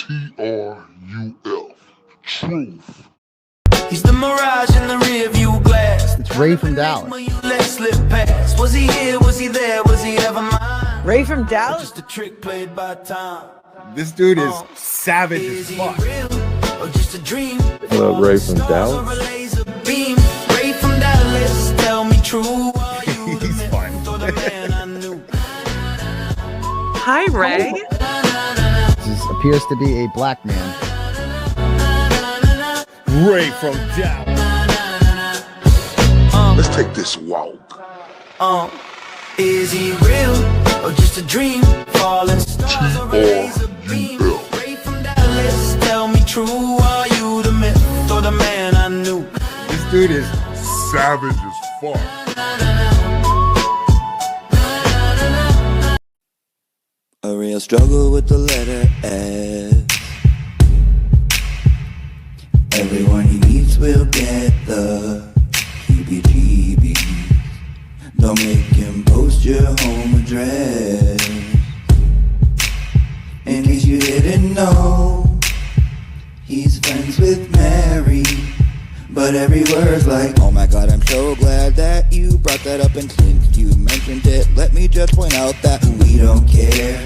T-R-U-F. Truth. He's the mirage in the rear view glass. It's Ray from Dallas. Was he here? Was he there? Was he ever mine? Ray from Dallas? Just a trick played by time. This dude is savage as fuck. Or just a dream? What up, Ray from Dallas? Ray from Dallas, tell me true. He's fun. Hi, Ray. This appears to be a black man. Ray from Dallas. Let's take this walk. Is he real or just a dream? Falling stars or a laser beam? Ray from Dallas, tell me true. Are you the myth or the man I knew? This dude is Savage as fuck. A real struggle with the letter S. Everyone he meets will get the heebie-jeebies. Don't make him post your home address. In case you didn't know, he's friends with Mary. But every word's like, oh my god, I'm so glad that you brought that up. And since you mentioned it, let me just point out that we don't care.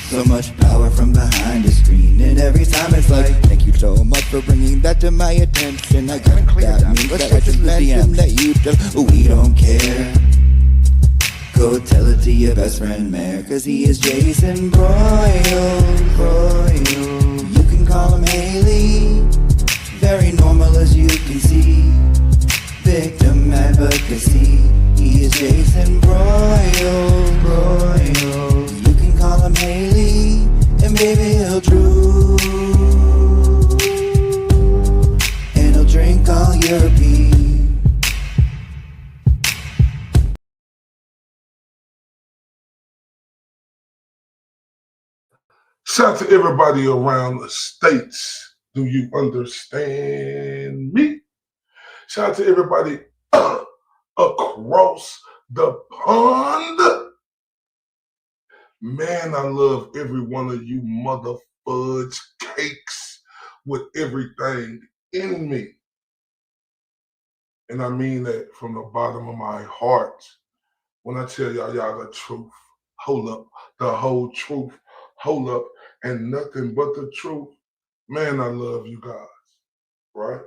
So much power from behind the screen, and every time it's like, thank you so much for bringing that to my attention. I got that means that I should mention that you just, we don't care. Go tell it to your best friend Mayor, cause he is Jason Broyle. You can call him Haley, very normal as you can see. Victim advocacy, he is Jason Broyle. You can call him Haley, and baby he'll drool, and he'll drink all your pee. Shout out to everybody around the states. Do you understand me? Shout out to everybody across the pond. Man, I love every one of you mother fudge cakes with everything in me. And I mean that from the bottom of my heart. When I tell y'all the truth, hold up, the whole truth, hold up, and nothing but the truth. Man, I love you guys, right?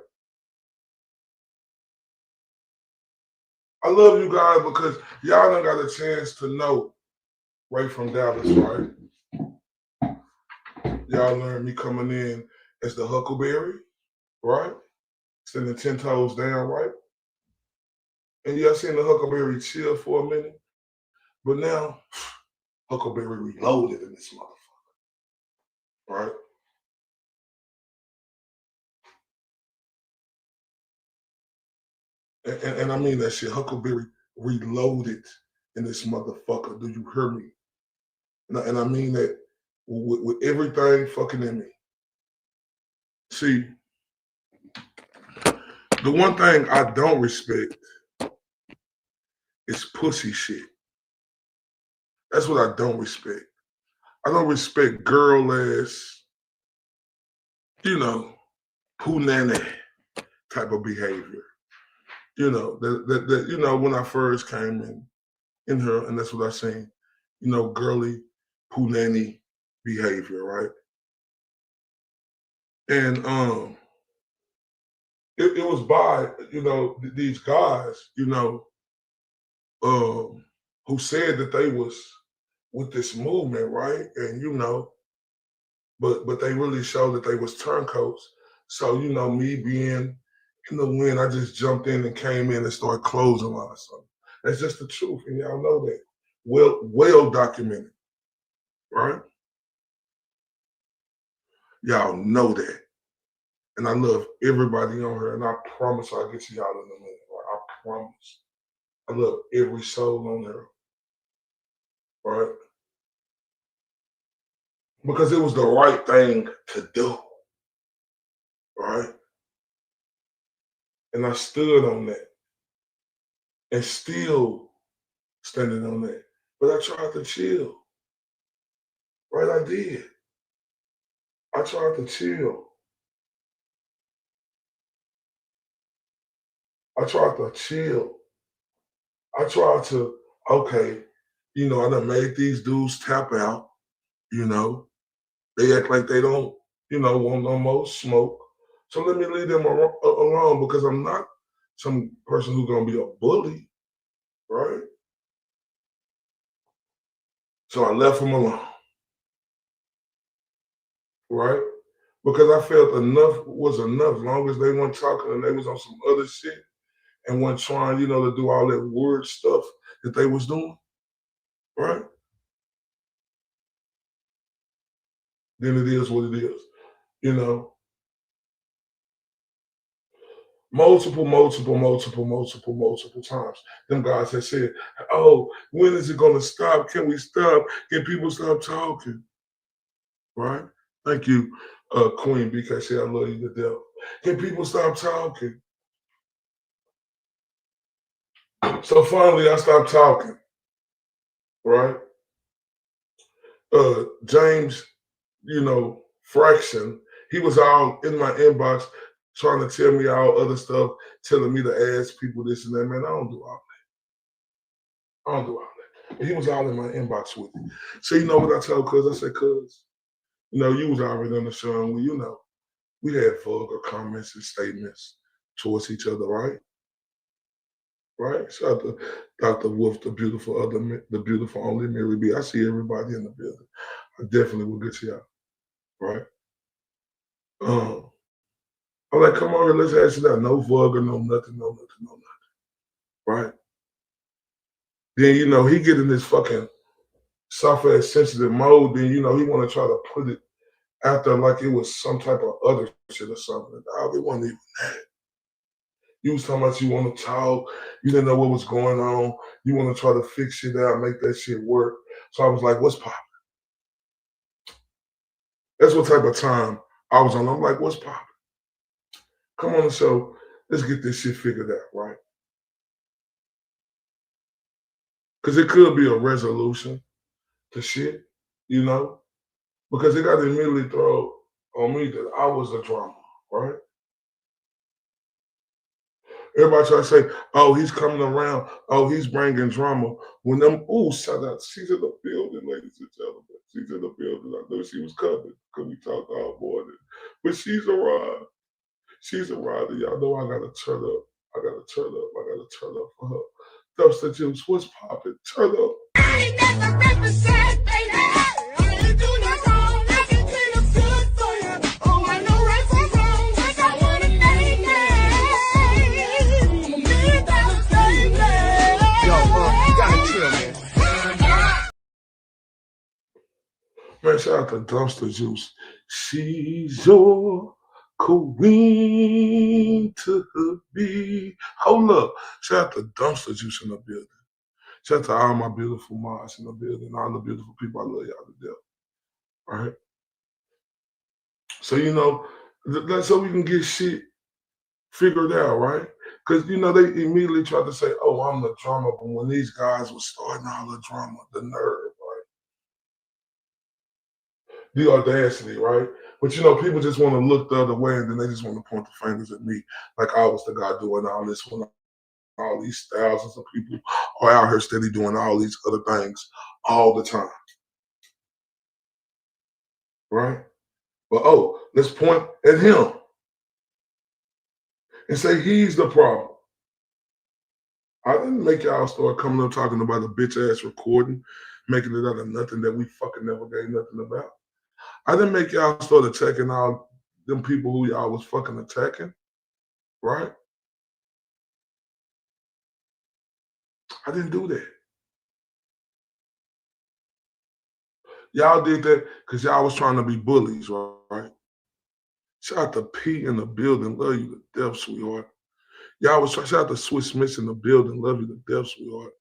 I love you guys because y'all done got a chance to know Ray from Dallas, right? Y'all learned me coming in as the Huckleberry, right? Standing 10 toes down, right? And y'all seen the Huckleberry chill for a minute. But now, Huckleberry reloaded in this motherfucker, right? And I mean that shit, Huckleberry reloaded in this motherfucker. Do you hear me? And I mean that with everything fucking in me. See, the one thing I don't respect is pussy shit. That's what I don't respect. I don't respect girl ass, hoo-nanny type of behavior. That when I first came in her, and that's what I seen, girly poo-nanny behavior, right? And it was by, these guys, who said that they was with this movement, right? And but they really showed that they was turncoats. So, me being in the wind, I just jumped in and came in and started closing on something. That's just the truth, and y'all know that. Well documented, right? Y'all know that. And I love everybody on here, and I promise I'll get to y'all in a minute, right? I promise. I love every soul on here, right? Because it was the right thing to do, right? And I stood on that and still standing on that. But I tried to chill, right? I did. I tried to chill. I tried to chill. I tried to, okay, I done made these dudes tap out, you know. They act like they don't, want no more smoke. So let me leave them alone because I'm not some person who's gonna be a bully, right? So I left them alone, right? Because I felt enough was enough. As long as they weren't talking and they was on some other shit and weren't trying, to do all that weird stuff that they was doing, right? Then it is what it is, you know. Multiple times. Them guys have said, oh, when is it gonna stop? Can we stop? Can people stop talking? Right? Thank you, Queen BKC. I love you to death. Can people stop talking? So finally I stopped talking, right? James, Fraction, he was all in my inbox trying to tell me all other stuff, telling me to ask people this and that. Man, I don't do all that. I don't do all that. But he was all in my inbox with me. So you know what I told Cuz? I said, Cuz, you was already on the show and we had vulgar comments and statements towards each other, right? Right? Shout out to Dr. Wolf, the beautiful only Mary B. I see everybody in the building. I definitely will get you out, right? I'm like, come on here, let's hash it out. No vulgar, no nothing, no nothing, no nothing, right? Then, he get in this fucking soft ass sensitive mode. Then, he want to try to put it out there like it was some type of other shit or something. Dog, it wasn't even that. You was talking about you want to talk. You didn't know what was going on. You want to try to fix shit out, make that shit work. So I was like, what's poppin'? That's what type of time I was on. I'm like, what's poppin'? Come on the show. Let's get this shit figured out, right? Because it could be a resolution to shit, because it got immediately thrown on me that I was the drama, right? Everybody try to say, oh, he's coming around. Oh, he's bringing drama. When shout out. She's in the building, ladies and gentlemen. She's in the building. I know she was coming because we talked all morning. But she's arrived. She's arrived. And y'all know I got to turn up. I got to turn up for her. Dumpster Juice, what's popping? Turn up. Man, shout out to Dumpster Juice. She's your queen to be. Hold up. Shout out to Dumpster Juice in the building. Shout out to all my beautiful moms in the building, all the beautiful people. I love y'all to death. All right. So, so we can get shit figured out, right? Because, they immediately tried to say, oh, I'm the drama. But when these guys were starting all the drama, the nerve, right? The audacity, right? But, people just want to look the other way and then they just want to point the fingers at me like I was the guy doing all this when all these thousands of people are out here steady doing all these other things all the time, right? But, let's point at him and say he's the problem. I didn't make y'all start coming up talking about a bitch-ass recording, making it out of nothing that we fucking never gave nothing about. I didn't make y'all start attacking all them people who y'all was fucking attacking, right? I didn't do that. Y'all did that because y'all was trying to be bullies, right? Shout out to P in the building. Love you to death, sweetheart. Y'all was shout out to Swiss Miss in the building. Love you to death, sweetheart.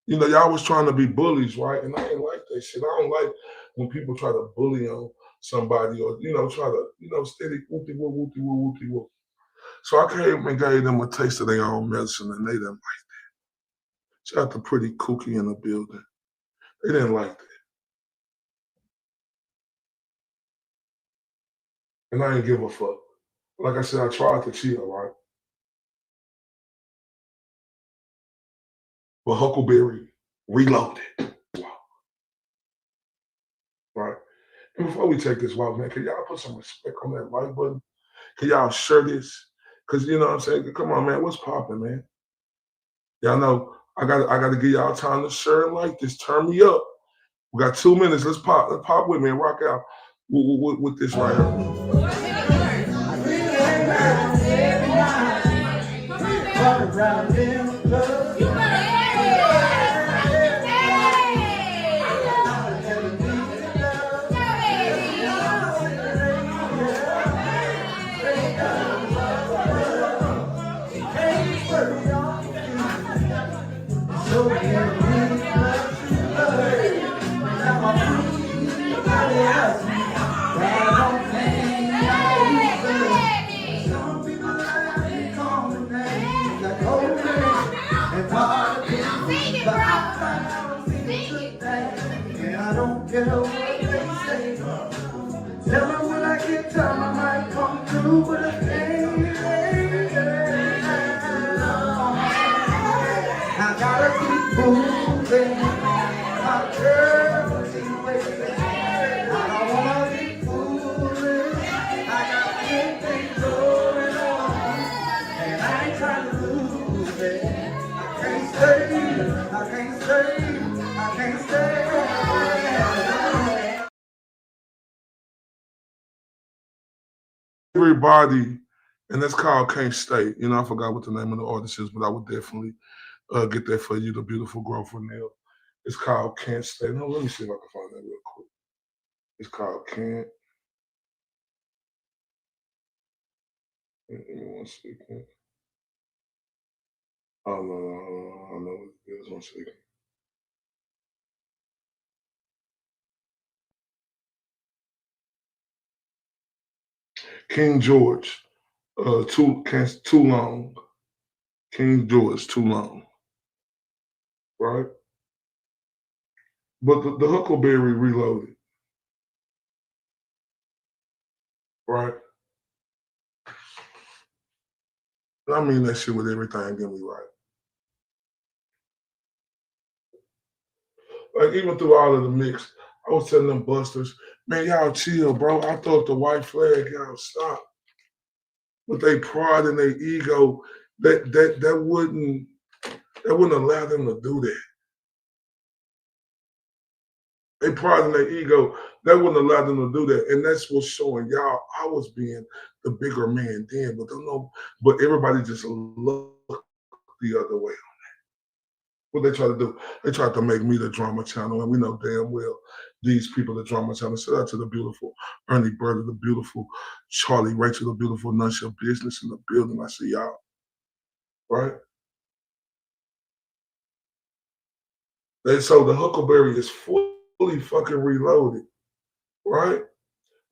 Y'all was trying to be bullies, right? And I ain't like that shit. I don't like when people try to bully on somebody or, try to, steady whoopty-whoop. So I came and gave them a taste of their own medicine and they didn't like that. Shout out to Pretty Cookie in the building. They didn't like that. And I ain't give a fuck. Like I said, I tried to chill, right? But Huckleberry reloaded. Right? And before we take this walk, man, can y'all put some respect on that like button? Can y'all share this? Because you know what I'm saying? Come on, man. What's popping, man? Y'all know I got to give y'all time to share and like this. Turn me up. We got 2 minutes. Let's pop with me and rock out with this right here. Tell me when I get time, I might come through with a thing. I gotta keep moving. My girl, I don't wanna be foolish. I got good things going on, and I ain't trying to lose it. I can't stay, I can't stay, I can't stay. Everybody, and that's called Can't Stay. You know, I forgot what the name of the artist is, but I would definitely get that for you, the beautiful girl from Neil. It's called Can't Stay. No, let me see if I can find that real quick. It's called Can't. Give me 1 second. Oh, no, I know what it is. 1 second. King George, too long. King George, too long. Right? But the Huckleberry reloaded. Right? I mean that shit with everything, get me right. Like even through all of the mix, I was telling them busters, man, y'all chill, bro. I throw up the white flag, y'all stop. With their pride and their ego, that wouldn't allow them to do that. They pride in their ego, that wouldn't allow them to do that. And that's what's showing y'all I was being the bigger man then, but don't know, but everybody just looked the other way. What they try to do, they tried to make me the drama channel, and we know damn well these people, the drama channel. Shout out to the beautiful Ernie Burger, the beautiful Charlie Rachel, the beautiful None Your Business in the building. I see y'all, right? So the Huckleberry is fully fucking reloaded, right?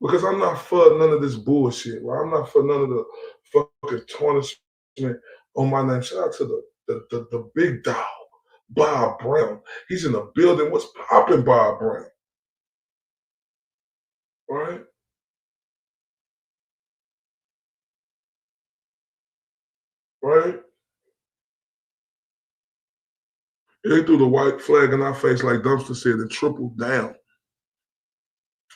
Because I'm not for none of this bullshit, right? I'm not for none of the fucking tarnishment on my name. Shout out to the big dog, Bob Brown. He's in the building. What's popping, Bob Brown? Right? Right? They threw the white flag in our face like Dumpster said and tripled down.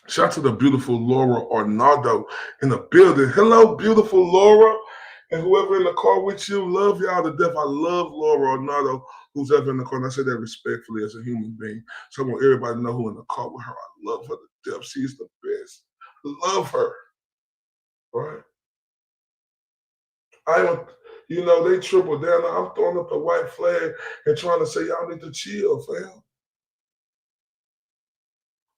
Shout out to the beautiful Laura Arnaldo in the building. Hello, beautiful Laura. And whoever in the car with you, love y'all to death. I love Laura Arnaldo, who's ever in the car. And I say that respectfully as a human being. So I want everybody to know who in the car with her. I love her to death. She's the best. Love her. Right? You know, they tripled down. I'm throwing up the white flag and trying to say, y'all need to chill, fam.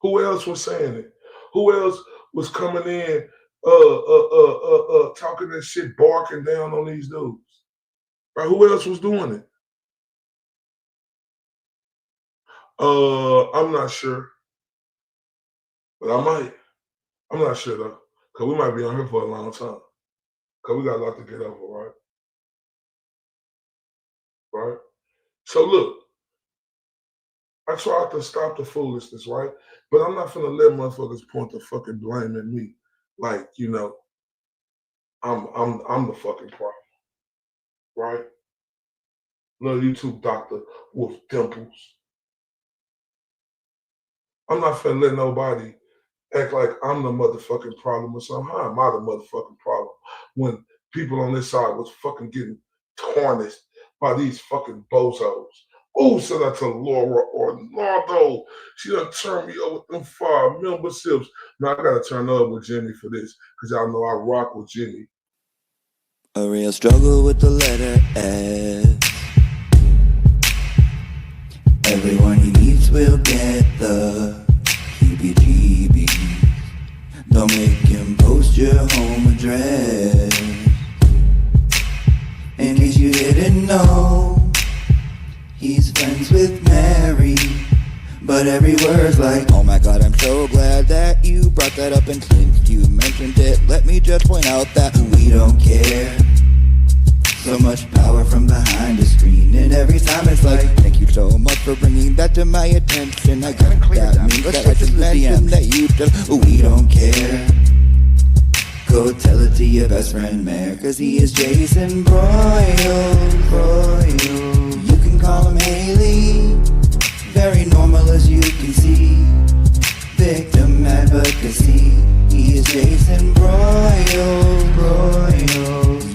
Who else was saying it? Who else was coming in, talking that shit, barking down on these dudes? Right? Who else was doing it? I'm not sure, but I might. I'm not sure though, cause we might be on here for a long time. Cause we got a lot to get over, right? Right. So look, I tried to stop the foolishness, right? But I'm not finna let motherfuckers point the fucking blame at me. like, you know, I'm the fucking problem, right? Little YouTube doctor with dimples. I'm not finna let nobody act like I'm the motherfucking problem or something. How am I the motherfucking problem when people on this side was fucking getting tarnished by these fucking bozos? Oh, shout out to Laura Orlando. She done turned me over with them 5 memberships. Now I gotta turn up with Jimmy for this, because y'all know I rock with Jimmy. A real struggle with the letter S. Everyone he meets will get the heebie-jeebies. Don't make him post your home address. In case you didn't know, he's friends with Mary. But every word's like, oh my god, I'm so glad that you brought that up. And since you mentioned it, let me just point out that we don't care. So much power from behind the screen, and every time it's like, thank you so much for bringing that to my attention. I got that means that I just mentioned that you just, we don't care. Go tell it to your best friend Mayor, cause he is Jason Broyle. You can call him Haley, very normal as you can see. Victim advocacy, he is Jason Broyle.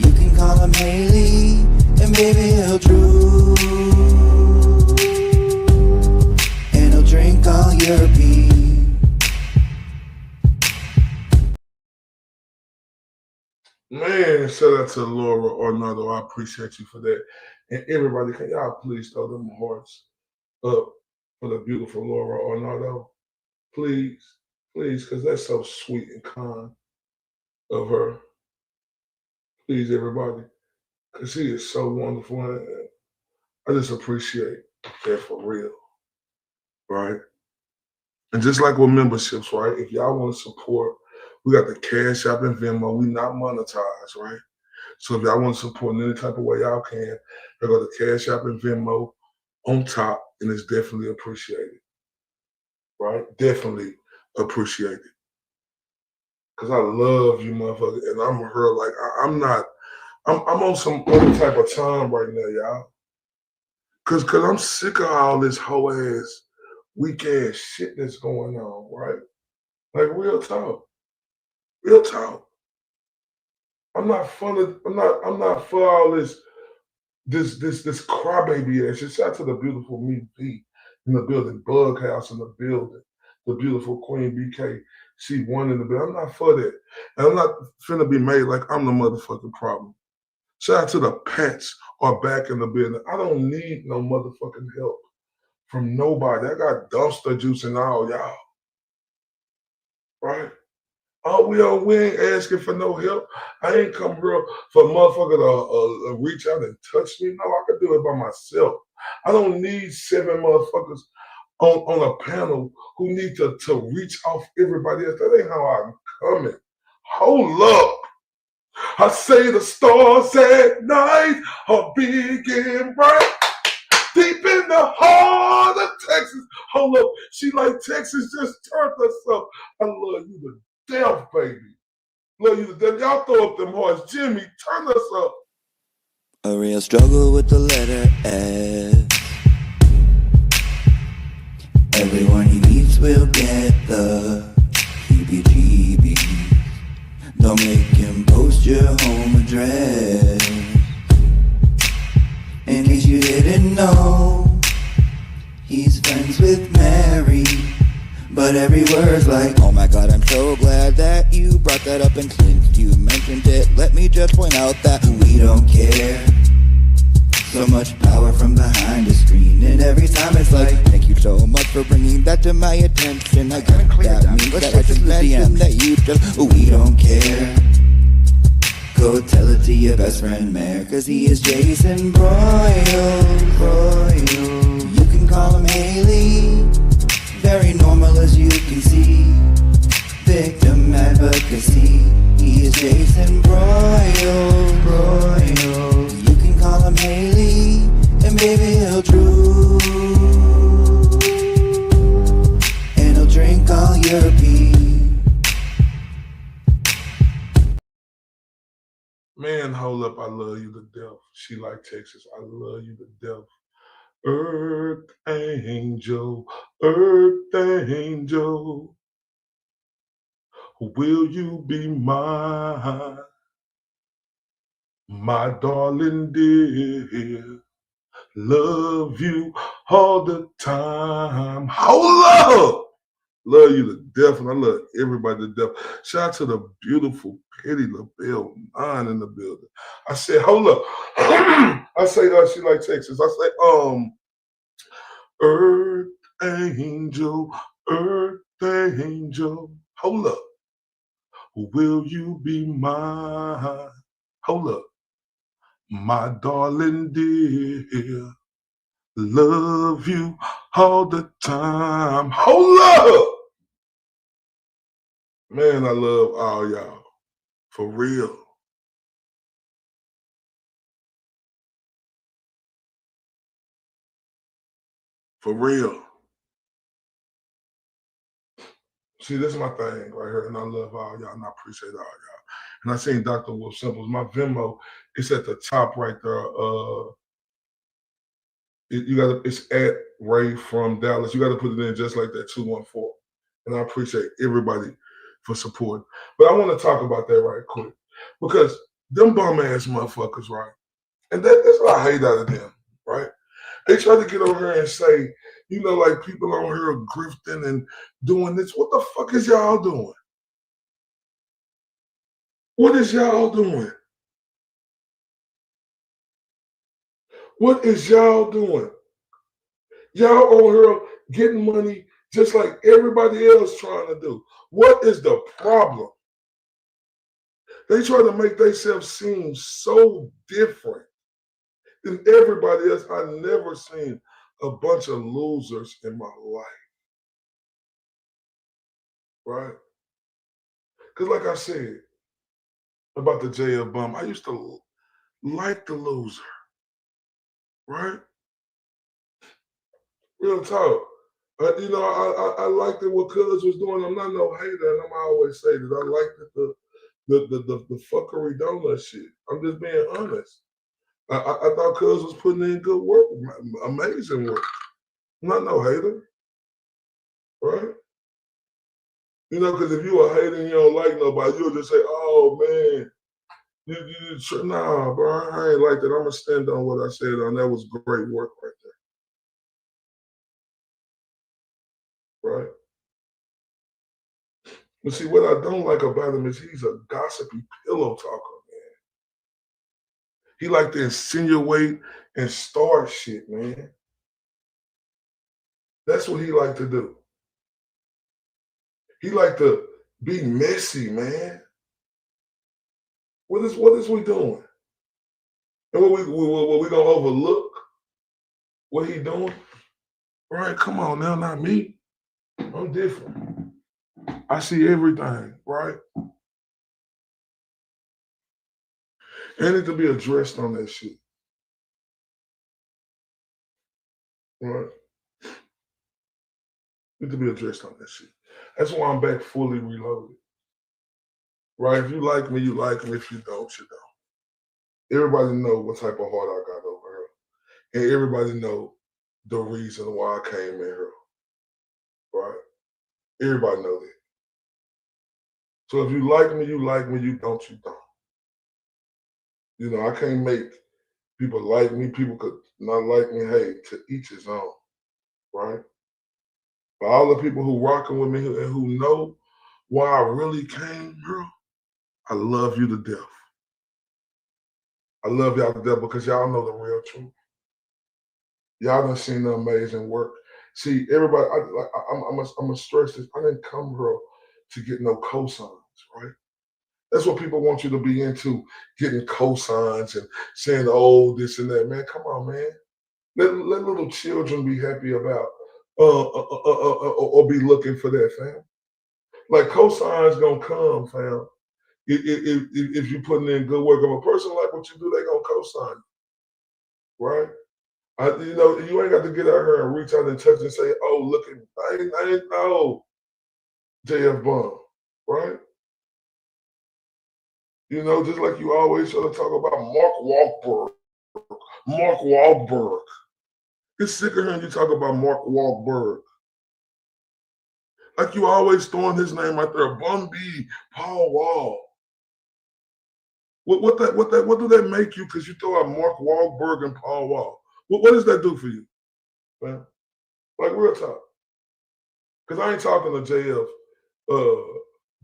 You can call him Haley, and baby he'll drool, and he'll drink all your pee. Man, shout out to Laura Orlando. I appreciate you for that. And everybody, can y'all please throw them hearts up for the beautiful Laura Orlando? Please, because that's so sweet and kind of her. Please, everybody, because she is so wonderful. And I just appreciate that for real, right? And just like with memberships, right? If y'all want to support, we got the Cash App and Venmo. We not monetized, right? So if y'all want to support in any type of way y'all can, they go to Cash App and Venmo on top, and it's definitely appreciated, right? Definitely appreciated. Because I love you, motherfucker, and I'm her. Like, I'm on some other type of time right now, y'all. Cause I'm sick of all this whole ass weak ass shit that's going on, right? Like, real talk. Real talk. I'm not for all this crybaby ass shit. Shout out to the beautiful me V in the building, Bug House in the building, the beautiful Queen BK. She won in the building. I'm not for that. And I'm not finna be made like I'm the motherfucking problem. Shout out to the pets are back in the building. I don't need no motherfucking help from nobody. I got dumpster juice and all y'all. Right? Oh, we ain't asking for no help. I ain't come here for a motherfucker to reach out and touch me. No, I can do it by myself. I don't need 7 motherfuckers on a panel who need to reach off everybody else. That ain't how I'm coming. Hold up. I say the stars at night are big and bright. Deep in the heart of Texas. Hold up. She like Texas just turned us up. I love you to death, baby. Love you to death. Y'all throw up them hearts. Jimmy, turn us up. A real struggle with the letter S. Everyone he meets will get the heebie-jeebies. Don't make him post your home address. In case you didn't know, he's friends with Mary. But every word's like, oh my god, I'm so glad that you brought that up. And since you mentioned it, let me just point out that we don't care. So much power from behind the screen, and every time it's like, thank you so much for bringing that to my attention. I got that means that I just mentioned that you just, we don't care. Go tell it to your best friend Mayor, cause he is Jason Broyle. You can call him Haley, very normal as you can see. Victim advocacy, he is Jason Broyle. You can call him Haley, and baby he'll drool, and he'll drink all your pee. Man, hold up, I love you to death. She like Texas, I love you to death. Earth angel, will you be mine? My darling dear, love you all the time. Hold up! Love you to death, and I love everybody to death. Shout out to the beautiful Petty LaBelle 9 in the building. I said, hold up. I say, she like Texas. I say, Earth angel, Earth angel. Hold up. Will you be mine? Hold up. My darling dear, love you all the time. Hold up. Man, I love all y'all. For real. For real. See, this is my thing right here, and I love all y'all, and I appreciate all y'all. And I seen Dr. Wolf Simples. My Venmo, it's at the top right there. It's at Ray from Dallas. You got to put it in just like that, 214. And I appreciate everybody for supporting. But I want to talk about that right quick because them bum ass motherfuckers, right? And that's what I hate out of them, right? They try to get over here and say, you know, like people on here grifting and doing this. What the fuck is y'all doing? What is y'all doing? What is y'all doing? Y'all on here getting money just like everybody else trying to do. What is the problem? They try to make themselves seem so different than everybody else. I never seen a bunch of losers in my life. Right? Because like I said about the JL Bum, I used to like the loser. Right? Real talk. You know, I liked it what Cuz was doing. I'm not no hater, and I always say that I liked the fuckery donut shit. I'm just being honest. I thought Cuz was putting in good work, amazing work. I'm not no hater, right? You know, because if you a hater and you don't like nobody, you'll just say, "Oh man, nah, bro, I ain't like that. I'm gonna stand on what I said on. That was great work right there, right?" But see, what I don't like about him is he's a gossipy pillow talker, man. He like to insinuate and start shit, man. That's what he like to do. He like to be messy, man. What is we doing? And what we gonna overlook? What he doing? Right? Come on now, not me. I'm different. I see everything, right? And it to be addressed on that shit. Right? Need to be addressed on that shit. That's why I'm back fully reloaded. Right? If you like me, you like me. If you don't, you don't. Everybody know what type of heart I got over here. And everybody know the reason why I came in here. Right? Everybody know that. So if you like me, you like me. You don't, you don't. You know, I can't make people like me. People could not like me. Hey, to each his own. Right? But all the people who rocking with me and who know why I really came, girl, I love you to death. I love y'all to death because y'all know the real truth. Y'all done seen the amazing work. See, everybody, I'm gonna stress this. I didn't come here to get no cosigns, right? That's what people want you to be into, getting cosigns and saying, oh, this and that. Man, come on, man. Let little children be happy about or be looking for that, fam. Like cosigns gonna come, fam. If you're putting in good work. If a person like what you do, they gonna cosign you, right? You know, you ain't got to get out here and reach out and touch and say, "Oh, look at me." I ain't know JF Bum, right? You know, just like you always try to talk about Mark Wahlberg. Mark Wahlberg. It's sick of hearing you talk about Mark Wahlberg. Like you always throwing his name out there. Bun B, Paul Wall. What do that make you because you throw out Mark Wahlberg and Paul Wall? What does that do for you, man? Like real talk. Because I ain't talking to JF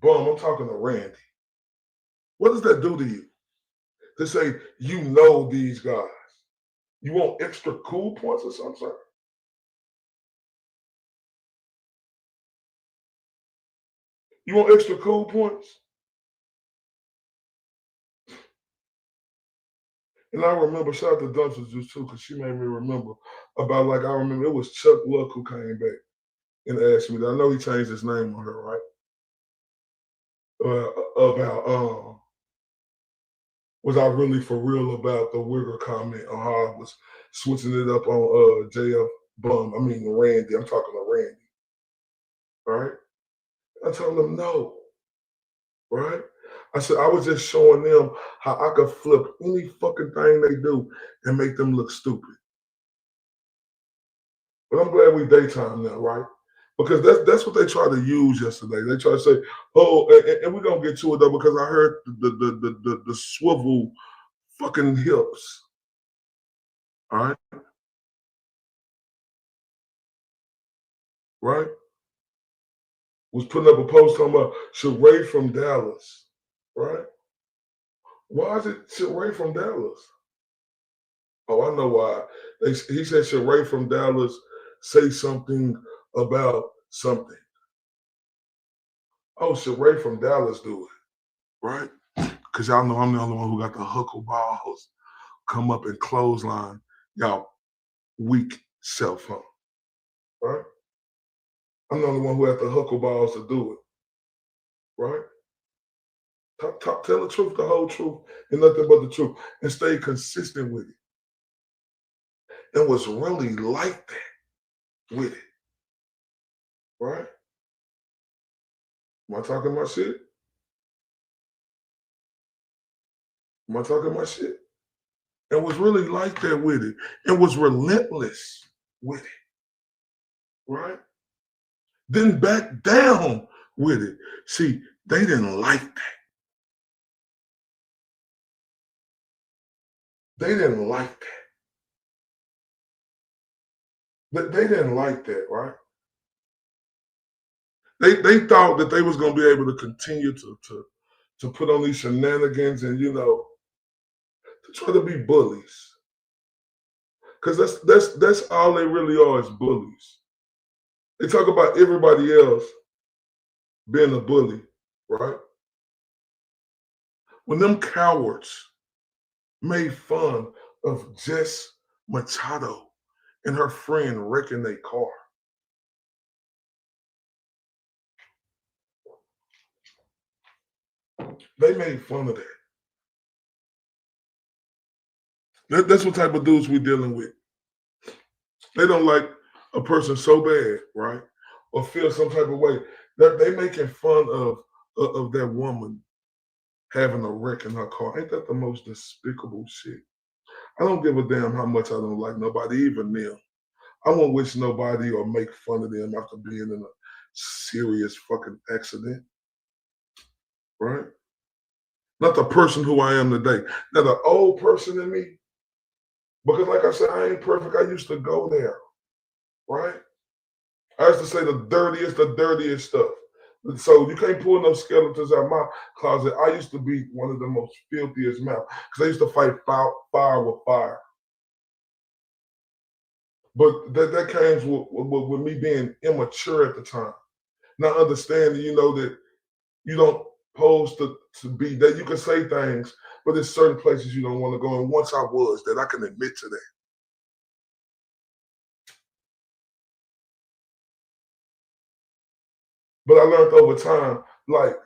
Bum, I'm talking to Randy. What does that do to you? To say you know these guys. You want extra cool points or something? You want extra cool points? And I remember, shout out to Dumpsters Juice too, because she made me remember about, like, I remember it was Chuck Luck who came back and asked me that. I know he changed his name on her, right? About, was I really for real about the Wigger comment on how I was switching it up on JF Bum? I mean, Randy. I'm talking to Randy. Right? I told him no. Right? I said, I was just showing them how I could flip any fucking thing they do and make them look stupid. But I'm glad we daytime now, right? Because that's what they tried to use yesterday. They tried to say, oh, and we're gonna get to it though, because I heard the swivel fucking hips. All right. Right? Was putting up a post talking about Sheree from Dallas. Right? Why is it Sheree from Dallas? Oh, I know why. He said Sheree from Dallas say something about something. Oh, Sheree from Dallas do it, right? Because y'all know I'm the only one who got the huckle balls come up and clothesline y'all weak cell phone, right? I'm the only one who had the huckle balls to do it, right? Tell the truth, the whole truth, and nothing but the truth, and stay consistent with it. And was really like that with it, right? Am I talking my shit? Am I talking my shit? And was really like that with it, and was relentless with it, right? Didn't back down with it. See, they didn't like that. They didn't like that. But they didn't like that, right? They thought that they was gonna be able to continue to put on these shenanigans and, you know, to try to be bullies. Because that's all they really are, is bullies. They talk about everybody else being a bully, right? When them cowards made fun of Jess Machado and her friend wrecking their car. They made fun of that. That's what type of dudes we're dealing with. They don't like a person so bad, right? Or feel some type of way that they making fun of that woman having a wreck in her car. Ain't that the most despicable shit? I don't give a damn how much I don't like nobody, even them. I won't wish nobody or make fun of them after being in a serious fucking accident, right? Not the person who I am today. Now, the old person in me, because like I said, I ain't perfect. I used to go there, right? I used to say the dirtiest stuff. So you can't pull no skeletons out of my closet. I used to be one of the most filthiest mouths because I used to fight fire with fire. But that came with me being immature at the time. Not understanding, you know, that you don't pose to be that. You can say things, but there's certain places you don't want to go. And once I was that, I can admit to that. But I learned over time, like,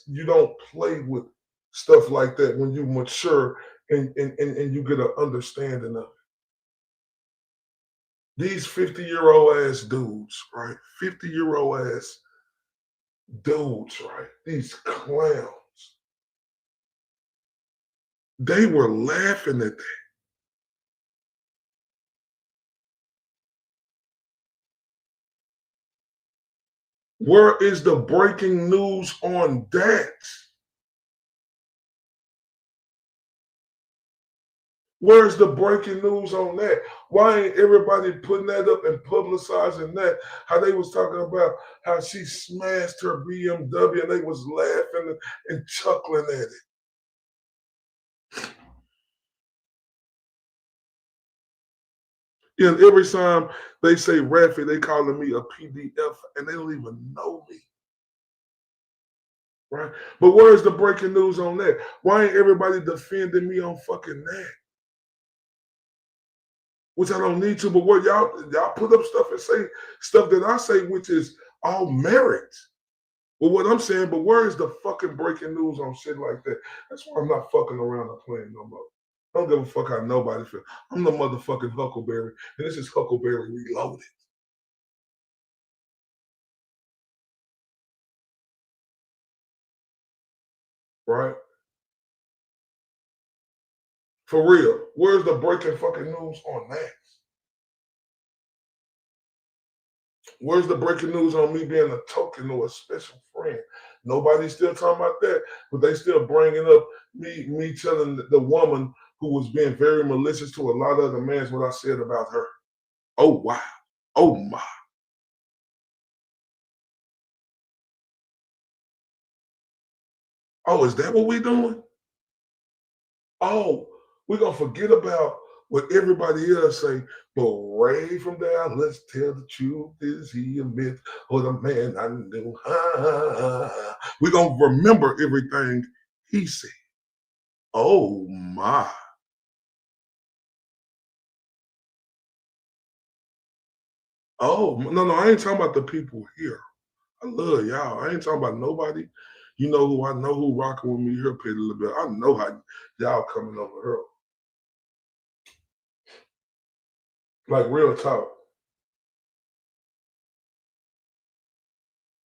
you don't play with stuff like that when you mature and you get an understanding of it. These 50-year-old ass dudes, right? 50-year-old ass dudes, right? These clowns They were laughing at that. Where is the breaking news on that? Where's the breaking news on that? Why ain't everybody putting that up and publicizing that? How they was talking about how she smashed her BMW and they was laughing and chuckling at it. And every time they say Raffy, they calling me a PDF and they don't even know me. Right? But where's the breaking news on that? Why ain't everybody defending me on fucking that? Which I don't need to, but what y'all put up stuff and say stuff that I say, which is all merit. But what I'm saying, but where is the fucking breaking news on shit like that? That's why I'm not fucking around or playing no more. I don't give a fuck how nobody feels. I'm the motherfucking Huckleberry, and this is Huckleberry Reloaded. Right? For real, where's the breaking fucking news on that? Where's the breaking news on me being a token or a special friend? Nobody's still talking about that, but they still bringing up me telling the woman who was being very malicious to a lot of the men what I said about her. Oh, wow. Oh, my. Oh, is that what we doing? Oh, we're going to forget about what everybody else say, but Ray from down, let's tell the truth, is he a myth or the man I knew? We're going to remember everything he said. Oh, my. Oh, no, I ain't talking about the people here. I love y'all. I ain't talking about nobody. You know who I know who rocking with me here, Petty a little bit. I know how y'all coming over here. Like real talk.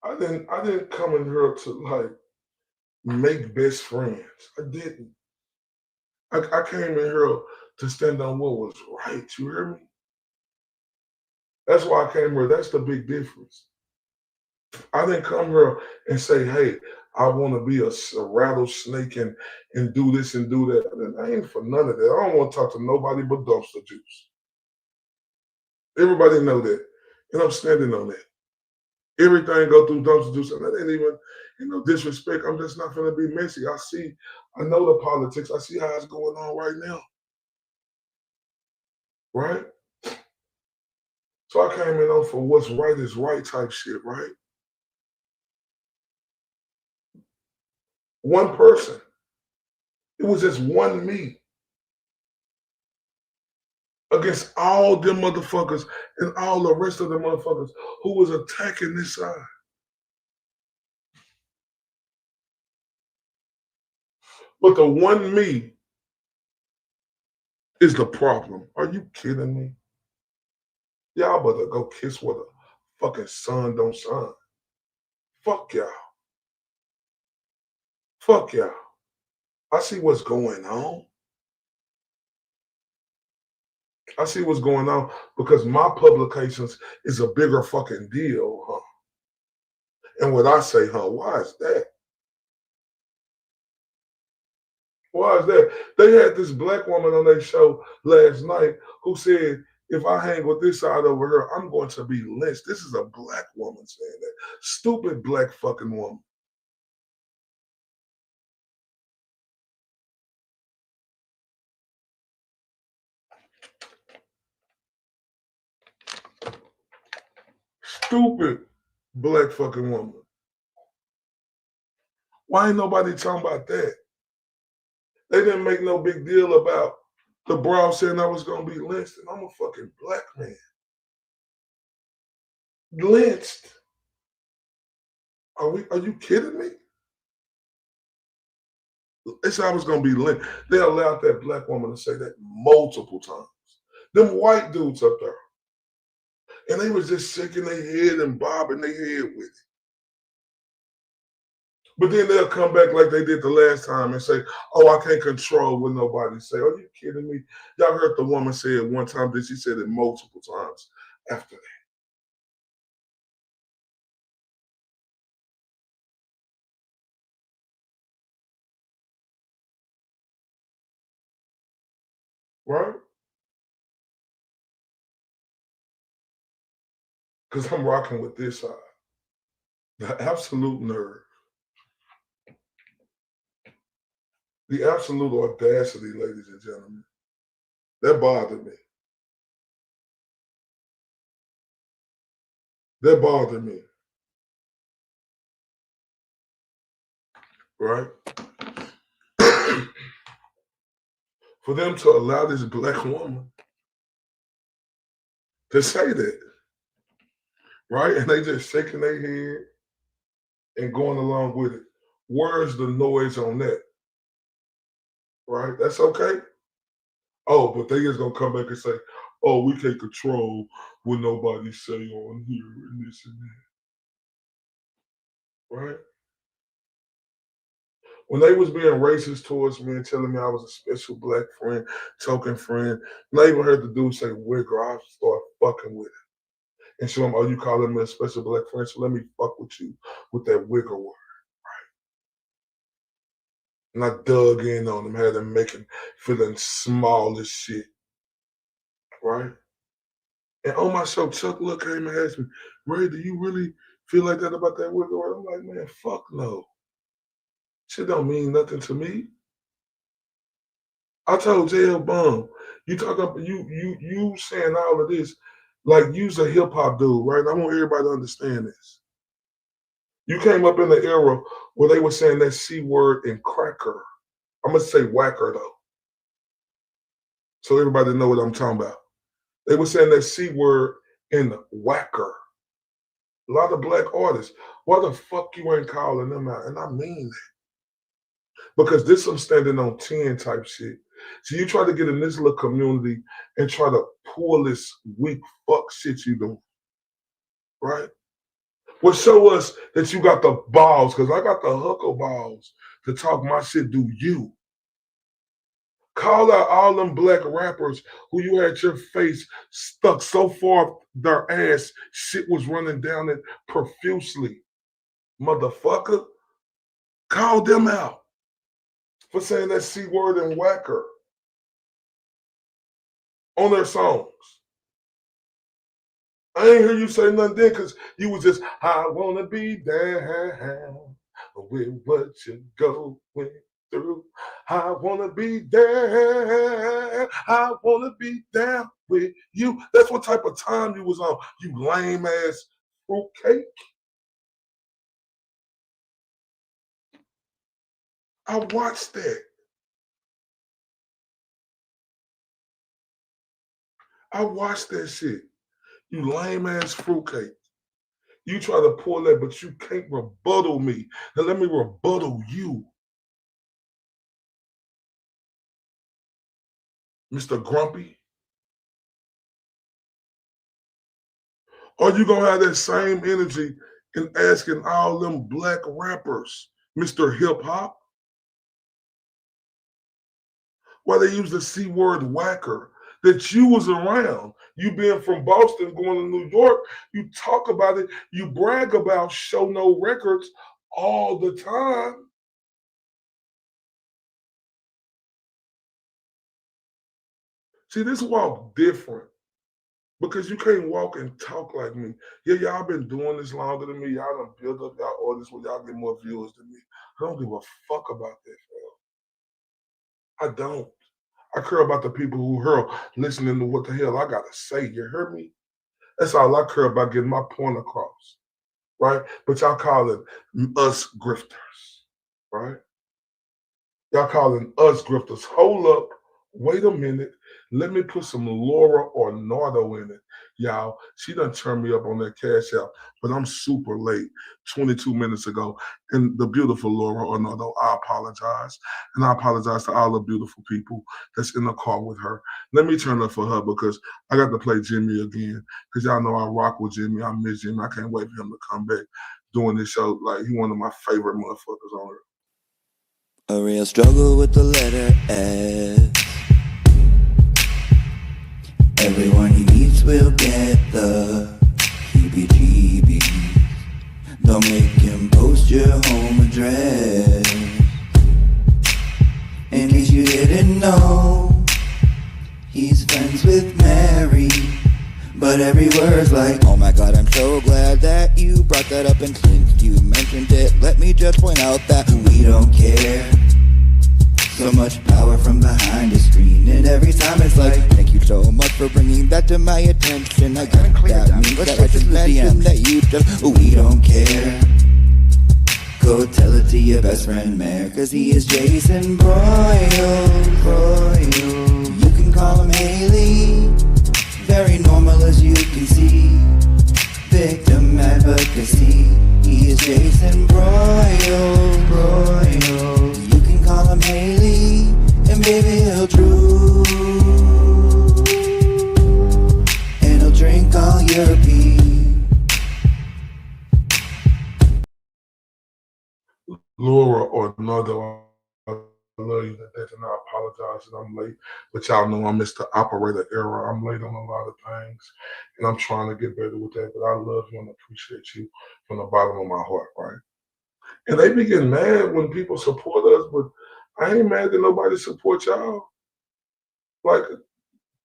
I didn't come in here to like make best friends. I didn't. I came in here to stand on what was right. You hear me? That's why I came here. That's the big difference. I didn't come here and say, hey, I want to be a rattlesnake and do this and do that. And I ain't for none of that. I don't want to talk to nobody but dumpster juice. Everybody know that. And I'm standing on that. Everything go through dumpster juice. And that ain't even, disrespect. I'm just not going to be messy. I know the politics. I see how it's going on right now. Right? So I came in on for what's right is right type shit, right? One person. It was just one me against all them motherfuckers and all the rest of the motherfuckers who was attacking this side. But the one me is the problem. Are you kidding me? Y'all better go kiss what a fucking sun don't shine. Fuck y'all. Fuck y'all. I see what's going on. I see what's going on because my publications is a bigger fucking deal, huh? And what I say, huh, why is that? Why is that? They had this black woman on their show last night who said, if I hang with this side over here, I'm going to be lynched. This is a black woman saying that. Stupid black fucking woman. Stupid black fucking woman. Why ain't nobody talking about that? They didn't make no big deal about the brow saying I was going to be lynched, and I'm a fucking black man. Lynched. Are you kidding me? They said I was going to be lynched. They allowed that black woman to say that multiple times. Them white dudes up there. And they was just shaking their head and bobbing their head with it. But then they'll come back like they did the last time and say, oh, I can't control what nobody say. Are you kidding me? Y'all heard the woman say it one time, then she said it multiple times after that. Right? Because I'm rocking with this side. The absolute nerve. The absolute audacity, ladies and gentlemen. That bothered me. That bothered me. Right? For them to allow this black woman to say that. Right? And they just shaking their head and going along with it. Where's the noise on that? Right? That's okay. Oh, but they just gonna come back and say, oh, we can't control what nobody say on here and this and that. Right? When they was being racist towards me and telling me I was a special black friend, token friend, and I even heard the dude say wigger, I start fucking with it. And show him, oh, you calling me a special black friend, so let me fuck with you with that wigger word. And I dug in on him, had him making feeling small as shit. Right? And on my show, Chuck Look came and asked me, Ray, do you really feel like that about that wigger word? I'm like, man, fuck no. Shit don't mean nothing to me. I told JL Bum, you talk up you saying all of this, like you's a hip hop dude, right? I want everybody to understand this. You came up in the era where they were saying that C word in cracker. I'm gonna say whacker though. So everybody know what I'm talking about. They were saying that C word in whacker. A lot of black artists. Why the fuck you ain't calling them out? And I mean that. Because this some standing on 10 type shit. So you try to get in this little community and try to pull this weak fuck shit you doing. Right? Well, show us that you got the balls, because I got the huckle balls to talk my shit, do you. Call out all them black rappers who you had your face stuck so far their ass, shit was running down it profusely. Motherfucker. Call them out for saying that C word and whacker on their songs. I ain't hear you say nothing then because you was just, I want to be down with what you're going through. I want to be there. I want to be down with you. That's what type of time you was on, you lame ass fruitcake. I watched that. I watched that shit. You lame ass fruitcake. You try to pull that, but you can't rebuttal me. Now let me rebuttal you. Mr. Grumpy. Are you gonna have that same energy in asking all them black rappers, Mr. Hip Hop? Why they use the C word whacker? That you was around. You being from Boston, going to New York, you talk about it, you brag about Show No Records all the time. See, this walk different because you can't walk and talk like me. Yeah, y'all been doing this longer than me. Y'all done build up y'all audience where y'all get more viewers than me. I don't give a fuck about that, fam. I don't. I care about the people who are listening to what the hell I gotta say. You heard me? That's all I care about, getting my point across, right? But y'all calling us grifters, right? Y'all calling us grifters. Hold up, wait a minute. Let me put some Laura or Nardo in it. Y'all, she done turned me up on that cash out, but I'm super late, 22 minutes ago. And the beautiful Laura or Nardo, I apologize. And I apologize to all the beautiful people that's in the car with her. Let me turn up for her because I got to play Jimmy again. Because y'all know I rock with Jimmy. I miss Jimmy. I can't wait for him to come back. doing this show. Like, he one of my favorite motherfuckers on earth. A real struggle with the letter S. Everyone he meets will get the heebie-jeebies. Don't make him post your home address. In case you didn't know, he's friends with Mary. But every word's like, oh my god, I'm so glad that you brought that up. And since you mentioned it, let me just point out that we don't care. So much power from behind the screen, and every time it's like, thank you so much for bringing that to my attention. I guess that means that I should mention that you just, we don't care. Go tell it to your best friend Mayor, cause he is Jason Broyle. You can call him Haley, very normal as you can see. Victim advocacy, he is Jason Broyle. You can call him Haley, and baby he'll drool, and he'll drink all your pee. Laura or another, I love you to death, and I apologize that I'm late. But y'all know I'm Mr. Operator Error. I'm late on a lot of things, and I'm trying to get better with that. But I love you and appreciate you from the bottom of my heart, right? And they be getting mad when people support us, but I ain't mad that nobody support y'all. Like,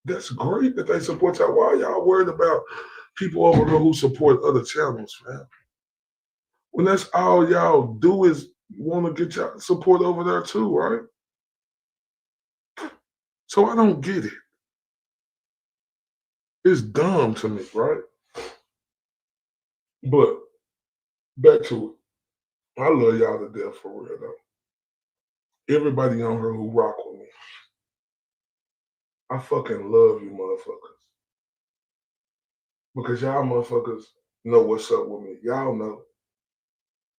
that's great that they support y'all. Why y'all worried about people over here who support other channels, man? When that's all y'all do is want to get y'all support over there too, right? So I don't get it. It's dumb to me, right? But back to it. I love y'all to death for real though. Everybody on here who rock with me. I fucking love you motherfuckers. Because y'all motherfuckers know what's up with me. Y'all know.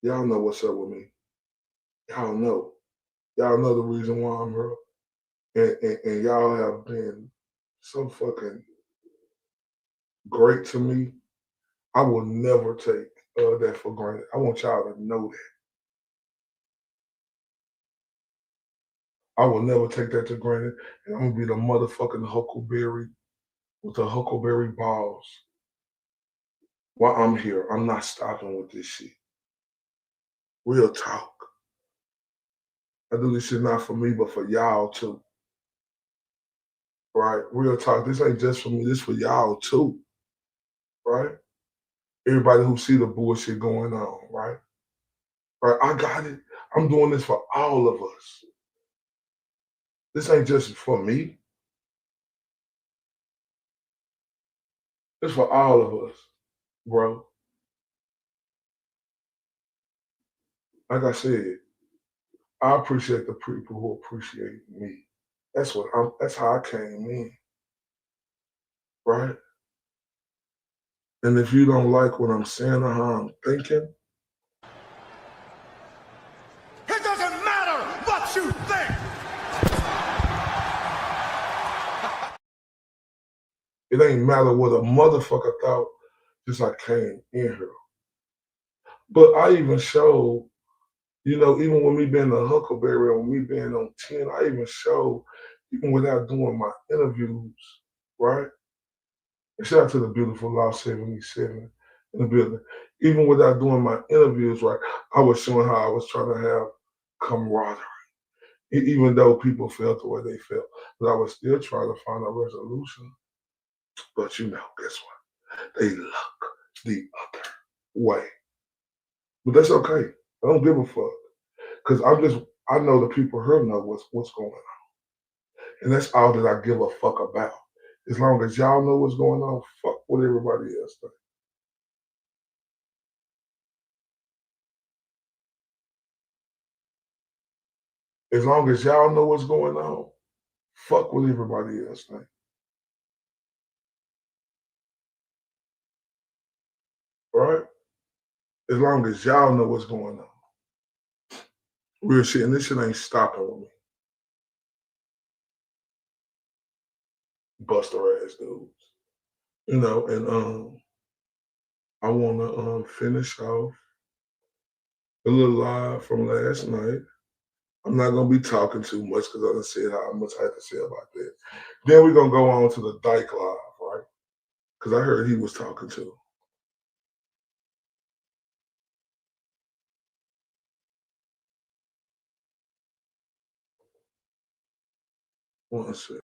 Y'all know what's up with me. Y'all know. Y'all know the reason why I'm here. And y'all have been so fucking great to me. I will never take that for granted. I want y'all to know that. I will never take that to granted. And I'm going to be the motherfucking Huckleberry with the Huckleberry balls. While I'm here, I'm not stopping with this shit. Real talk. I do this shit not for me, but for y'all too. Right? Real talk. This ain't just for me. This for y'all too. Right? Everybody who see the bullshit going on. Right? Right? I got it. I'm doing this for all of us. This ain't just for me. It's for all of us, bro. Like I said, I appreciate the people who appreciate me. That's how I came in. Right? And if you don't like what I'm saying or how I'm thinking, It doesn't matter what you think. it ain't matter what a motherfucker thought, just I came in here. But I even showed, even with me being a Huckleberry and me being on 10, I even showed, even without doing my interviews, right? And shout out to the beautiful Law 77 in the building. Even without doing my interviews, right, I was showing how I was trying to have camaraderie. Even though people felt the way they felt, but I was still trying to find a resolution. But guess what? They look the other way. But that's okay. I don't give a fuck. Because I know the people here know what's going on. And that's all that I give a fuck about. As long as y'all know what's going on, fuck what everybody else thinks. As long as y'all know what's going on, fuck what everybody else thinks. Right? As long as y'all know what's going on. Real shit, and this shit ain't stopping with me. Buster ass dudes. And I wanna finish off a little live from last night. I'm not gonna be talking too much because I done said how much I had to say about that. Then we're gonna go on to the Dyke Live, right? Because I heard he was talking too. One second.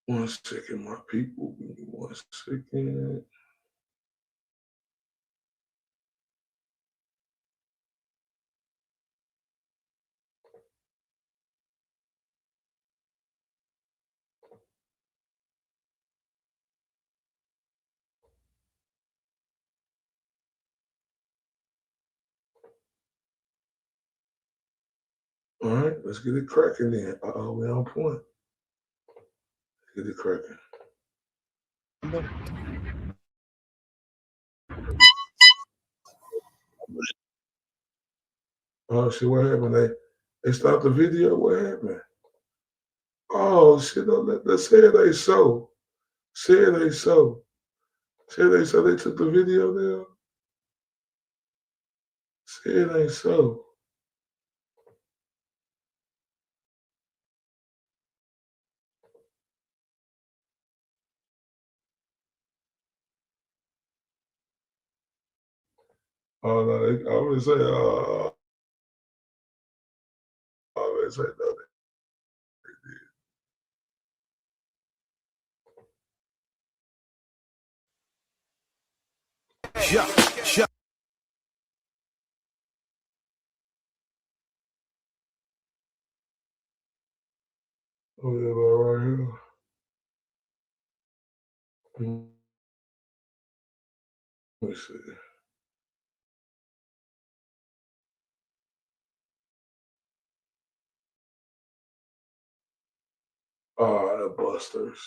One second, my people. Give me 1 second. All right, let's get it cracking then. We're on point. Get it cracking. Oh shit, what happened? They stopped the video? What happened? Oh shit, let's say it ain't so. Say it ain't so. Say it ain't so. They took the video down. Say it ain't so. Oh no, I always say, I always say no. Oh yeah, but right here. Let me see. The Busters.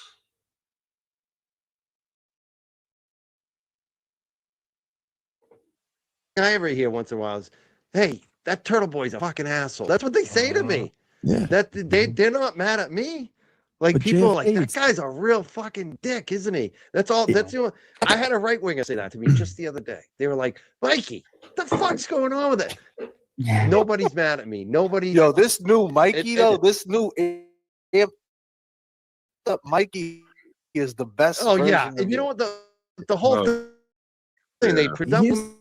I ever hear once in a while is, hey, that Turtle Boy's a fucking asshole. That's what they say to me. Yeah. That they're not mad at me. Like But people are like, JFK that guy's a real fucking dick, isn't he? That's all. That's the only. I had a right winger say that to me just the other day. They were like, Mikey, what the fuck's going on with it? Nobody's mad at me. Nobody's. Yo, this new Mikey though, this new up Mikey is the best. Oh yeah, version and of you know you. what the whole thing they present.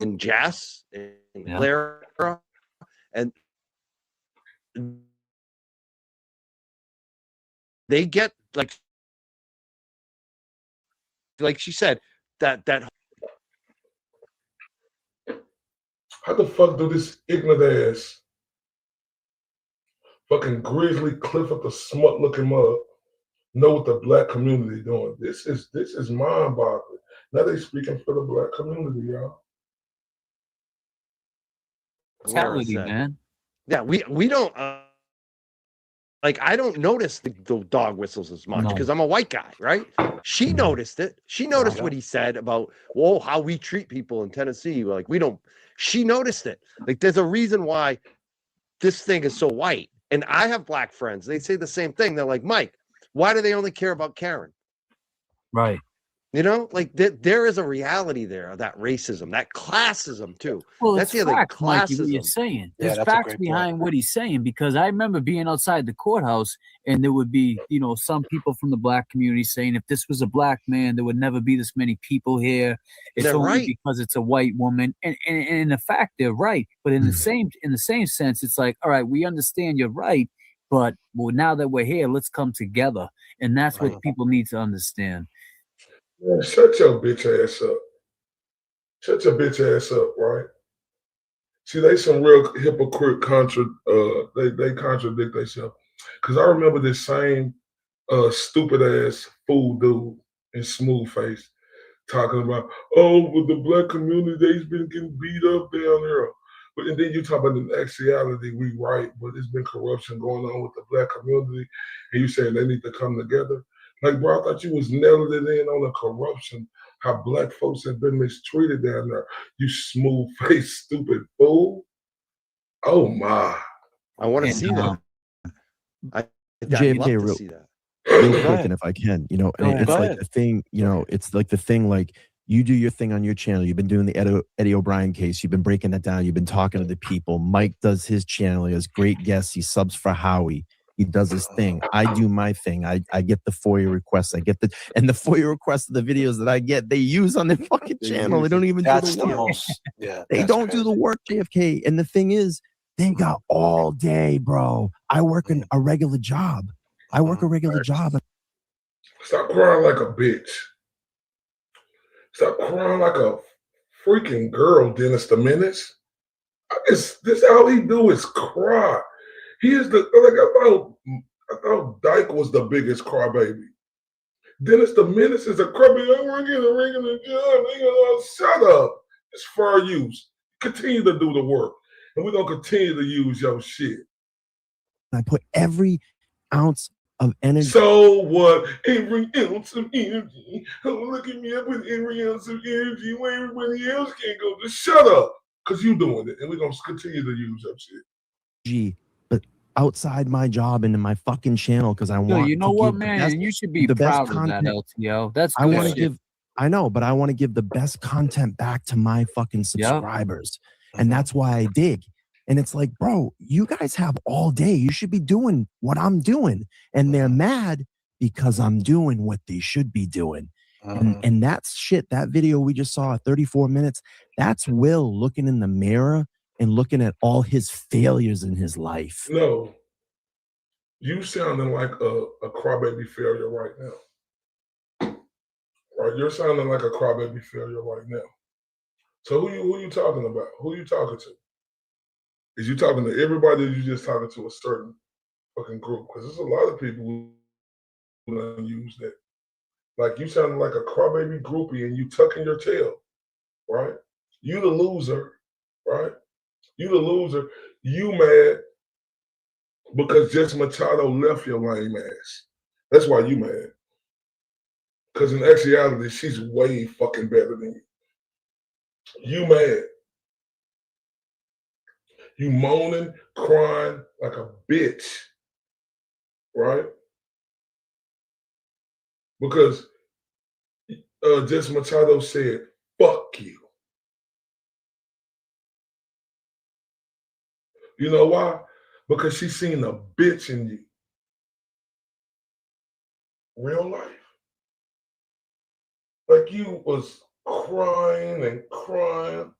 And Jess and Clara and they get like she said that How the fuck do this ignorant ass fucking grizzly Clifford the smut looking mug know what the black community doing? This is mind boggling. Now they speaking for the black community, y'all. Mentality, man. Yeah, we don't like I don't notice the dog whistles as much because I'm a white guy, right? She noticed it. She noticed what he said about how we treat people in Tennessee. Like we don't. She noticed it. Like there's a reason why this thing is so white. And I have black friends. They say the same thing. They're like, Mike, why do they only care about Karen? Right. You know, like there is a reality there of that racism, that classism too. Well, that's it's the other facts, Mikey, what you're classism. saying. Yeah, There's that's a facts great behind point. what he's saying because I remember being outside the courthouse and there would be, some people from the black community saying if this was a black man, there would never be this many people here. It's They're only right. because it's a white woman. And in the fact, they're right. But in the same sense, it's like, all right, we understand you're right, but now that we're here, let's come together. And that's what people need to understand. Man, shut your bitch ass up. Shut your bitch ass up, right? See, they some real hypocrite they contradict themselves. Cause I remember this same stupid ass fool dude in smooth face talking about, with the black community, they've been getting beat up down there. But and then you talk about the actuality, we right, but there's been corruption going on with the black community, and you saying they need to come together. Like, bro, I thought you was nailing it in on the corruption, how black folks have been mistreated down there. You smooth-faced, stupid fool. Oh, my. I want to And, see that. I'd JFK, love to real- see that. real Go quick, ahead. and if I can, you know, No, it's go like ahead. the thing, you know, it's like the thing, like you do your thing on your channel. You've been doing the Eddie O'Brien case. You've been breaking that down. You've been talking to the people. Mike does his channel. He has great guests. He subs for Howie. He does his thing. I do my thing. I get the FOIA requests. I get the FOIA requests of the videos that I get, they use on their fucking They channel. They use don't it. even That's do the the work. most. Yeah, They that's don't do the crazy. work, JFK. And the thing is, they got all day, bro. I work a regular job. I work a regular job. Stop crying like a bitch. Stop crying like a freaking girl, Dennis the Menace. This all he do is cry. He is the I thought Dyke was the biggest crybaby. Dennis the Menace is a crybaby. I'm working in the ring in the job. Shut up. It's fair use. Continue to do the work. And we're gonna continue to use your shit. I put every ounce of energy. So what? Every ounce of energy. Oh, look at me up with every ounce of energy where everybody else can't go. Just shut up. Because you doing it. And we're going to continue to use that shit. But outside my job and in my fucking channel, because I Yo, want you know to what, give the man? best, You should be the best proud of that, content. LTO. That's I good want to shit. give, I know, but I want to give the best content back to my fucking subscribers. And that's why I dig. And it's like, bro, you guys have all day. You should be doing what I'm doing. And they're mad because I'm doing what they should be doing. And that's shit. That video we just saw at 34 minutes, that's Will looking in the mirror and looking at all his failures in his life. No. You sounding like a crybaby failure right now. Right? You're sounding like a crybaby failure right now. So who you talking about? Who you talking to? Is you talking to everybody, or you just talking to a certain fucking group? Because there's a lot of people who don't use that. Like, you sounding like a crybaby groupie and you tucking your tail, right? You the loser, right? You the loser. You mad because Jess Machado left your lame ass. That's why you mad. Because in actuality, she's way fucking better than you. You mad. You moaning, crying like a bitch, right? Because Jess Machado said, fuck you. You know why? Because she seen a bitch in you. Real life. Like, you was crying and crying.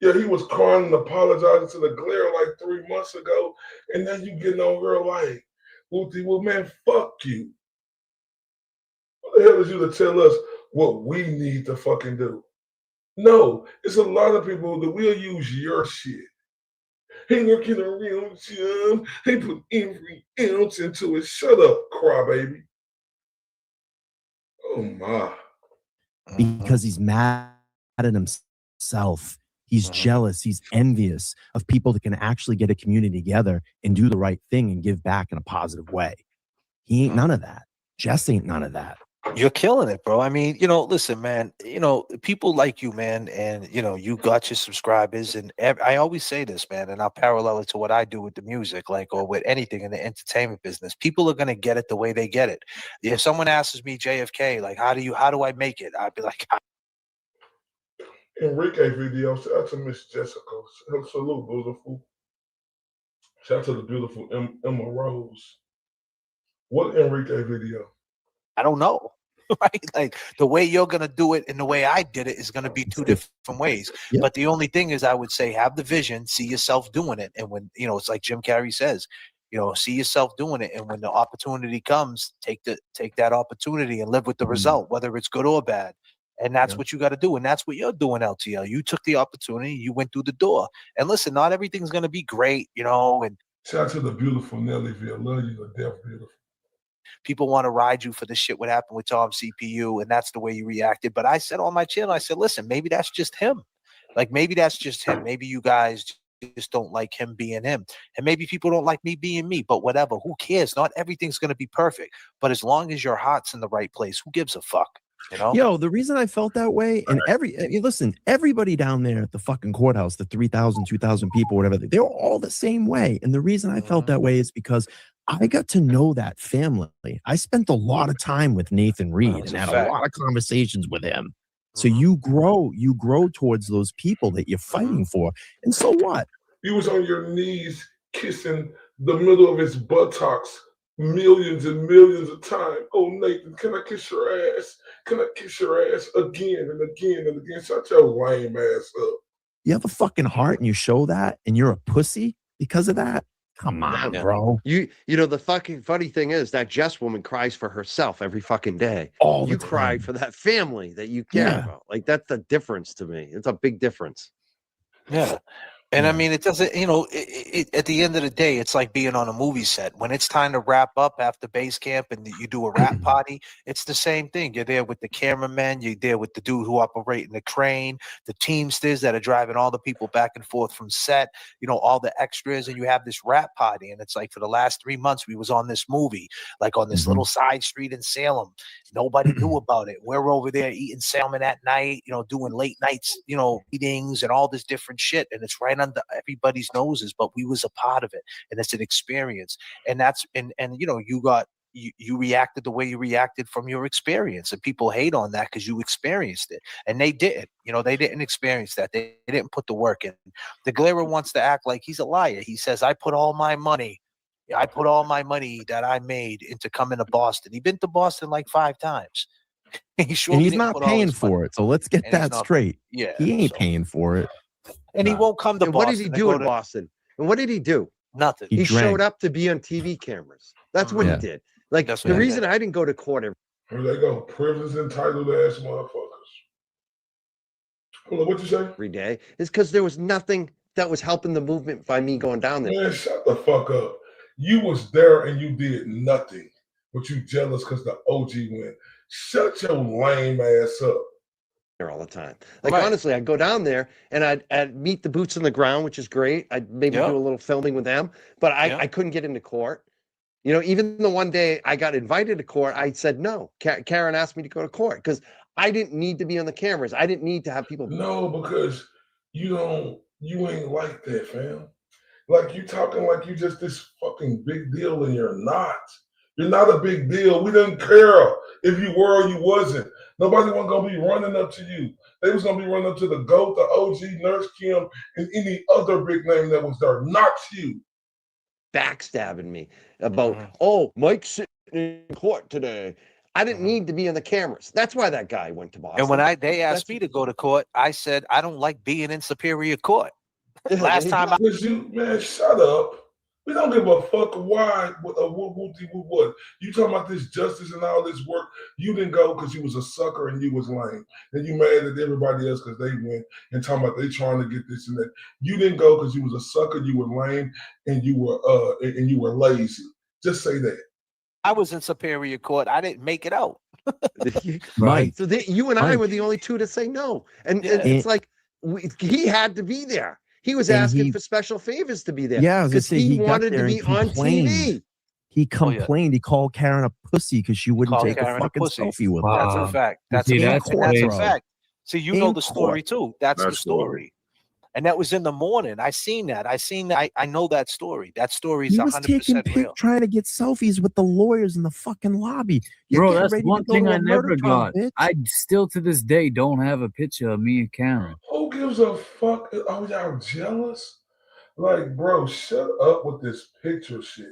Yeah, he was crying and apologizing to the glare like 3 months ago. And then you getting on her like, well, man, fuck you. What the hell is you to tell us what we need to fucking do? No, it's a lot of people that will use your shit. He working a real job. He put every ounce into it. Shut up, crybaby. Oh my. Because he's mad at himself. He's jealous. He's envious of people that can actually get a community together and do the right thing and give back in a positive way. He ain't none of that. Jess ain't none of that. You're killing it, bro. I mean, listen, man, people like you, man, and, you got your subscribers. And I always say this, man, and I'll parallel it to what I do with the music, like, or with anything in the entertainment business. People are going to get it the way they get it. If someone asks me, JFK, like, how do I make it? I'd be like, Enrique video, shout out to Miss Jessica. Salute, beautiful. Shout out to the beautiful Emma Rose. What Enrique video? I don't know. Right? Like, the way you're going to do it and the way I did it is going to be two different ways. Yep. But the only thing is, I would say, have the vision, see yourself doing it. And when, it's like Jim Carrey says, see yourself doing it. And when the opportunity comes, take that opportunity and live with the result, whether it's good or bad. And that's what you got to do. And that's what you're doing, LTL. You took the opportunity. You went through the door. And listen, not everything's going to be great, and shout out to the beautiful Nellyville. Love you to death, beautiful. people want to ride you for the shit what happened with Tom CPU, and that's the way you reacted. But I said on my channel, I said, listen, maybe that's just him. Like, maybe that's just him. Maybe you guys just don't like him being him. And maybe people don't like me being me, but whatever. Who cares? Not everything's going to be perfect. But as long as your heart's in the right place, who gives a fuck? You know? Yo, the reason I felt that way, and listen, everybody down there at the fucking courthouse, the 3,000, 2,000 people, whatever, they were all the same way. And the reason I felt that way is because I got to know that family. I spent a lot of time with Nathan Reed and had a lot of conversations with him. So you grow towards those people that you're fighting for. And so what? You was on your knees kissing the middle of his buttocks millions and millions of times. Oh, Nathan, can I kiss your ass? Can I kiss your ass again and again and again? Shut your lame ass up. You have a fucking heart and you show that and you're a pussy because of that? Come on, bro. You know, the fucking funny thing is that Jess woman cries for herself every fucking day. You cry for that family that you care about. Like, that's the difference to me. It's a big difference. Yeah. And I mean, it doesn't, you know, at the end of the day, it's like being on a movie set. When it's time to wrap up after base camp and you do a rap party, it's the same thing. You're there with the cameraman, you're there with the dude who operating the crane, the teamsters that are driving all the people back and forth from set, you know, all the extras, and you have this rap party. And it's like for the last 3 months, we was on this movie, like on this little side street in Salem. Nobody knew about it. We're over there eating salmon at night, you know, doing late nights, you know, meetings and all this different shit. And it's right under everybody's noses, but we was a part of it. And it's an experience. And that's, and you know, you reacted the way you reacted from your experience, and people hate on that because you experienced it, and they didn't. You know, they didn't experience that. They didn't put the work in. The Glera wants to act like he's a liar. He says, I put all my money that I made into coming to Boston. He's been to Boston like 5 times. He's not paying for it. So let's get that straight. Yeah, he ain't paying for it. And he won't come to Boston. What did he do in Boston? And what did he do? Nothing. He showed up to be on TV cameras. That's what he did. Like, the reason I didn't go to court Here they go. Privileged, entitled ass motherfuckers. Hold on, what you say? every day is because there was nothing that was helping the movement by me going down there. Man, shut the fuck up. You was there and you did nothing, but you jealous because the OG went. Shut your lame ass up. There all the time. Like, honestly, I'd go down there and I'd meet the boots on the ground, which is great. I'd maybe do a little filming with them, but I couldn't get into court. You know, even the one day I got invited to court, I said no. Karen asked me to go to court because I didn't need to be on the cameras. I didn't need to have people. No, because you ain't like that, fam. Like, you talking like you just this fucking big deal, and you're not. You're not a big deal. We didn't care if you were or you wasn't. Nobody wasn't gonna be running up to you. They was gonna be running up to the GOAT, the OG, Nurse Kim, and any other big name that was there, not you. Backstabbing me about, oh, Mike's sitting in court today. I didn't need to be on the cameras. That's why that guy went to Boston. And when they asked me to go to court, I said, I don't like being in Superior Court. Last time man, shut up. We don't give a fuck why, what. You talking about this justice and all this work. You didn't go because you was a sucker and you was lame. And you mad at everybody else because they went and talking about they trying to get this and that. You didn't go because you was a sucker, you were lame, and you were lazy. Just say that. I was in Superior Court. I didn't make it out. Right. So you and I were the only two to say no. And it's like, he had to be there. He was asking for special favors to be there. Yeah, because he wanted to be on TV. He complained. He called Karen a pussy because she wouldn't take a fucking selfie with him. That's a fact. That's a fact. See, you know the story too. That's the story. And that was in the morning. I seen that. I know that story. That story is 100% real. Trying to get selfies with the lawyers in the fucking lobby. Bro, that's one thing I never got. I still to this day don't have a picture of me and Karen. Who gives a fuck? Oh, y'all jealous? Like, bro, shut up with this picture shit.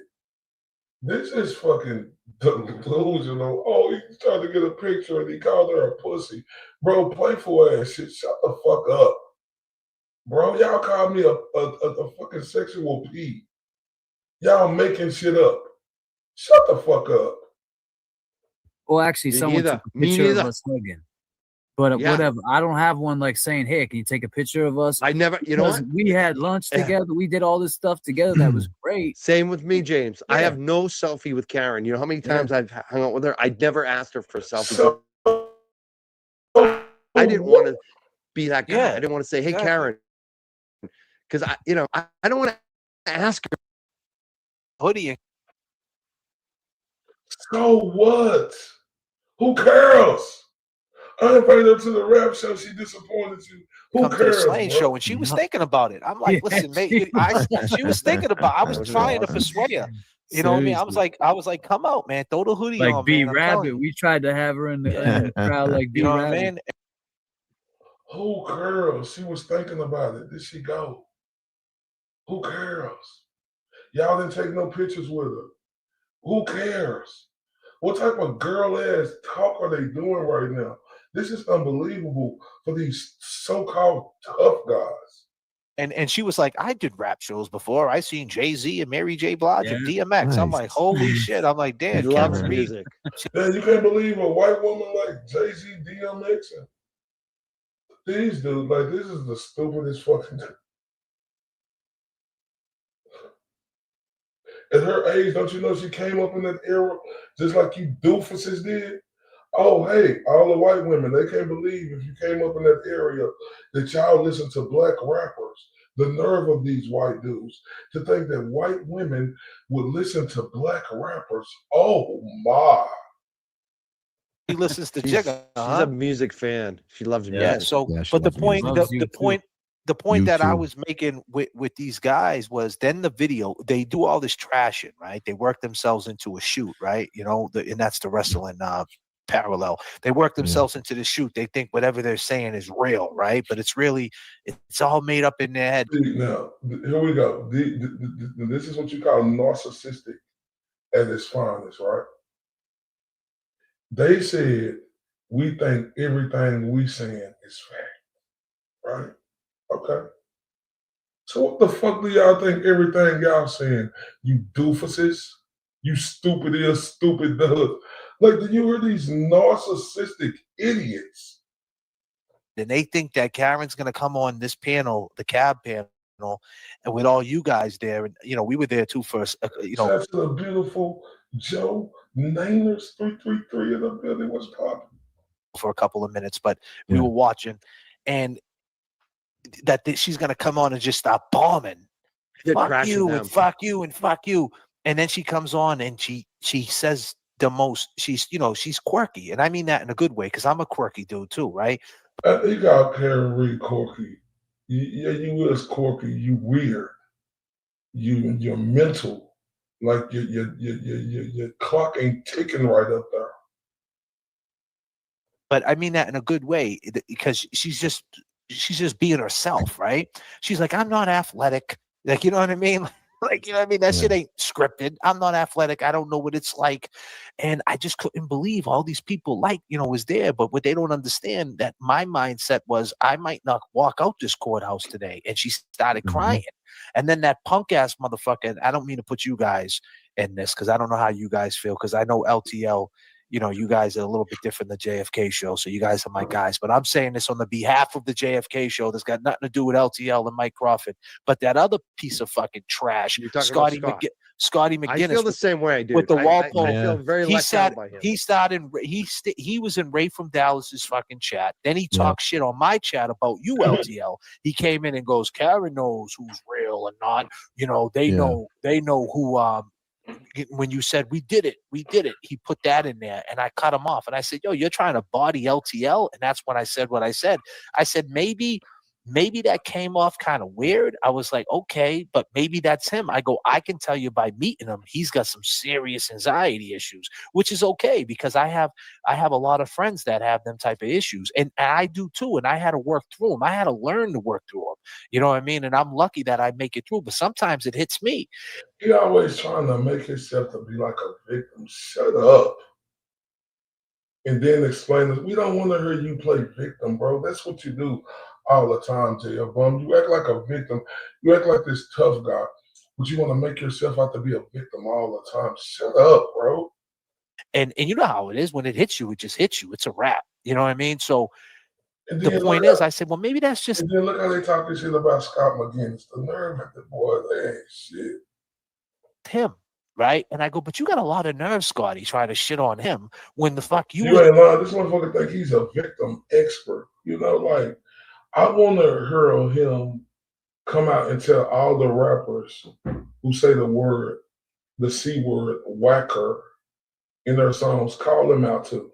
This is fucking delusional. Oh, he's trying to get a picture and he called her a pussy. Bro, playful ass shit. Shut the fuck up. Bro, y'all called me a fucking sexual pea. Y'all making shit up. Shut the fuck up. Well, actually, someone took a picture of us hugging. But whatever. I don't have one like saying, hey, can you take a picture of us? I never, you know what? We had lunch together. We did all this stuff together. That was great. Same with me, James. I have no selfie with Karen. You know how many times I've hung out with her? I never asked her for a selfie. I didn't want to be that guy. I didn't want to say, hey, Karen, because I don't want to ask her. Hoodie. So what? Who cares? I invited her to the rap show. She disappointed you. Who Come to the cares, slaying bro? show, and she was thinking about it. I'm like, listen, mate, she was thinking about. I was That was trying to awesome. persuade her. You know what I mean? I was like, come out, man, throw the hoodie Like on, B man. I'm telling Rabbit, you. we tried to have her in the crowd like B You know what I Rabbit. mean? Who cares? She was thinking about it. Did she go? Who cares? Y'all didn't take no pictures with her. Who cares? What type of girl ass talk are they doing right now? This is unbelievable for these so-called tough guys. And she was like, I did rap shows before. I seen Jay-Z and Mary J. Blige and Yeah. DMX. I'm Nice. like, holy shit. I'm like, He damn, loves Kevin Reed. music. Man, you can't believe a white woman like Jay-Z, DMX, and these dudes, like, this is the stupidest fucking thing. At her age, don't you know she came up in that era just like you doofuses did? Oh, hey, all the white women, they can't believe if you came up in that area that y'all listen to black rappers. The nerve of these white dudes to think that white women would listen to black rappers. Oh, my. He listens to She's Jigga. a music fan. She loves Yeah. music. So, Yeah, she but the loves point, music. the point You that I too. was making with these guys was then the video, they do all this trashing, right? They work themselves into a shoot, right? You know, and that's the wrestling parallel. They work themselves into the shoot. They think whatever they're saying is real, right? But it's really, it's all made up in their head. Now, here we go. This is what you call narcissistic at its finest, right? They said, we think everything we saying is fact, right? Okay. So what the fuck do y'all think everything y'all saying? You doofuses? You stupid is, stupid does. Like, do you hear these narcissistic idiots? And they think that Karen's going to come on this panel, the cab panel, and with all you guys there, and we were there too first. That's a beautiful Joe Nainers 333 in the building. What's popping? For a couple of minutes, but we were watching, and that she's going to come on and just stop bombing. Fuck you and fuck you and fuck you. And then she comes on and she says the most. She's quirky, and I mean that in a good way because I'm a quirky dude too, right? You got Karen Reed quirky. Yeah, you is quirky. You weird. You're mental. Like your clock ain't ticking right up there. But I mean that in a good way because she's just being herself, right? She's like, I'm not athletic. Like, you know what I mean? Like, you know what I mean? That shit ain't scripted. I'm not athletic. I don't know what it's like. And I just couldn't believe all these people was there. But what they don't understand that my mindset was I might not walk out this courthouse today. And she started crying. And then that punk ass motherfucker, and I don't mean to put you guys in this because I don't know how you guys feel because I know LTL, you guys are a little bit different than the JFK show. So you guys are my guys. But I'm saying this on the behalf of the JFK show that's got nothing to do with LTL and Mike Crawford. But that other piece of fucking trash, Scotty McGinnis. I feel the same way, dude. With the Walpole. I feel very let down by him. He was in Ray from Dallas's fucking chat. Then he talked shit on my chat about you, LTL. He came in and goes, Karen knows who's real and not. They know who when you said we did it, he put that in there and I cut him off and I said, yo, you're trying to body LTL. And that's when I said what I said. I said, maybe that came off kind of weird. I was like, okay, but maybe that's him. I go, I can tell you by meeting him, he's got some serious anxiety issues, which is okay because I have a lot of friends that have them type of issues and I do too. And I had to work through them. I had to learn to work through them. You know what I mean? And I'm lucky that I make it through, but sometimes it hits me. He always trying to make himself to be like a victim. Shut up. And then explain this. We don't want to hear you play victim, bro. That's what you do all the time, JF Bum. You act like a victim. You act like this tough guy, but you want to make yourself out to be a victim all the time. Shut up, bro. And you know how it is. When it hits you, it just hits you. It's a wrap. You know what I mean? So the point is, I said, well, maybe that's just. And then look how they talking shit about Scott McGinnis. The nerve at the boy, they ain't shit. Him, right? And I go, but you got a lot of nerve, Scotty, trying to shit on him when the fuck you ain't lying. This motherfucker think he's a victim expert. Like, I want to hurl him come out and tell all the rappers who say the C word, whacker, in their songs, call them out too.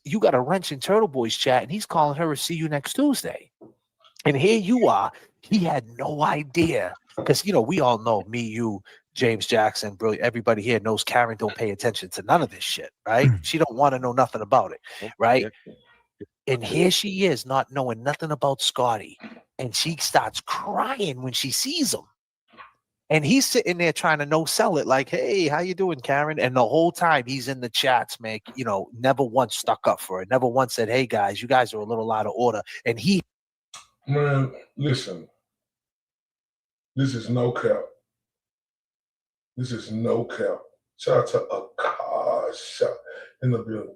You got a Wrench in Turtle Boys chat, and he's calling her a see you next Tuesday. And here you are. He had no idea. Because, you know, we all know, me, you, James Jackson, brilliant. Everybody here knows Karen don't pay attention to none of this shit, right? She don't want to know nothing about it, right? And here she is, not knowing nothing about Scotty. And she starts crying when she sees him. And he's sitting there trying to no-sell it, like, hey, how you doing, Karen? And the whole time he's in the chats, man, you know, never once stuck up for it. Never once said, hey, guys, you guys are a little out of order. And he... Man, listen. This is no cap. This is no cap. Shout out to Akasha in the building.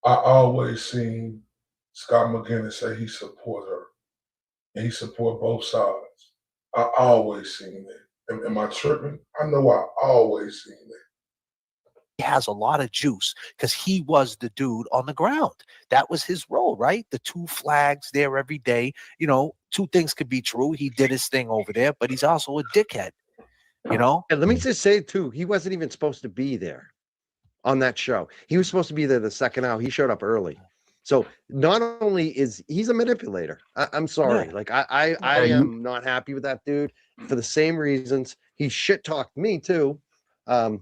I always seen Scott McGinnis say he support her. And he support both sides. I always seen that. Am I tripping? I know I always seen that. He has a lot of juice because he was the dude on the ground. That was his role, right? The two flags there every day. You know, two things could be true. He did his thing over there, but he's also a dickhead, you know? And let me just say, too, he wasn't even supposed to be there on that show. He was supposed to be there the second hour. He showed up early. So not only is he's a manipulator. I'm sorry. Yeah. Like I am not happy with that dude for the same reasons. He shit talked me too. Yeah,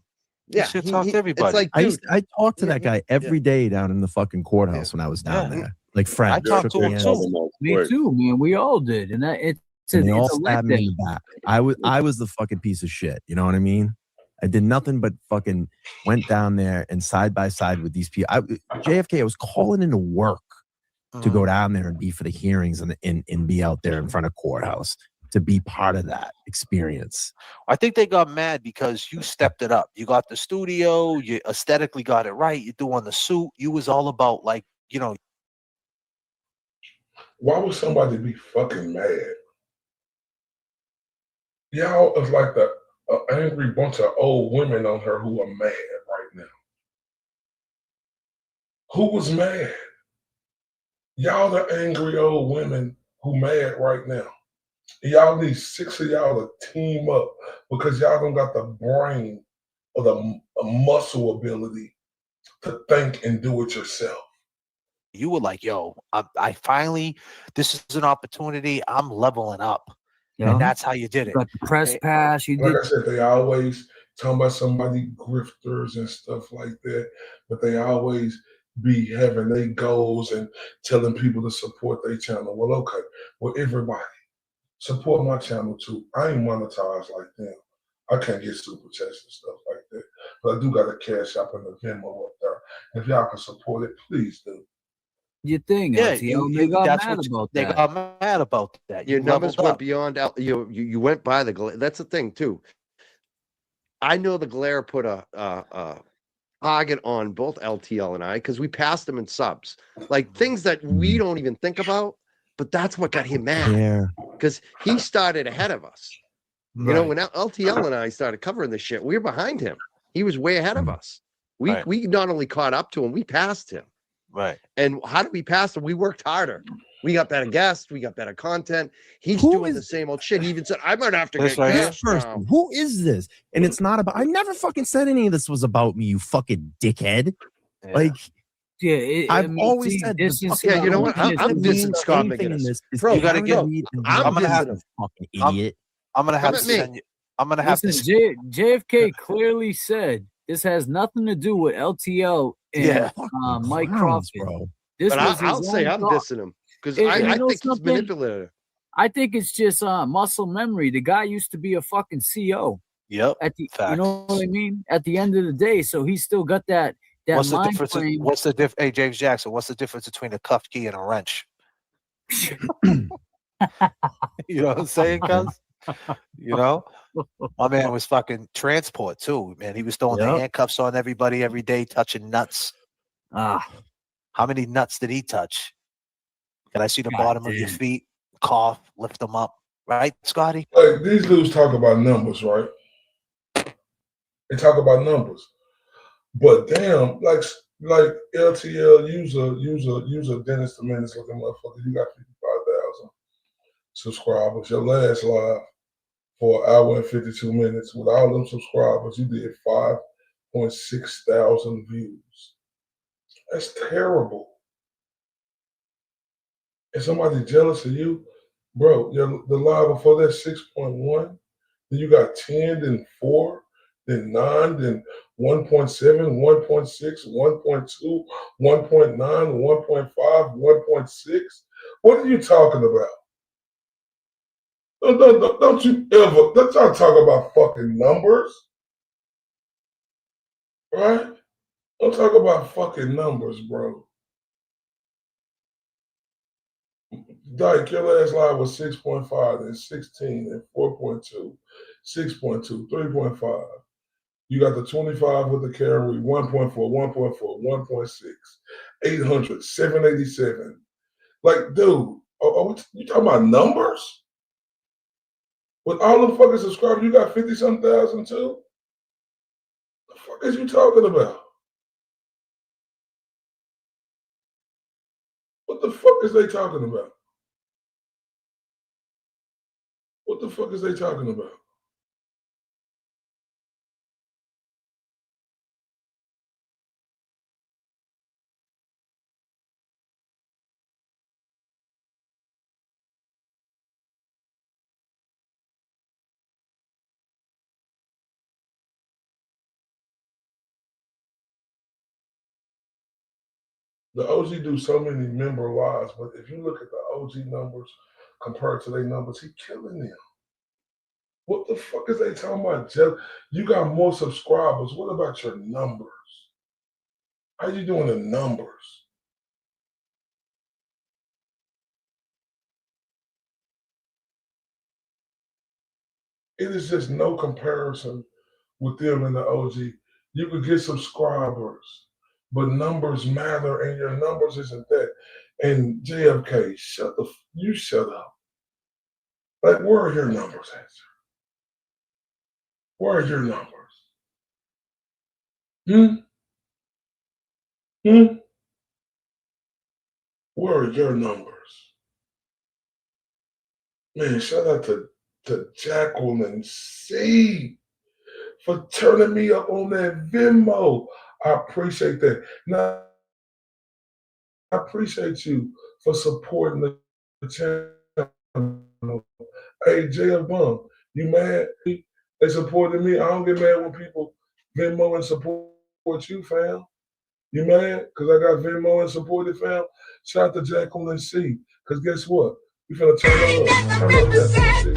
he shit talked everybody. It's like, dude, I talked to that guy every day down in the fucking courthouse when I was down there. Like Fred. I talked to him too. Me too, man. We all did, and they all stabbed me in the back. I was the fucking piece of shit. You know what I mean? I did nothing but fucking went down there and side by side with these people. JFK, I was calling into work to go down there and be for the hearings and be out there in front of courthouse to be part of that experience. I think they got mad because you stepped it up. You got the studio, you aesthetically got it right. You doing the suit. You was all about, like, you know. Why would somebody be fucking mad? Y'all is like the angry bunch of old women on her who are mad right now. Who was mad? Y'all the angry old women who mad right now. Y'all need 6 of y'all to team up because y'all don't got the brain or the muscle ability to think and do it yourself. You were like, yo, I finally, this is an opportunity. I'm leveling up. Yeah. And that's how you did it. You got the press pass. You like did. I said, they always talking about somebody grifters and stuff like that, but they always be having their goals and telling people to support their channel. Well, okay. Well, everybody, support my channel too. I ain't monetized like them. I can't get super chats and stuff like that. But I do got a cash app and a Venmo up there. If y'all can support it, please do. Your thing, yeah, they got mad about that. They got mad about that. Your numbers went beyond. You went by the glare. That's the thing too. I know the glare put a target on both LTL and I because we passed them in subs, like things that we don't even think about. But that's what got him mad because he started ahead of us. Right. You know, when LTL and I started covering this shit, we were behind him. He was way ahead of us. We not only caught up to him, we passed him. Right. And how did we pass him? We worked harder. We got better guests. We got better content. He's doing the same old shit. He even said, I might have to get guests now. Who is this? And it's not about, I never fucking said any of this was about me, you fucking dickhead. Yeah. Like, I've always said this. Yeah, you know what? I'm dissing Scott McGinnis. Bro, you gotta get. I'm gonna have a fucking idiot. I'm gonna have to send you. I'm gonna have to. JFK clearly said this has nothing to do with LTL and Mike Crawford. Bro. This but I'll say I'm dissing him because I think he's manipulative. I think it's just muscle memory. The guy used to be a fucking CO. Yep. You know what I mean? At the end of the day, so he's still got that. What's the difference? What's the difference? Hey, James Jackson, what's the difference between a cuff key and a wrench? You know what I'm saying, cuz? You know? My man was fucking transport too, man. He was throwing the handcuffs on everybody every day, touching nuts. How many nuts did he touch? Can I see the bottom of your feet? Cough, lift them up. Right, Scotty? Like, these dudes talk about numbers, right? They talk about numbers. But damn, like LTL, use a dentist a minute looking motherfucker. You got 55,000. subscribers. Your last live for an hour and 52 minutes. With all them subscribers, you did 5.6 thousand views. That's terrible. Is somebody jealous of you? Bro, the live before that 6.1, then you got 10, then 4, then 9, then 1.7, 1.6, 1.2, 1.9, 1.5, 1.6. What are you talking about? Don't you ever, don't y'all talk about fucking numbers, right? Don't talk about fucking numbers, bro. Dyke, your last line was 6.5, then 16, then 4.2, 6.2, 3.5. You got the 25 with the carry, 1.4, 1.4, 1.6, 800, 787. Like, dude, you talking about numbers? With all them fucking subscribers, you got 50-something thousand too? The fuck is you talking about? What the fuck is they talking about? What the fuck is they talking about? The OG do so many member lives, but if you look at the OG numbers compared to their numbers, he killing them. What the fuck is they talking about? You got more subscribers. What about your numbers? How you doing the numbers? It is just no comparison with them and the OG. You could get subscribers, but numbers matter, and your numbers isn't that. And JFK, shut up. Like, where are your numbers at? Where are your numbers? Where are your numbers? Man, shout out to Jacqueline C for turning me up on that Venmo. I appreciate that. Now, I appreciate you for supporting the channel. Hey, JF Bum, you mad? They supported me. I don't get mad when people Venmo and support you, fam. You mad? Because I got Venmo and supported, fam? Shout out to Jacqueline C. Because guess what? We finna turn it up. Turn up Jacqueline C.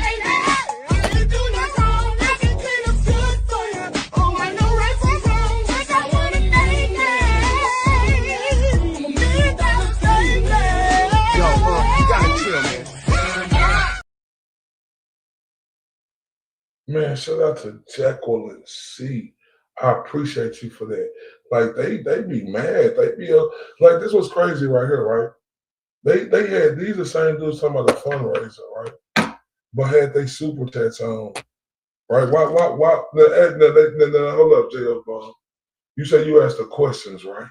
Man, shout out to Jacqueline C. I appreciate you for that. Like they be mad. They be like this was crazy right here, right? They had these the same dudes talking about the fundraiser, right? But had they super chats on, right? Why? Hold up, JF Bond. You said you asked the questions, right?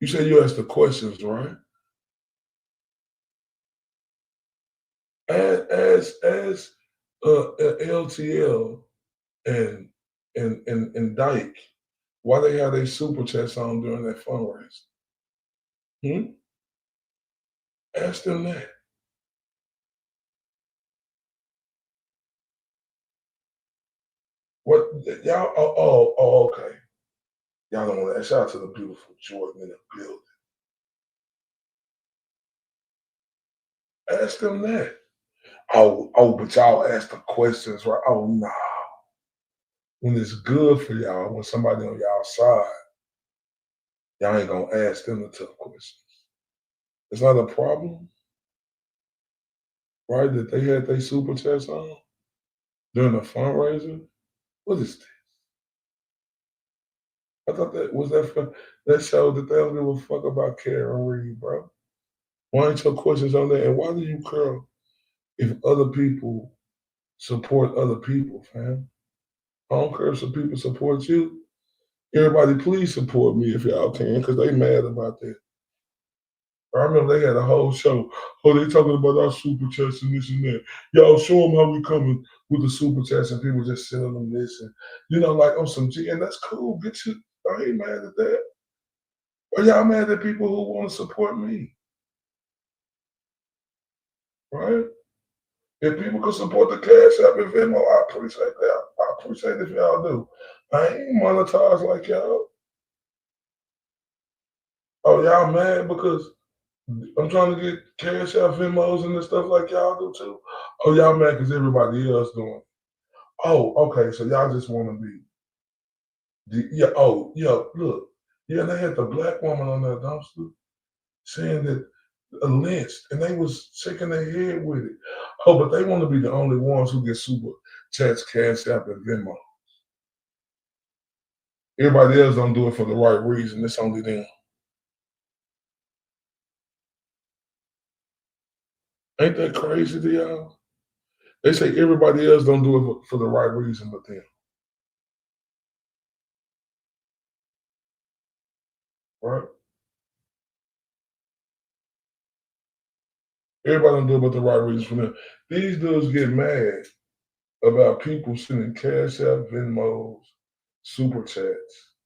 You said you asked the questions, right? As LTL and Dyke, why they have their super chats on during that fundraiser? Ask them that. What y'all? Okay. Y'all don't want to. Shout out to the beautiful Jordan in the building. Ask them that. But y'all ask the questions, right? Oh no. When it's good for y'all, when somebody on y'all side, y'all ain't gonna ask them the tough questions. It's not a problem, right? That they had their super chats on during the fundraiser. What is this? I thought that showed that they don't give a fuck about Karen Reed, bro. Why ain't your questions on there? And why do you care if other people support other people, fam? I don't care if some people support you. Everybody, please support me if y'all can, because they mad about that. I remember they had a whole show. Oh, they talking about our super chats and this and that. Y'all show them how we coming with the super chats and people just sending them this and like on some G, and that's cool. Get you. I ain't mad at that. Are y'all mad at people who want to support me? Right? If people can support the Cash App and Venmo, I appreciate that. I appreciate if y'all do. I ain't monetized like y'all. Oh, y'all mad because I'm trying to get Cash App, Venmos, and this stuff like y'all do too? Oh, y'all mad because everybody else doing it. Oh, okay, so y'all just want to be. Yeah, oh, yeah, look. Yeah, they had the black woman on that dumpster saying that lynched, and they was shaking their head with it. Oh, but they want to be the only ones who get super chats, Cash App, and Venmo. Everybody else don't do it for the right reason. It's only them. Ain't that crazy to y'all? They say everybody else don't do it for the right reason but them. Right? Everybody don't do it but the right reason for them. These dudes get mad about people sending Cash App, Venmos, Super Chats,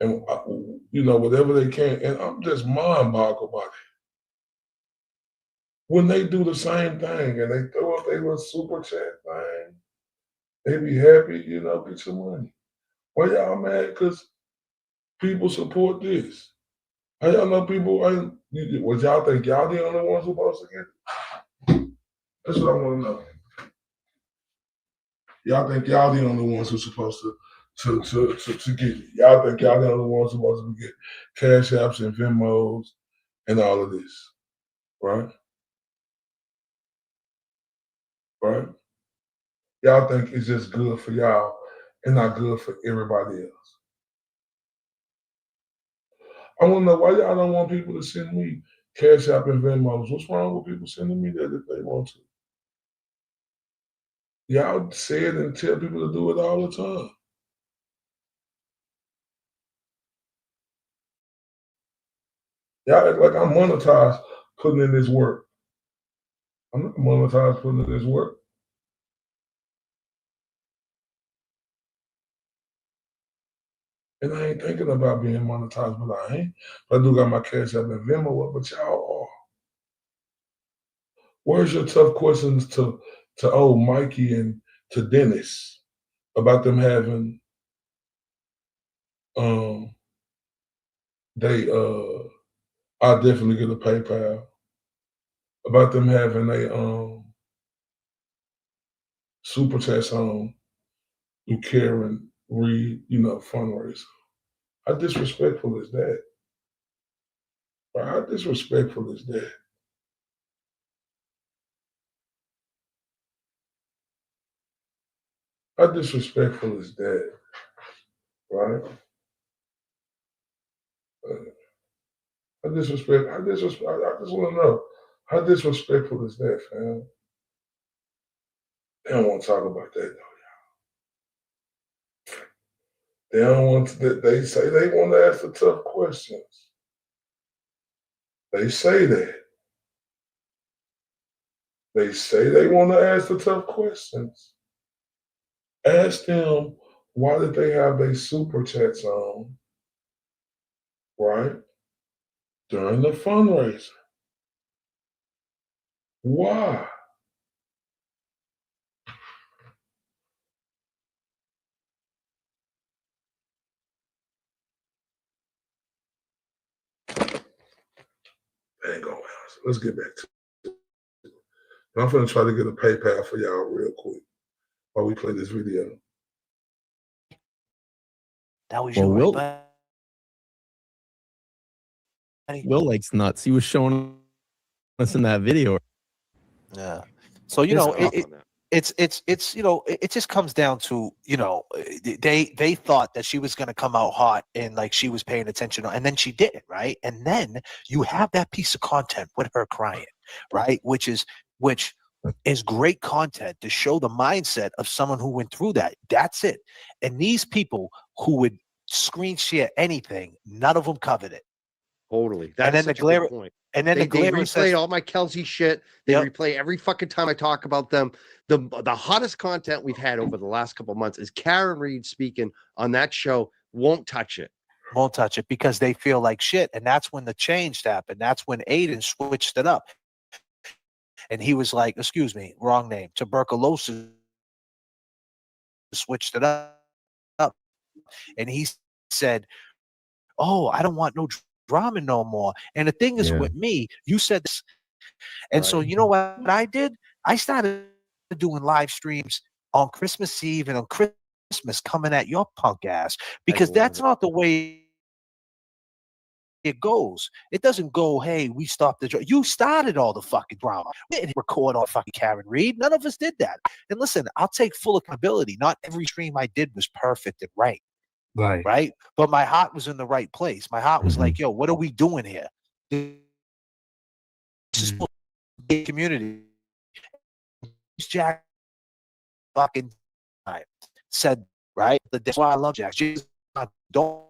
and whatever they can. And I'm just mind boggled by it. When they do the same thing and they throw up their little Super Chat thing, they be happy, get your money. Why y'all mad? Because people support this. How y'all know people was y'all think y'all the only ones supposed to get it? That's what I want to know. Y'all think y'all the only ones who's supposed to get it? Y'all think y'all the only ones supposed to get Cash Apps and Venmos and all of this, right? Right? Y'all think it's just good for y'all and not good for everybody else. I want to know why y'all don't want people to send me Cash App and Venmos. What's wrong with people sending me that if they want to? Y'all say it and tell people to do it all the time. Y'all act like I'm monetized putting in this work. I'm not monetized putting in this work. And I ain't thinking about being monetized, but I ain't. I do got my Cash App and Venmo up, but y'all are. Where's your tough questions to old Mikey and to Dennis about them having I definitely get a PayPal about them having a super chats on through Karen Reed, fundraiser. How disrespectful is that? How disrespectful is that? How disrespectful is that? Right? I just want to know, how disrespectful is that, fam? They don't want to talk about that, though, y'all. They don't want to, they say they want to ask the tough questions. They say that. They say they want to ask the tough questions. Ask them, why did they have their super chats on, right, during the fundraiser? Why? They ain't gonna answer. Let's get back to it. I'm gonna try to get a PayPal for y'all real quick while we play this video. That was you, right, buddy? Will likes nuts. He was showing us in that video. Yeah. So it just comes down to, they thought that she was going to come out hot and like she was paying attention, and then she didn't, right? And then you have that piece of content with her crying, right? Which is great content to show the mindset of someone who went through that. That's it. And these people who would screen share anything, none of them covered it, Totally. That's then the such a glare- good point. And then They the glare replay says, all my Kelsey shit. They Yep. replay every fucking time I talk about them. The hottest content we've had over the last couple of months is Karen Reed speaking on that show. Won't touch it. won't touch it because they feel like shit. And that's when the change happened. That's when Aiden switched it up. And he was like, excuse me, wrong name. Tuberculosis switched it up. And he said, oh, I don't want no drama no more. And the thing is with me, you said this. And so you know what I did? I started doing live streams on Christmas Eve and on Christmas coming at your punk ass because that's not the way it goes. It doesn't go, hey, we stopped the drama. You started all the fucking drama. We didn't record on fucking Karen Reed. None of us did that. And listen, I'll take full accountability. Not every stream I did was perfect and right. Right. But my heart was in the right place. My heart was like, yo, what are we doing here? This is a community. Jack fucking said, right? That's why I love Jack. Jesus, I don't.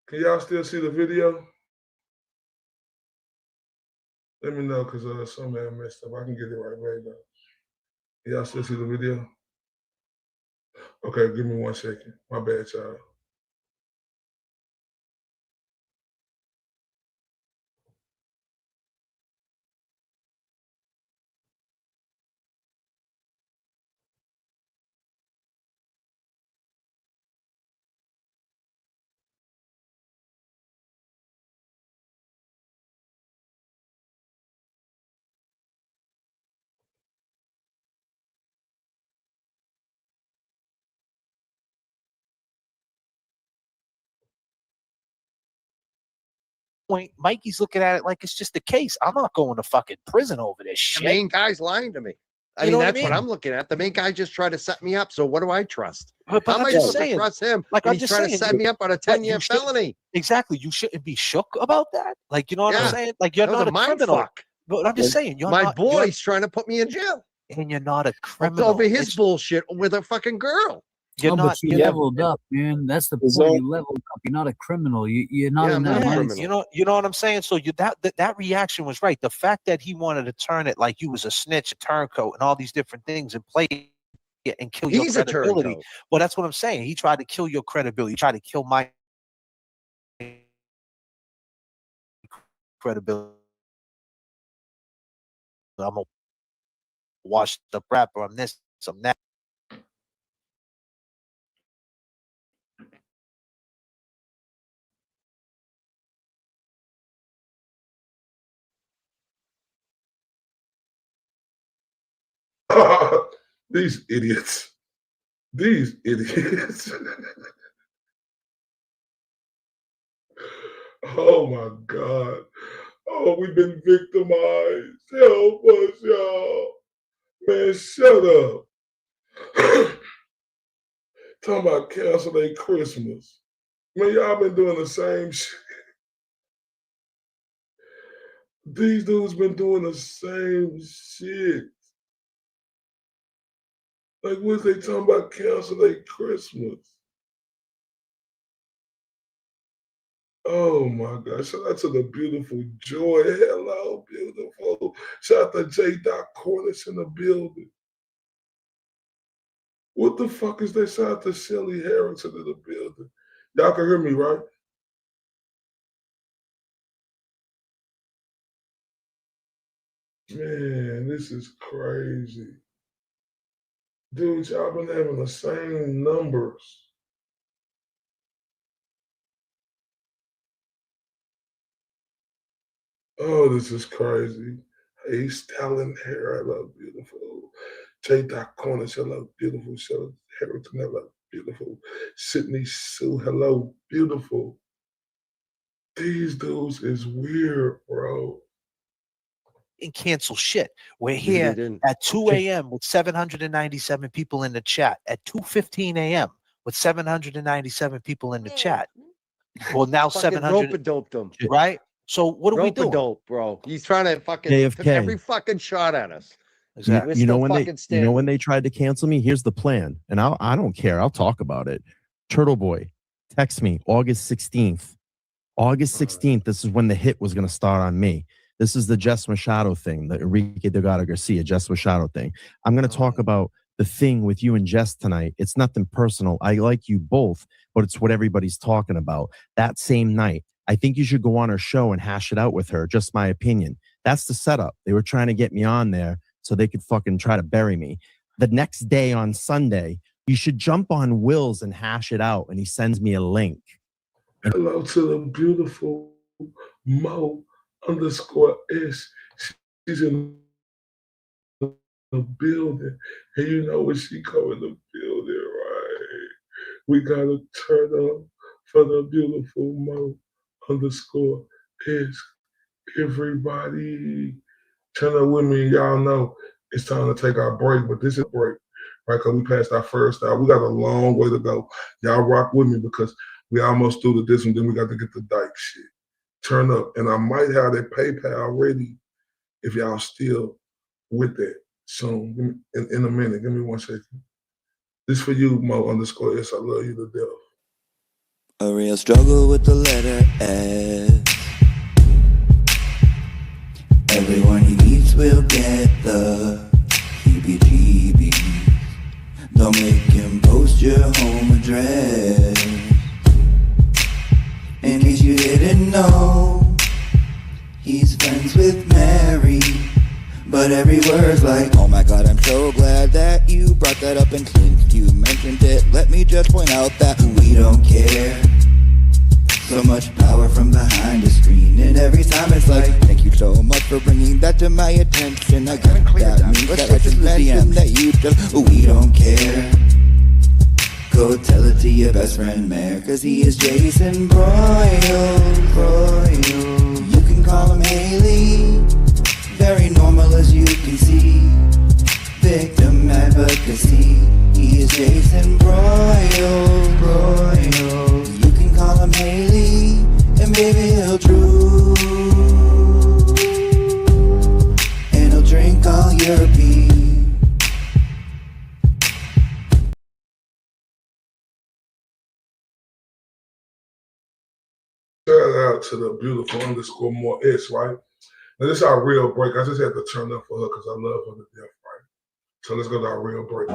Can y'all still see the video? Let me know because something I messed up. I can get it right now. Y'all still see the video? Okay, give me 1 second. My bad, y'all. Point, Mikey's looking at it like it's just a case. I'm not going to fucking prison over this shit. The main guy's lying to me. I mean, that's what I'm looking at. The main guy just tried to set me up. So what do I trust? But How am I I'm just supposed to saying, trust him? like, when I'm he's just trying to saying, set me up on a 10-year felony. Exactly. You shouldn't be shook about that. Like, you know what I'm saying? Like, you're That was not a a mind criminal. fuck. But I'm just saying, you're My not. boy's trying to put me in jail. And you're not a criminal. Over his bullshit with a fucking girl. You're Oh, not. but you leveled up, man. That's the point. You leveled up. You're not a criminal. You're not in that mindset. You know what I'm saying? So that reaction was right. The fact that he wanted to turn it like you was a snitch, a turncoat, and all these different things and play it and kill your credibility. Well, that's what I'm saying. He tried to kill your credibility. He tried to kill my credibility. I'm a washed up rapper. I'm this. I'm that. These idiots. These idiots. Oh my God. Oh, we've been victimized. Help us, y'all. Man, shut up. Talking about cancel their Christmas. Man, y'all been doing the same shit. These dudes been doing the same shit. Like, what's they talking about cancel their Christmas? Oh my God. Shout out to the beautiful Joy. Hello, beautiful. Shout out to J. Doc Corliss in the building. What the fuck is they shout to Shelly Harrington in the building? Y'all can hear me, right? Man, this is crazy. Dude, y'all been having the same numbers. Oh, this is crazy. Hey, Stalin hair, I love beautiful. J. Cornish, hello, beautiful. Shelly Harrington, hello, beautiful. Sydney Sue, hello, beautiful. These dudes is weird, bro. And cancel shit. We're here at 2 a.m. with 797 people in the chat. At 2:15 a.m. with 797 people in the chat. Well, now 700. Rope-a-doped them. Right? So what are we doing? Rope-a-dope, bro. He's trying to fucking took JFK. every fucking shot at us. Exactly. You know when they tried to cancel me? Here's the plan, and I don't care. I'll talk about it. Turtle Boy, text me August 16th. August 16th. This is when the hit was going to start on me. This is the Jess Machado thing, the Enrique Delgado Garcia, Jess Machado thing. I'm going to talk about the thing with you and Jess tonight. It's nothing personal. I like you both, but it's what everybody's talking about. That same night, I think you should go on her show and hash it out with her. Just my opinion. That's the setup. They were trying to get me on there so they could fucking try to bury me. The next day on Sunday, you should jump on Will's and hash it out. And he sends me a link. Hello to the beautiful Mo_S. She's in the building. And you know when she come in the building, right? We gotta turn up for the beautiful Mo_S. Everybody turn up with me. Y'all know it's time to take our break, but this is a break, right? Because we passed our first hour. We got a long way to go. Y'all rock with me because we almost through to this one. Then we got to get the Dyke shit. Turn up. And I might have that PayPal ready if y'all still with that soon. In a minute. Give me 1 second. This for you, Mo_S. I love you to death. A real struggle with the letter S. Everyone he meets will get the heebie-jeebies. Don't make him post your home address. In case you didn't know, he's friends with Mary. But every word's like, oh my god, I'm so glad that you brought that up. And since you mentioned it, let me just point out that we don't care. So much power from behind the screen. And every time it's like, thank you so much for bringing that to my attention. I got that means that I just mentioned that you just, we don't care. Go tell it to your best friend Mayor, cause he is Jason Broyle. You can call him Haley. Very normal as you can see. Victim advocacy. He is Jason Broyle. You can call him Haley, and maybe he'll drool, and he'll drink all your pee. Shout out to the beautiful _more_S, right? Now this is our real break. I just had to turn up for her because I love her to death, right? So let's go to our real break.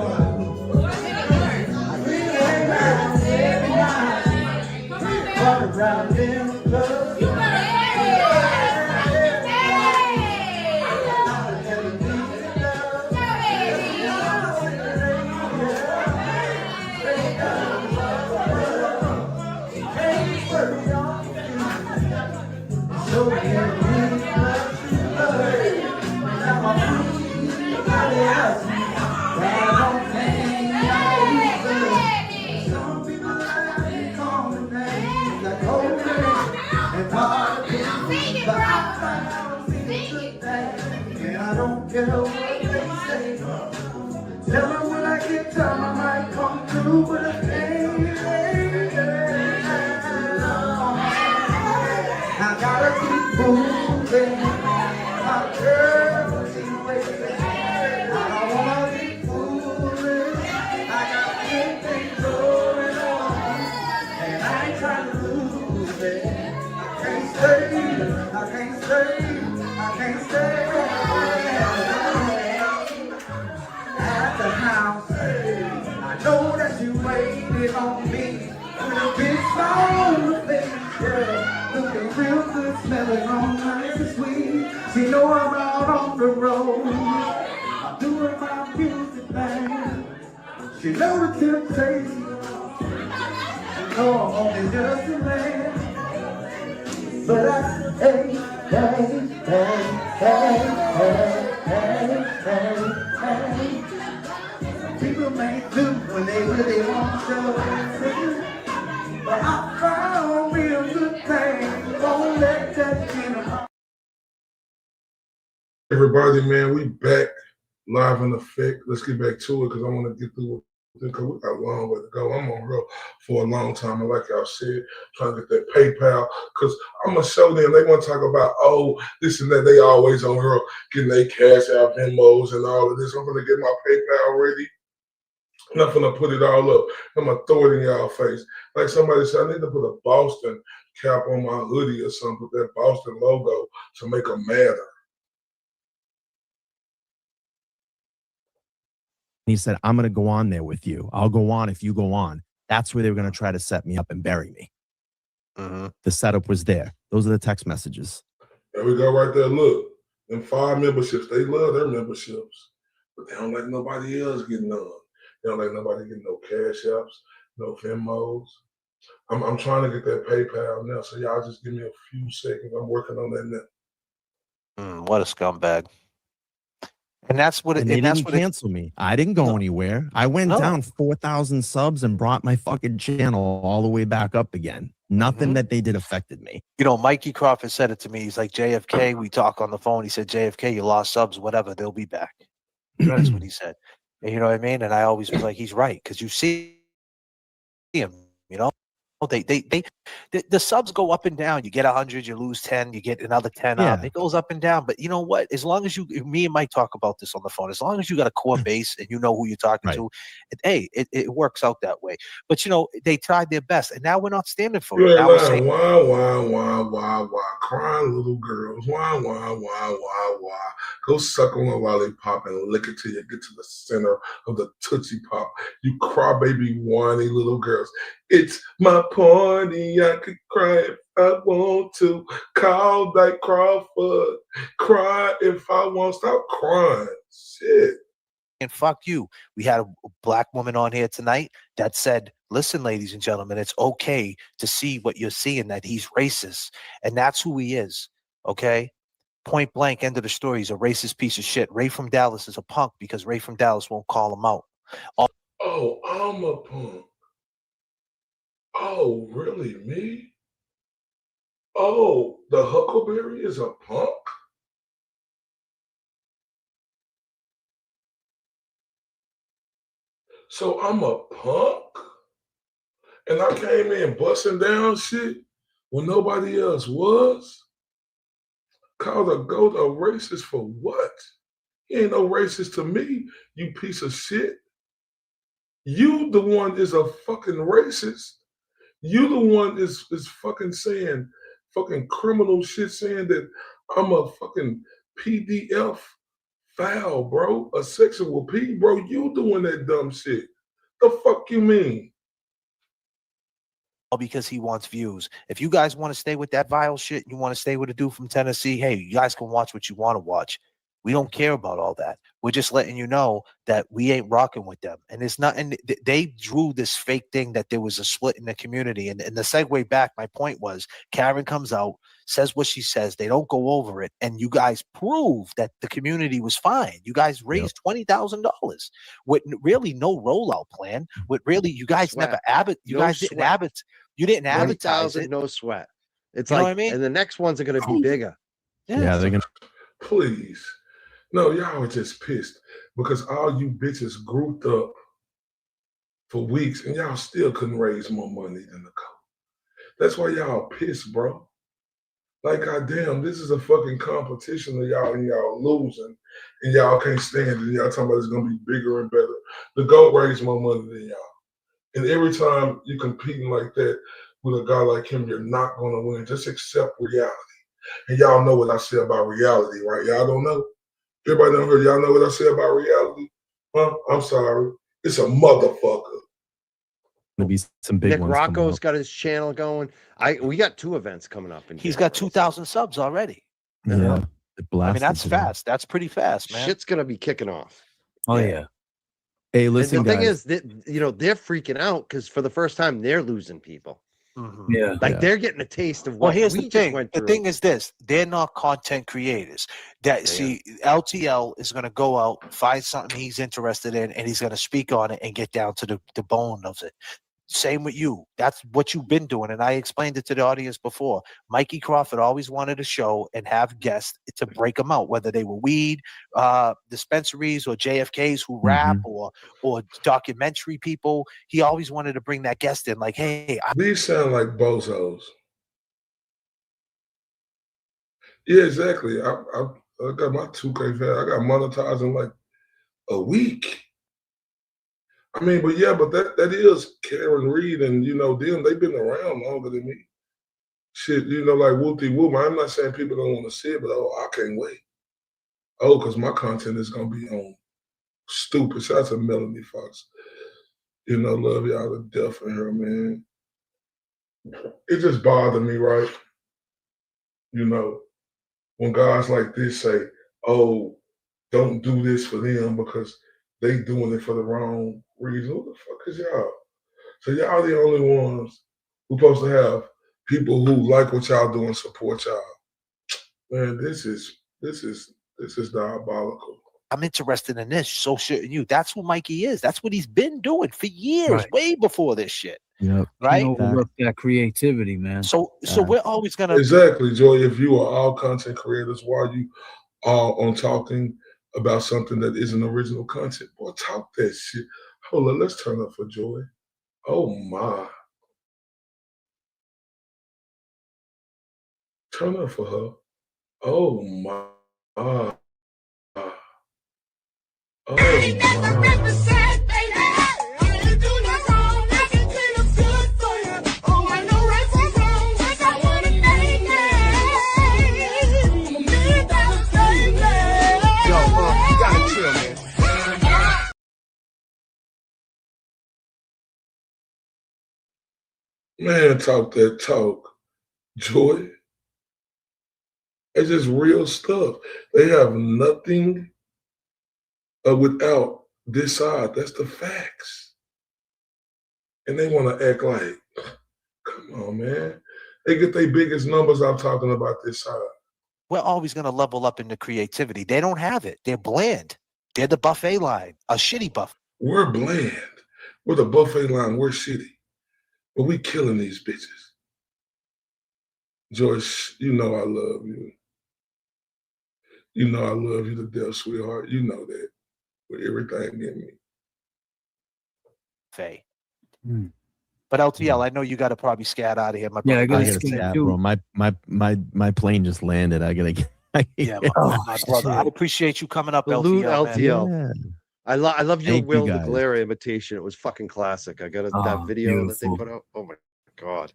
Tell me when I get time, I might come through, but I can't. I gotta keep moving. My girl, keep waiting. I don't wanna be foolish. I got good things going on, and I ain't trying to lose it. I can't stay. At the house, I you waited on me. With a big smile on her face, yeah. Looking real good, smelling all nice and sweet. She know I'm out on the road. I'm doing my music thing. She know the temptation. She know I'm only just a man. But hey, hey, hey, hey, hey, hey, hey. People may do when they really want to. But I found me a good thing. Won't let that get them. Everybody, man, we back live in effect. Let's get back to it because I want to get through it because we got a long way to go. I'm on road for a long time, and like y'all said, trying to get that PayPal because I'm gonna show them. They want to talk about this and that. They always on her getting their cash out, Venmos, and all of this. I'm gonna get my PayPal ready. I'm not gonna put it all up. I'm gonna throw it in y'all face. Like somebody said, I need to put a Boston cap on my hoodie or something with that Boston logo to make them madder. He said, I'm going to go on there with you. I'll go on if you go on. That's where they were going to try to set me up and bury me. The setup was there. Those are the text messages. There we go right there. Look, them 5 memberships, they love their memberships, but they don't like nobody else getting none. They don't like nobody getting no cash apps, no Venmos. I'm trying to get that PayPal now, so y'all just give me a few seconds. I'm working on that now. What a scumbag. And that's what it, and they and that's didn't what cancel me. I didn't go anywhere. I went down 4,000 subs and brought my fucking channel all the way back up again. Nothing that they did affected me. You know, Mikey Crawford said it to me. He's like, JFK, we talk on the phone. He said, JFK, you lost subs, whatever, they'll be back. That's what he said. And you know what I mean? And I always was like, he's right, because you see him, you know? The subs go up and down. You get 100, you lose 10, you get another 10 up. It goes up and down. But you know what? As long as me and Mike talk about this on the phone, as long as you got a core base and you know who you're talking to, it works out that way. But you know, they tried their best, and now we're not standing for it. Now we're saying, wah, crying little girls, wah. Go suck on a lollipop and lick it till you get to the center of the Tootsie Pop. You crybaby, whiny little girls. It's my party, I could cry if I want to. Call like Crawford, cry if I want. Stop crying, shit. And fuck you. We had a black woman on here tonight that said, listen, ladies and gentlemen, it's okay to see what you're seeing, that he's racist. And that's who he is, okay? Point blank, end of the story. He's a racist piece of shit. Ray from Dallas is a punk because Ray from Dallas won't call him out. Oh, I'm a punk. Oh, really, me? Oh, the Huckleberry is a punk? So I'm a punk? And I came in busting down shit when nobody else was? Called a goat a racist for what? He ain't no racist to me, you piece of shit. You the one is a fucking racist. You the one is fucking saying fucking criminal shit, saying that I'm a fucking PDF foul, bro. A sexual P, bro. You doing that dumb shit. The fuck you mean? Because he wants views. If you guys want to stay with that vile shit, you want to stay with a dude from Tennessee, hey, you guys can watch what you want to watch. We don't care about all that. We're just letting you know that we ain't rocking with them. And it's not, and they drew this fake thing that there was a split in the community. And the segue back, my point was, Karen comes out, says what she says. They don't go over it. And you guys prove that the community was fine. You guys raised $20,000 with really no rollout plan. With really, you guys never didn't advertise it. No sweat. It's You know like, what I mean? and the next ones are going to be bigger. Yeah, they're going to. Please. No, y'all are just pissed because all you bitches grouped up for weeks and y'all still couldn't raise more money than the coach. That's why y'all pissed, bro. Like, goddamn, this is a fucking competition of y'all and y'all losing and y'all can't stand it. And y'all talking about it's going to be bigger and better. The GOAT raised more money than y'all. And every time you're competing like that with a guy like him, you're not going to win. Just accept reality. And y'all know what I say about reality, right? Y'all don't know? Everybody don't hear, y'all know what I say about reality? Huh? I'm sorry. It's a motherfucker. to be some big Nick ones coming Rocco's up. got his channel going. We got 2 events coming up. He's got 2,000 subs already. Yeah, it I mean, blasted that's today. fast. That's pretty fast, man. Shit's gonna be kicking off. Oh yeah. Hey, And listen, the thing guys. is that they're freaking out because for the first time they're losing people. Yeah. Like they're getting a taste of Well, what here's we the just thing. went The through. thing is this: they're not content creators. See, LTL is going to go out, find something he's interested in, and he's going to speak on it and get down to the bone of it. Same with you. That's what you've been doing, and I explained it to the audience before. Mikey Crawford always wanted a show and have guests to break them out, whether they were weed dispensaries or JFKs who rap or documentary people. He always wanted to bring that guest in, like, hey, These sound like bozos. Yeah, exactly. I got my 2K fan. I got monetized in like a week. I mean, but that is Karen Reed and them. They've been around longer than me. Shit, like Wooty Woo. I'm not saying people don't want to see it, but I can't wait. Oh, because my content is gonna be on stupid. Shout out to Melanie Fox. Love y'all to death in her, man. It just bothered me, right? When guys like this say, "Oh, don't do this for them because they doing it for the wrong reason." Who the fuck is y'all? So y'all the only ones who supposed to have people who like what y'all do and support y'all. Man, this is diabolical. I'm interested in this, so shouldn't you? That's who Mikey is. That's what he's been doing for years, Right. way before this shit. Yep. Right? Can't overlook that creativity, man. So we're always gonna Exactly, Joy. If you are all content creators, why are you all on talking about something that isn't original content? Boy, talk that shit. Hold on, let's turn up for Joy. Oh my. Turn up for her. Oh my. Oh my. Man, talk that talk, Joy. It's just real stuff. They have nothing without this side. That's the facts. And they want to act like, come on, man. They get their biggest numbers out talking about this side. we're always gonna level up in the creativity. They don't have it. They're bland. They're the buffet line, a shitty buffet. We're bland. We're the buffet line. We're shitty. But we killing these bitches. Joyce, I love you. I love you to death, sweetheart. You know that. With everything in me. Faye. But LTL, I know you got to probably scat out of here. My brother. I gotta get scat scat, too. bro. My plane just landed. I gotta get. Yeah, my brother. I appreciate you coming up, Salute LTL. Man. LTL. I love your Thank you, Will the guys. Glare imitation. It was fucking classic. I got that Oh, video that they beautiful. put out. Oh my god.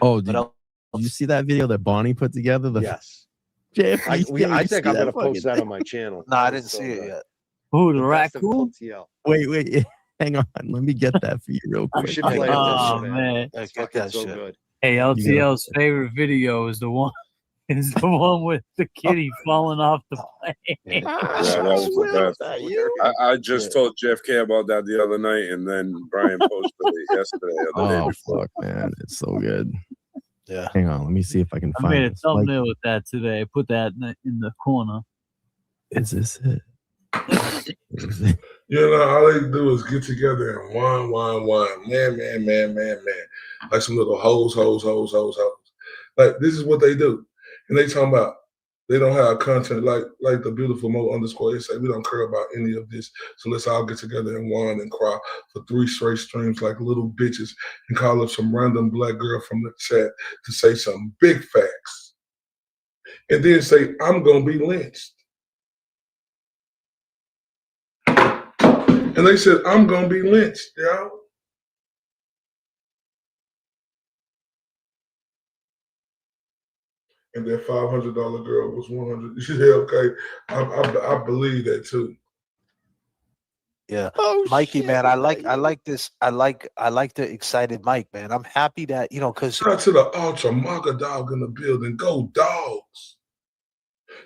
Oh, But did you see that video that Bonnie put together? Yes. JFK, I you think see I'm gonna that post fucking that thing? on my channel. No, I That was didn't so see it good. yet. Who, the The best of raccoon? LTL. Wait. Hang on. Let me get that for you real We quick. should Hang play it on. this Oh shit, man. That's Get fucking that so shit. good. Hey, gotta- LTL's favorite video is the one with the kitty falling off the plane. Yeah, that was Will, the is best. that you? I just told JFK about that the other night, and then Brian posted it yesterday or the day Oh before. fuck, man, it's so good. Yeah. Hang on, let me see if I can I find made a this. Like, thumbnail with that today. I put that in the corner. is this it? All they do is get together and whine. Man. Like some little hoes. Like, this is what they do. And they talking about they don't have content like the beautiful Mo_ they say we don't care about any of this. So let's all get together and whine and cry for 3 straight streams like little bitches and call up some random black girl from the chat to say some big facts. And then say, I'm gonna be lynched. And they said, I'm gonna be lynched, y'all. And that $500 girl was 100. Yeah, okay. I believe that too. Yeah. Oh, Mikey, shit, man, I like this. I like the excited Mike, man. I'm happy that, because Shout out to the Ultra Maka Dog in the building. Go Dogs.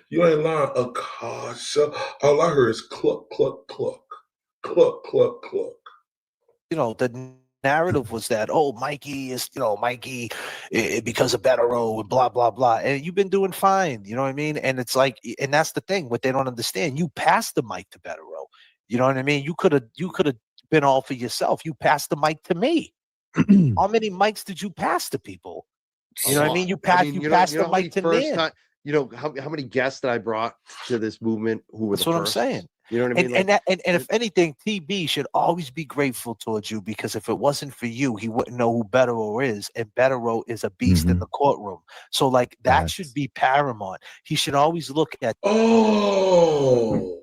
You ain't lying. A car show. All I heard is cluck, cluck, cluck. Cluck, cluck, cluck. the narrative was that, oh, Mikey is, Mikey because of Better Row and blah, blah, blah. And you've been doing fine. You know what I mean? And it's like, and that's the thing, what they don't understand. You passed the mic to Better Row. You know what I mean? You could have been all for yourself. You passed the mic to me. How many mics did you pass to people? You know what I mean? You passed the mic to Nan. How many guests that I brought to this movement who were That's the what first? I'm saying. You know what I mean? And if anything, TB should always be grateful towards you, because if it wasn't for you, he wouldn't know who Better Row is, and Better Row is a beast in the courtroom. So like that should be paramount. He should always look at. Oh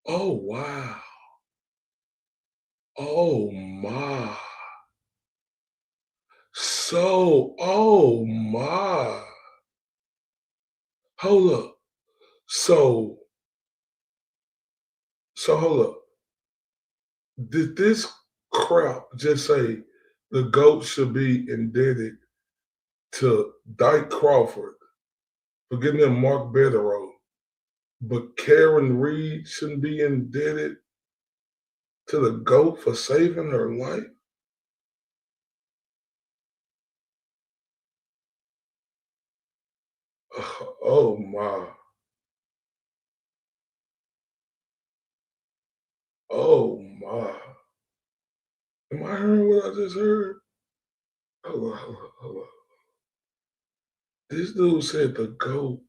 wow. Oh my. So, oh my. Hold up. So hold up. Did this crap just say the GOAT should be indebted to Dyke Crawford for getting them Mark Betterow, but Karen Reed shouldn't be indebted to the GOAT for saving her life? Oh my. Oh my. Am I hearing what I just heard? Hold on. This dude said the GOAT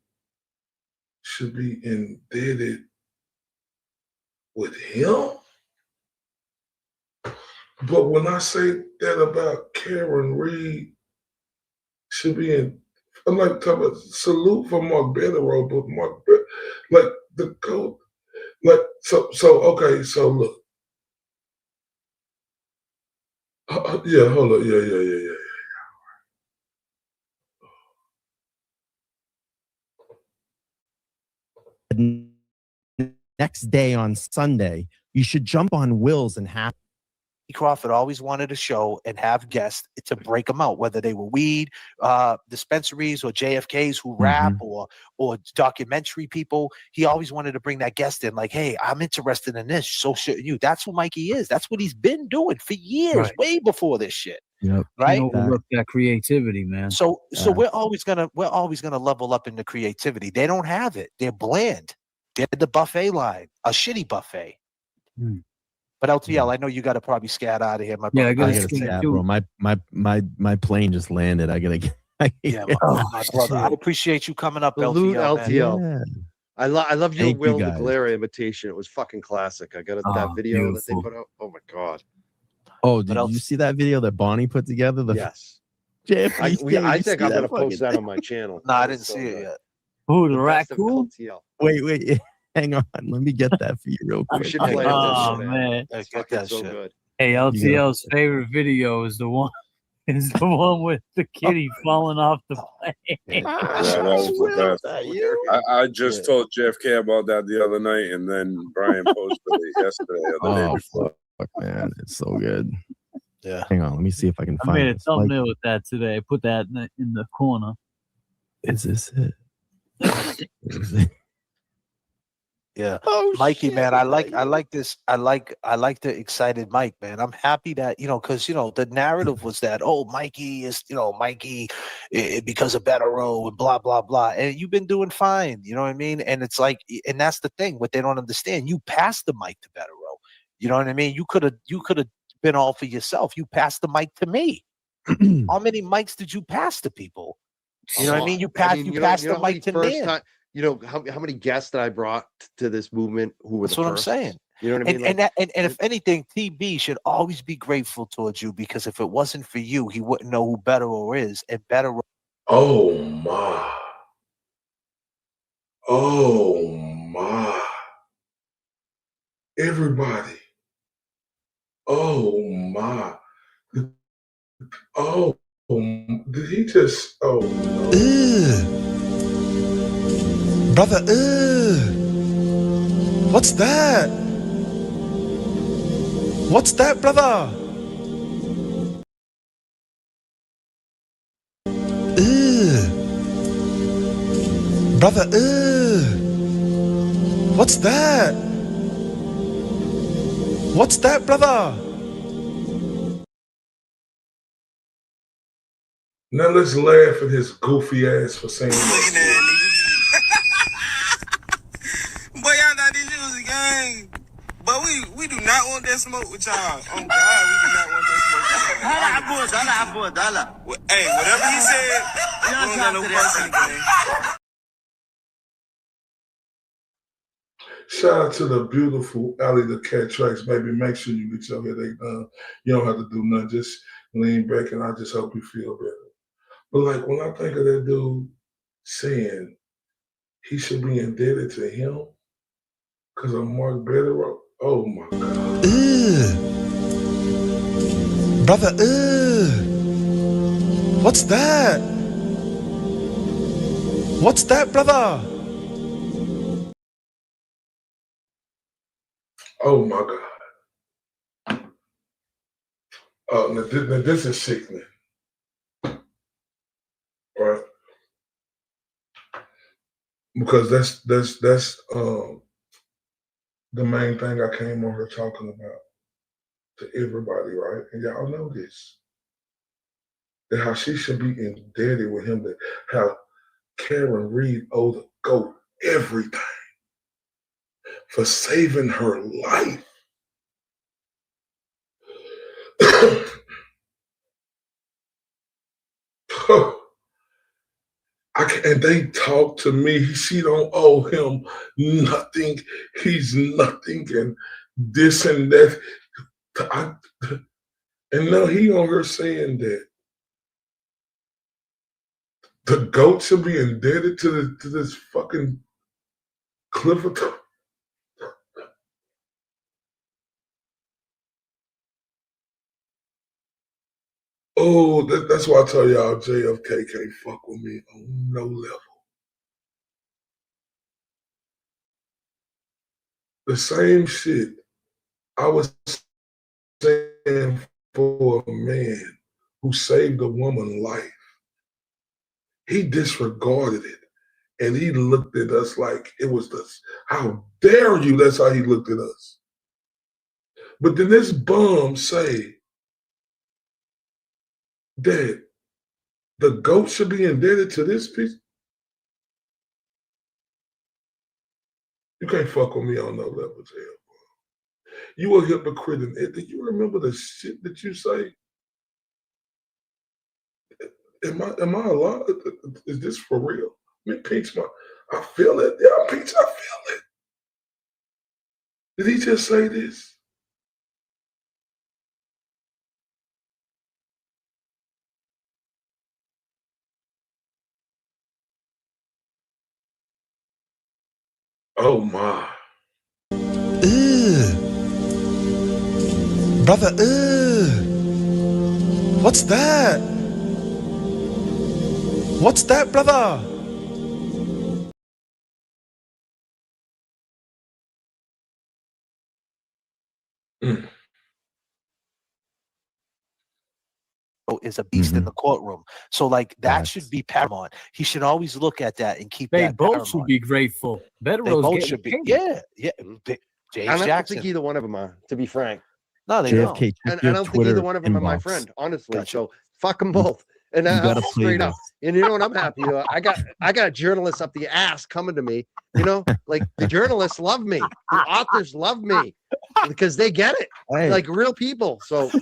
should be indebted with him? But when I say that about Karen Reed, should be in, I'm like talking about salute for Mark Betterow, but like the GOAT, like so okay, so look. Yeah, hold up, yeah. Next day on Sunday, you should jump on Will's and have. Crawford always wanted a show and have guests to break them out, whether they were weed dispensaries or JFKs who rap or documentary people. He always wanted to bring that guest in, like, hey, I'm interested in this, so should you. That's who Mikey is. That's what he's been doing for years, way before this shit. Yep. Right. Overlook that creativity, man. So we're always gonna level up in the creativity. They don't have it. They're bland. They're the buffet line, a shitty buffet. But LTL, I know you got to probably scat out of here, my brother. I gotta scat, bro. My plane just landed. I gotta get. My brother. I appreciate you coming up, Salute LTL. Yeah. I love your Thank Will you the guys. Glare imitation. It was fucking classic. I got that video that they put out. Oh my god. Oh, did you see that video that Bonnie put together? Yes. I think I'm gonna post that on my channel. No, I didn't see it yet. Who, the raccoon? Wait. Hang on. Let me get that for you real quick. We should play Oh, this, man. It's fucking so good. Hey, LTL's favorite video is the one with the kitty falling off the plane. Yeah, that was the best. I just told JFK about that the other night, and then Brian posted it yesterday. Oh, fuck, man. It's so good. Yeah. Hang on. Let me see if I can find I made a this. thumbnail with that today. I put that in the corner. Is this it? Yeah. Oh, Mikey, shit, man, I like this. I like the excited Mike, man. I'm happy that, because, the narrative was that, oh, Mikey is, Mikey because of Better Row and blah, blah, blah. And you've been doing fine. You know what I mean? And it's like, and that's the thing, what they don't understand. You passed the mic to Better Row. You know what I mean? You could have been all for yourself. You passed the mic to me. How many mics did you pass to people? You know what I mean? You passed the mic to Nan. You know how many guests that I brought to this movement who were That's the what first? I'm saying. You know what I mean? And if anything, TB should always be grateful towards you, because if it wasn't for you, he wouldn't know who Better Row is, and Better Row. Oh my. Oh my. Everybody. Oh my. Oh, did he just? Oh no. Brother, what's that? What's that, brother? Brother, what's that? What's that, brother? Now let's laugh at his goofy ass for saying that. Boy, y'all got these shoes again. But we do not want that smoke with y'all. Oh God, we do not want that smoke with y'all. Hey, whatever he said, we don't got no fucking game. Shout out to the beautiful Alley the Cat Tracks, baby. Make sure you get your headache done. You don't have to do nothing. Just lean back and I just hope you feel better. But like when I think of that dude saying he should be indebted to him because of Mark Better, oh my God. Brother, what's that? What's that, brother? Oh my God. Oh, now this is sickening. Right? Because that's the main thing I came on here talking about to everybody, right? And y'all know this. That how she should be indebted with him, that how Karen Reed owed the GOAT everything for saving her life. And they talk to me. She don't owe him nothing. He's nothing, and this and that. And now he on her saying that the GOAT should be indebted to this fucking Clifford. Oh, that's why I tell y'all JFK can't fuck with me on no level. The same shit I was saying for a man who saved a woman's life. He disregarded it. And he looked at us like it was this. How dare you? That's how he looked at us. But then this bum say that the GOAT should be indebted to this piece. You can't fuck with me on no level, jail. You a hypocrite. And do you remember the shit that you say? Am I alive? Is this for real? Me Peach, I feel it. Yeah, Peach, I feel it. Did he just say this? Oh my. Brother, what's that? What's that, brother? Is a beast in the courtroom. So like that should be paramount. He should always look at that and keep They that both paramount. should be grateful. They both should be. Yeah. James I don't Jackson. think either one of them are, to be frank. No, they don't. JFK, And check I don't your think either Twitter one of them are my inbox. friend, honestly. Gotcha. So fuck them both. And You I'm gotta play straight up. this. And you know what I'm happy about? I got journalists up the ass coming to me. You know, like the journalists love me, the authors love me because they get it, Hey, like real people. So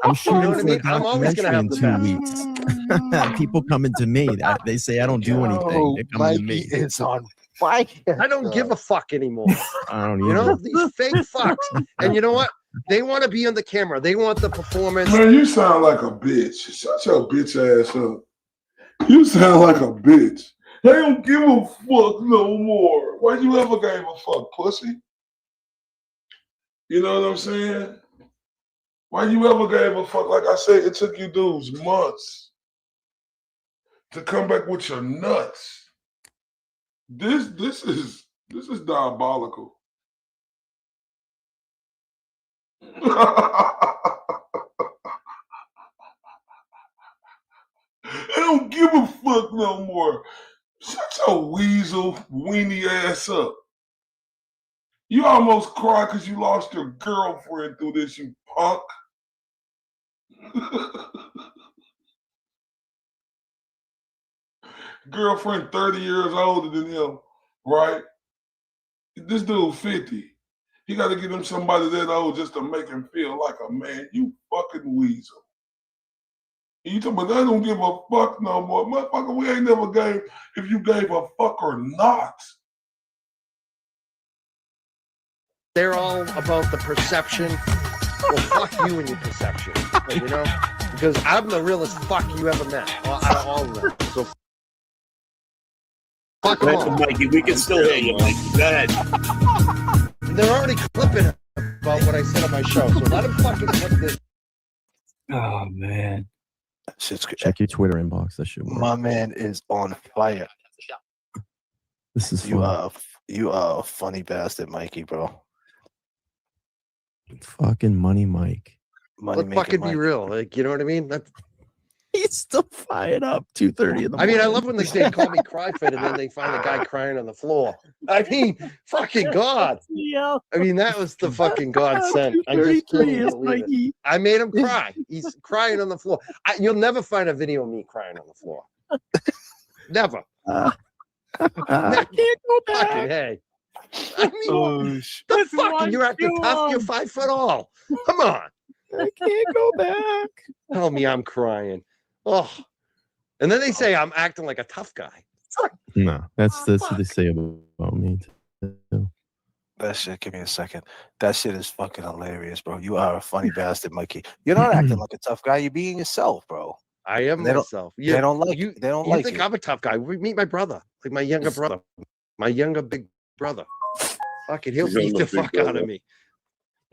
I'm shooting what I for mean? a I'm always gonna documentary have in the 2 weeks. People coming to me. They say I don't do anything. They're coming to me. Is on fire. I don't give a fuck anymore. I don't You know, either. these fake fucks. And you know what? They want to be on the camera. They want the performance. Man, you sound like a bitch. Shut your bitch ass up. You sound like a bitch. They don't give a fuck no more. Why you ever gave a fuck, pussy? You know what I'm saying? Why you ever gave a fuck? Like I said, it took you dudes months to come back with your nuts. This is diabolical. I don't give a fuck no more. Shut your weasel weenie ass up. You almost cried because you lost your girlfriend through this, you punk. Girlfriend 30 years older than him, right? This dude 50. He got to get him somebody that old just to make him feel like a man. You fucking weasel. You talking about I don't give a fuck no more. Motherfucker, we ain't never gave if you gave a fuck or not. They're all about the perception. Well, fuck you and your perception. You know? Because I'm the realest fuck you ever met. Out of all of them. So fuck them all. Mikey, we can still hear you, Mikey. Go ahead. They're already clipping about what I said on my show, so let them fucking clip this. Oh man. Check your Twitter inbox. That shit work. My man is on fire. This is You fun. you are a funny bastard, Mikey, bro. Fucking Money Mike. Money Let's fucking be real. Like, you know what I mean? That's, He's still fired up 2:30 in the I mean, I morning. love when they call me Cryfit and then they find a guy crying on the floor. I mean, fucking God. Yeah. I mean, that was the fucking godsend. I just 2:33 can't is believe it. Mikey. I made him cry. He's crying on the floor. You'll never find a video of me crying on the floor. Never. I can't go back. Fucking hey. I mean, the fuck? You're acting tough. You're 5 foot all. Come on. I can't go back. Tell me I'm crying. Oh. And then they say I'm acting like a tough guy. No, that's what they say about me too. That shit, give me a second. That shit is fucking hilarious, bro. You are a funny bastard, Mikey. You're not acting like a tough guy. You're being yourself, bro. I am They don't- myself. They don't like you. They don't You like think you. I'm a tough guy? Meet my brother, like my younger brother, my younger big brother. Fucking, he'll beat the fuck out of me.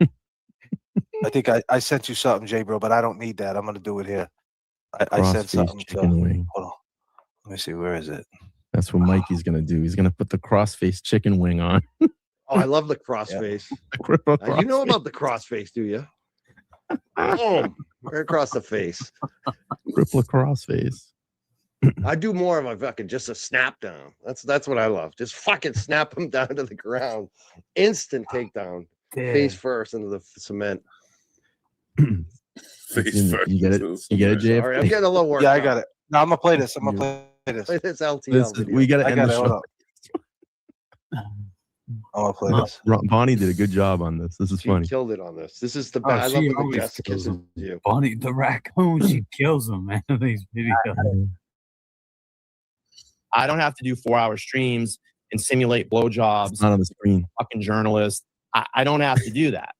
I think I sent you something, Jay, bro, but I don't need that. I'm gonna do it here. I sent Crossface something to. chicken wing. Hold on. Let me see. Where is it? That's what Mikey's gonna do. He's gonna put the crossface chicken wing on. Oh, I love the crossface. You know about the crossface, do you? Boom, right across the face. Cripple crossface. I do more of a fucking just a snap down. That's what I love. Just fucking snap him down to the ground. Instant takedown. Face first into the cement. Face first. You get it? You get it, JF? Sorry, I'm getting a little work. Yeah, I got it. No, I'm gonna play this. I'm gonna play this. Play this LTL video. We gotta I end got the it. Hold show. up. I'm gonna play this. Bonnie did a good job on this. This is She funny. killed it on this. This is the Oh, best. I love she when the always guest kills kisses him. you. Bonnie the raccoon, she kills him, man. These videos. I don't have to do 4-hour streams and simulate blowjobs. It's not on the screen. Fucking journalist. I don't have to do that.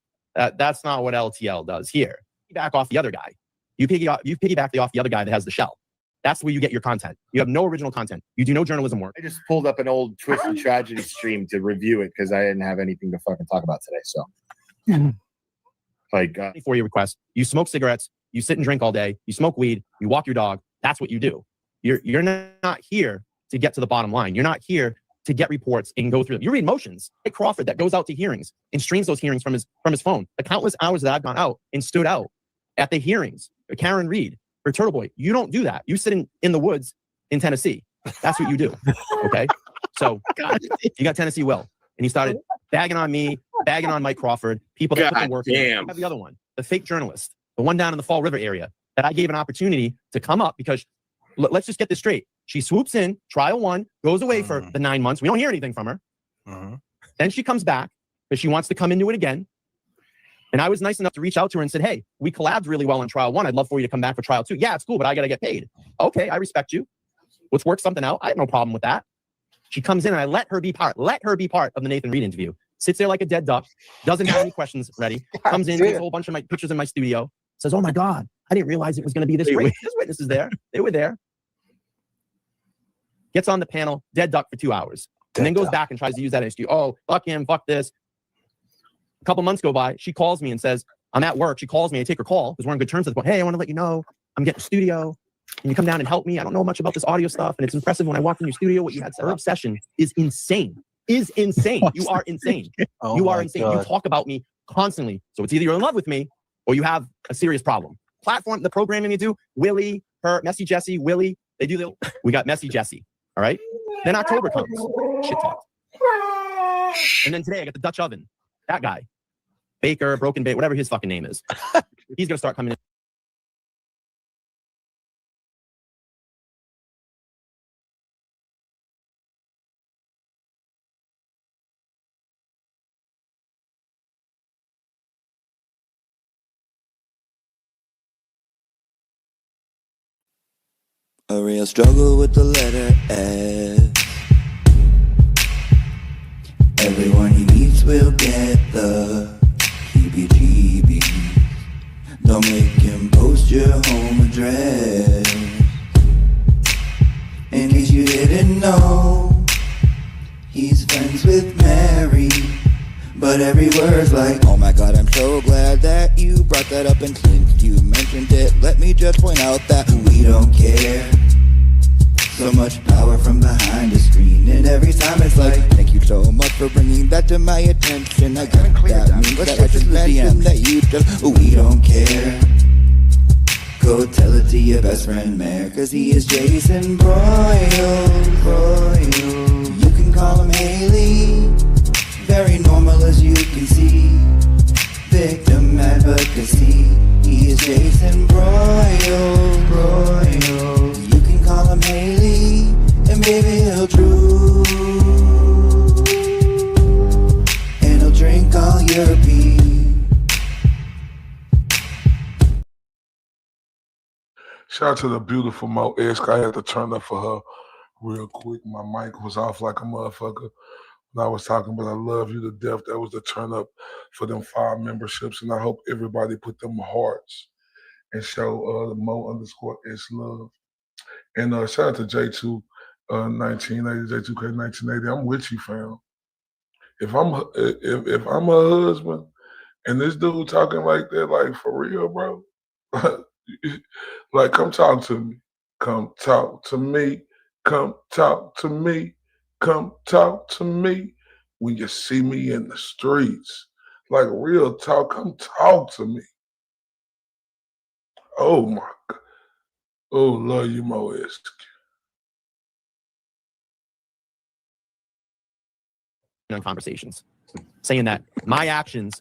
That's not what LTL does here. You back off the other guy. You piggyback off the other guy that has the shell. That's where you get your content. You have no original content. You do no journalism work. I just pulled up an old Twisted Tragedy stream to review it because I didn't have anything to fucking talk about today. So, like, 24 your request. You smoke cigarettes. You sit and drink all day. You smoke weed. You walk your dog. That's what you do. You're not here to get to the bottom line. You're not here to get reports and go through them. You read motions. Hey, Crawford that goes out to hearings and streams those hearings from his phone. The countless hours that I've gone out and stood out at the hearings. Karen Reed or Turtle Boy. You don't do that. You sit in the woods in Tennessee. That's what you do. Okay. So you got Tennessee Will, and he started bagging on me, bagging on Mike Crawford, people that put the work in. damn. I have the other one, the fake journalist, the one down in the Fall River area that I gave an opportunity to come up because let's just get this straight. She swoops in, trial 1, goes away for the 9 months. We don't hear anything from her. Then she comes back because she wants to come into it again. And I was nice enough to reach out to her and said, hey, we collabed really well on trial 1. I'd love for you to come back for trial 2. Yeah, it's cool, but I got to get paid. Okay, I respect you. Let's work something out. I have no problem with that. She comes in and I let her be part of the Nathan Reed interview. Sits there like a dead duck, doesn't have any questions ready. Comes in, takes a whole bunch of my pictures in my studio, says, oh my God, I didn't realize it was going to be this great. There's witnesses there. They were there. Gets on the panel, dead duck for 2 hours. And then goes back and tries to use that excuse. Oh, fuck him, fuck this. A couple months go by. She calls me and says, I'm at work. She calls me. I take her call because we're on good terms at the point. Hey, I want to let you know I'm getting a studio. Can you come down and help me? I don't know much about this audio stuff. And it's impressive when I walked in your studio, what you had set up. Her obsession is insane. You are insane. You are insane. You talk about me constantly. So it's either you're in love with me or you have a serious problem. Platform, the programming you do, Willie, her, Messy Jesse, Willie, they do we got Messy Jesse. All right. Then October comes. Shit talk. And then today I got the Dutch oven. That guy. Baker, Broken Bait, whatever his fucking name is. He's gonna start coming in. A real struggle with the letter S. Everyone he meets will get the heebie-jeebies. Don't make him post your home address. In case you didn't know, he's friends with Mary. But every word's like, oh my god, I'm so glad that you brought that up, and since you mentioned it, let me just point out that we don't care. So much power from behind the screen, and every time it's like, thank you so much for bringing that to my attention. I got that means that I should mention that you just, we don't care. Go tell it to your best friend Mayor, cause he is Jason Broyle. You can call him Haley, very normal as you can see. Victim advocacy, he is Jason Broyle. You can call him Haley, and baby he'll drool, and he'll drink all your pee. Shout out to the beautiful Mo Esk. I had to turn up for her real quick. My mic was off like a motherfucker when I was talking, but I love you to death. That was the turn up for them 5 memberships, and I hope everybody put them hearts and show the Mo_S love. And shout out to J2 1980, J2K 1980. I'm with you, fam. If I'm a husband and this dude talking like that, like for real, bro, like come talk to me. Come talk to me. Come talk to me. Come talk to me when you see me in the streets. Like real talk, come talk to me. Oh my God. Oh, love you, Mo Esk. On conversations, saying that my actions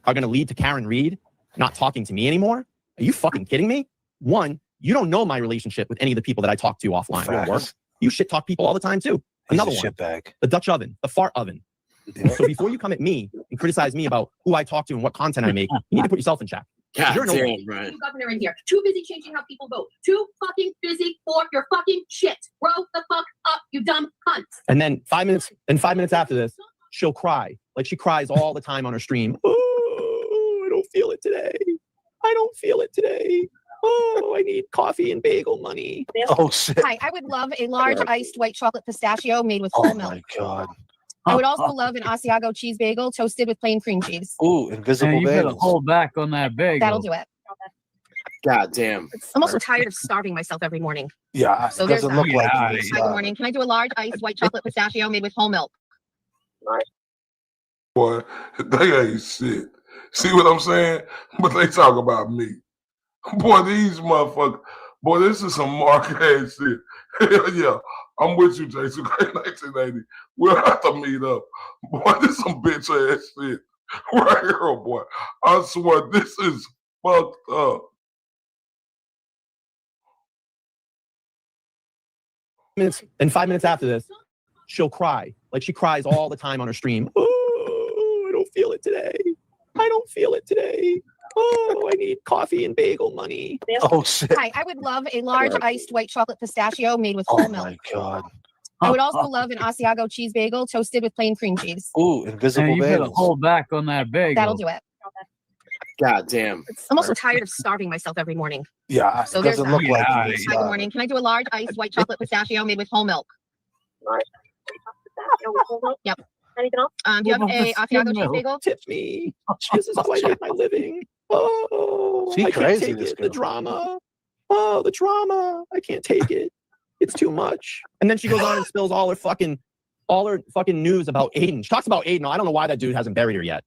are going to lead to Karen Reed not talking to me anymore. Are you fucking kidding me? One, you don't know my relationship with any of the people that I talk to offline or work. You shit talk people all the time too. Another one, the Dutch oven, the fart oven. So before you come at me and criticize me about who I talk to and what content I make, you need to put yourself in check. You're no governor in here. Too busy changing how people vote. Too fucking busy for your fucking shit. Grow the fuck up, you dumb cunts. And then 5 minutes after this, she'll cry. Like she cries all the time on her stream. Oh, I don't feel it today. I don't feel it today. Oh, I need coffee and bagel money. Oh shit. Hi, I would love a large iced white chocolate pistachio made with whole milk. Oh my god. I would also love an Asiago cheese bagel toasted with plain cream cheese. Ooh, invisible you better bagels. hold back on that bagel. That'll do it. God damn. I'm also tired of starving myself every morning. Yeah, So it there's doesn't that. look like Hi, you. good morning. Can I do a large iced white chocolate pistachio made with whole milk? Boy, they ain't shit. See what I'm saying? But they talk about me. Boy, these motherfuckers. Boy, this is some mark ass shit. Hell yeah. I'm with you, Jason. 1980. We'll have to meet up. Boy, this is some bitch ass shit. Right here, boy. I swear, this is fucked up. And 5 minutes after this, she'll cry. Like she cries all the time on her stream. Oh, I don't feel it today. I don't feel it today. Oh, I need coffee and bagel money. Oh shit. Hi, I would love a large iced white chocolate pistachio made with whole Oh milk. my god. I would also love an Asiago cheese bagel toasted with plain cream cheese. Ooh, invisible you better bagels. hold back on that bagel. That'll do it. God damn. I'm also tired of starving myself every morning. Yeah, So it there's doesn't that. look like Hi, you. good morning. Can I do a large iced white chocolate pistachio made with whole milk? Yep. Anything else? Do you have a Asiago cheese bagel? Tip me. This is how I make my living. Oh, She I can't crazy, take this it. girl. The drama. Oh, the drama. I can't take it. It's too much. And then she goes on and spills all her fucking news about Aiden. She talks about Aiden. I don't know why that dude hasn't buried her yet.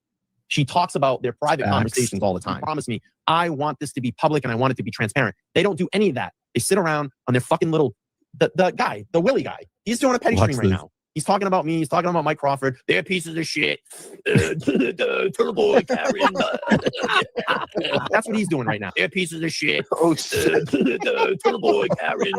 She talks about their private Facts. conversations all the time. Promise me, I want this to be public and I want it to be transparent. They don't do any of that. They sit around on their fucking little, the Willie guy. He's doing a petty stream right now. He's talking about me. He's talking about Mike Crawford. They're pieces of shit. Turbo Karen. That's what he's doing right now. They're pieces of shit. Oh, shit. Turbo Karen.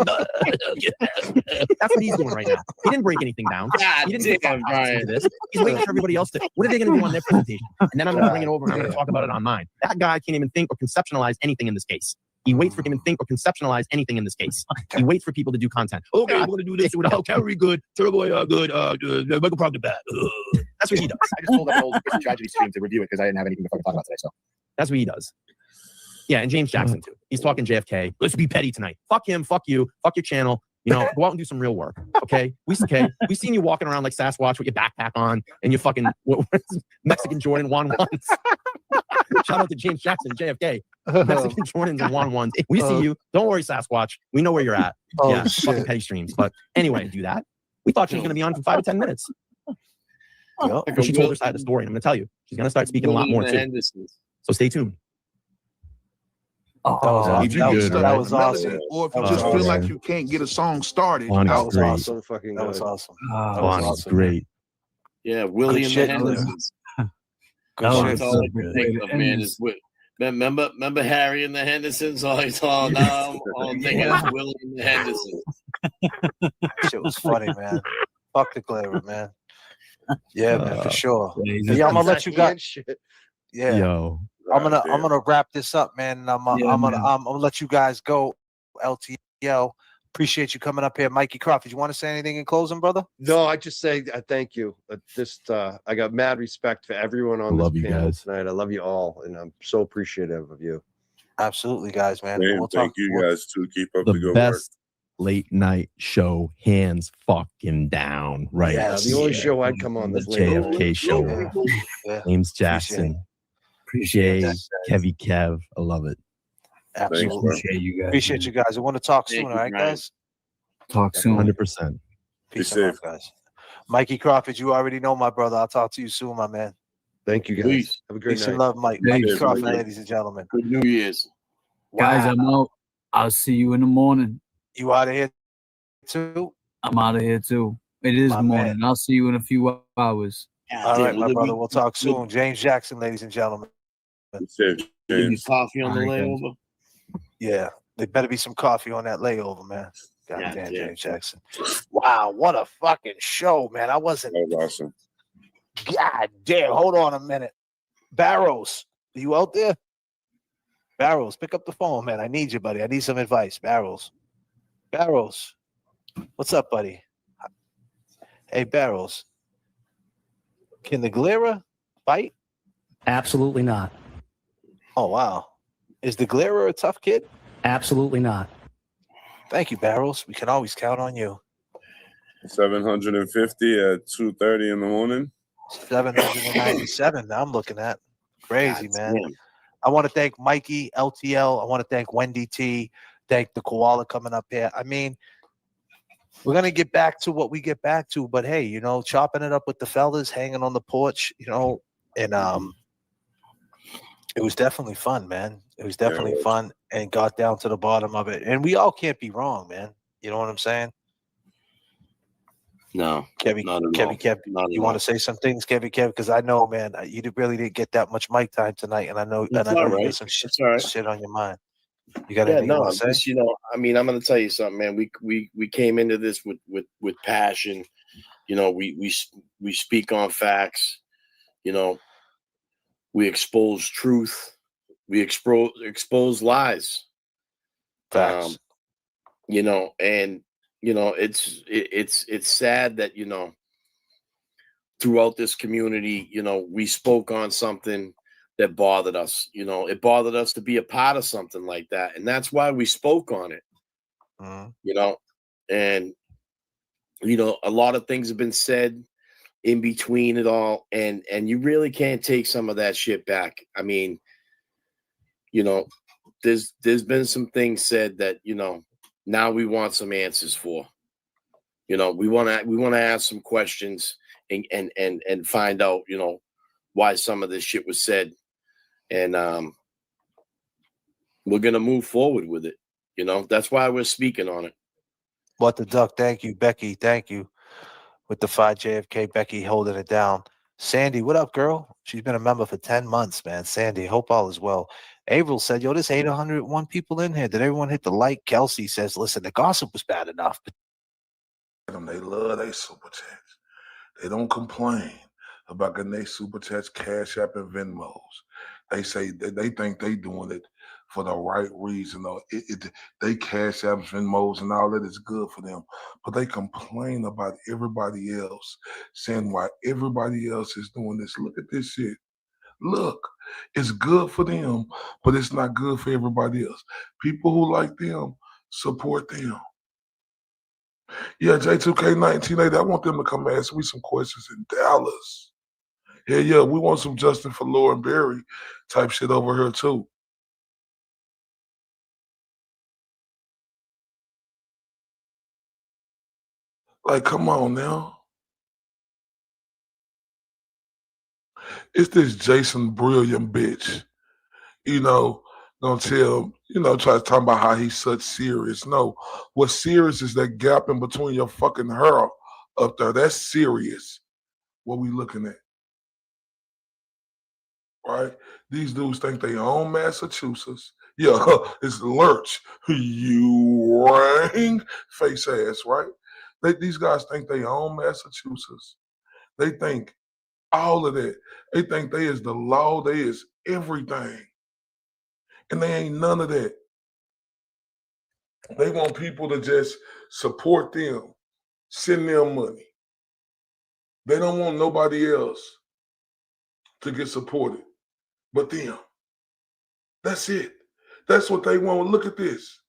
That's what he's doing right now. He didn't break anything down. He didn't get into this. He's waiting for everybody else to. What are they going to do on their presentation? And then I'm going to bring it over and I'm going to talk about it on mine. That guy can't even think or conceptualize anything in this case. He waits for him to think or conceptualize anything in this case. He waits for people to do content. Okay, I'm going to do this without Kerry good, Turbo good, Michael Proctor bad. That's what he does. I just pulled up an old Twist Tragedy stream to review it because I didn't have anything to fucking talk about today. So that's what he does. Yeah, and James Jackson too. He's talking JFK. Let's be petty tonight. Fuck him. Fuck you. Fuck your channel. You know, go out and do some real work. Okay. We seen you walking around like Sasquatch with your backpack on and your fucking Mexican Jordan 1-1s. Shout out to James Jackson, JFK. Mexican Jordans and 1-1s. We see you. Don't worry, Sasquatch. We know where you're at. Yeah, fucking petty streams. But anyway, do that. We thought she was going to be on for 5 or 10 minutes. And she told her side of the story. And I'm going to tell you, she's going to start speaking a lot more too. So stay tuned. That was awesome. Or if you just feel like you can't get a song started, Bonnie's that was great. awesome. That was awesome. Bonnie's great. Yeah, Willie and the shit, Hendersons. Good That's all I can think of, man. Is remember Harry and the Hendersons? Now I'm thinking of Willie and the Hendersons. That shit was funny, man. Fuck the Glaver, man. Yeah, man, for sure. Yeah, I'm gonna let you guys. Yeah, Yo. I'm gonna wrap this up, man. And I'm gonna let you guys go. LTL. Appreciate you coming up here, Mikey Crawford. You want to say anything in closing, brother? No, I just say thank you. I got mad respect for everyone on this panel tonight. I love you all, and I'm so appreciative of you. Absolutely, guys, man. Thank you guys too. Keep up The the good best work. late night show, hands fucking down. Right. Yeah, the only show I'd come on The this late. JFK show. Yeah. James Jackson. Appreciate Jay, that, Kevy Kev. I love it. Absolutely. Appreciate you guys. Appreciate you guys. I want to talk soon, all right, guys? Talk soon. 100%. Peace and love, guys. Mikey Crawford, you already know my brother. I'll talk to you soon, my man. Thank you, guys. Peace. Have a great Peace night. and love, Mike. Peace. Mikey Crawford, Good night. ladies and gentlemen. Good New Year's. Guys, Wow. I'm out. I'll see you in the morning. You out of here too? I'm out of here too. It is My morning. man. I'll see you in a few hours. All right, my brother. We'll talk soon. James Jackson, ladies and gentlemen. Give you coffee on the All right, guys. layover. Yeah, there better be some coffee on that layover, man. God Yeah, damn, yeah. James Jackson. Wow, what a fucking show, man. I wasn't. That was awesome. God damn. Hold on a minute. Barrows, are you out there? Barrows, pick up the phone, man. I need you, buddy. I need some advice. Barrows. Barrows. What's up, buddy? Hey, Barrows. Can the Glera bite? Absolutely not. Oh, wow. Is the Glera a tough kid? Absolutely not. Thank you, Barrows. We can always count on you. 750 at 2:30 in the morning. 797. Now I'm looking at. Crazy, man. Damn. I want to thank Mikey, LTL. I want to thank Wendy T. Thank the koala coming up here. I mean, we're going to get back to what we get back to, but hey, you know, chopping it up with the fellas, hanging on the porch, you know, and it was definitely fun, man. It was definitely fun and got down to the bottom of it. And we all can't be wrong, man. You know what I'm saying? No, Kevy, not at all. Kev, Not you at want all. to say some things, Kevy, because I know, man, you really didn't get that much mic time tonight, and I know, It's you all got right. some shit, It's all right. shit on your mind. You got Yeah, anything you no, want to say? just, you know, I mean, I'm going to tell you something, man. We came into this with passion. You know, we speak on facts. You know, we expose truth. We expose lies. Facts. You know, and you know, it's sad that, you know, throughout this community, you know, we spoke on something that bothered us. You know, it bothered us to be a part of something like that, and that's why we spoke on it. You know, and you know, a lot of things have been said in between it all, and you really can't take some of that shit back. I mean, you know, there's been some things said that, you know, now we want some answers for. You know, we want to ask some questions and find out, you know, why some of this shit was said. And we're gonna move forward with it. You know, that's why we're speaking on it. What the duck? Thank you, Becky. Thank you. With the 5 JFK, Becky holding it down. Sandy, what up, girl? She's been a member for 10 months, man. Sandy, hope all is well. Avril said, yo, there's 801 people in here. Did everyone hit the like? Kelsey says, listen, the gossip was bad enough. They love their super chats. They don't complain about getting their super chats, Cash App, and Venmos. They say they think they doing it for the right reason. Though they Cash App, Venmos, and all that is good for them, but they complain about everybody else, saying why everybody else is doing this. Look at this shit. Look, it's good for them, but it's not good for everybody else. People who like them support them. Yeah, J2K1980, I want them to come ask me some questions in Dallas. Yeah, we want some Justin for Lauren Berry type shit over here too. Like, come on now. It's this Jason Brilliant bitch, gonna tell, try to talk about how he's such serious. No, what's serious is that gap in between your fucking hair up there. That's serious. What we looking at, right? These dudes think they own Massachusetts. Yeah, it's Lurch. You rang face ass, right? These guys think they own Massachusetts. They think all of that. They think they is the law. They is everything. And they ain't none of that. They want people to just support them, send them money. They don't want nobody else to get supported but them. That's it. That's what they want. Look at this.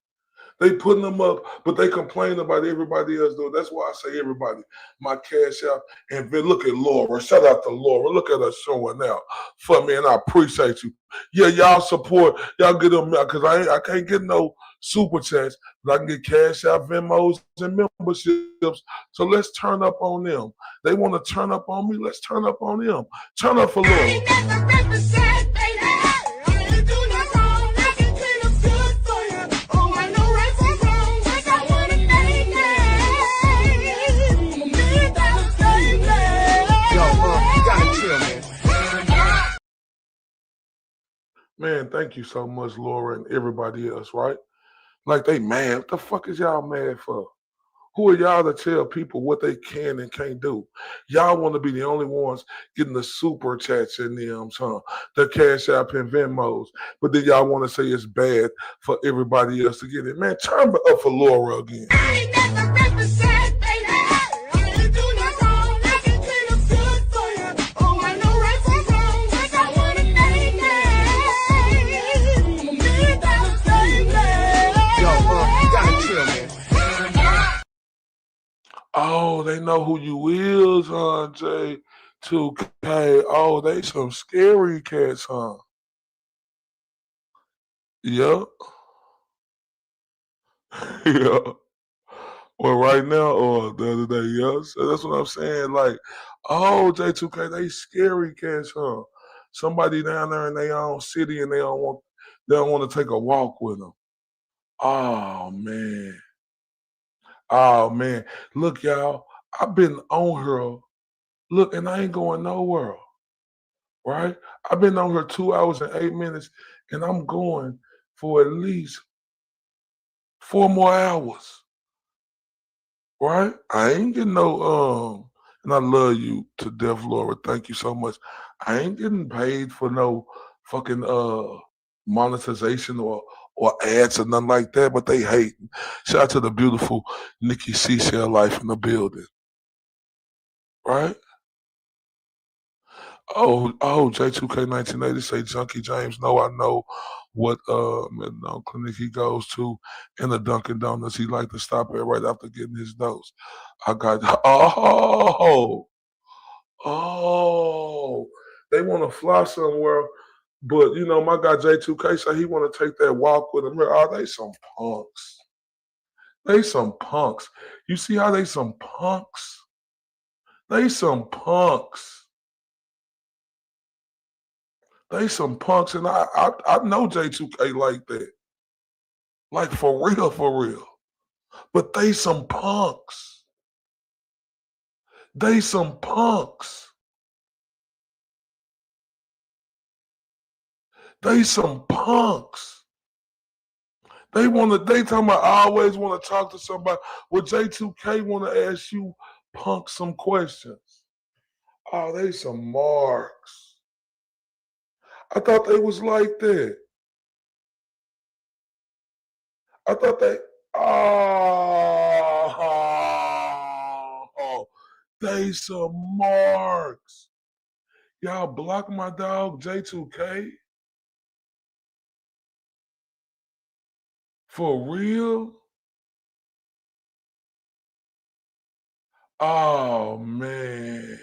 They putting them up, but they complain about everybody else doing. That's why I say everybody. My Cash App, and then look at Laura. Shout out to Laura. Look at her showing out for me, and I appreciate you. Yeah, y'all support. Y'all get them out because I can't get no super chats, but I can get Cash App, Venmos, and memberships. So let's turn up on them. They want to turn up on me. Let's turn up on them. Turn up for Laura. Man, thank you so much, Laura, and everybody else, right? Like they mad. What the fuck is y'all mad for? Who are y'all to tell people what they can and can't do? Y'all want to be the only ones getting the super chats and the Cash App and Venmos. But then y'all want to say it's bad for everybody else to get it. Man, turn up for Laura again. Oh, they know who you is, huh, J2K. Oh, they some scary cats, huh? Yep. Yeah. Well, right now or the other day, yeah. So that's what I'm saying. Like, oh, J2K, they scary cats, huh? Somebody down there in their own city and they don't want to take a walk with them. Oh man. Oh man. Look, y'all, I've been on her. Look, and I ain't going nowhere. Right? I've been on her 2 hours and 8 minutes, and I'm going for at least 4 more hours. Right? I ain't getting no and I love you to death, Laura. Thank you so much. I ain't getting paid for no fucking monetization or ads or nothing like that, but they hate. Shout out to the beautiful Nikki Seashell Life in the building. Right? Oh, J2K1980 say Junkie James. No, I know what clinic he goes to in the Dunkin' Donuts. He like to stop at right after getting his dose. I got they want to fly somewhere, but my guy J2K said he want to take that walk with him. Oh, they some punks. They some punks. You see how they some punks? They some punks. They some punks, and I know J2K like that. Like for real, for real. But they some punks. They some punks. They some punks. They talking about I always want to talk to somebody. Well, J2K want to ask you punks some questions. Oh, they some marks. I thought they was like that. I thought they, they some marks. Y'all block my dog J2K? For real? Oh, man.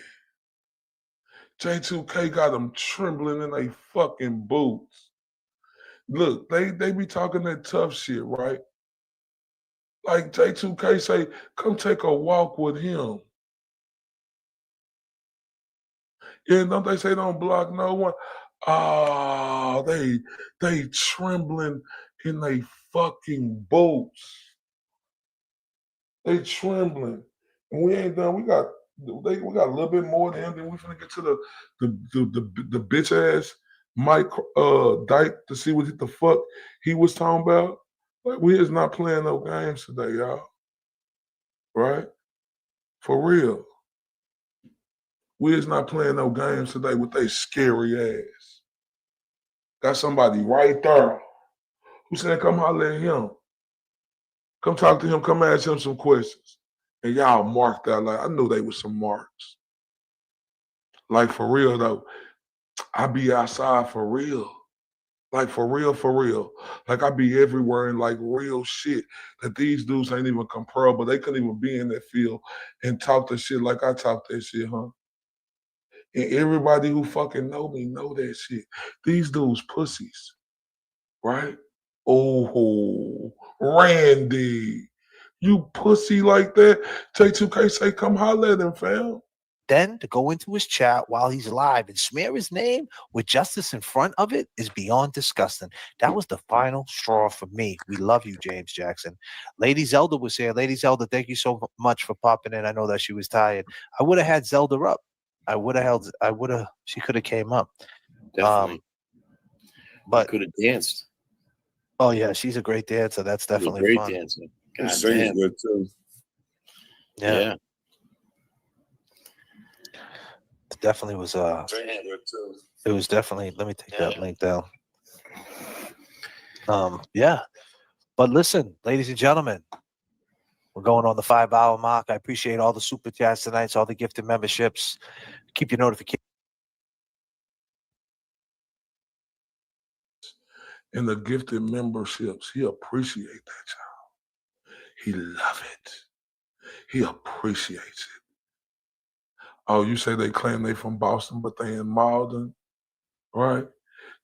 J2K got them trembling in their fucking boots. Look, they be talking that tough shit, right? Like J2K say, come take a walk with him. Yeah, don't they say don't block no one? Oh, they trembling in they fucking boots. They trembling. And we ain't done. We got a little bit more than him. Then we finna get to the bitch ass Mike Dyke to see what the fuck he was talking about. Like we is not playing no games today, y'all. Right? For real. We is not playing no games today with they scary ass. Got somebody right there who said, come holler at him. Come talk to him. Come ask him some questions. And y'all marked that. Like, I knew they was some marks. Like, for real, though. I be outside for real. Like, for real, for real. Like, I be everywhere in, like, real shit that these dudes ain't even comparable. They couldn't even be in that field and talk the shit like I talk that shit, huh? And everybody who fucking know me know that shit. These dudes pussies, right? Oh, Randy, you pussy like that? J2K say, come holler at him, fam. Then to go into his chat while he's live and smear his name with justice in front of it is beyond disgusting. That was the final straw for me. We love you, James Jackson. Lady Zelda was here. Lady Zelda, thank you so much for popping in. I know that she was tired. I would have had Zelda up. She could have came up. Definitely. But could have danced. Oh yeah, she's a great dancer. That's definitely great fun. dancer. God sings good too. Yeah. It definitely was it was definitely, let me take that link down. Yeah. But listen, ladies and gentlemen, we're going on the 5-hour mark. I appreciate all the super chats tonight, all the gifted memberships. Keep your notifications. And the gifted memberships, he appreciate that, y'all. He love it. He appreciates it. Oh, you say they claim they from Boston, but they in Malden, right?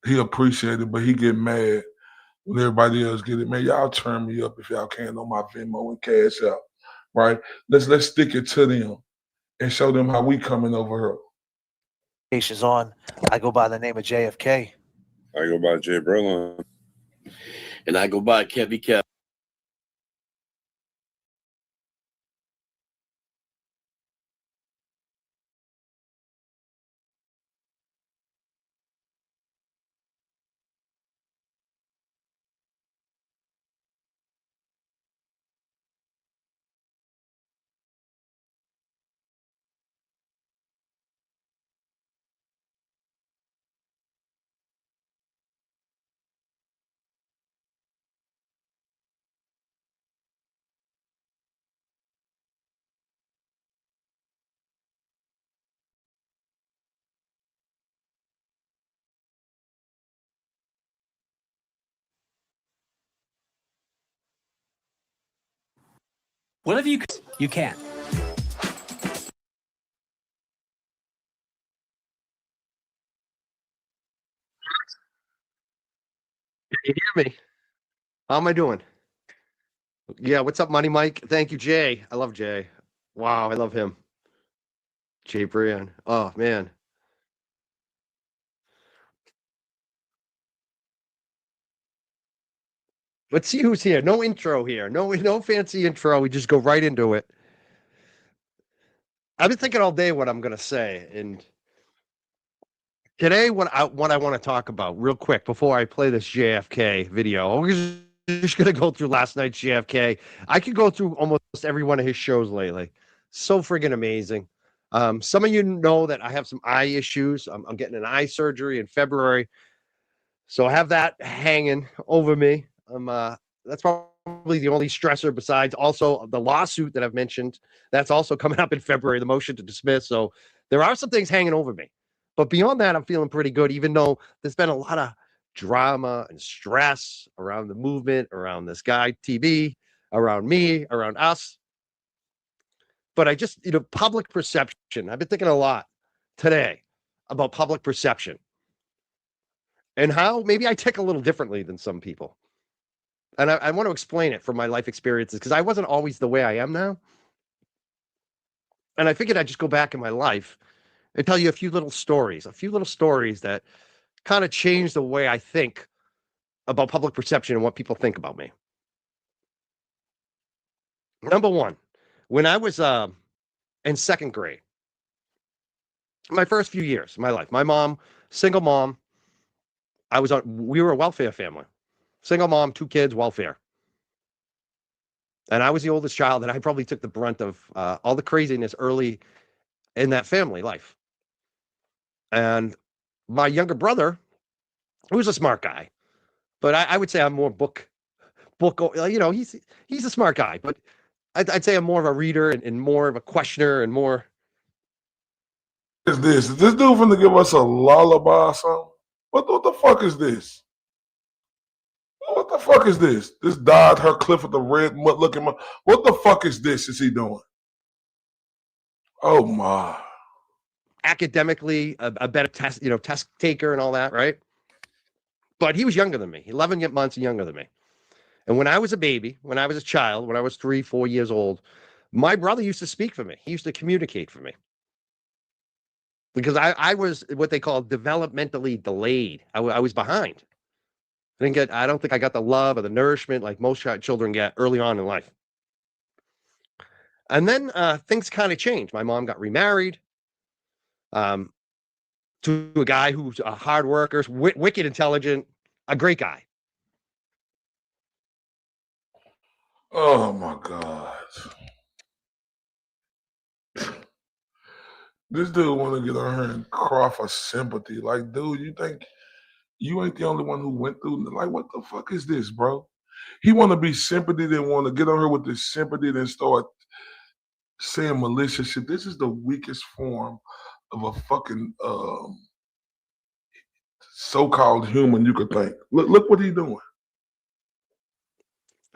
He appreciate it, but he get mad when everybody else get it. Man, y'all turn me up if y'all can on my Venmo and Cash App, right? Let's stick it to them and show them how we coming over here. On. I go by the name of JFK. I go by Jay Berlin. And I go by Kevy Kev. Whatever you can. Can you hear me? How am I doing? Yeah, what's up, Money Mike? Thank you, Jay. I love Jay. Wow, I love him. Jay Brian. Oh, man. Let's see who's here. No intro here. No fancy intro. We just go right into it. I've been thinking all day what I'm gonna say, and today what I want to talk about real quick before I play this JFK video. We're just gonna go through last night's JFK. I could go through almost every one of his shows lately. So friggin' amazing. Some of you know that I have some eye issues. I'm getting an eye surgery in February, so I have that hanging over me. That's probably the only stressor besides also the lawsuit that I've mentioned. That's also coming up in February, the motion to dismiss. So there are some things hanging over me. But beyond that, I'm feeling pretty good, even though there's been a lot of drama and stress around the movement, around this guy, TV, around me, around us. But I just, public perception. I've been thinking a lot today about public perception and how maybe I tick a little differently than some people. And I want to explain it from my life experiences because I wasn't always the way I am now. And I figured I'd just go back in my life and tell you a few little stories that kind of change the way I think about public perception and what people think about me. Number one, when I was in second grade, my first few years of my life, my mom, single mom, we were a welfare family. Single mom, 2 kids, welfare. And I was the oldest child, and I probably took the brunt of all the craziness early in that family life. And my younger brother, who was a smart guy, but I would say I'm more book. He's a smart guy, but I'd say I'm more of a reader and more of a questioner and more. What is this? Is this dude finna give us a lullaby or something? What the fuck is this? What the fuck is this? This dyed her Cliff with the red mud looking. What the fuck is this? Is he doing? Oh my! Academically, a better test taker and all that, right? But he was younger than me, 11 months younger than me. And when I was a baby, when I was a child, when I was 3, 4 years old, my brother used to speak for me. He used to communicate for me. Because I was what they call developmentally delayed. I was behind. I don't think I got the love or the nourishment like most children get early on in life. And then things kind of changed. My mom got remarried to a guy who's a hard worker, wicked intelligent, a great guy. Oh my God. This dude want to get on her and cry for sympathy. Like, dude, you think you ain't the only one who went through? Like, what the fuck is this, bro? He want to be sympathy, then want to get on her with this sympathy, then start saying malicious shit. This is the weakest form of a fucking so-called human you could think. Look what he doing.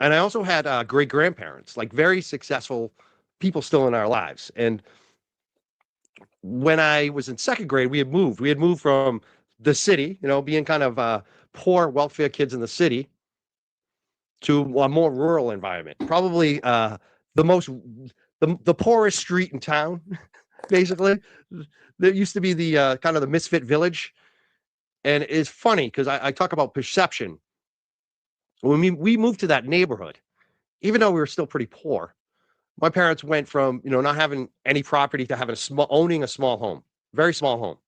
And I also had great-grandparents, like very successful people still in our lives. And when I was in second grade, we had moved. We had moved from the city, being kind of poor welfare kids in the city, to a more rural environment. Probably the poorest street in town, basically. There used to be the kind of the misfit village. And it's funny because I talk about perception. When we moved to that neighborhood, even though we were still pretty poor, my parents went from, not having any property to having owning a small home, very small home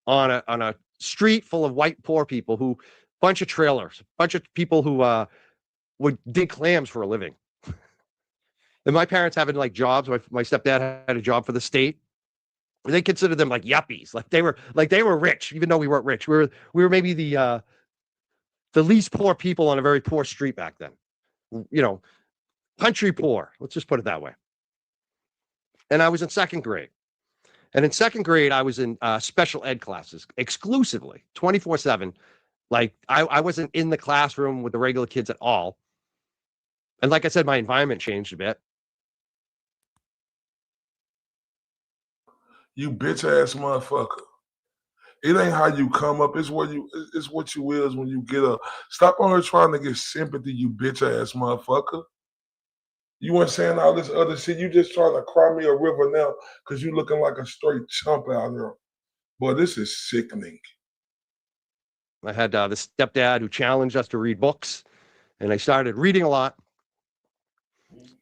on a street full of white poor people bunch of trailers, bunch of people who would dig clams for a living. And my parents having like jobs. My stepdad had a job for the state. They considered them like yuppies. Like they were rich, even though we weren't rich. We were maybe the least poor people on a very poor street back then. Country poor. Let's just put it that way. And I was in second grade. And in second grade, I was in special ed classes exclusively, 24/7. Like I wasn't in the classroom with the regular kids at all. And like I said, my environment changed a bit. You bitch ass motherfucker. It ain't how you come up. It's what you is when you get up. Stop on her trying to get sympathy, you bitch ass motherfucker. You weren't saying all this other shit. You just trying to cry me a river now because you looking like a straight chump out here. Boy, this is sickening. I had this stepdad who challenged us to read books. and I started reading a lot.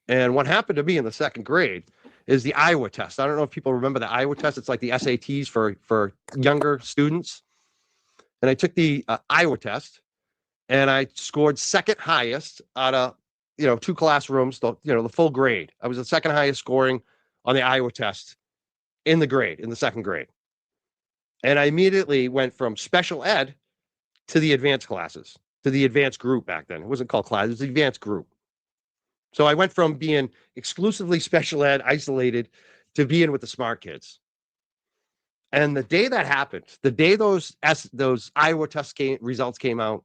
And what happened to me in the second grade is the Iowa test. I don't know if people remember the Iowa test. It's like the SATs for younger students. And I took the Iowa test, and I scored second highest out of, 2 classrooms, the full grade. I was the second highest scoring on the Iowa test in the second grade. And I immediately went from special ed to the advanced classes, to the advanced group back then. It wasn't called class, it was the advanced group. So I went from being exclusively special ed, isolated, to being with the smart kids. And the day that happened, the day those Iowa test results came out,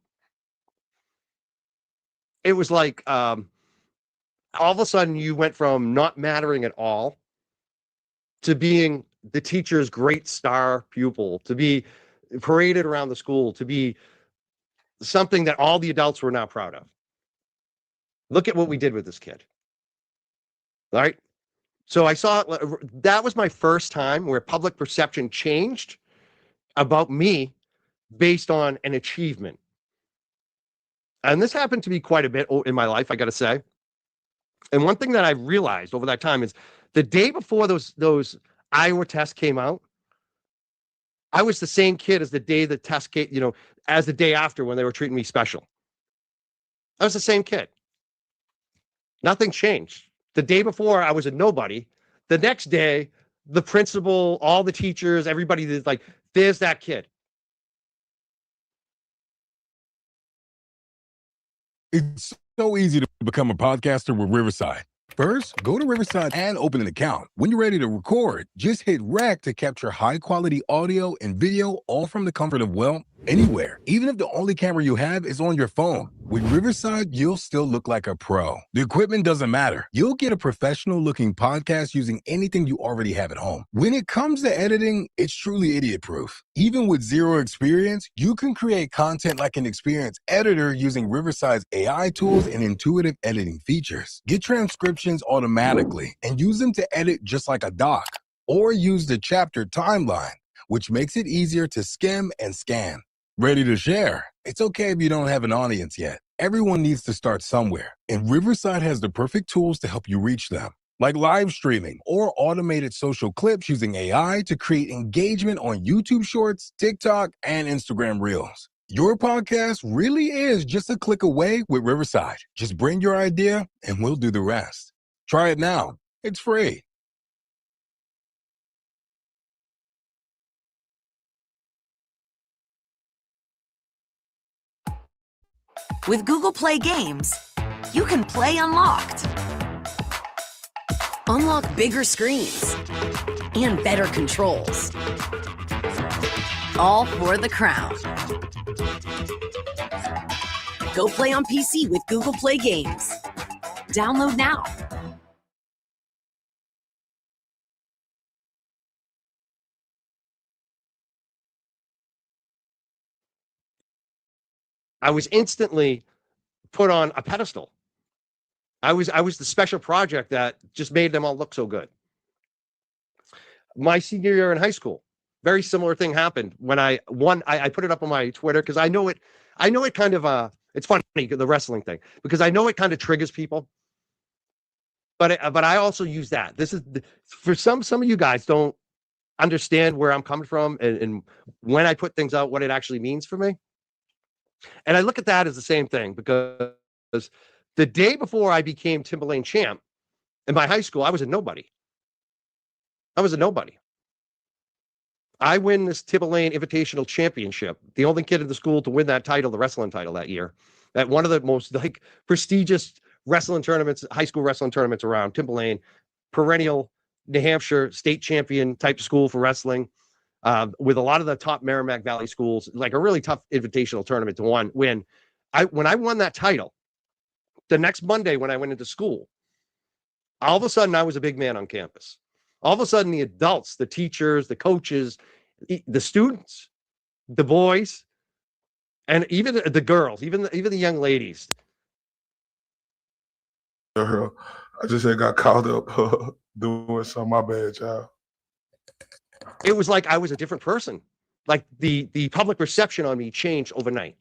it was like all of a sudden you went from not mattering at all to being the teacher's great star pupil, to be paraded around the school, to be something that all the adults were now proud of. Look at what we did with this kid. All right. So I saw that was my first time where public perception changed about me based on an achievement. And this happened to me quite a bit in my life, I got to say. And one thing that I realized over that time is the day before those Iowa tests came out, I was the same kid as the day the test came, as the day after when they were treating me special. I was the same kid. Nothing changed. The day before, I was a nobody. The next day, the principal, all the teachers, everybody is like, there's that kid. It's so easy to become a podcaster with Riverside. First, go to Riverside and open an account. When you're ready to record, just hit rec to capture high-quality audio and video, all from the comfort of, anywhere. Even if the only camera you have is on your phone. With Riverside, you'll still look like a pro. The equipment doesn't matter. You'll get a professional-looking podcast using anything you already have at home. When it comes to editing, it's truly idiot-proof. Even with zero experience, you can create content like an experienced editor using Riverside's AI tools and intuitive editing features. Get transcriptions automatically and use them to edit just like a doc. Or use the chapter timeline, which makes it easier to skim and scan. Ready to share? It's okay if you don't have an audience yet. Everyone needs to start somewhere, and Riverside has the perfect tools to help you reach them, like live streaming or automated social clips using AI to create engagement on YouTube Shorts, TikTok, and Instagram Reels. Your podcast really is just a click away with Riverside. Just bring your idea, and we'll do the rest. Try it now. It's free. With Google Play Games, you can play unlocked. Unlock bigger screens and better controls. All for the crown. Go play on PC with Google Play Games. Download now. I was instantly put on a pedestal. I was the special project that just made them all look so good. My senior year in high school, very similar thing happened when I won. I put it up on my Twitter because I know it kind of it's funny, the wrestling thing, because I know it kind of triggers people. But I also use that. This is for some of you guys don't understand where I'm coming from and when I put things out, what it actually means for me. And I look at that as the same thing, because the day before I became Timberlane champ in my high school, I was a nobody. I win this Timberlane Invitational Championship, the only kid in the school to win that title, the wrestling title that year, at one of the most prestigious wrestling tournaments, high school wrestling tournaments around. Timberlane, perennial New Hampshire state champion type school for wrestling. With a lot of the top Merrimack Valley schools, like a really tough invitational tournament to win. When I won that title, the next Monday when I went into school, all of a sudden I was a big man on campus. All of a sudden the adults, the teachers, the coaches, the students, the boys, and even the girls, even the young ladies. I just got caught up doing something. My bad, child. It was like I was a different person. Like the public perception on me changed overnight.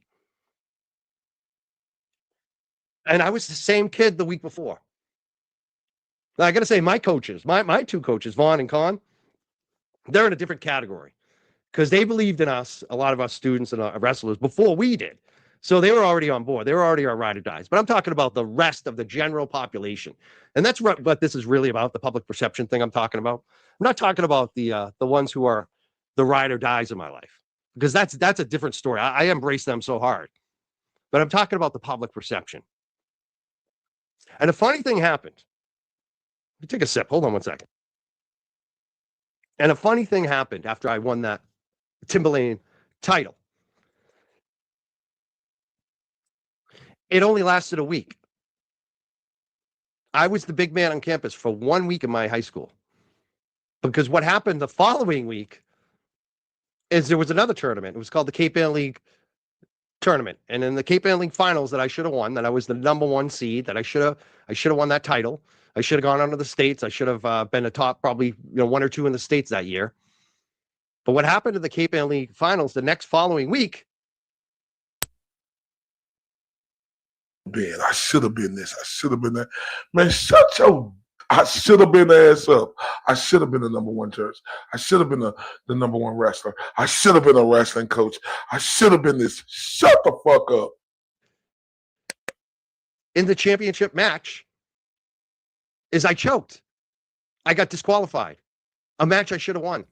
And I was the same kid the week before. Now, I got to say, my coaches, my two coaches, Vaughn and Con, they're in a different category because they believed in us, a lot of us students and wrestlers, before we did. So they were already on board. They were already our ride or dies. But I'm talking about the rest of the general population. And that's what this is really about, the public perception thing I'm talking about. I'm not talking about the ones who are the ride or dies in my life, because that's a different story. I embrace them so hard. But I'm talking about the public perception. And a funny thing happened. Let me take a sip. Hold on one second. And a funny thing happened after I won that Timberlane title. It only lasted a week. I was the big man on campus for 1 week in my high school. Because what happened the following week is there was another tournament. It was called the Cape Ann League tournament. And in the Cape Ann League finals that I should have won, that I was the #1 seed, that I should have won that title. I should have gone on to the States. I should have been a top, probably 1 or 2 in the States that year. But what happened in the Cape Ann League finals the next following week? Man, I should have been this. I should have been that. Man, shut your. I should have been the ass up. I should have been the #1 church. I should have been the #1 wrestler. I should have been a wrestling coach. I should have been this. Shut the fuck up. In the championship match, is I choked. I got disqualified. A match I should have won.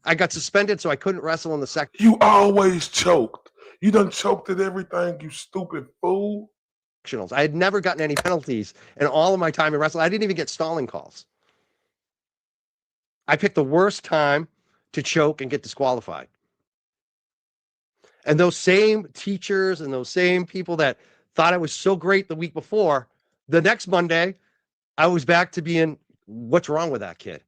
I got suspended, so I couldn't wrestle in the second. You always choked. You done choked at everything, you stupid fool. I had never gotten any penalties in all of my time in wrestling. I didn't even get stalling calls. I picked the worst time to choke and get disqualified. And those same teachers and those same people that thought I was so great the week before, the next Monday, I was back to being, what's wrong with that kid?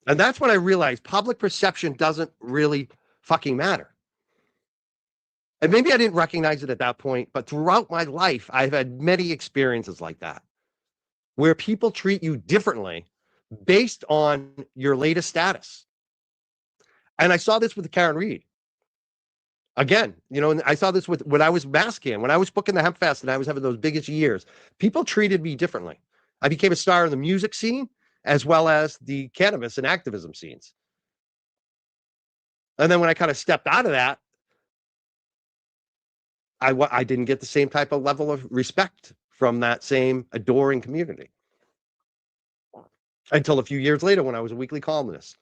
And that's when I realized public perception doesn't really fucking matter. And maybe I didn't recognize it at that point, but throughout my life, I've had many experiences like that, where people treat you differently based on your latest status. And I saw this with Karen Reed. Again, and I saw this when I was masking, when I was booking the Hemp Fest and I was having those biggest years, people treated me differently. I became a star in the music scene as well as the cannabis and activism scenes. And then when I kind of stepped out of that, I didn't get the same type of level of respect from that same adoring community until a few years later when I was a weekly columnist.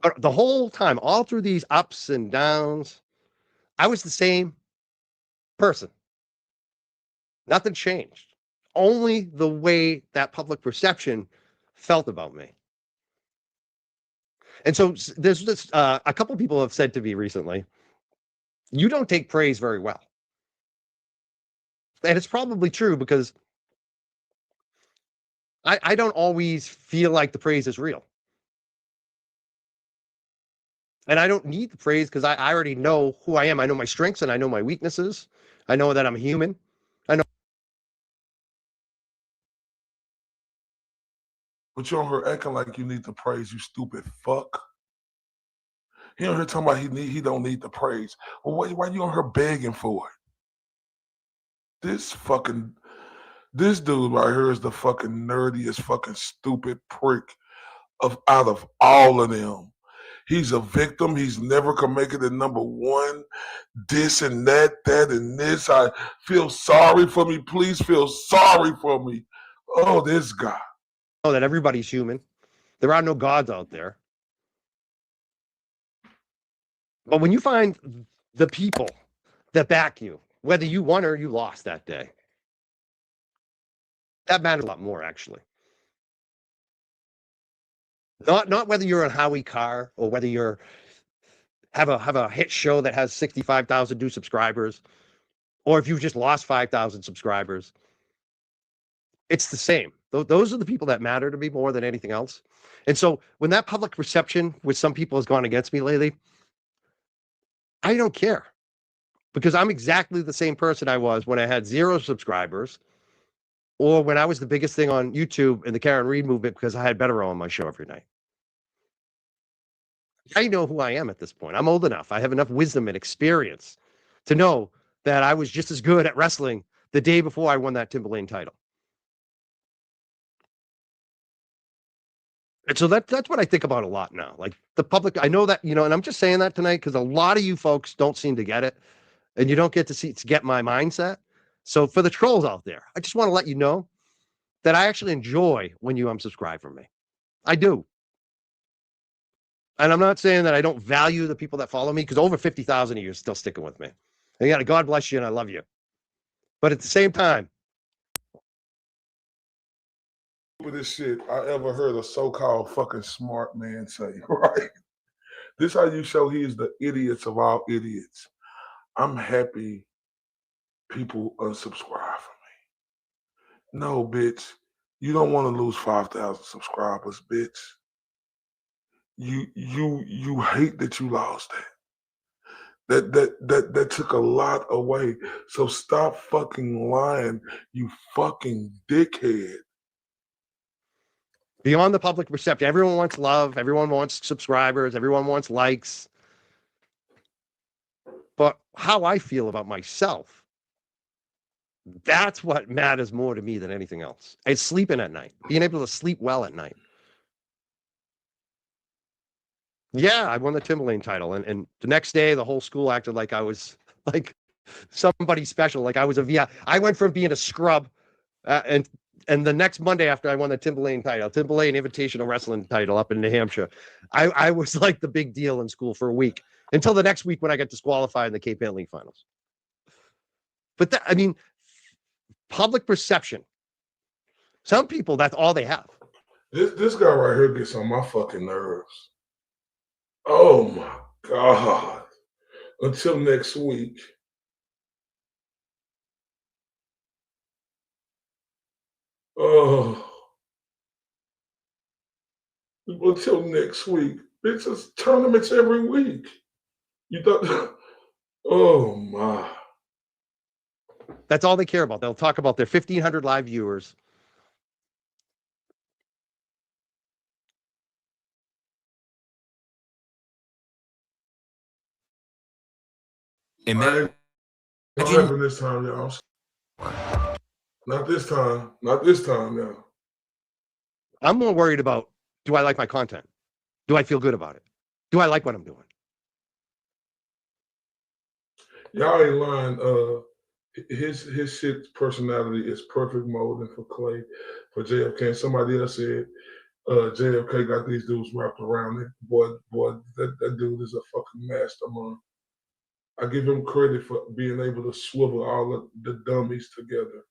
But the whole time, all through these ups and downs, I was the same person. Nothing changed. Only the way that public perception felt about me. And so there's this, a couple people have said to me recently, you don't take praise very well. And it's probably true because I don't always feel like the praise is real. And I don't need the praise because I already know who I am. I know my strengths and I know my weaknesses. I know that I'm a human. I know. But you on her acting like you need the praise, you stupid fuck. He on here talking about he don't need the praise. Well, why you on her begging for it? This dude right here is the fucking nerdiest fucking stupid prick out of all of them. He's a victim. He's never gonna make it to #1. This and that and this. I feel sorry for me. Please feel sorry for me. Oh, this guy. I know that everybody's human. There are no gods out there. But when you find the people that back you, whether you won or you lost that day, that matters a lot more, actually. Not whether you're on Howie Carr or whether you're have a hit show that has 65,000 new subscribers, or if you've just lost 5,000 subscribers. It's the same. Those are the people that matter to me more than anything else. And so when that public perception with some people has gone against me lately, I don't care, because I'm exactly the same person I was when I had 0 subscribers or when I was the biggest thing on YouTube in the Karen Reed movement because I had Better on my show every night. I know who I am at this point. I'm old enough. I have enough wisdom and experience to know that I was just as good at wrestling the day before I won that Timberlane title. And so that's what I think about a lot now. Like the public, I know that, and I'm just saying that tonight because a lot of you folks don't seem to get it, and you don't get to get my mindset. So for the trolls out there, I just want to let you know that I actually enjoy when you unsubscribe from me. I do. And I'm not saying that I don't value the people that follow me, because over 50,000 of you are still sticking with me. And yeah, God bless you and I love you. But at the same time, this shit I ever heard a so-called fucking smart man say, right? This how you show he is the idiots of all idiots. I'm happy people unsubscribe from me. No, bitch. You don't want to lose 5,000 subscribers, bitch. You hate that you lost that. That took a lot away. So stop fucking lying, you fucking dickhead. beyond the public perception, everyone wants love, everyone wants subscribers, everyone wants likes. But how I feel about myself, that's what matters more to me than anything else. It's sleeping at night, being able to sleep well at night. Yeah, I won the Timberlane title. And the next day, the whole school acted like I was like somebody special, like I was a VI. I went from being a scrub and the next Monday after I won the Timberlane Invitational Wrestling title up in New Hampshire, I was like the big deal in school for a week, until the next week when I got disqualified in the Cape Ann League finals. But that, I mean, public perception. Some people, that's all they have. This guy right here gets on my fucking nerves. Oh my God. Until next week. Oh. Until next week. Bitch, it's tournaments every week. You thought, oh my. That's all they care about. They'll talk about their 1,500 live viewers. What happened this time, y'all? Not this time. Not this time, now. I'm more worried about, do I like my content? Do I feel good about it? Do I like what I'm doing? Y'all ain't lying. His shit personality is perfect molding for Clay, for JFK. And somebody else said JFK got these dudes wrapped around it. Boy, that dude is a fucking mastermind. I give him credit for being able to swivel all of the dummies together.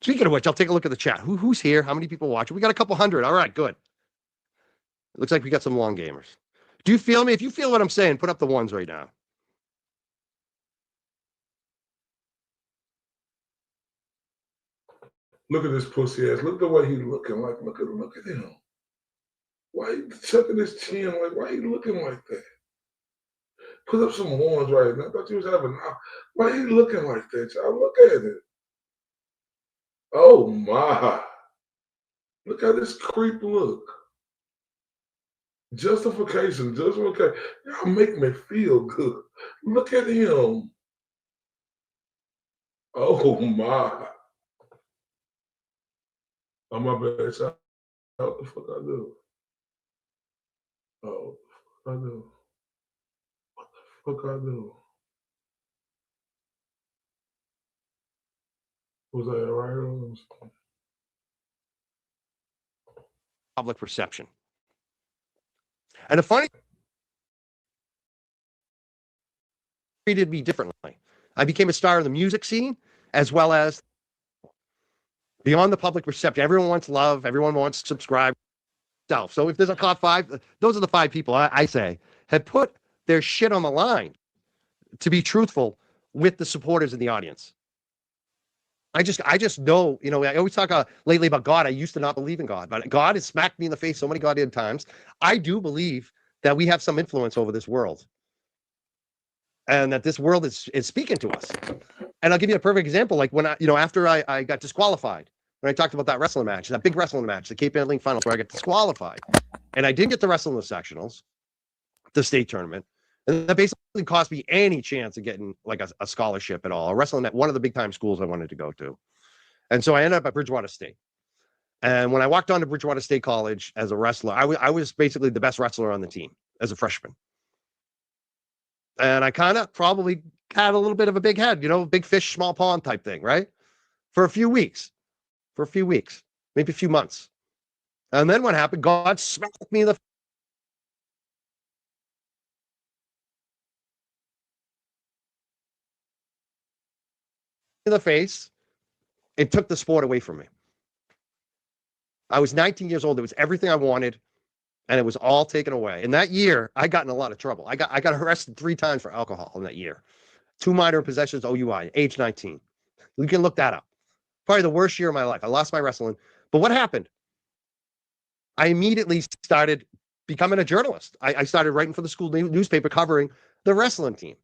Speaking of which, I'll take a look at the chat. Who's here? How many people watching? We got a couple hundred. All right, good. It looks like we got some long gamers. Do you feel me? If you feel what I'm saying, put up the ones right now. Look at this pussy ass. Look at the way he looking like. Look at him. Why he chucking his chin like? Why he looking like that? Put up some ones right now. I thought you was having. Why he looking like that? Y'all look at it. Oh my! Look how this creep look. Justification. Y'all make me feel good. Look at him. Oh my! Oh my bad, child. What the fuck I do? Oh, what the fuck I do? What the fuck I do? Was that right? Public perception. And the funny treated me differently. I became a star in the music scene, as well as beyond the public perception. Everyone wants love. Everyone wants to subscribe. So if there's a top five, those are the 5 people I say have put their shit on the line to be truthful with the supporters in the audience. I just know, I always talk lately about God. I used to not believe in God, but God has smacked me in the face so many goddamn times. I do believe that we have some influence over this world, and that this world is speaking to us. And I'll give you a perfect example. Like when after I got disqualified, when I talked about that wrestling match, that big wrestling match, the Cape Ann League finals, where I got disqualified, and I didn't get to wrestle in the sectionals, the state tournament, And that basically cost me any chance of getting like a scholarship at all. A wrestling at one of the big time schools I wanted to go to. And so I ended up at Bridgewater State. And when I walked on to Bridgewater State College as a wrestler, I was basically the best wrestler on the team as a freshman. And I kind of probably had a little bit of a big head, you know, big fish, small pond type thing, right? For a few weeks, maybe a few months. And then what happened? God smacked me in the face. It took the sport away from me. I was 19 years old. It was everything I wanted, and it was all taken away. In that year, I got in a lot of trouble. I got arrested 3 times for alcohol in that year. 2 minor possessions, OUI, age 19. You can look that up. Probably the worst year of my life. I lost my wrestling. But what happened? I immediately started becoming a journalist. I started writing for the school newspaper covering the wrestling team,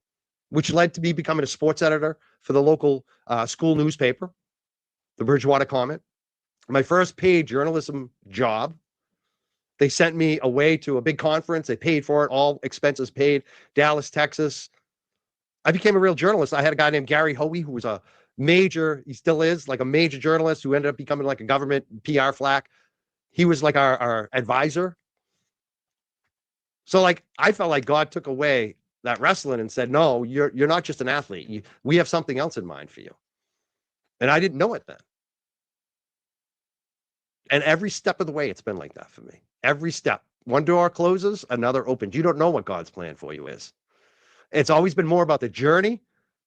which led to me becoming a sports editor for the local school newspaper, the Bridgewater Comment. My first paid journalism job. They sent me away to a big conference. They paid for it, all expenses paid, Dallas, Texas. I became a real journalist. I had a guy named Gary Hoey, who was a major, he still is, like a major journalist who ended up becoming like a government PR flack. He was like our advisor. So like, I felt like God took away that wrestling and said, no, you're not just an athlete. We have something else in mind for you. And I didn't know it then. And every step of the way, it's been like that for me. Every step. One door closes, another opens. You don't know what God's plan for you is. It's always been more about the journey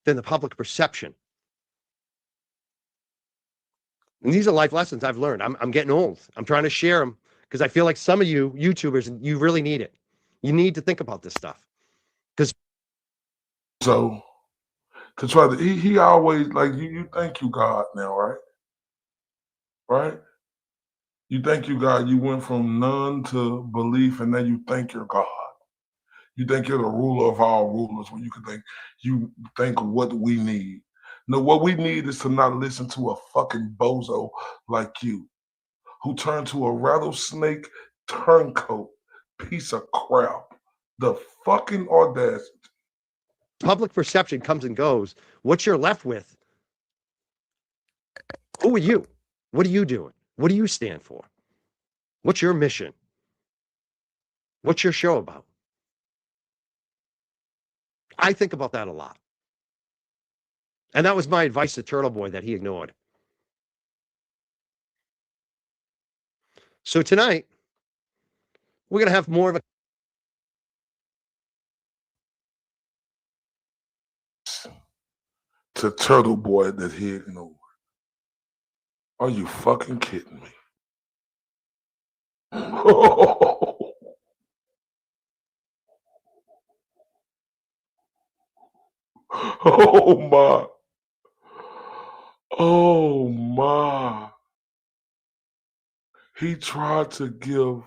than the public perception. And these are life lessons I've learned. I'm getting old. I'm trying to share them because I feel like some of you YouTubers, you really need it. You need to think about this stuff. Because so to try to, he always like you thank you God now, right? Right? You thank you God. You went from none to belief, and then you thank your God. You think you're the ruler of all rulers when you think of what we need. No, what we need is to not listen to a fucking bozo like you, who turned to a rattlesnake turncoat piece of crap. The fucking audacity. Public perception comes and goes. What you're left with, who are you? What are you doing? What do you stand for? What's your mission? What's your show about? I think about that a lot. And that was my advice to Turtle Boy that he ignored. So tonight, we're going to have more of a to Turtle Boy that he ignored. Are you fucking kidding me? Oh my. Oh my. He tried to give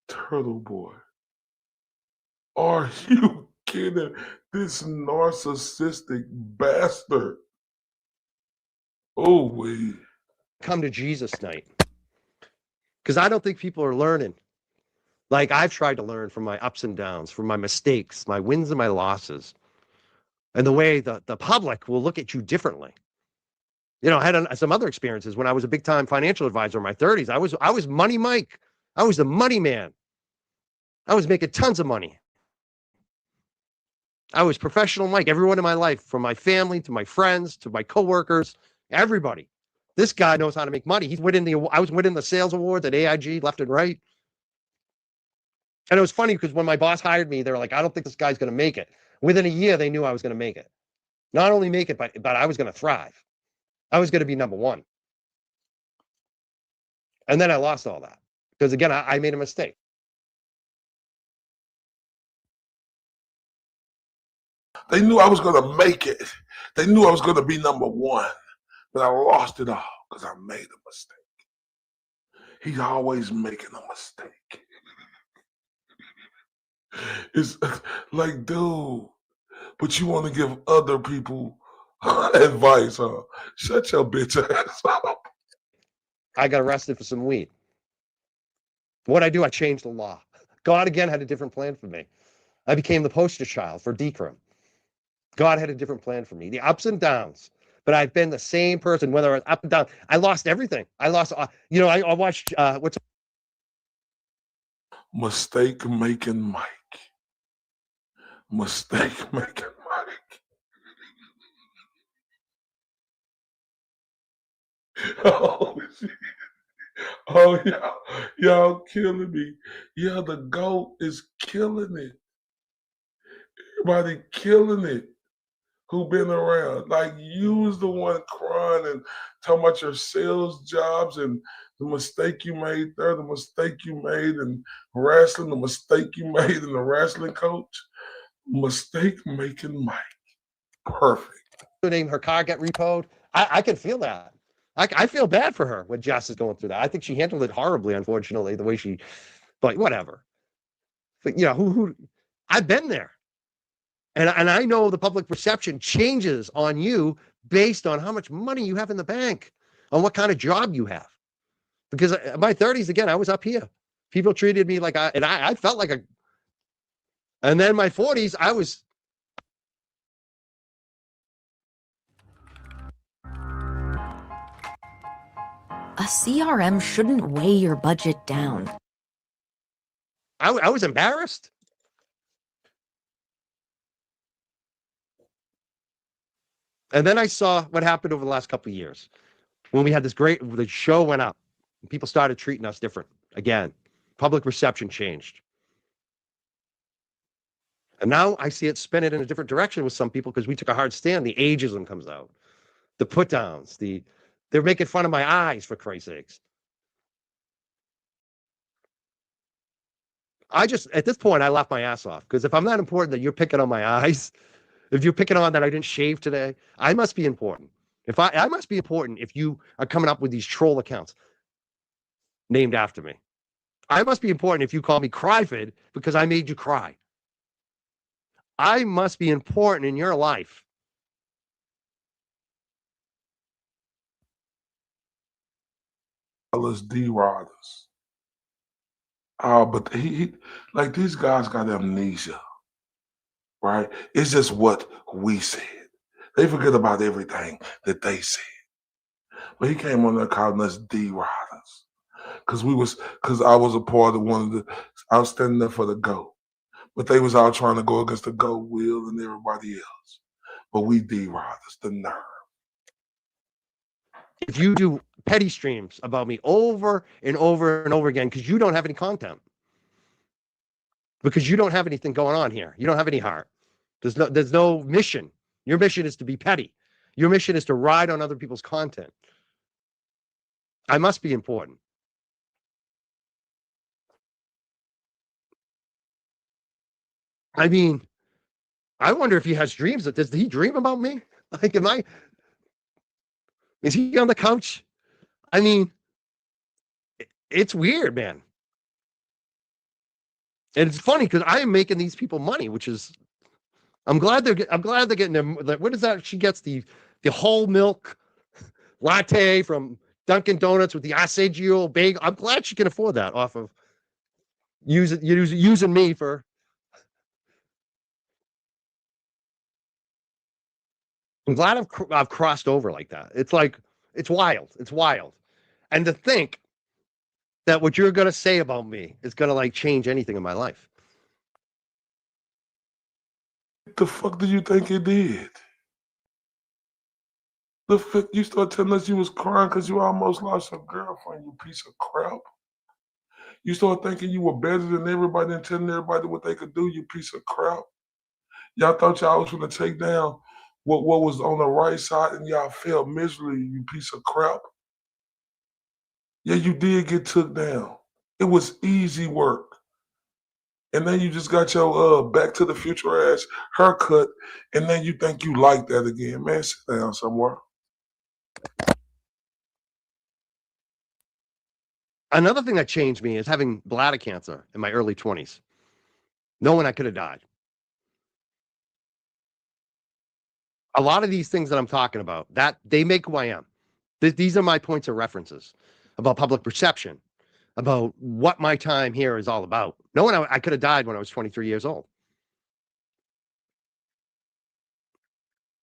Turtle Boy. Are you kidding? This narcissistic bastard. Oh, we come to Jesus night. Because I don't think people are learning. Like I've tried to learn from my ups and downs, from my mistakes, my wins and my losses. And the way the public will look at you differently. You know, I had some other experiences when I was a big time financial advisor in my 30s. I was Money Mike. I was the money man. I was making tons of money. I was professional Mike, everyone in my life, from my family to my friends to my coworkers, everybody. This guy knows how to make money. I was winning the sales awards at AIG left and right. And it was funny because when my boss hired me, they were like, I don't think this guy's going to make it. Within a year, they knew I was going to make it. Not only make it, but I was going to thrive. I was going to be number one. And then I lost all that because, again, I made a mistake. They knew I was going to make it. They knew I was going to be number one. But I lost it all because I made a mistake. He's always making a mistake. It's like, dude, but you want to give other people advice, huh? Shut your bitch ass up. I got arrested for some weed. What I do, I changed the law. God, again, had a different plan for me. I became the poster child for decrim. God had a different plan for me. The ups and downs. But I've been the same person, whether it's up and down. I lost everything. I lost, I watched, what's Mistake making Mike. Mistake making Mike. Oh, shit. Oh, y'all killing me. Yeah, the GOAT is killing it. Everybody killing it. Who been around? Like, you was the one crying and talking about your sales jobs and the mistake you made there, the mistake you made in wrestling, the mistake you made in the wrestling coach. Mistake making Mike. Perfect. name? Her car got repoed. I can feel that. I feel bad for her when Jess is going through that. I think she handled it horribly, unfortunately, the way she, but whatever. But who I've been there. And I know the public perception changes on you based on how much money you have in the bank, on what kind of job you have. Because in my 30s, again, I was up here. People treated me like I felt like a, and then my 40s, I was. A CRM shouldn't weigh your budget down. I was embarrassed. And then I saw what happened over the last couple of years when we had the show went up and people started treating us different. Again, public perception changed. And now I see it spin it in a different direction with some people because we took a hard stand. The ageism comes out, the put downs, they're making fun of my eyes, for Christ's sakes. At this point, I laugh my ass off because if I'm not important that you're picking on my eyes, if you're picking on that I didn't shave today, I must be important. I must be important if you are coming up with these troll accounts named after me. I must be important if you call me Cryford because I made you cry. I must be important in your life. Us D-Riders. But he like these guys got amnesia, right? It's just what we said. They forget about everything that they said. But he came on there calling us D-Riders. Because I was a part of I was standing there for the GOAT. But they was out trying to go against the GOAT Will and everybody else. But we D-Riders, the nerve. If you do petty streams about me over and over and over again because you don't have any content, because you don't have anything going on here, you don't have any heart. There's no mission. Your mission is to be petty. Your mission is to ride on other people's content. I must be important. I mean, I wonder if he has dreams. Does he dream about me? Like, is he on the couch? I mean, it's weird, man. And it's funny because I am making these people money, which is, I'm glad they're getting them. What is that? She gets the whole milk latte from Dunkin' Donuts with the Acegio bagel. I'm glad she can afford that off of using me for. I'm glad I've crossed over like that. It's like, it's wild. It's wild. And to think that what you're going to say about me is going to like change anything in my life. What the fuck do you think it did? You started telling us you was crying because you almost lost your girlfriend, you piece of crap. You started thinking you were better than everybody and telling everybody what they could do, you piece of crap. Y'all thought y'all was going to take down what was on the right side and y'all failed miserably, you piece of crap. Yeah, you did get took down. It was easy work. And then you just got your Back to the Future ass haircut, and then you think you like that again. Man, sit down somewhere. Another thing that changed me is having bladder cancer in my early 20s, knowing I could have died. A lot of these things that I'm talking about, that they make who I am. These are my points of references about public perception, about what my time here is all about. Knowing I could have died when I was 23 years old.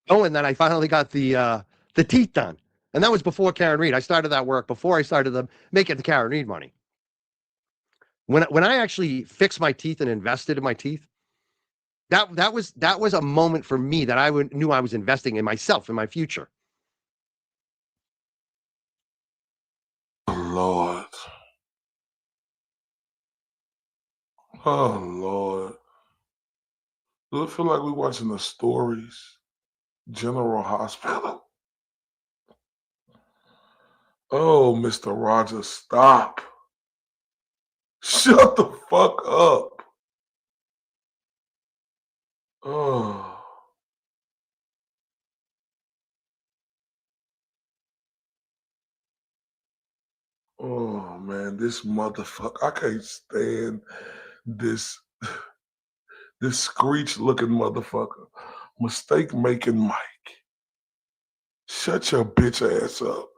Oh, and then I finally got the teeth done. And that was before Karen Reed. I started that work before I started making the Karen Reed money. When I actually fixed my teeth and invested in my teeth, that was a moment for me that I knew I was investing in myself, in my future. Oh, Lord. Oh, Lord. Do it feel like we're watching the stories? General Hospital. Oh, Mr. Rogers, stop. Shut the fuck up. Oh. Oh man, this motherfucker. I can't stand this this screech looking motherfucker. Mistake making Mike. Shut your bitch ass up.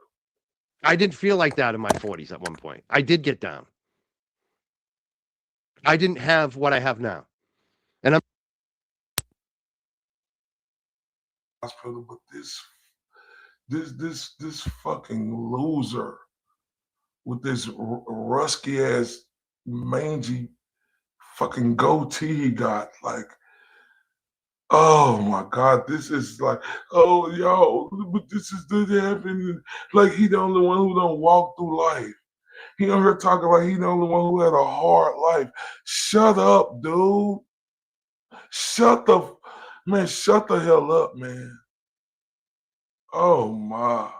I didn't feel like that in my 40s at one point. I did get down. I didn't have what I have now. And I'm Hospital, but this fucking loser with this rusky ass mangy fucking goatee he got, like, oh my God, this is like, oh yo, but this happening. Like he the only one who don't walk through life. He on here talking like he the only one who had a hard life. Shut up, dude. Shut the hell up, man. Oh my.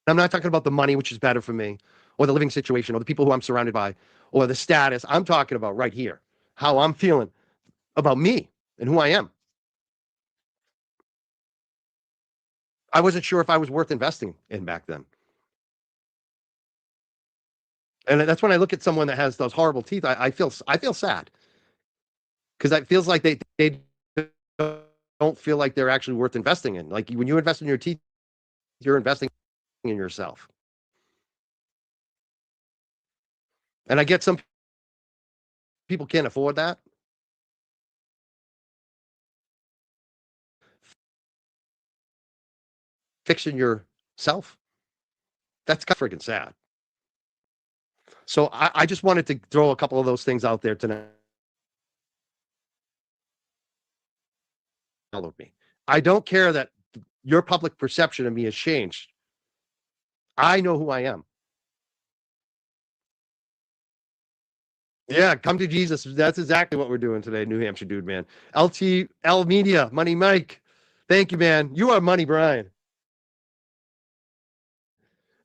I'm not talking about the money, which is better for me, or the living situation, or the people who I'm surrounded by, or the status. I'm talking about right here, how I'm feeling about me and who I am. I wasn't sure if I was worth investing in back then. And that's when I look at someone that has those horrible teeth, I feel sad. Because it feels like they don't feel like they're actually worth investing in. Like when you invest in your teeth, you're investing in yourself. And I get some people can't afford that. Fixing yourself, that's freaking sad. So I just wanted to throw a couple of those things out there tonight. Me. I don't care that your public perception of me has changed. I know who I am. Yeah, come to Jesus. That's exactly what we're doing today, New Hampshire dude, man. LTL Media, Money Mike. Thank you, man. You are Money Brian.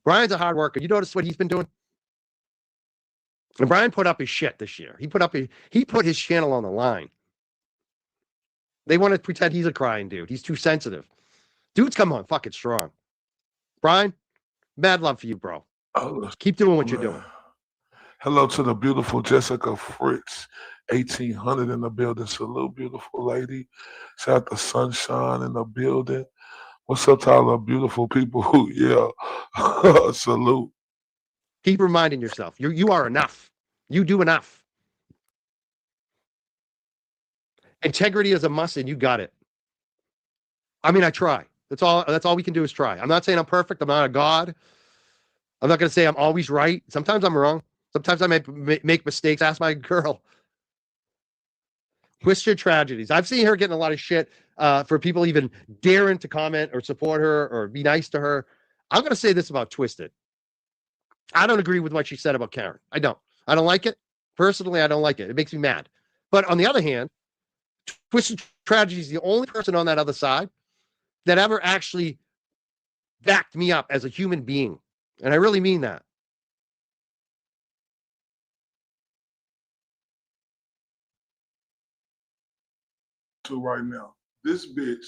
Brian's a hard worker. You notice what he's been doing? And Brian put up his shit this year. He put his channel on the line. They want to pretend he's a crying dude. He's too sensitive. Dude's come on fucking strong. Brian, mad love for you, bro. Oh, keep doing what you're doing. Hello to the beautiful Jessica Fritz, 1800 in the building. Salute, beautiful lady. Shout out to Sunshine in the building. What's up to all the beautiful people who, yeah, salute. Keep reminding yourself, you are enough. You do enough. Integrity is a must, and you got it. I mean, I try. That's all we can do is try. I'm not saying I'm perfect. I'm not a god. I'm not going to say I'm always right. Sometimes I'm wrong. Sometimes I make mistakes. Ask my girl. Twisted tragedies. I've seen her getting a lot of shit for people even daring to comment or support her or be nice to her. I'm going to say this about Twisted. I don't agree with what she said about Karen. I don't like it. Personally, I don't like it. It makes me mad. But on the other hand, Twisted Tragedy is the only person on that other side that ever actually backed me up as a human being. And I really mean that. To right now, this bitch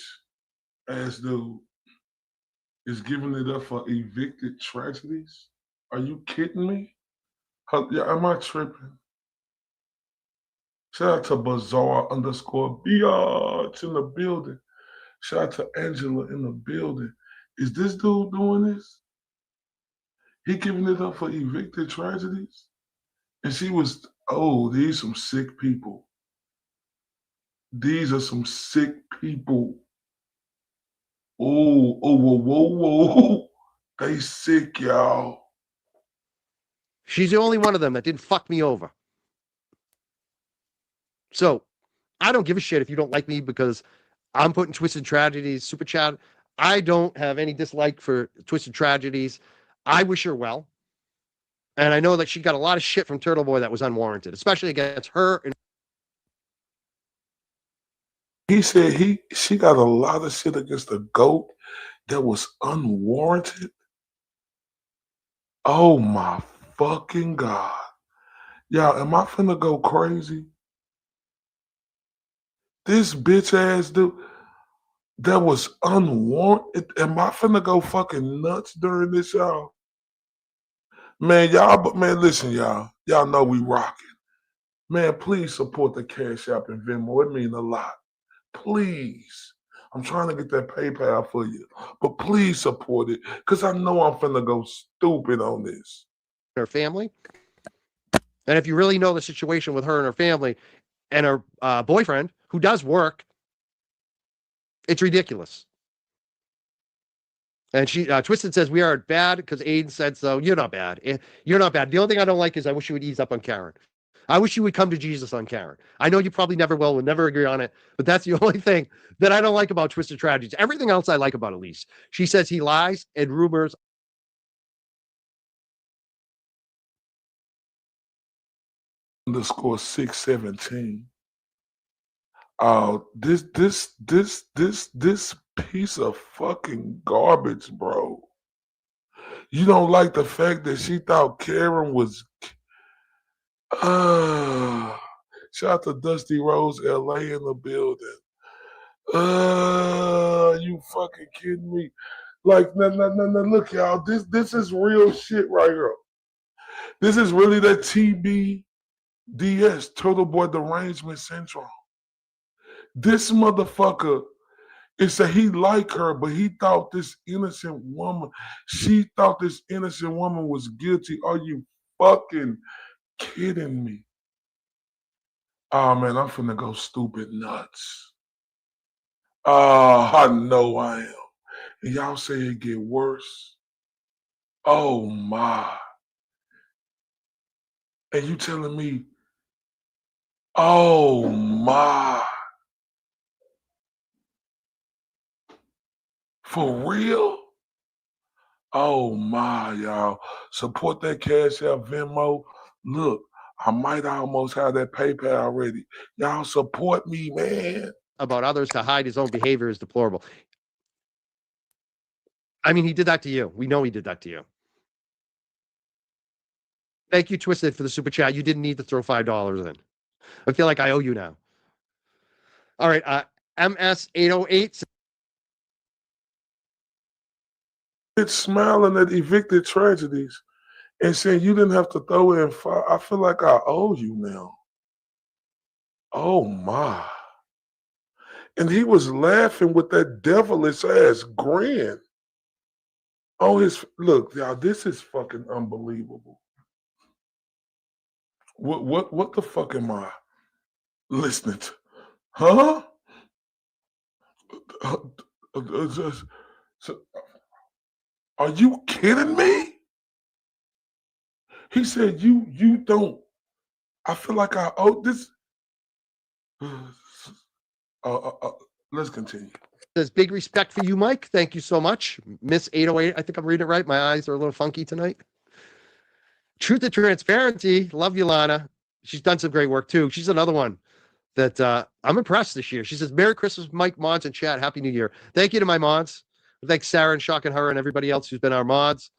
ass dude is giving it up for evicted tragedies. Are you kidding me? Yeah, am I tripping? Shout out to Bazaar _ Biatch in the building. Shout out to Angela in the building. Is this dude doing this? He giving it up for evicted tragedies? And she was, oh, these some sick people. These are some sick people. Oh, whoa. They sick, y'all. She's the only one of them that didn't fuck me over. So I don't give a shit if you don't like me because I'm putting Twisted Tragedies super chat. I don't have any dislike for Twisted Tragedies. I wish her well. And I know that she got a lot of shit from Turtle Boy that was unwarranted, especially against her. And he said she got a lot of shit against the GOAT that was unwarranted. Oh my fucking God. Y'all, am I finna go crazy? This bitch ass dude that was unwarranted. Am I finna go fucking nuts during this, y'all? Man, listen, y'all. Y'all know we rocking. Man, please support the Cash App and Venmo. It mean a lot. Please. I'm trying to get that PayPal for you. But please support it. Because I know I'm finna go stupid on this. her family. And if you really know the situation with her and her family and her boyfriend, who does work, it's ridiculous. And she Twisted says we are bad because Aiden said so. You're not bad. You're not bad. The only thing I don't like is I wish you would ease up on Karen. I wish you would come to Jesus on Karen. I know you probably never will. We'll never agree on it. But that's the only thing that I don't like about Twisted Tragedies. Everything else I like about Elise. She says he lies and rumors. _ 617. This piece of fucking garbage, bro. You don't like the fact that she thought Karen was shout out to Dusty Rose, LA in the building. You fucking kidding me? Like, no, look, y'all. This is real shit right here. This is really that TBDS, Total Boy Derangement Syndrome. This motherfucker, it's that he liked her, but he thought this innocent woman, she thought this innocent woman was guilty. Are you fucking kidding me? Oh man, I'm finna go stupid nuts. Oh, I know I am. And y'all say it get worse. Oh my. And you telling me, oh my. For real? Oh my, y'all. Support that Cash App, Venmo. Look, I might almost have that PayPal already. Y'all support me, man. About others to hide his own behavior is deplorable. I mean, he did that to you. We know he did that to you. Thank you, Twisted, for the super chat. You didn't need to throw $5 in. I feel like I owe you now. All right, MS808. It's smiling at evicted tragedies and saying you didn't have to throw in five. I feel like I owe you now. Oh my. And he was laughing with that devilish ass grin. Oh, look, y'all, this is fucking unbelievable. What the fuck am I listening to? Huh? Are you kidding me? He said, you don't. I feel like I owe this. Let's continue. There's big respect for you, Mike. Thank you so much. Miss 808. I think I'm reading it right. My eyes are a little funky tonight. Truth and Transparency. Love you, Lana. She's done some great work too. She's another one that I'm impressed this year. She says, Merry Christmas, Mike, mods, and chat. Happy New Year. Thank you to my mods. Thanks, Sarah and Shock and her and everybody else who's been our mods.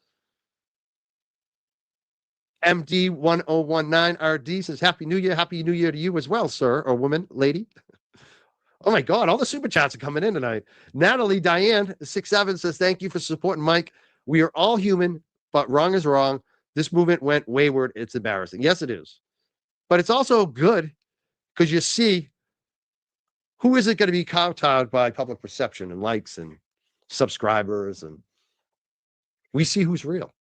MD1019RD says, Happy New Year. Happy New Year to you as well, sir or woman, lady. Oh my God, all the super chats are coming in tonight. Natalie Diane 67 says, thank you for supporting Mike. We are all human, but wrong is wrong. This movement went wayward. It's embarrassing. Yes, it is. But it's also good because you see who is it going to be kowtowed by public perception and likes and subscribers and We see who's real.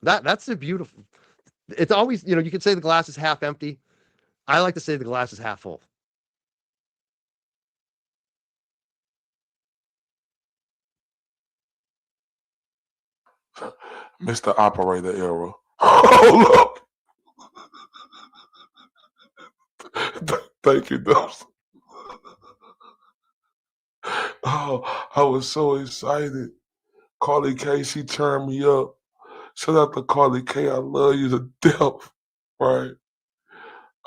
That's the beautiful. It's always, you can say the glass is half empty. I like to say the glass is half full. Mr. Operator Era. Hold up. Thank you, Dubs. Oh, I was so excited. Carly K, she turned me up. Shout out to Carly K. I love you to death. Right?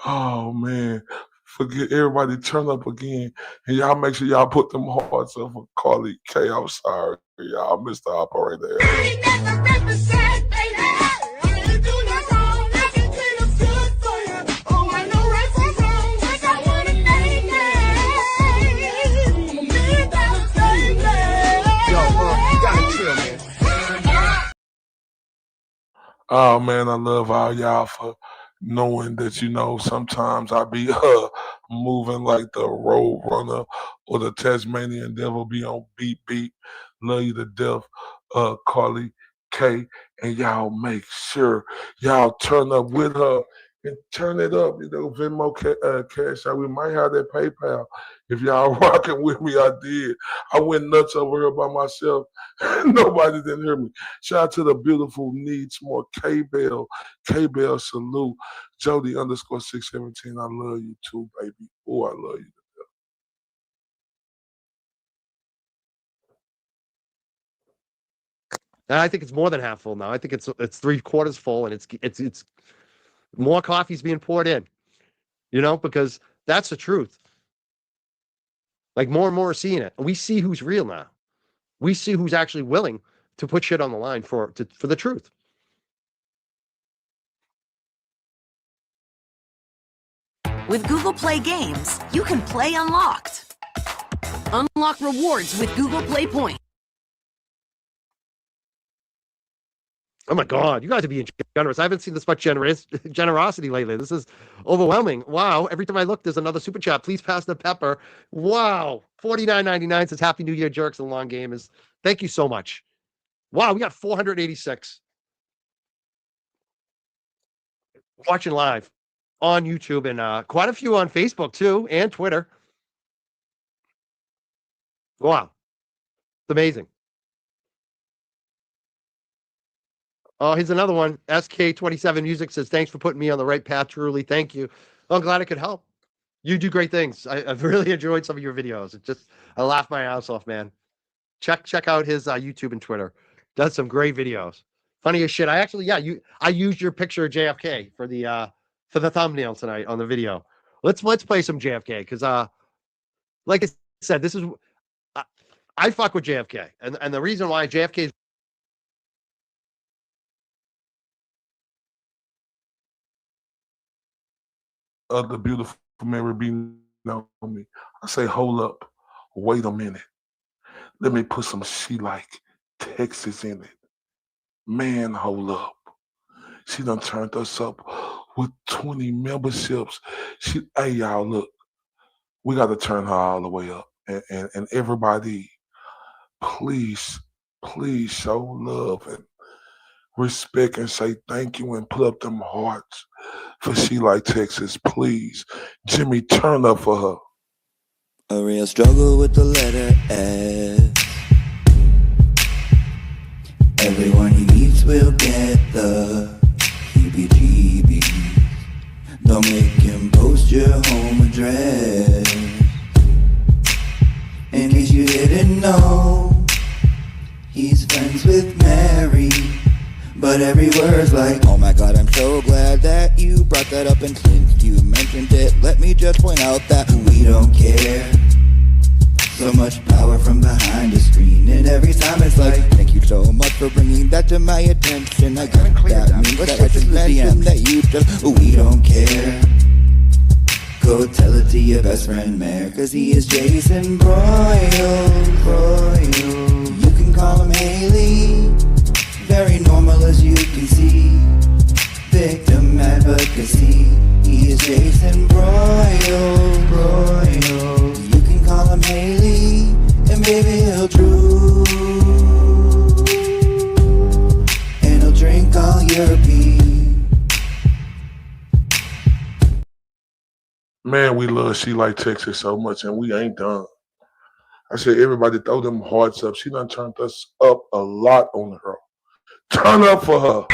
Oh, man. Forget everybody turn up again. And y'all make sure y'all put them hearts up for Carly K. I'm sorry, y'all. Mr. Operator Era. Oh man, I love all y'all for knowing that sometimes I be moving like the Road Runner or the Tasmanian Devil be on beat beat. Love you to death, Carly K, and y'all make sure y'all turn up with her and turn it up. Venmo, Cash Out. We might have that PayPal. If y'all rocking with me, I did. I went nuts over here by myself. Nobody didn't hear me. Shout out to the beautiful Needs More K-Bell. K-Bell salute. Jody _617. I love you too, baby. Oh, I love you. And I think it's more than half full now. I think it's 3/4 full, and it's more coffee's being poured in. Because that's the truth. Like more and more are seeing it. We see who's real now. We see who's actually willing to put shit on the line for the truth. With Google Play Games, you can play unlocked. Unlock rewards with Google Play Points. Oh my God, you guys are being generous. I haven't seen this much generosity lately. This is overwhelming. Wow. Every time I look, there's another super chat. Please pass the pepper. Wow. $49.99 says Happy New Year, jerks and long gamers. Thank you so much. Wow, we got 486 watching live on YouTube and quite a few on Facebook too and Twitter. Wow. It's amazing. Oh, here's another one. SK27 Music says, thanks for putting me on the right path. Truly. Thank you. I'm glad I could help. You do great things. I've really enjoyed some of your videos. I laugh my ass off, man. Check out his YouTube and Twitter. Does some great videos. Funny as shit. I used your picture of JFK for the thumbnail tonight on the video. Let's play some JFK because like I said, this is I fuck with JFK, and the reason why JFK is the beautiful Mary B. Naomi. I say, hold up, wait a minute. Let me put some She Like Texas in it. Man, hold up. She done turned us up with 20 memberships. Hey, y'all, look, we got to turn her all the way up. And everybody, please show love and respect and say thank you and put up them hearts for She Like Texas, please. Jimmy, turn up for her. A real struggle with the letter S. Everyone he meets will get the heebie-jeebies. Don't make him post your home address. In case you didn't know, he's friends with Mary. But every word's like, oh my god, I'm so glad that you brought that up. And since you mentioned it, let me just point out that we don't care. So much power from behind the screen, and every time it's like, thank you so much for bringing that to my attention. I guess that means that I should mention that you just, we don't care. Go tell it to your best friend Mayor, cause he is Jason Broyle. You can call him Haley, very normal as you can see. Victim advocacy, he is Jason Broyle. You can call him Haley, and maybe he'll drool, and he'll drink all your pee. Man, we love She Like Texas so much, and we ain't done. I said, everybody throw them hearts up. She done turned us up a lot on her. Turn up for her.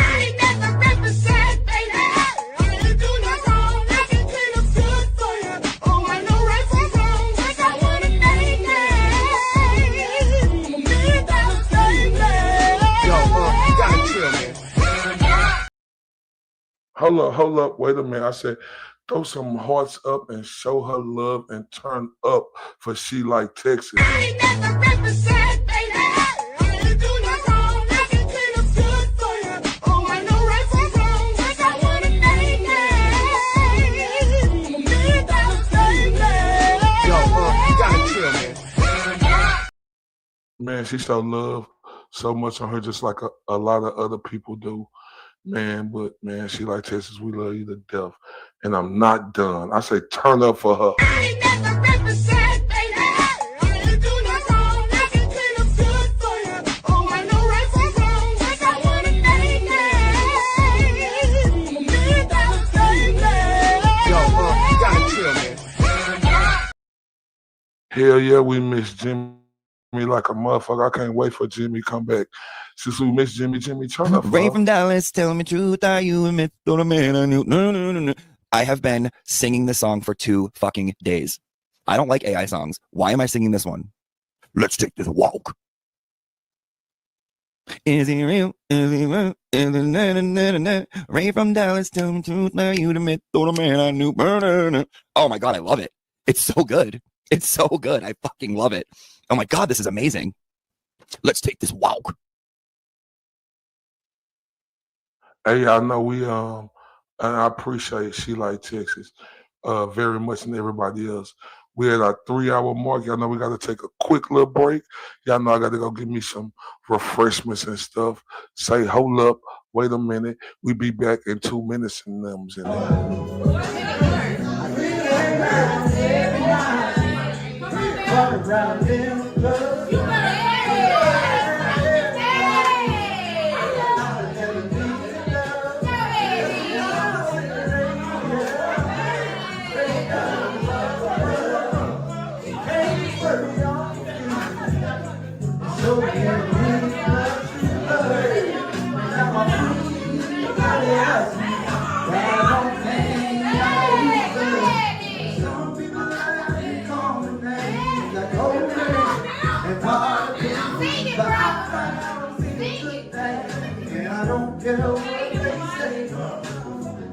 Hold up, wait a minute. I said, throw some hearts up and show her love and turn up for She Like Texas. Man, she show love so much on her, just like a lot of other people do. Man, but man, She Like Texas, we love you to death. And I'm not done. I say turn up for her. Hell yeah, we miss Jimmy like a motherfucker. I can't wait for Jimmy to come back. Since we miss Jimmy, turn up. Ray from Dallas, tell me truth, are you a myth or a man I knew? No. I have been singing this song for 2 fucking days. I don't like AI songs. Why am I singing this one? Let's take this walk. Is he real? Is he real? Ray from Dallas, tell me truth, are you the myth or the man I knew? Oh my god, I love it. It's so good. It's so good. I fucking love it. Oh my god, this is amazing. Let's take this walk. Hey, I know we and I appreciate She Like Texas very much, and everybody else. We're at our 3-hour mark. Y'all know we got to take a quick little break. Y'all know I got to go get me some refreshments and stuff. Say, hold up, wait a minute. We be back in 2 minutes and them's in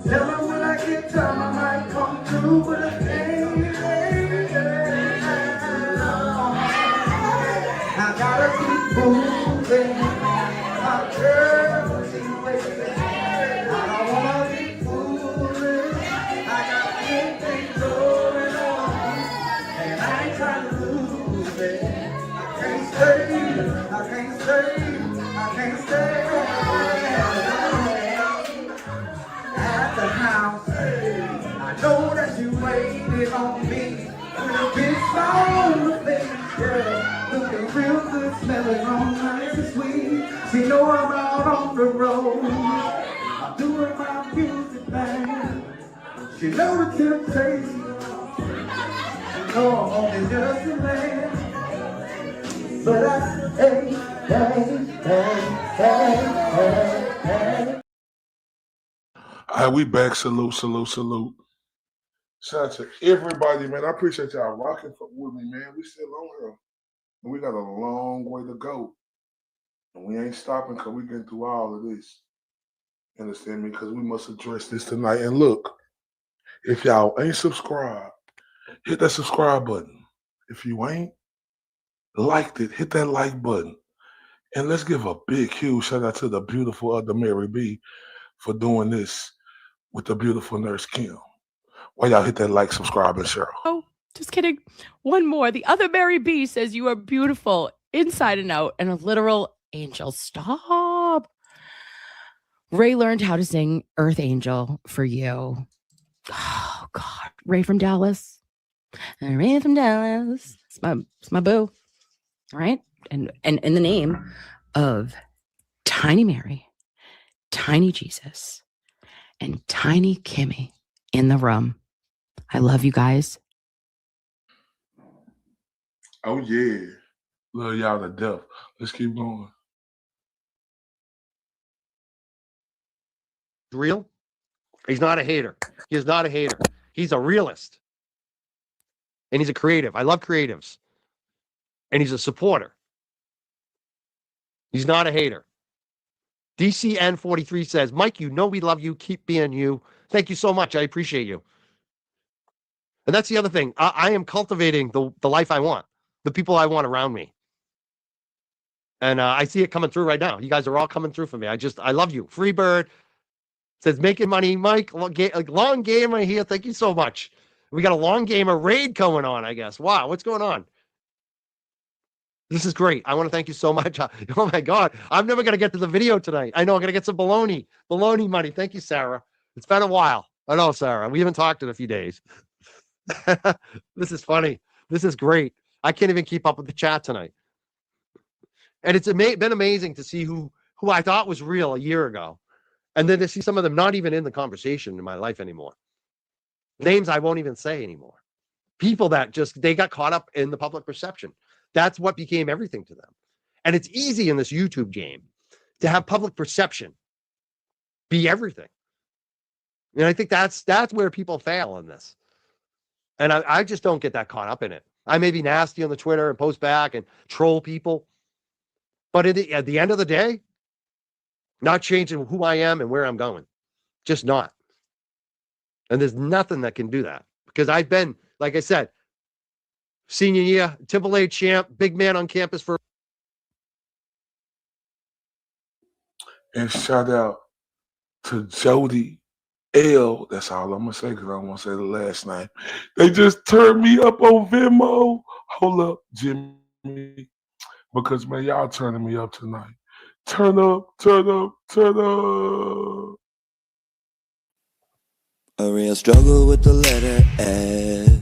Tell me when I get time, I might come through with a thing. I gotta keep moving. My girl, she waiting. I don't wanna be foolish. I got good things going on, and I ain't trying to lose it. I can't stay. At the house, I know that you waited on me with a big smile on the face, girl. Looking real good, smelling all nice and sweet. She know I'm out on the road. I'm doing my music thing. She know the temptation. She Oh, it's just a man. But hey. All right, we back. Salute. Shout out to everybody, man. I appreciate y'all rocking with me, man. We still on here. And we got a long way to go. And we ain't stopping because we getting through all of this. You understand me? Because we must address this tonight. And look, if y'all ain't subscribed, hit that subscribe button. If you ain't liked it, hit that like button. And let's give a big, huge shout out to the beautiful other Mary B for doing this with the beautiful nurse Kim. Why y'all hit that like, subscribe, and share? Oh, just kidding. One more. The other Mary B says you are beautiful inside and out and a literal angel. Stop. Ray learned how to sing Earth Angel for you. Oh, God. Ray from Dallas. Ray from Dallas. It's my boo. All right. And in the name of Tiny Mary, Tiny Jesus, and Tiny Kimmy in the room. I love you guys. Oh, yeah. Love y'all to death. Let's keep going. Real? He's not a hater. He is not a hater. He's a realist. And he's a creative. I love creatives. And he's a supporter. He's not a hater. DCN43 says, Mike, you know we love you. Keep being you. Thank you so much. I appreciate you. And that's the other thing. I am cultivating the life I want, the people I want around me. And I see it coming through right now. You guys are all coming through for me. I love you. Freebird says, making money, Mike. Long gamer here. Thank you so much. We got a long gamer raid going on, I guess. Wow, what's going on? This is great. I want to thank you so much. Oh, my God. I'm never going to get to the video tonight. I know I'm going to get some baloney money. Thank you, Sarah. It's been a while. I know, Sarah. We haven't talked in a few days. This is funny. This is great. I can't even keep up with the chat tonight. And it's been amazing to see who I thought was real a year ago. And then to see some of them not even in the conversation in my life anymore. Names I won't even say anymore. People that they got caught up in the public perception. That's what became everything to them. And it's easy in this YouTube game to have public perception be everything. And I think that's where people fail in this. And I just don't get that caught up in it. I may be nasty on the Twitter and post back and troll people. But at the end of the day, not changing who I am and where I'm going. Just not. And there's nothing that can do that. Because I've been, like I said, senior year, Temple A champ, big man on campus for. And shout out to Jody L. That's all I'm going to say because I don't want to say the last name. They just turned me up on Venmo. Hold up, Jimmy. Because, man, y'all turning me up tonight. Turn up. A real struggle with the letter S.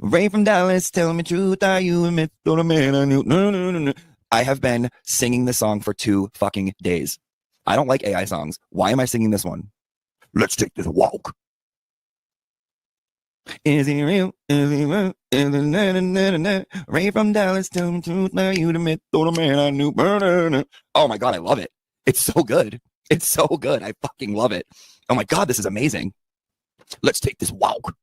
Ray from Dallas, tell me truth, are you a myth or a man I knew? No. I have been singing this song for 2 fucking days. I don't like AI songs. Why am I singing this one? Let's take this walk. Is he real? Is he real? Ray from Dallas, tell me truth, are you the myth or the man I knew? Oh my God, I love it. It's so good. It's so good. I fucking love it. Oh my God, this is amazing. Let's take this walk.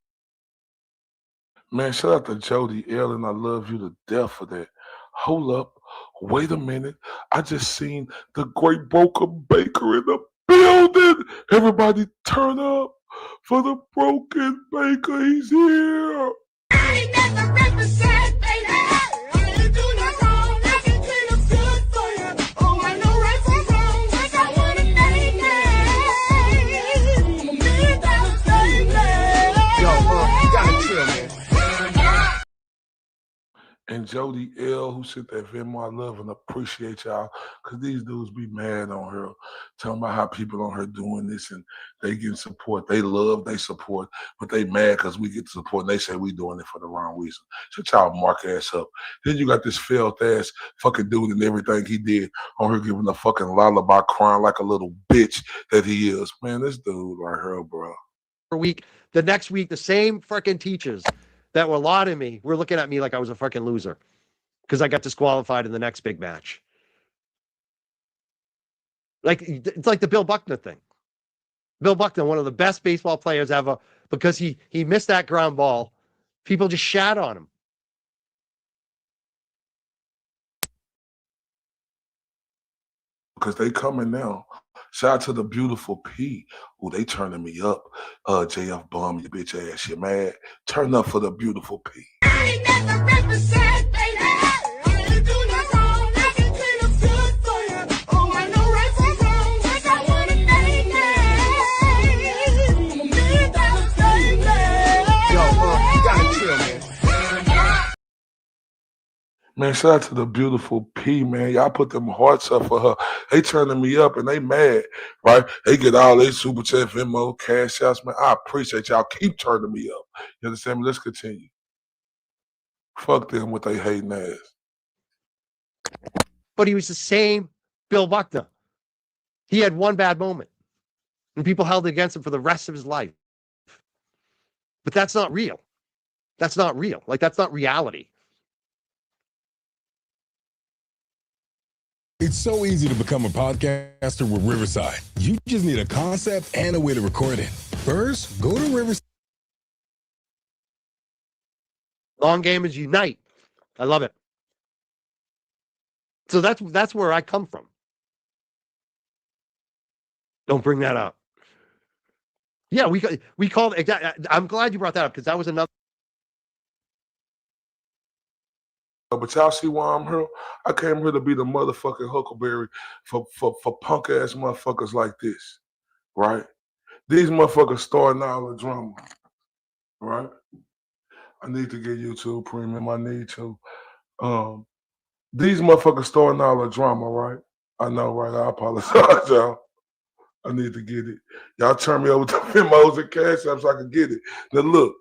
Man, shout out to Jody L, and I love you to death for that. Hold up. Wait a minute. I just seen the great Broken Baker in the building. Everybody turn up for the Broken Baker. He's here. And Jody L, who sent that Venmo, I love and appreciate y'all, because these dudes be mad on her, talking about how people on her doing this and they getting support. They love, they support, but they mad because we get support and they say we doing it for the wrong reason. Shut y'all mark ass up. Then you got this felt ass fucking dude and everything he did on her giving a fucking lullaby, crying like a little bitch that he is. Man, this dude right here, bro. Week, the next week, the same freaking teachers that were lauding me were looking at me like I was a fucking loser because I got disqualified in the next big match. Like, it's like the Bill Buckner thing. Bill Buckner, one of the best baseball players ever, because he missed that ground ball. People just shat on him. Because they coming now. Shout out to the beautiful P. Who they turning me up. JF Bum, you bitch ass, you mad? Turn up for the beautiful P. Man, shout out to the beautiful P, man. Y'all put them hearts up for her. They turning me up and they mad, right? They get all their super chat, Venmo, cash outs, man. I appreciate y'all. Keep turning me up. You understand me? Let's continue. Fuck them with they hating ass. But he was the same Bill Buckner. He had one bad moment, and people held it against him for the rest of his life. But that's not real. That's not real. Like, that's not reality. It's so easy to become a podcaster with Riverside. You just need a concept and a way to record it. First, go to Riverside. Long gamers unite. I love it. So that's where I come from. Don't bring that up. Yeah, we called. I'm glad you brought that up because that was another. But y'all see why I'm here? I came here to be the motherfucking Huckleberry for punk ass motherfuckers like this, right? These motherfuckers starting all the drama, right? I need to get YouTube Premium. I need to. These motherfuckers starting all the drama, right? I know, right? I apologize, y'all. I need to get it. Y'all turn me over to Venmos and Cash App so I can get it. Now look,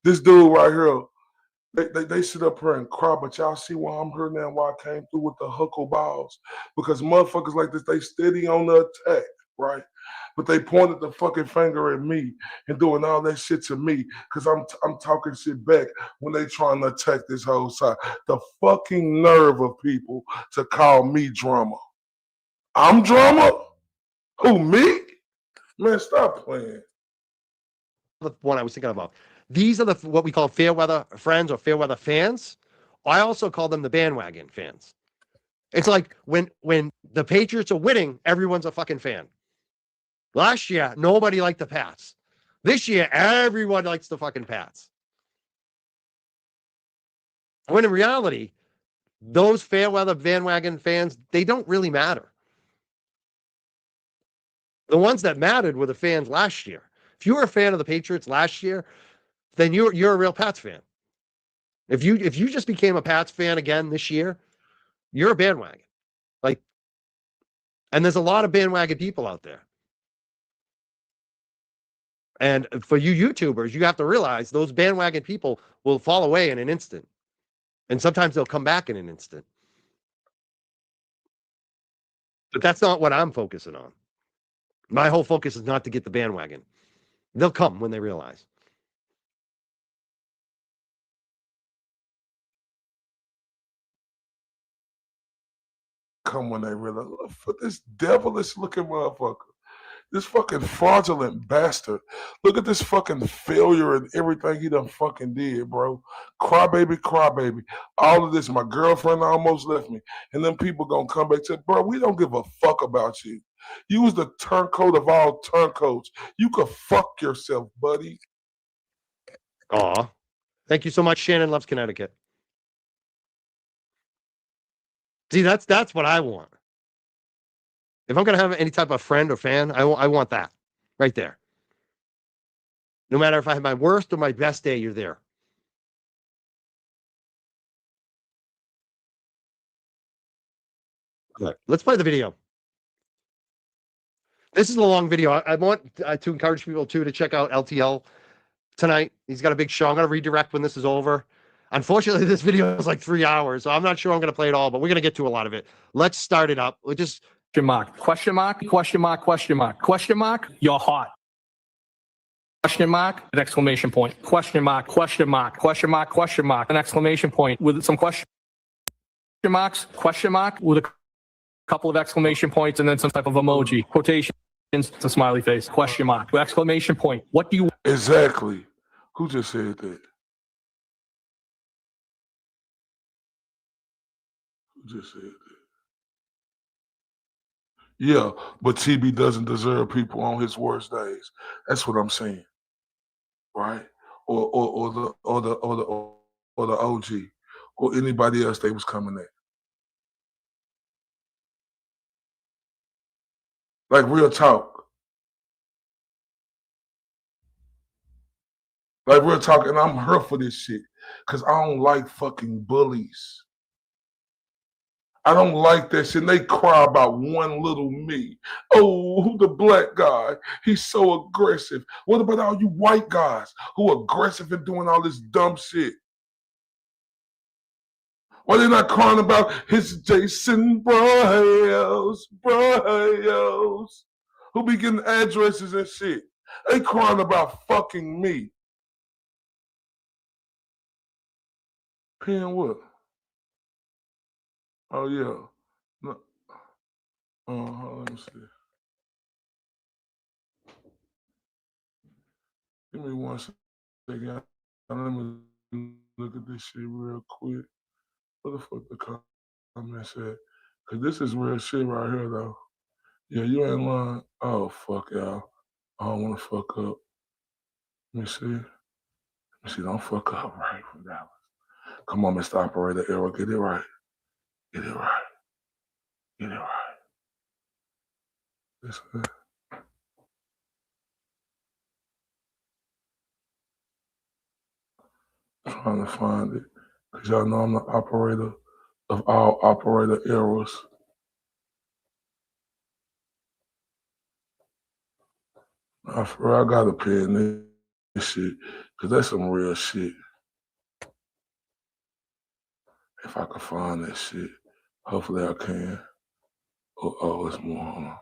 this dude right here. They sit up here and cry, but y'all see why I'm here now, why I came through with the huckle balls. Because motherfuckers like this, they steady on the attack, right? But they pointed the fucking finger at me and doing all that shit to me because I'm talking shit back when they trying to attack this whole side. The fucking nerve of people to call me drama. I'm drama? Who, me? Man, stop playing. The one I was thinking about. These are what we call fair weather friends or fair weather fans. I also call them the bandwagon fans. It's like when the Patriots are winning, everyone's a fucking fan. Last year, nobody liked the Pats. This year, everyone likes the fucking Pats. When in reality, those fair weather bandwagon fans, they don't really matter. The ones that mattered were the fans last year. If you were a fan of the Patriots last year, then you're a real Pats fan. If you just became a Pats fan again this year, you're a bandwagon. Like, and there's a lot of bandwagon people out there. And for you YouTubers, you have to realize those bandwagon people will fall away in an instant. And sometimes they'll come back in an instant. But that's not what I'm focusing on. My whole focus is not to get the bandwagon. They'll come when they realize. Come when they realize, look for this devilish looking motherfucker. This fucking fraudulent bastard. Look at this fucking failure and everything he done fucking did, bro. Crybaby. All of this, my girlfriend almost left me. And then people gonna come back to, bro, we don't give a fuck about you. You was the turncoat of all turncoats. You could fuck yourself, buddy. Aw. Thank you so much. Shannon loves Connecticut. See, that's what I want. If I'm going to have any type of friend or fan, I want that right there. No matter if I have my worst or my best day, you're there. Okay, let's play the video. This is a long video. I want to encourage people, too, to check out LTL tonight. He's got a big show. I'm going to redirect when this is over. Unfortunately, this video is like 3 hours, so I'm not sure I'm going to play it all, but we're going to get to a lot of it. Let's start it up. We'll just... Question mark, you're hot. question mark, an exclamation point, question mark, question mark, question mark, question mark, an exclamation point with some question marks, question mark with a couple of exclamation points, and then some type of emoji, quotations, some smiley face, question mark, exclamation point. What do you Exactly. Who just said that? Who just said that? Yeah, but TB doesn't deserve people on his worst days. That's what I'm saying, right? Or the OG, or anybody else they was coming at. Like real talk. Like real talk, and I'm hurt for this shit because I don't like fucking bullies. I don't like that shit. And they cry about one little me. Oh, the black guy. He's so aggressive. What about all you white guys who are aggressive and doing all this dumb shit? Why they not crying about his Jason Bryles, who be getting addresses and shit? They crying about fucking me. Pen what? Oh, yeah. No. Let me see. Give me 1 second. Let me look at this shit real quick. What the fuck the comment said? Because this is real shit right here, though. Yeah, you ain't lying. Oh, fuck, y'all. I don't want to fuck up. Let me see. Let me see. Don't fuck up right from Dallas. Come on, Mr. Operator Error. Get it right. Get it right. Get it right. Listen. Trying to find it. Because y'all know I'm the operator of all operator errors. I swear I gotta pay this shit. Because that's some real shit. If I can find that shit. Hopefully I can. Oh, it's more. Hold on.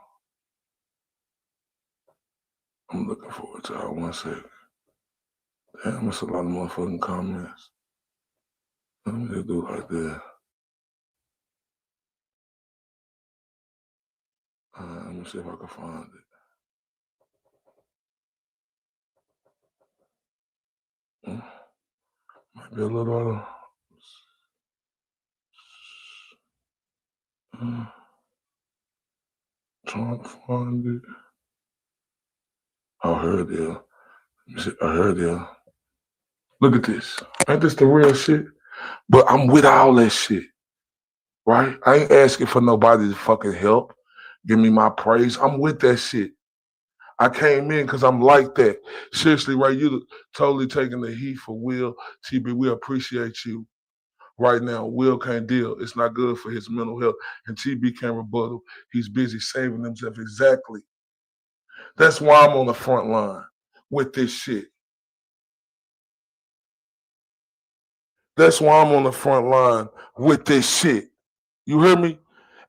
I'm looking forward to it. 1 second. Damn, that's a lot of motherfucking comments. Let me just do it like that. Let me see if I can find it. Might be a little trying to find it. I heard it. Let me see. I heard it. Look at this. Ain't this the real shit? But I'm with all that shit, right? I ain't asking for nobody to fucking help. Give me my praise. I'm with that shit. I came in because I'm like that. Seriously, right? You totally taking the heat for Will. TB, we appreciate you. Right now, Will can't deal. It's not good for his mental health. And TB can't rebuttal. He's busy saving himself. Exactly. That's why I'm on the front line with this shit. That's why I'm on the front line with this shit. You hear me?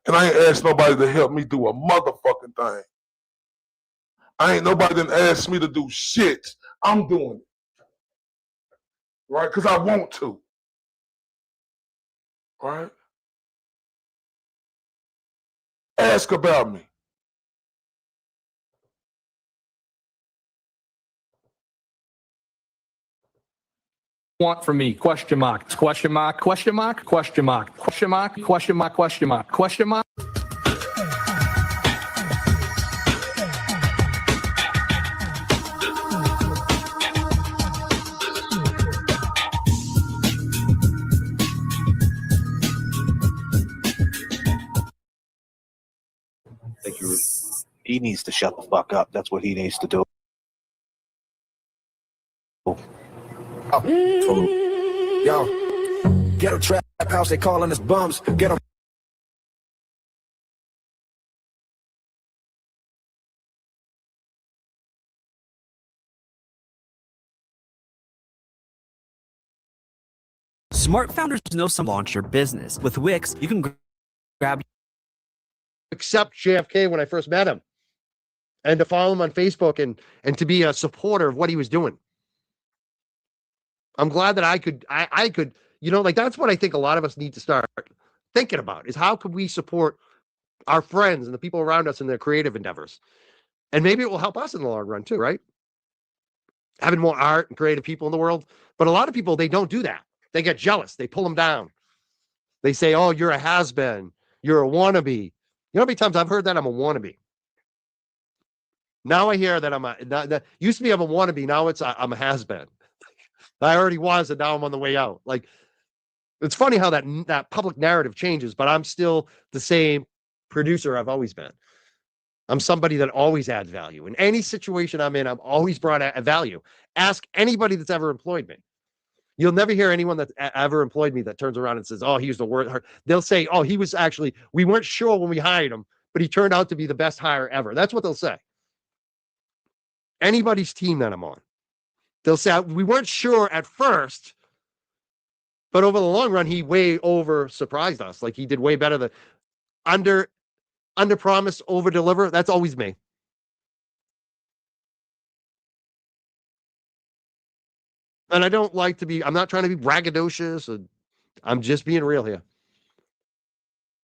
And I ain't asked nobody to help me do a motherfucking thing. I ain't nobody that asked me to do shit. I'm doing it. Right? Because I want to. Right? Ask about me. want from me? Question mark, question mark, question mark, question mark, question mark, question mark, question mark, question mark. He needs to shut the fuck up. That's what he needs to do. Yo, ghetto trap house, they calling us bums. Ghetto. Smart founders know some launch your business. With Wix, you can grab. Accept JFK when I first met him. and to follow him on Facebook and to be a supporter of what he was doing. I'm glad that I could, like that's what I think a lot of us need to start thinking about is how could we support our friends and the people around us in their creative endeavors. And maybe it will help us in the long run too, right? Having more art and creative people in the world. But a lot of people, they don't do that. They get jealous. They pull them down. They say, oh, you're a has-been. You're a wannabe. You know how many times I've heard that I'm a wannabe? Now I hear that used to be I'm a wannabe. Now I'm a has-been. I already was, and now I'm on the way out. Like, it's funny how that public narrative changes, but I'm still the same producer I've always been. I'm somebody that always adds value. In any situation I'm in, I've always brought a value. Ask anybody that's ever employed me. You'll never hear anyone that's ever employed me that turns around and says, oh, he was the worst. They'll say, oh, he was actually, we weren't sure when we hired him, but he turned out to be the best hire ever. That's what they'll say. Anybody's team that I'm on. They'll say, we weren't sure at first, but over the long run, he way over surprised us. Like he did way better than under promise, over deliver. That's always me. And I don't like to be, I'm not trying to be braggadocious. I'm just being real here.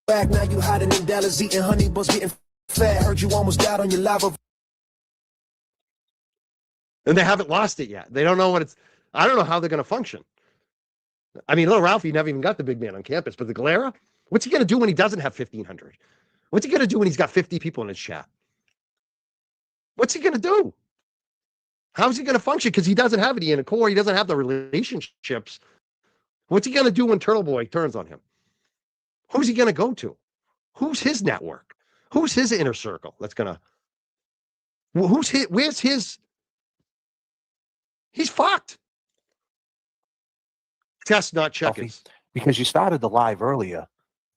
Back now you hiding in Dallas eating honey buns getting fat. Heard you almost died on your lava. And they haven't lost it yet. They don't know what it's, I don't know how they're going to function. I mean, little Ralphie never even got the big man on campus, but the Galera, what's he going to do when he doesn't have 1,500? What's he going to do when he's got 50 people in his chat? What's he going to do? How's he going to function? Because he doesn't have it in a core. He doesn't have the relationships. What's he going to do when Turtle Boy turns on him? Who's he going to go to? Who's his network? Who's his inner circle? That's going to, where's his, he's fucked. Test, not checkers. Because you started the live earlier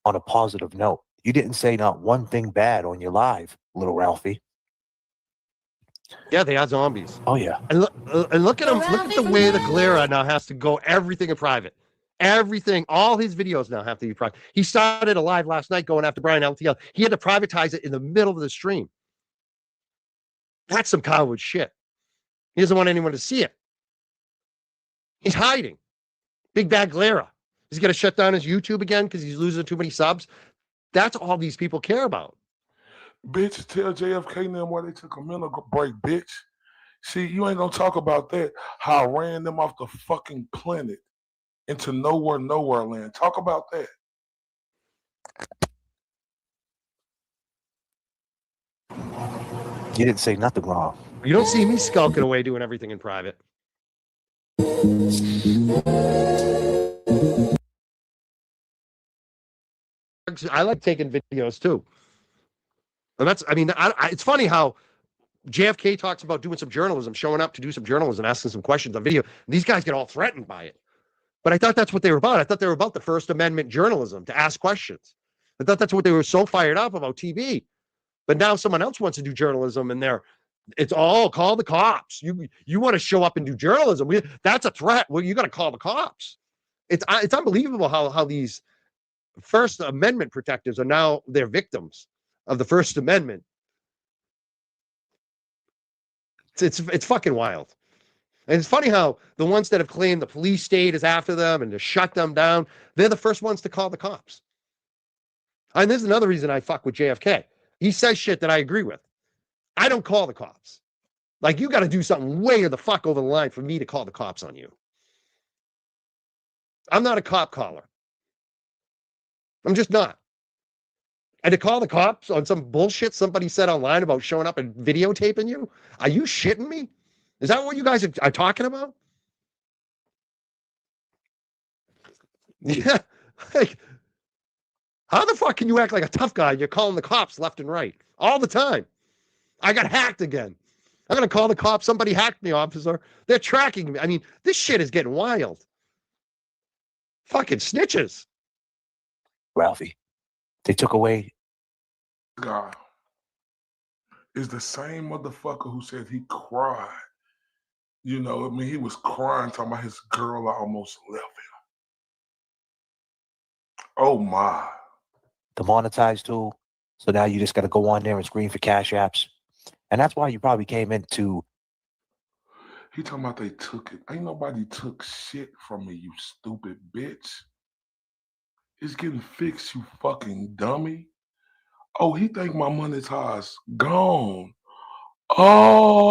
on a positive note. You didn't say not one thing bad on your live, little Ralphie. Yeah, they are zombies. Oh, yeah. And look at him. Look at the way the Galera now has to go everything in private. Everything, all his videos now have to be private. He started a live last night going after Brian LTL. He had to privatize it in the middle of the stream. That's some coward shit. He doesn't want anyone to see it. He's hiding. Big bad Galera. He's going to shut down his YouTube again because he's losing too many subs. That's all these people care about. Bitch, tell JFK and them why they took a mental break, bitch. See, you ain't going to talk about that. How I ran them off the fucking planet into nowhere land. Talk about that. You didn't say nothing wrong. You don't see me skulking away doing everything in private. I like taking videos too. And that's, I mean, it's funny how JFK talks about doing some journalism, showing up to do some journalism, asking some questions on video. And these guys get all threatened by it. But I thought that's what they were about. I thought they were about the First Amendment journalism, to ask questions. I thought that's what they were so fired up about TV. But now someone else wants to do journalism and it's all call the cops. You want to show up and do journalism. That's a threat. Well, you got to call the cops. It's unbelievable how these First Amendment protectives are now they're victims of the First Amendment. It's fucking wild. And it's funny how the ones that have claimed the police state is after them and to shut them down, they're the first ones to call the cops. And there's another reason I fuck with JFK. He says shit that I agree with. I don't call the cops. Like, you got to do something way the fuck over the line for me to call the cops on you. I'm not a cop caller. I'm just not. And to call the cops on some bullshit somebody said online about showing up and videotaping you? Are you shitting me? Is that what you guys are talking about? Yeah. Like, how the fuck can you act like a tough guy and you're calling the cops left and right all the time? I got hacked again. I'm going to call the cops. Somebody hacked me, officer. They're tracking me. I mean, this shit is getting wild. Fucking snitches. Ralphie, they took away. God is the same motherfucker who said he cried. You know, I mean, he was crying, talking about his girl almost left him. Oh, my. The monetized tool. So now you just got to go on there and screen for cash apps. And that's why you probably came into. He talking about they took it. Ain't nobody took shit from me, you stupid bitch. It's getting fixed, you fucking dummy. Oh, he think my monetize gone. Oh.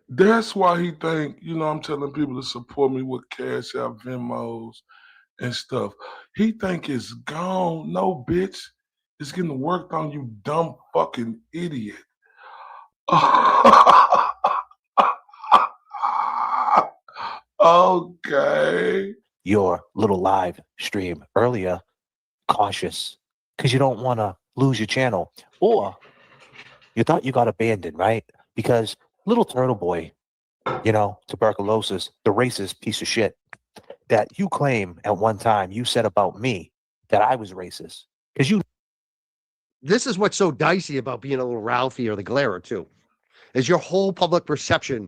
That's why he think, I'm telling people to support me with Cash App, Venmos, and stuff. He think it's gone. No, bitch. It's getting worked on, you dumb fucking idiot. Okay. Your little live stream earlier, cautious, because you don't want to lose your channel. Or you thought you got abandoned, right? Because little turtle boy, tuberculosis, the racist piece of shit that you claim at one time you said about me that I was racist. Because you. This is what's so dicey about being a little Ralphie or the Glare too, is your whole public perception,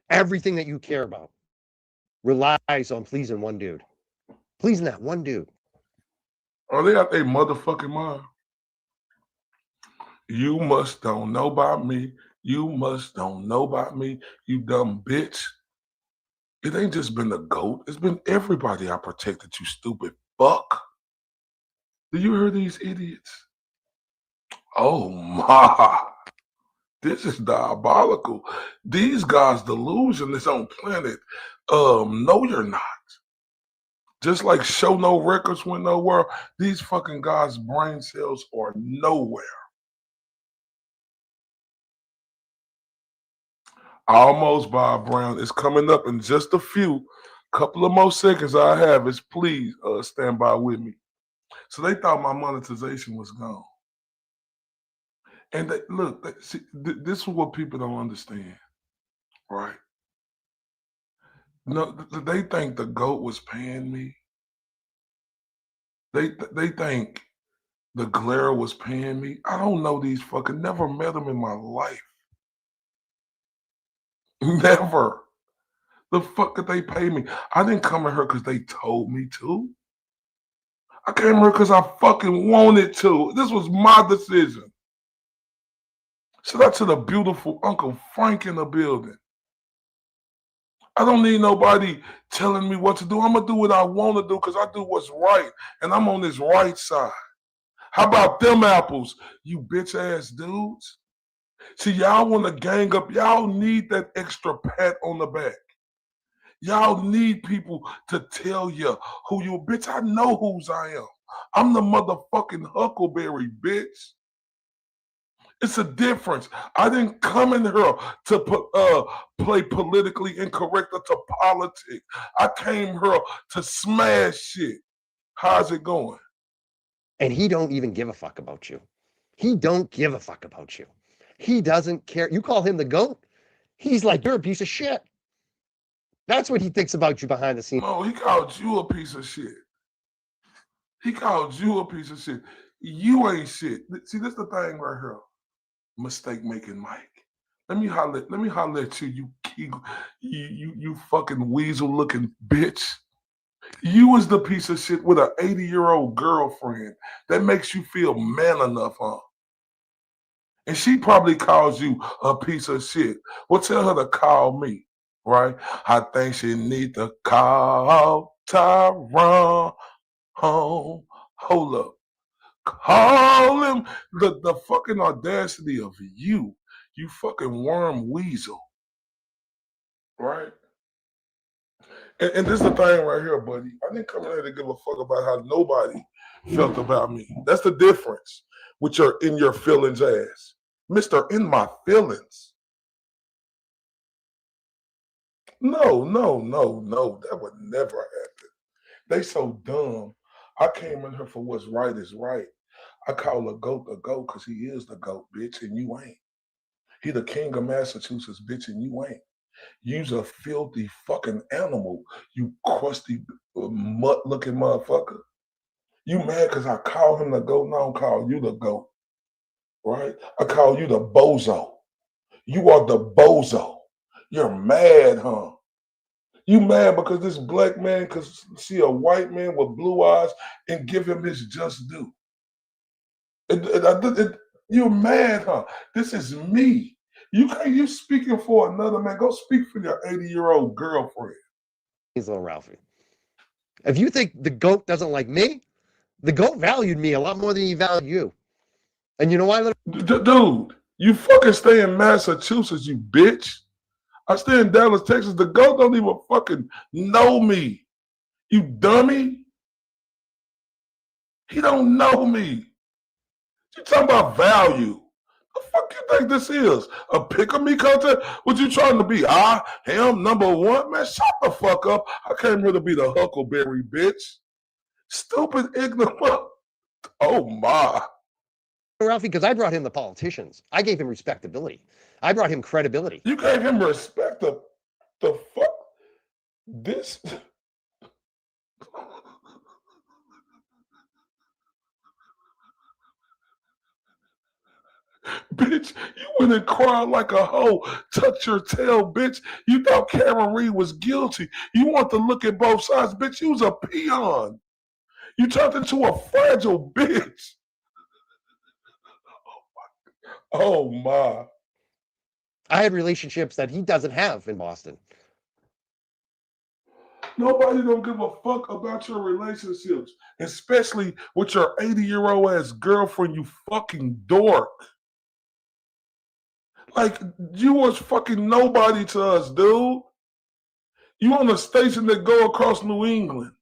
everything that you care about, relies on pleasing one dude. Pleasing that one dude. Oh, they got their motherfucking mind. You must don't know about me. You must don't know about me, you dumb bitch. It ain't just been the GOAT. It's been everybody I protected, you stupid fuck. Do you hear these idiots? Oh my. This is diabolical. These guys' delusion is on planet. No, you're not. Just like Show No Records went nowhere, these fucking guys' brain cells are nowhere. Almost, Bob Brown. It's coming up in just a couple of more seconds I have is please stand by with me. So they thought my monetization was gone. And see, this is what people don't understand, right? No, they think the GOAT was paying me. They think the Glare was paying me. I don't know these fucking, never met them in my life. Never. The fuck did they pay me? I didn't come in here because they told me to. I came here because I fucking wanted to. This was my decision. Shout out to the beautiful Uncle Frank in the building. I don't need nobody telling me what to do. I'm going to do what I want to do because I do what's right. And I'm on this right side. How about them apples, you bitch ass dudes? See, y'all want to gang up. Y'all need that extra pat on the back. Y'all need people to tell you who you, bitch. I know whose I am. I'm the motherfucking Huckleberry, bitch. It's a difference. I didn't come in here to play politically incorrect or to politics. I came here to smash shit. How's it going? And he don't even give a fuck about you. He don't give a fuck about you. He doesn't care. You call him the GOAT. He's like, you're a piece of shit. That's what he thinks about you behind the scenes. No, he called you a piece of shit. He called you a piece of shit. You ain't shit. See, this is the thing right here. Mistake making Mike. Let me holler at you, you fucking weasel looking bitch. You was the piece of shit with an 80-year-old girlfriend that makes you feel man enough, huh? And she probably calls you a piece of shit. Well, tell her to call me, right? I think she need to call Tyrone home. Hold up. Call him. The fucking audacity of you fucking worm weasel. Right? And this is the thing right here, buddy. I didn't come in here to give a fuck about how nobody felt about me. That's the difference with your in your feelings ass. Mr. In my feelings. No. That would never happen. They so dumb. I came in here for what's right is right. I call a GOAT because he is the GOAT, bitch, and you ain't. He the king of Massachusetts, bitch, and you ain't. You's a filthy fucking animal, you crusty mutt-looking motherfucker. You mad because I call him the GOAT, and I don't call you the GOAT, right? I call you the bozo. You are the bozo. You're mad, huh? You mad because this black man could see a white man with blue eyes and give him his just due. You're mad, huh? This is me. You speaking for another man. Go speak for your 80-year-old girlfriend. He's little Ralphie. If you think the GOAT doesn't like me, the GOAT valued me a lot more than he valued you. And you know why? Dude, you fucking stay in Massachusetts, you bitch. I stay in Dallas, Texas. The GOAT don't even fucking know me. You dummy. He don't know me. You talking about value. The fuck you think this is? A pick of me content? What you trying to be? I am number one? Man, shut the fuck up. I came here to be the Huckleberry, bitch. Stupid, ignorant. Oh my. Ralphie, because I brought him the politicians. I gave him respectability. I brought him credibility. You gave him respect. The fuck? This. Bitch, you went and cried like a hoe. Tuck your tail, bitch. You thought Karen Reed was guilty. You want to look at both sides, bitch. You was a peon. You turned into a fragile bitch. Oh my. I had relationships that he doesn't have in Boston. Nobody don't give a fuck about your relationships, especially with your 80-year-old ass girlfriend, you fucking dork. Like, you was fucking nobody to us, dude. You on a station that go across New England.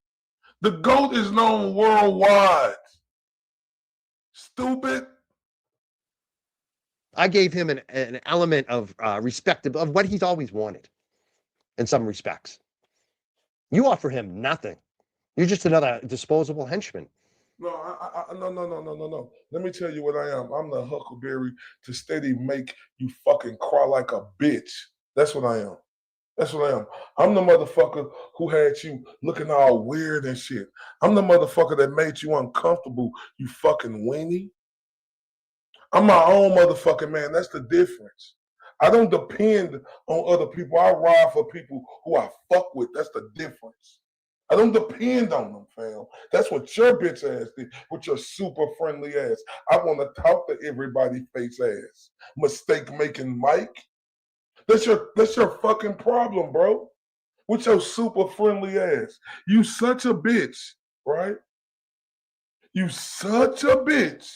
The GOAT is known worldwide. Stupid. I gave him an element of respect of what he's always wanted in some respects. You offer him nothing. You're just another disposable henchman. No. Let me tell you what I am. I'm the Huckleberry to steady make you fucking cry like a bitch. That's what I am. That's what I am. I'm the motherfucker who had you looking all weird and shit. I'm the motherfucker that made you uncomfortable, you fucking weenie. I'm my own motherfucking man. That's the difference. I don't depend on other people. I ride for people who I fuck with. That's the difference. I don't depend on them, fam. That's what your bitch ass did with your super friendly ass. I want to talk to everybody face ass. Mistake making Mike. That's your fucking problem, bro. With your super friendly ass. You such a bitch, right? You such a bitch.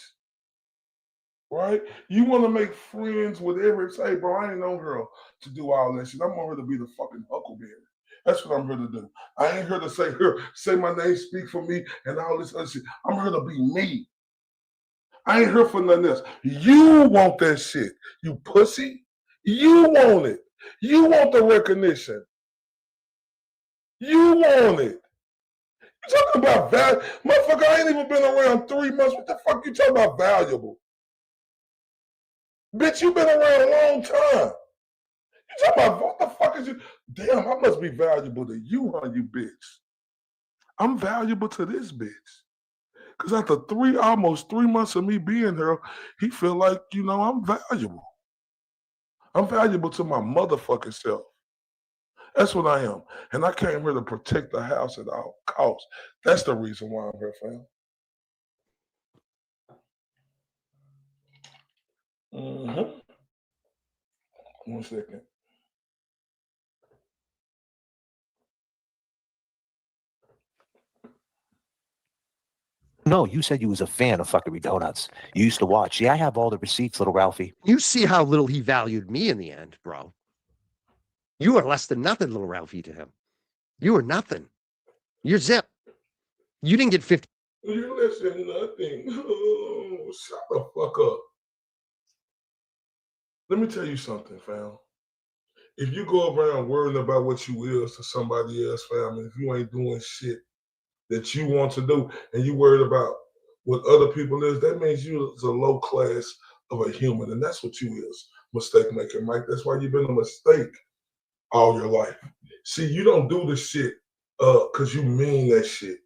Right? You want to make friends with every say, bro, I ain't no girl to do all that shit. I'm here to be the fucking Huckleberry. That's what I'm here to do. I ain't here to say my name, speak for me, and all this other shit. I'm here to be me. I ain't here for nothing else. You want that shit, you pussy. You want it. You want the recognition. You want it. You talking about value? Motherfucker, I ain't even been around 3 months. What the fuck you talking about valuable? Bitch, you been around a long time. You talking about what the fuck is you? Damn, I must be valuable to you, huh, you bitch. I'm valuable to this bitch. Because after almost 3 months of me being here, he feel like, I'm valuable. I'm valuable to my motherfucking self. That's what I am. And I came here to protect the house at all costs. That's the reason why I'm here, fam. Mm-hmm. 1 second. No, you said you was a fan of Huckleberry Donuts. You used to watch. Yeah, I have all the receipts, little Ralphie. You see how little he valued me in the end, bro. You are less than nothing, little Ralphie, to him. You are nothing. You're zip. You didn't get 50. You're less than nothing. Oh, shut the fuck up. Let me tell you something, fam. If you go around worrying about what you is to somebody else, fam, and if you ain't doing shit that you want to do and you worried about what other people is, that means you is a low class of a human, and that's what you is, mistake making, Mike. That's why you've been a mistake all your life. See, you don't do this shit because you mean that shit.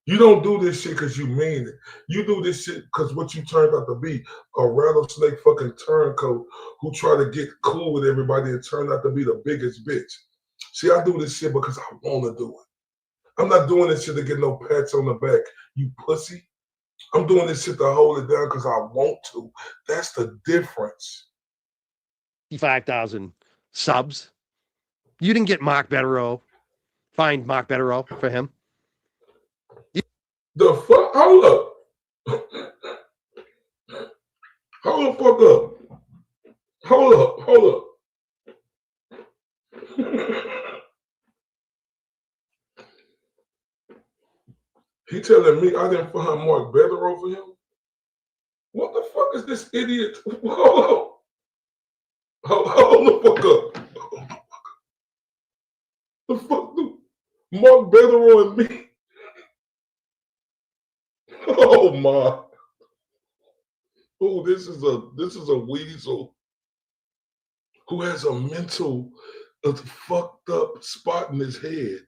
You don't do this shit because you mean it. You do this shit because what you turned out to be, a rattlesnake fucking turncoat who try to get cool with everybody and turned out to be the biggest bitch. See, I do this shit because I want to do it. I'm not doing this shit to get no pats on the back, you pussy. I'm doing this shit to hold it down because I want to. That's the difference. 55,000 subs. You didn't get Mark Betterow. Find Mark Betterow for him. The fuck? Hold up. Hold the fuck up. Hold up. Hold up. He telling me I didn't find Mark Betterow for him? What the fuck is this idiot? Hold on. Hold the fuck up. The fuck do Mark Betterow and me? Oh my. Oh, this is a weasel who has a mental fucked up spot in his head.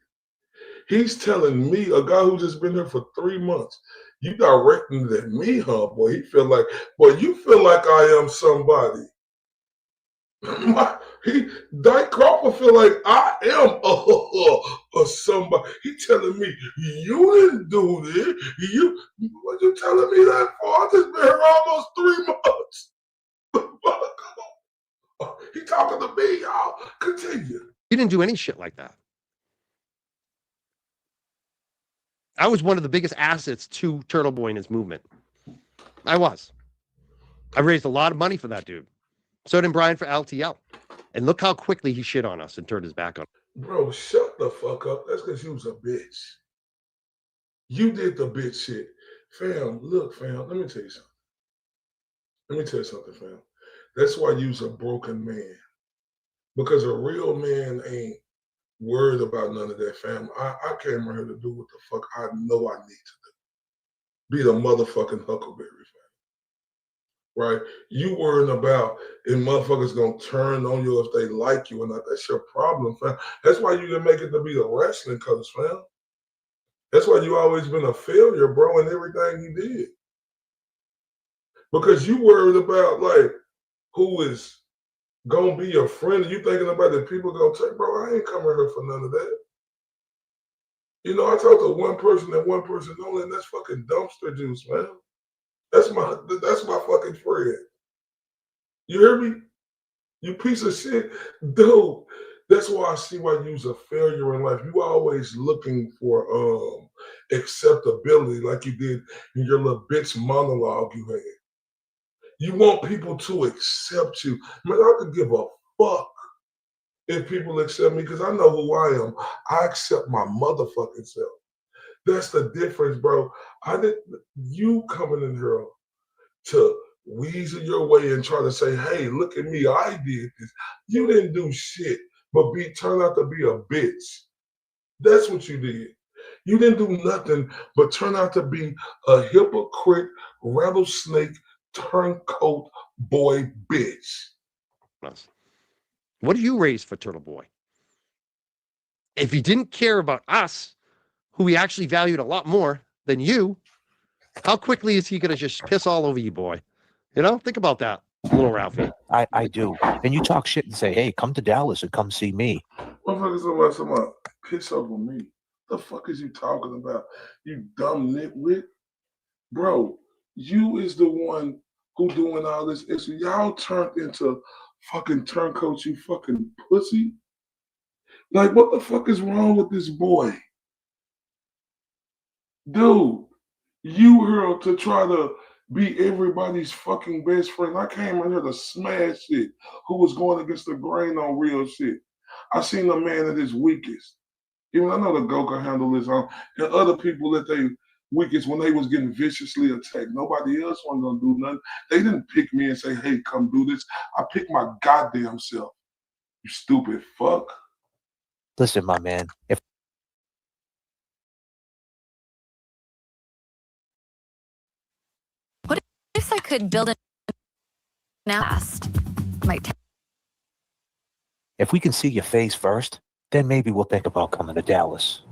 He's telling me, a guy who just been here for 3 months, you directing it at me, huh, boy? He feel like, boy, you feel like I am somebody. Dyke Crawford feel like I am a somebody. He telling me, you didn't do this. What you telling me that for? I just been here almost 3 months. He talking to me, y'all. Continue. You didn't do any shit like that. I was one of the biggest assets to Turtle Boy and his movement. I was. I raised a lot of money for that dude. So did Brian for LTL. And look how quickly he shit on us and turned his back on us. Bro, shut the fuck up. That's because you was a bitch. You did the bitch shit. Fam, look, fam, let me tell you something, fam. That's why you's a broken man. Because a real man ain't worried about none of that, fam. I came here to do what the fuck I know I need to do. Be the motherfucking Huckleberry, fam. Right? You worrying about if motherfuckers gonna turn on you if they like you or not. That's your problem, fam. That's why you didn't make it to be the wrestling coach, fam. That's why you always been a failure, bro, in everything you did. Because you worried about, like, who is gonna be your friend, and you thinking about the people gonna take, bro, I ain't coming here for none of that. You know, I talked to one person and one person only, and that's fucking dumpster juice, man. That's my fucking friend. You hear me? You piece of shit. Dude, that's why I see why you's a failure in life. You always looking for acceptability like you did in your little bitch monologue you had. You want people to accept you. Man, I could give a fuck if people accept me because I know who I am. I accept my motherfucking self. That's the difference, bro. You coming in here to weasel your way and try to say, hey, look at me, I did this. You didn't do shit, but turn out to be a bitch. That's what you did. You didn't do nothing but turn out to be a hypocrite, rattlesnake, turncoat boy bitch. What do you raise for Turtle Boy? If he didn't care about us, who he actually valued a lot more than you, how quickly is he going to just piss all over you, boy? You know, think about that, little Ralphie. I do. And you talk shit and say, hey, come to Dallas and come see me. Motherfuckers somebody piss over me. The fuck is you talking about? You dumb nitwit? Bro, you is the one who doing all this issue. Y'all turned into fucking turncoats, you fucking pussy. Like, what the fuck is wrong with this boy? Dude, you here to try to be everybody's fucking best friend. I came in here to smash shit. Who was going against the grain on real shit. I seen a man at his weakest. Even I know the GO can handle this on, and other people at their weakest when they was getting viciously attacked. Nobody else wasn't gonna do nothing. They didn't pick me and say, hey, come do this. I picked my goddamn self. You stupid fuck. Listen, my man, If I could build a nest, if we can see your face first, then maybe we'll think about coming to Dallas.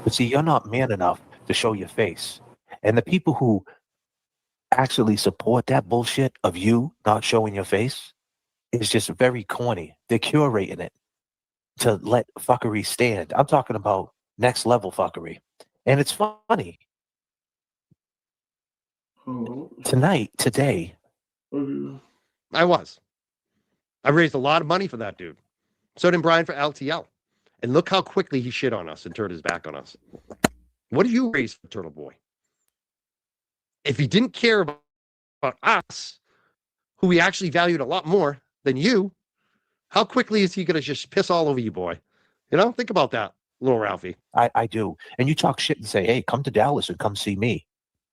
But see, you're not man enough to show your face. And the people who actually support that bullshit of you not showing your face is just very corny. They're curating it to let fuckery stand. I'm talking about next level fuckery. And it's funny. today. I was. I raised a lot of money for that dude. So did Brian for LTL. And look how quickly he shit on us and turned his back on us. What did you raise for Turtle Boy? If he didn't care about us, who he actually valued a lot more than you, how quickly is he going to just piss all over you, boy? You know, think about that, little Ralphie. I do. And you talk shit and say, hey, come to Dallas and come see me.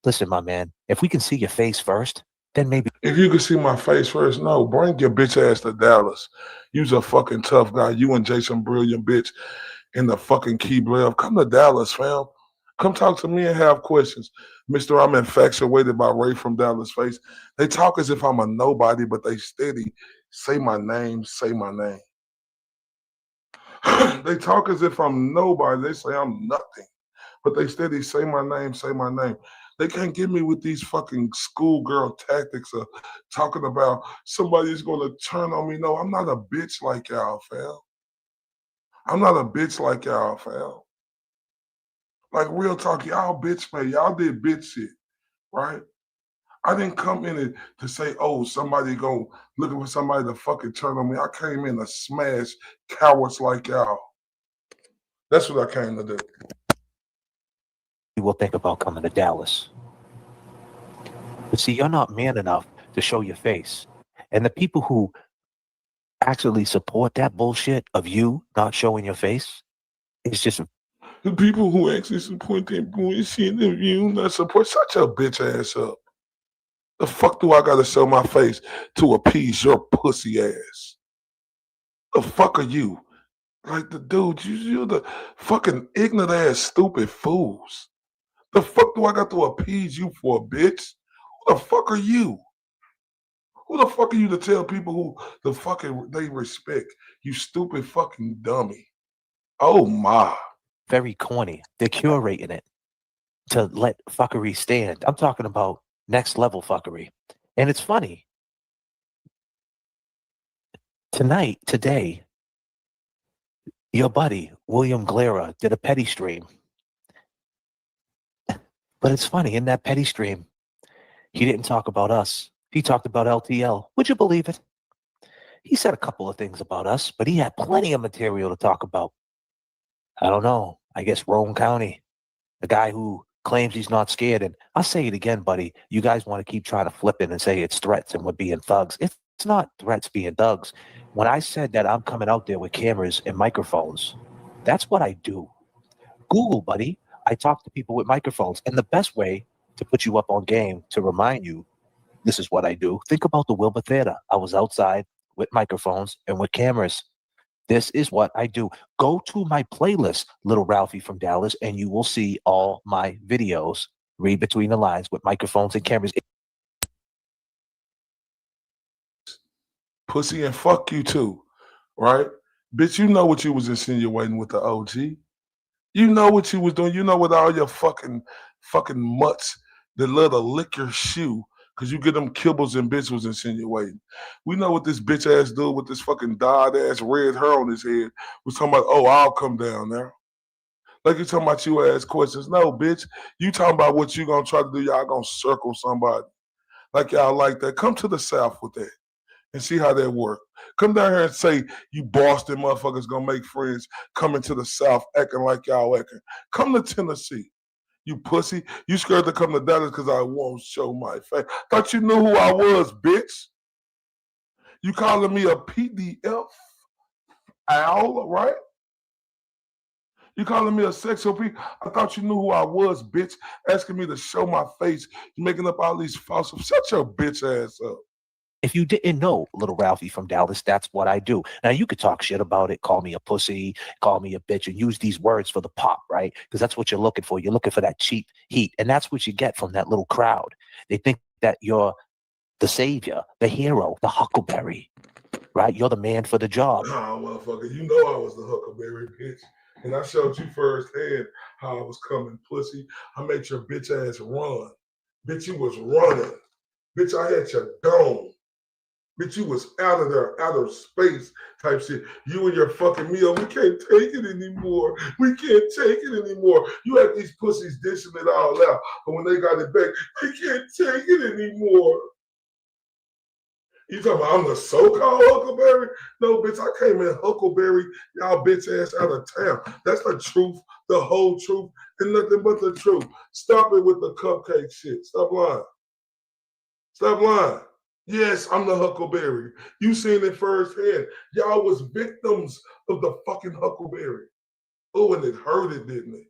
Listen, my man, if we can see your face first, then maybe. If you can see my face first, no, bring your bitch ass to Dallas. You's a fucking tough guy. You and Jason Brilliant, bitch, in the fucking key blade. Come to Dallas, fam. Come talk to me and have questions. Mister, I'm infatuated by Ray from Dallas Face. They talk as if I'm a nobody, but they steady say my name, say my name. They talk as if I'm nobody. They say I'm nothing, but they steady say my name, say my name. They can't get me with these fucking schoolgirl tactics of talking about somebody's going to turn on me. No, I'm not a bitch like y'all, fam. I'm not a bitch like y'all, fam. Like real talk, y'all bitch man, y'all did bitch shit, right? I didn't come in to say, oh, somebody looking for somebody to fucking turn on me. I came in to smash cowards like y'all. That's what I came to do. You will think about coming to Dallas. But see, you're not man enough to show your face. And the people who actually support that bullshit of you not showing your face, it's just the people who actually support that bullshit of you not support. Shut your bitch ass up. The fuck do I gotta show my face to appease your pussy ass? The fuck are you? Like the dude, you're the fucking ignorant ass stupid fools. The fuck do I got to appease you for, bitch? Who the fuck are you? Who the fuck are you to tell people who the fucking they respect? You stupid fucking dummy. Oh my. very corny. They're curating it to let fuckery stand. I'm talking about next level fuckery. And it's funny. Today, your buddy, William Glera, did a petty stream. But it's funny, in that petty stream, he didn't talk about us. He talked about LTL. Would you believe it? He said a couple of things about us, but he had plenty of material to talk about. I don't know. I guess Roane County, the guy who claims he's not scared. And I'll say it again, buddy. You guys want to keep trying to flip it and say it's threats and we're being thugs. It's not threats being thugs. When I said that I'm coming out there with cameras and microphones, that's what I do. Google, buddy. I talk to people with microphones. And the best way to put you up on game, to remind you, this is what I do. Think about the Wilbur Theater. I was outside with microphones and with cameras. This is what I do. Go to my playlist, Little Ralphie from Dallas, and you will see all my videos. Read between the lines with microphones and cameras. Pussy, and fuck you too, right? Bitch, you know what you was insinuating with the OG. You know what you was doing. You know what all your fucking mutts that love to lick your shoe because you get them kibbles and bitch was insinuating. We know what this bitch ass dude with this fucking dyed ass red hair on his head was talking about, oh, I'll come down there. Like you talking about you ask questions. No, bitch, you talking about what you gonna try to do. Y'all gonna circle somebody. Like y'all like that. Come to the South with that and see how that work. Come down here and say you Boston motherfuckers gonna make friends coming to the South acting like y'all acting. Come to Tennessee. You pussy. You scared to come to Dallas because I won't show my face. Thought you knew who I was, bitch. You calling me a PDF owl, right? You calling me a sexual people? I thought you knew who I was, bitch. Asking me to show my face. You making up all these false. Shut your bitch ass up. If you didn't know Little Ralphie from Dallas, that's what I do. Now, you could talk shit about it, call me a pussy, call me a bitch, and use these words for the pop, right? Because that's what you're looking for. You're looking for that cheap heat. And that's what you get from that little crowd. They think that you're the savior, the hero, the Huckleberry, right? You're the man for the job. Nah, motherfucker, you know I was the Huckleberry, bitch. And I showed you firsthand how I was coming, pussy. I made your bitch ass run. Bitch, you was running. Bitch, I had your dome. Bitch, you was out of there, outer space type shit. You and your fucking meal, we can't take it anymore. We can't take it anymore. You had these pussies dishing it all out, but when they got it back, they can't take it anymore. You talking about I'm the so-called Huckleberry? No, bitch, I came in Huckleberry, y'all bitch ass out of town. That's the truth, the whole truth, and nothing but the truth. Stop it with the cupcake shit. Stop lying. Stop lying. Yes, I'm the Huckleberry. You seen it firsthand. Y'all was victims of the fucking Huckleberry. Oh, and it hurted, didn't it?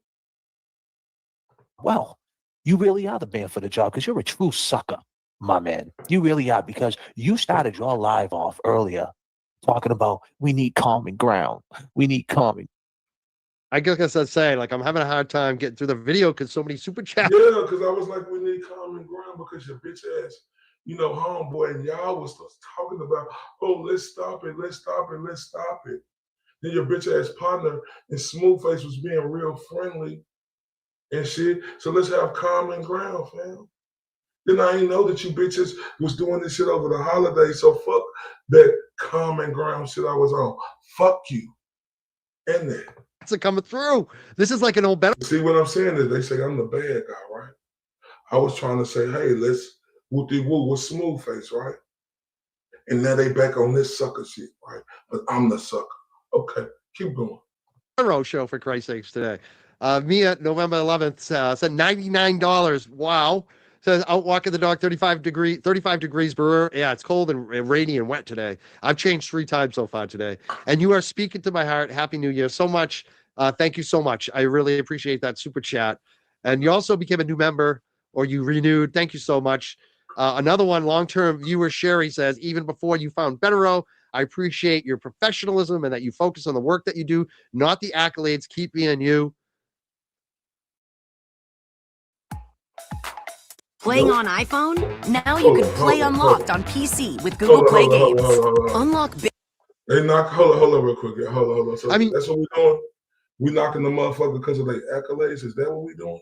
Well, you really are the man for the job because you're a true sucker, my man. You really are, because you started your live off earlier talking about we need common ground. We need common. I guess I'd say, like, I'm having a hard time getting through the video because so many super chats. Yeah, because I was like, we need common ground because your bitch ass, homeboy, and y'all was talking about, oh, let's stop it, let's stop it, let's stop it. Then your bitch ass partner and Smoothface was being real friendly and shit. So let's have common ground, fam. Then I ain't know that you bitches was doing this shit over the holidays. So fuck that common ground shit I was on. Fuck you. And that. It's coming through. This is like an old better. See what I'm saying is they say I'm the bad guy, right? I was trying to say, hey, let's woo-de-woo with Smoothface, right? And now they back on this sucker shit, right? But I'm the sucker. Okay, keep going. Show, for Christ's sakes, today. Mia, November 11th, said $99. Wow. Says out walking the dog, 35 degrees per. Yeah, it's cold and rainy and wet today. I've changed 3 times so far today. And you are speaking to my heart. Happy New Year so much. Thank you so much. I really appreciate that super chat. And you also became a new member, or you renewed. Thank you so much. Another one, long-term viewer, Sherry, says, even before you found Bettero, I appreciate your professionalism and that you focus on the work that you do, not the accolades. Keep being you. Playing on iPhone? Now you can play Unlocked on PC with Google Play Games. Unlock. They knock. Hold on, real quick. Yeah, hold on. So that's what we're doing. We knocking the motherfucker because of their accolades. Is that what we doing?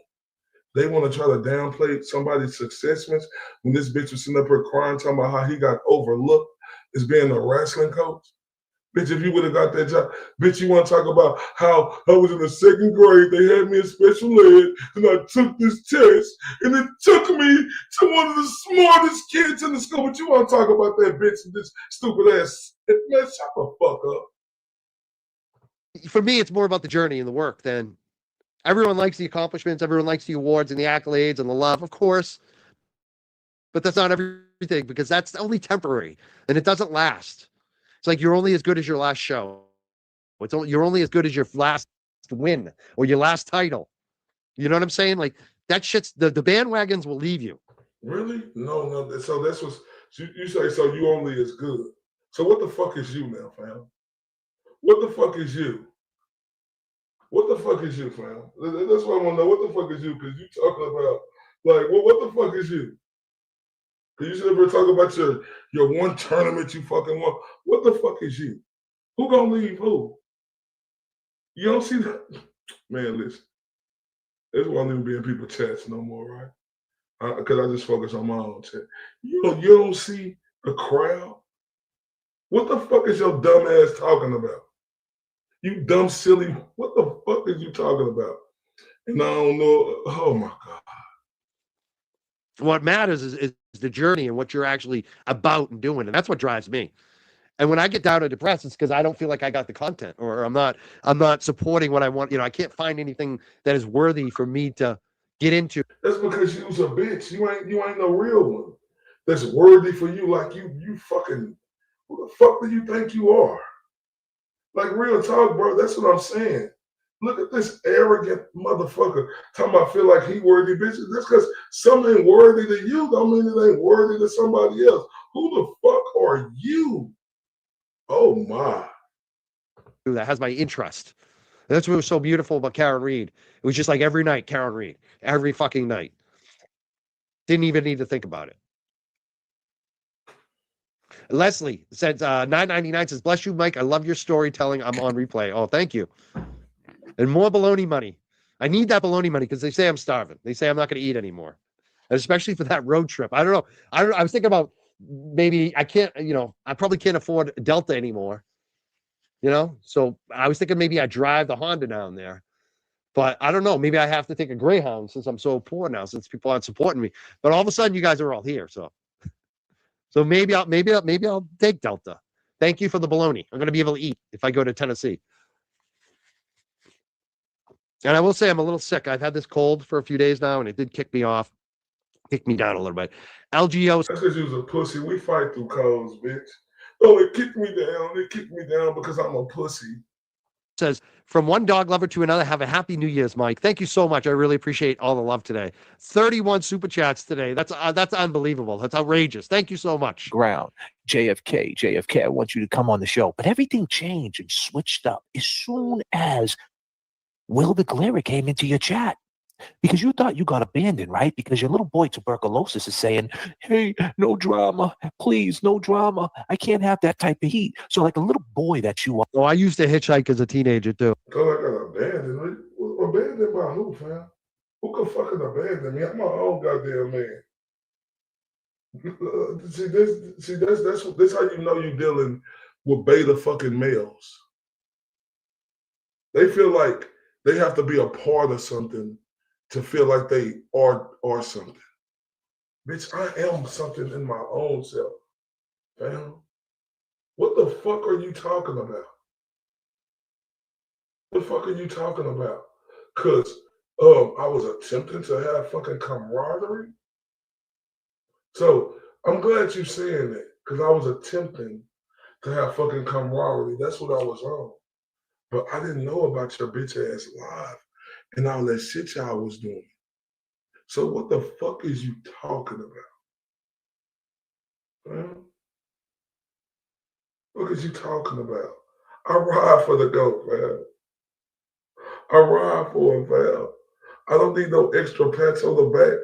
They want to try to downplay somebody's successments when this bitch was sitting up here crying, talking about how he got overlooked as being a wrestling coach. Bitch, if you would have got that job, bitch, you want to talk about how I was in the 2nd grade, they had me in special ed, and I took this test, and it took me to one of the smartest kids in the school. But you want to talk about that bitch and this stupid ass, man, shut the fuck up. For me, it's more about the journey and the work than everyone likes the accomplishments, everyone likes the awards and the accolades and the love, of course. But that's not everything, because that's only temporary and it doesn't last. It's like you're only as good as your last show. You're only as good as your last win or your last title. You know what I'm saying? Like that shit's the bandwagons will leave you. Really? No. So that's what you say. So you only as good. So what the fuck is you now, fam? What the fuck is you? What the fuck is you, fam? That's what I want to know. What the fuck is you? Because you talking about like what the fuck is you? Because you should ever talk about your one tournament you fucking won. What the fuck is you? Who gonna leave who? You don't see that? Man, listen. That's why I don't even be in people's chats no more, right? Because I just focus on my own chat. You don't see the crowd? What the fuck is your dumb ass talking about? You dumb, silly, what the fuck is you talking about? And I don't know, oh my God. What matters is the journey and what you're actually about and doing. And that's what drives me. And when I get down and depressed, it's because I don't feel like I got the content, or I'm not supporting what I want. I can't find anything that is worthy for me to get into. That's because you was a bitch. You ain't no real one that's worthy for you. Like you fucking, who the fuck do you think you are? Like real talk, bro. That's what I'm saying. Look at this arrogant motherfucker talking about feel like he worthy, bitches. That's because something ain't worthy to you don't mean it ain't worthy to somebody else. Who the fuck are you? Oh my. That has my interest. And that's what was so beautiful about Karen Reed. It was just like every night, Karen Reed. Every fucking night. Didn't even need to think about it. Leslie said $9.99 says, bless you, Mike. I love your storytelling. I'm on replay. Oh, thank you. And more baloney money. I need that baloney money because they say I'm starving. They say I'm not going to eat anymore. And especially for that road trip. I don't know. I was thinking about maybe I can't, I probably can't afford Delta anymore. So I was thinking maybe I drive the Honda down there. But I don't know. Maybe I have to take a Greyhound since I'm so poor now, since people aren't supporting me. But all of a sudden, you guys are all here, so maybe I'll take Delta. Thank you for the bologna. I'm going to be able to eat if I go to Tennessee. And I will say I'm a little sick. I've had this cold for a few days now, and it did kick me down a little bit. LGO. That's because you was a pussy. We fight through colds, bitch. Oh, it kicked me down. It kicked me down because I'm a pussy. Says, from one dog lover to another, have a happy New Year's, Mike. Thank you so much. I really appreciate all the love today. 31 super chats today. That's unbelievable. That's outrageous. Thank you so much. Ground. JFK, I want you to come on the show. But everything changed and switched up as soon as Will the Glare came into your chat. Because you thought you got abandoned, right? Because your little boy tuberculosis is saying, hey, no drama. Please, no drama. I can't have that type of heat. So like a little boy that you are. Oh, I used to hitchhike as a teenager too. So I got abandoned. Abandoned by who, fam? Who can fucking abandon me? I'm my own goddamn man. That's how you know you're dealing with beta fucking males. They feel like they have to be a part of something to feel like they are something. Bitch, I am something in my own self, fam. What the fuck are you talking about? What the fuck are you talking about? Because I was attempting to have fucking camaraderie. So I'm glad you're saying that, because I was attempting to have fucking camaraderie. That's what I was on. But I didn't know about your bitch ass live and all that shit y'all was doing. So what the fuck is you talking about? Man? What is you talking about? I ride for the GOAT, man. I ride for him, fam. I don't need no extra pats on the back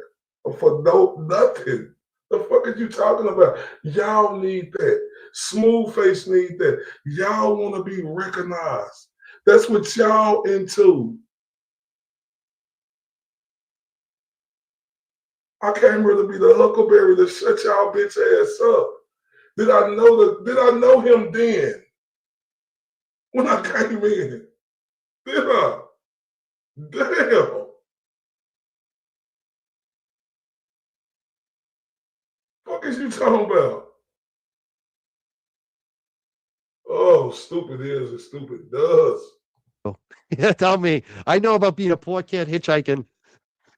for nothing. The fuck are you talking about? Y'all need that. Smooth face need that. Y'all want to be recognized. That's what y'all into. I came here to be the Huckleberry to shut y'all bitch ass up. Did I know him then? When I came in? Did I? Damn. What is you talking about? Oh, stupid is as stupid does. Yeah, tell me. I know about being a poor kid hitchhiking,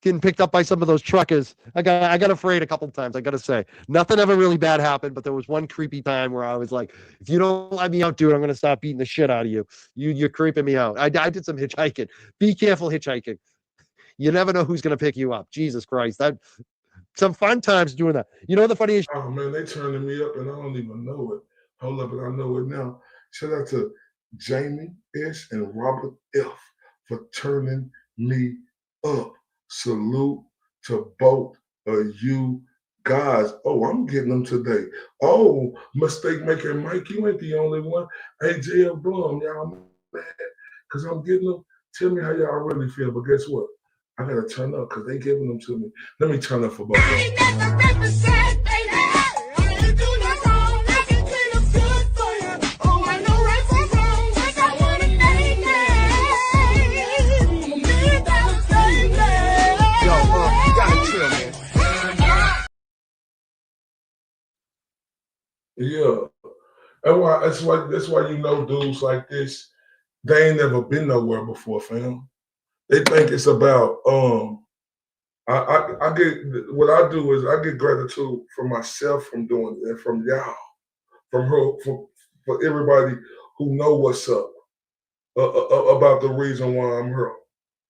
getting picked up by some of those truckers. I got afraid a couple of times, I gotta say. Nothing ever really bad happened, but there was one creepy time where I was like, if you don't let me out, dude, I'm gonna stop beating the shit out of you. You're creeping me out. I did some hitchhiking. Be careful hitchhiking. You never know who's gonna pick you up. Jesus Christ. Some fun times doing that. You know the funniest. Oh man, they turning me up and I don't even know it. Hold up, and I know it now. Shout out to Jamie S. and Robert F. for turning me up. Salute to both of you guys. Oh, I'm getting them today. Oh, mistake making Mike, you ain't the only one. Hey, JL Blum, y'all mad because I'm getting them. Tell me how y'all really feel, but guess what? I gotta turn up because they giving them to me. Let me turn up for both of them. Yeah, that's why you know dudes like this, they ain't never been nowhere before, fam. They think it's about I get what I do is I get gratitude for myself from doing it and from y'all, from her, for everybody who know what's up about the reason why I'm here,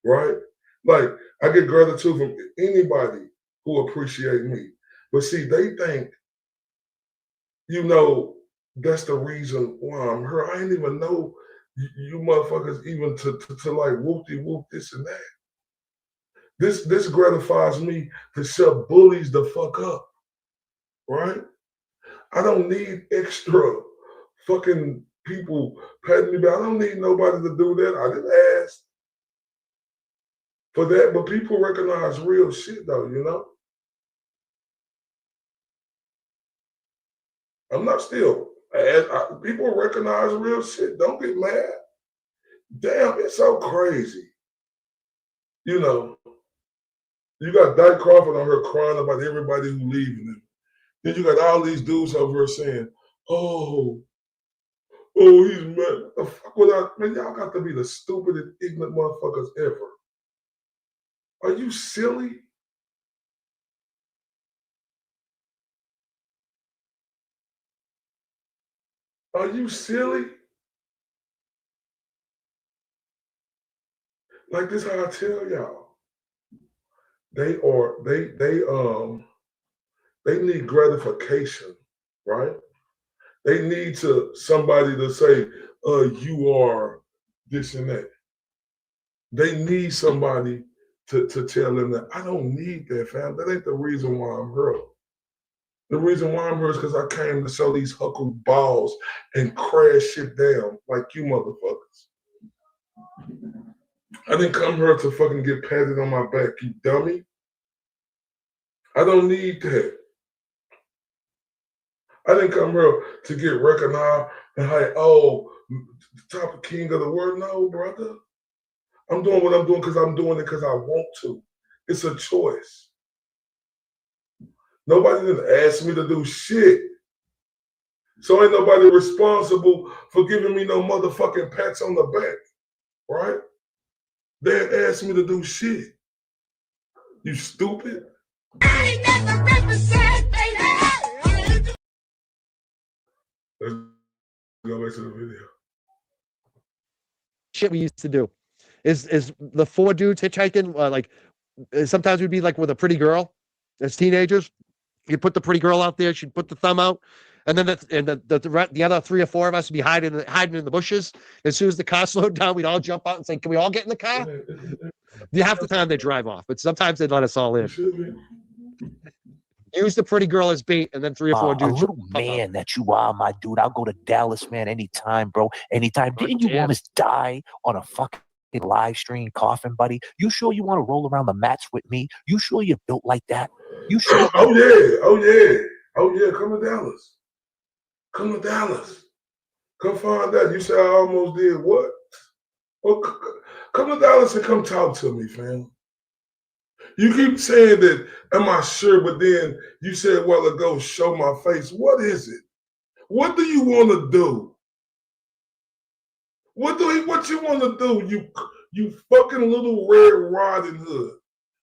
right? Like I get gratitude from anybody who appreciate me, but see, they think, that's the reason why I'm here. I ain't even know you motherfuckers even to like whoop-de-whoop this and that. This gratifies me to shut bullies the fuck up, right? I don't need extra fucking people patting me back. I don't need nobody to do that. I didn't ask for that, but people recognize real shit though, I'm not still. People recognize real shit. Don't get mad. Damn, it's so crazy. You know, you got Dyke Crawford on her crying about everybody who leaving him. Then you got all these dudes over here saying, oh, he's mad. The fuck man, y'all got to be the stupidest, ignorant motherfuckers ever. Are you silly? Are you silly? Like this how I tell y'all. They need gratification, right? They need somebody to say, you are this and that. They need somebody to tell them that. I don't need that, fam. That ain't the reason why I'm here. The reason why I'm here is because I came to show these huckle balls and crash shit down like you motherfuckers. I didn't come here to fucking get patted on my back, you dummy. I don't need that. I didn't come here to get recognized and like, top king of the world. No, brother. I'm doing what I'm doing because I'm doing it because I want to. It's a choice. Nobody didn't ask me to do shit. So ain't nobody responsible for giving me no motherfucking pats on the back, right? They didn't ask me to do shit. You stupid. Let's go back to the video. Shit we used to do is the 4 dudes hitchhiking. Sometimes we'd be like with a pretty girl as teenagers. You'd put the pretty girl out there. She'd put the thumb out, and then the other 3 or 4 of us would be hiding in the bushes. As soon as the car slowed down, we'd all jump out and say, "Can we all get in the car?" Half the time they drive off, but sometimes they'd let us all in. Use the pretty girl as bait, and then 3 or 4 dudes. A little man that you are, my dude. I'll go to Dallas, man, anytime, bro. Anytime. Didn't you almost die on a fucking live stream coughing, buddy? You sure you want to roll around the mats with me? You sure you're built like that? You sure? Oh yeah. Come to Dallas. Come to Dallas. Come find out. You said I almost did what? Well, come to Dallas and come talk to me, fam. You keep saying that, am I sure? But then you said a while ago, show my face. What is it? What do you want to do? What you want to do? You fucking little Red Riding Hood.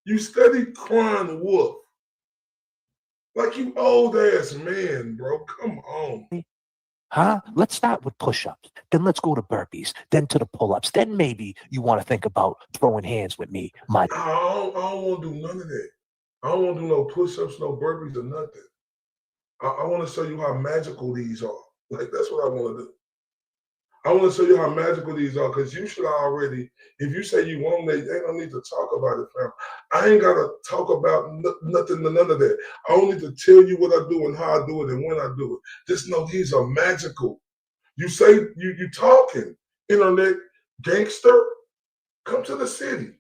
You steady crying wolf. Like you old ass man, bro. Come on. Huh? Let's start with push-ups. Then let's go to burpees. Then to the pull-ups. Then maybe you want to think about throwing hands with me. I don't want to do none of that. I don't want to do no push-ups, no burpees, or nothing. I want to show you how magical these are. Like, that's what I want to do. I want to show you how magical these are, because you should already, if you say you want it, ain't no need to talk about it, fam. I ain't got to talk about nothing, none of that. I only need to tell you what I do and how I do it and when I do it. Just know these are magical. You say, you talking, internet gangster, come to the city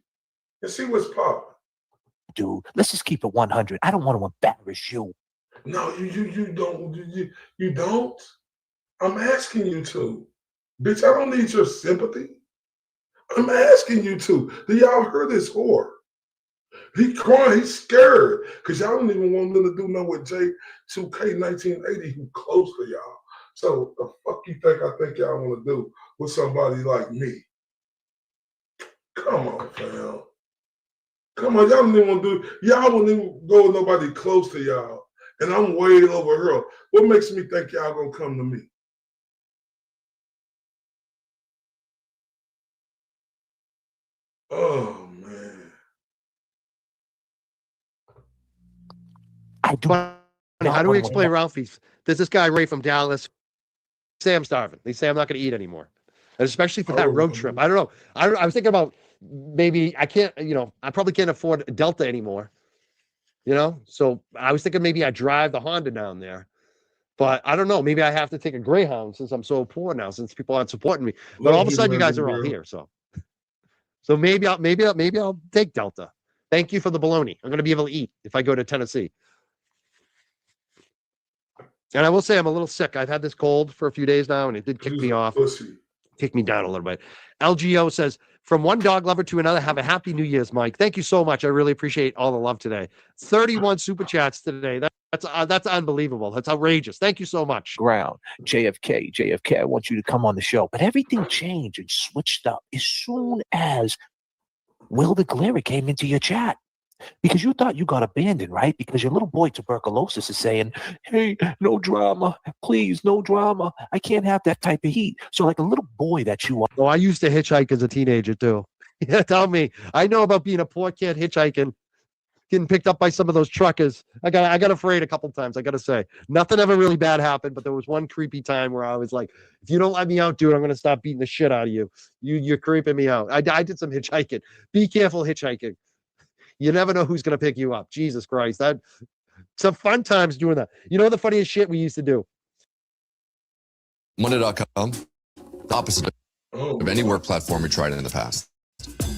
and see what's popping. Dude, let's just keep it 100. I don't want to embarrass you. No, you don't. You don't? I'm asking you to. Bitch, I don't need your sympathy. I'm asking you to. Do y'all hear this whore? He crying, he's scared. Because y'all don't even want him to do nothing with J2K 1980 who close to y'all. So the fuck you think y'all want to do with somebody like me? Come on, fam. Come on, y'all don't even want to do, y'all won't even go with nobody close to y'all. And I'm way over here. What makes me think y'all gonna come to me? Oh man. How do we explain Ralphie's? There's this guy Ray from Dallas. Say I'm starving. They say I'm not going to eat anymore, and especially for that road trip. I don't know. I was thinking about maybe I can't. I probably can't afford a Delta anymore. So I was thinking maybe I drive the Honda down there, but I don't know. Maybe I have to take a Greyhound since I'm so poor now, since people aren't supporting me. But all of a sudden, you guys are all here, so maybe I'll take Delta. Thank you for the bologna. I'm going to be able to eat if I go to Tennessee. And I will say I'm a little sick. I've had this cold for a few days now, and it did kick me off. Pussy. Kick me down a little bit. LGO says, from one dog lover to another, have a happy New Year's, Mike. Thank you so much. I really appreciate all the love today. 31 super chats today. That's unbelievable. That's outrageous. Thank you so much. Ground. JFK, I want you to come on the show. But everything changed and switched up as soon as Will the Glary came into your chat. Because you thought you got abandoned, right? Because your little boy tuberculosis is saying, hey, no drama. Please, no drama. I can't have that type of heat. So like a little boy that you are. Oh, I used to hitchhike as a teenager too. Yeah, tell me. I know about being a poor kid hitchhiking, getting picked up by some of those truckers. I got afraid a couple times, I got to say. Nothing ever really bad happened, but there was one creepy time where I was like, if you don't let me out, dude, I'm going to stop beating the shit out of you. You're creeping me out. I did some hitchhiking. Be careful hitchhiking. You never know who's going to pick you up. Jesus Christ. Some fun times doing that. You know the funniest shit we used to do? Monday.com, the opposite of any work platform we tried in the past.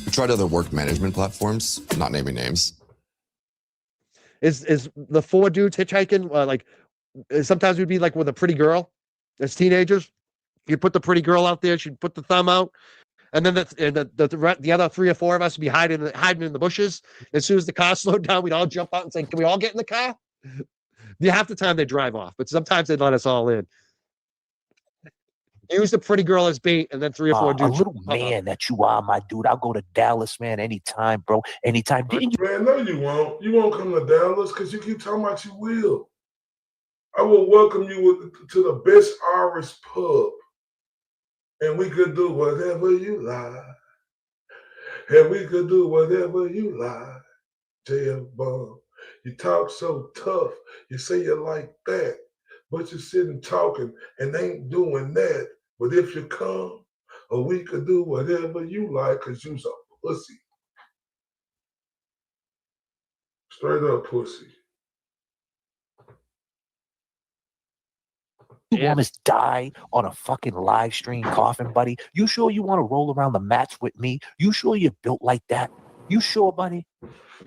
We tried other work management platforms, not naming names. Is the four dudes hitchhiking, like sometimes we'd be like with a pretty girl as teenagers. You'd put the pretty girl out there, she'd put the thumb out. And then the other 3 or 4 of us would be hiding in the bushes. As soon as the car slowed down, we'd all jump out and say, can we all get in the car? Half the time they drive off, but sometimes they'd let us all in. Use the pretty girl as bait, and then 3 or 4 dudes. A little man that you are, my dude. I'll go to Dallas, man, anytime, bro. Anytime. Didn't you? Man, no, you won't. You won't come to Dallas because you keep talking about you will. I will welcome you to the best Irish pub. And we could do whatever you like. And we could do whatever you like. JF Bomb. You talk so tough. You say you like that. But you're sitting talking and ain't doing that. But if you come, or we could do whatever you like, because you's a pussy. Straight up pussy. You almost die on a fucking live stream coughing, buddy? You sure you want to roll around the mats with me? You sure you're built like that? You sure, buddy?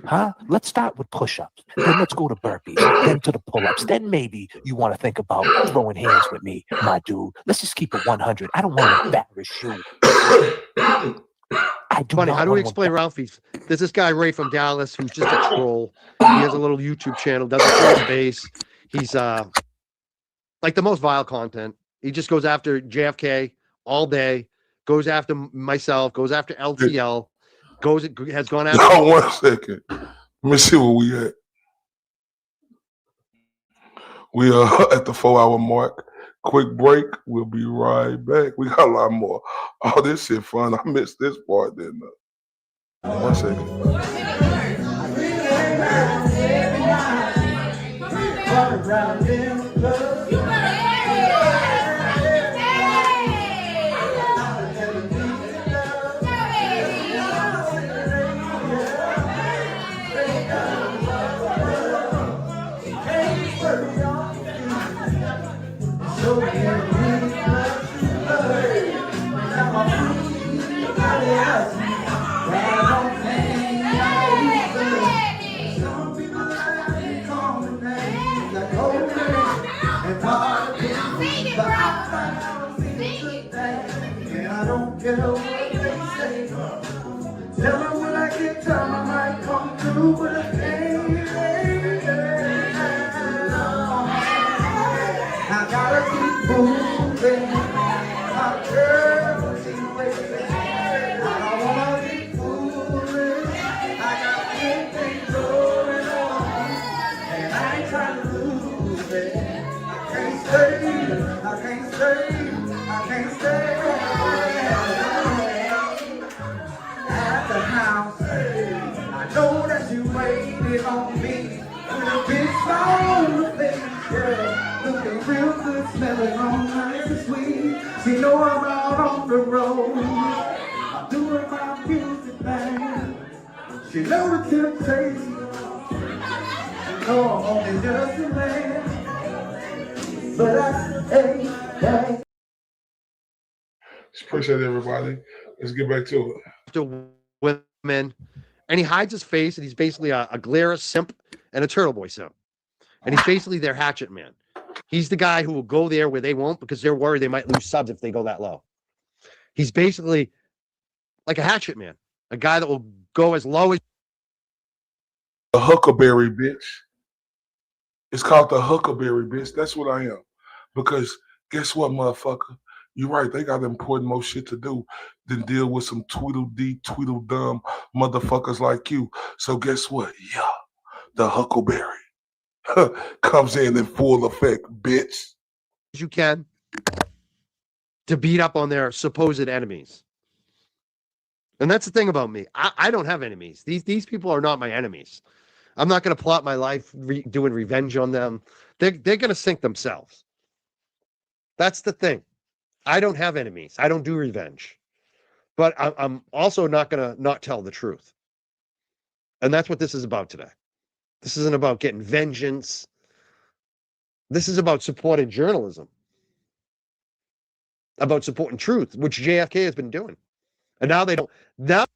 Huh? Let's start with push-ups. Then let's go to burpees. Then to the pull-ups. Then maybe you want to think about throwing hands with me, my dude. Let's just keep it 100. I don't want to embarrass you. Funny, how do we explain Ralphie's? There's this guy Ray from Dallas who's just a troll. He has a little YouTube channel, doesn't show his face. He's like the most vile content. He just goes after JFK all day, goes after myself, goes after LTL, has gone after. No, 1 second. Let me see where we at. We are at the 4-hour mark. Quick break. We'll be right back. We got a lot more. Oh, this shit fun. I missed this part, didn't I? 1 second. Tell me when I get time, I might come through, but I gotta keep moving. My girl, she waiting. I don't wanna be foolish. I got good things going on, and I ain't trying to lose it. I can't stay. At the house, I know that you waited on me with a big smile on your face, girl. Looking real good, smelling all nice and sweet. She know I'm out on the road. I'm doing my music thing. She know the temptation. She know I'm only just a man. But hey. Appreciate everybody. Let's get back to it. To women, and he hides his face, and he's basically a Glera simp and a Turtle Boy simp, and he's basically their hatchet man. He's the guy who will go there where they won't because they're worried they might lose subs if they go that low. He's basically like a hatchet man, a guy that will go as low as the Huckleberry, bitch. It's called the Huckleberry, bitch. That's what I am. Because guess what, motherfucker? You're right. They got important more shit to do than deal with some Tweedledee, Tweedledum motherfuckers like you. So guess what? Yeah, the Huckleberry comes in full effect, bitch. you can to beat up on their supposed enemies. And that's the thing about me. I don't have enemies. These people are not my enemies. I'm not going to plot my life doing revenge on them. They're going to sink themselves. That's the thing. I don't have enemies. I don't do revenge. But I'm also not going to not tell the truth. And that's what this is about today. This isn't about getting vengeance. This is about supporting journalism. About supporting truth, which JFK has been doing. And now they don't. Now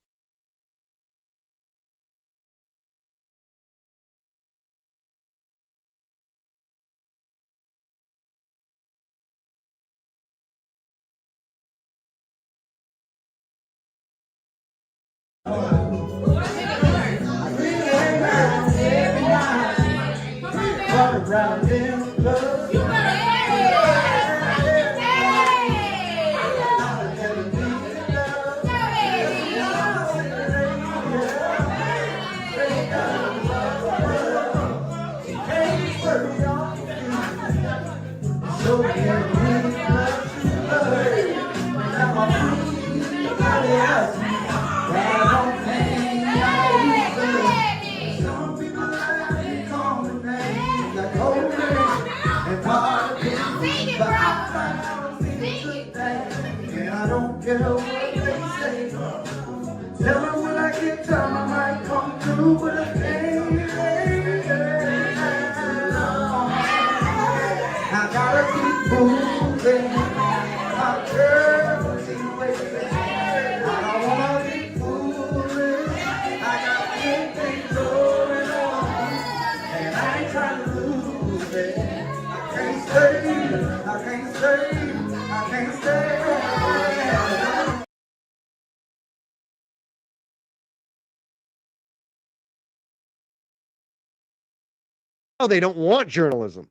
they don't want journalism.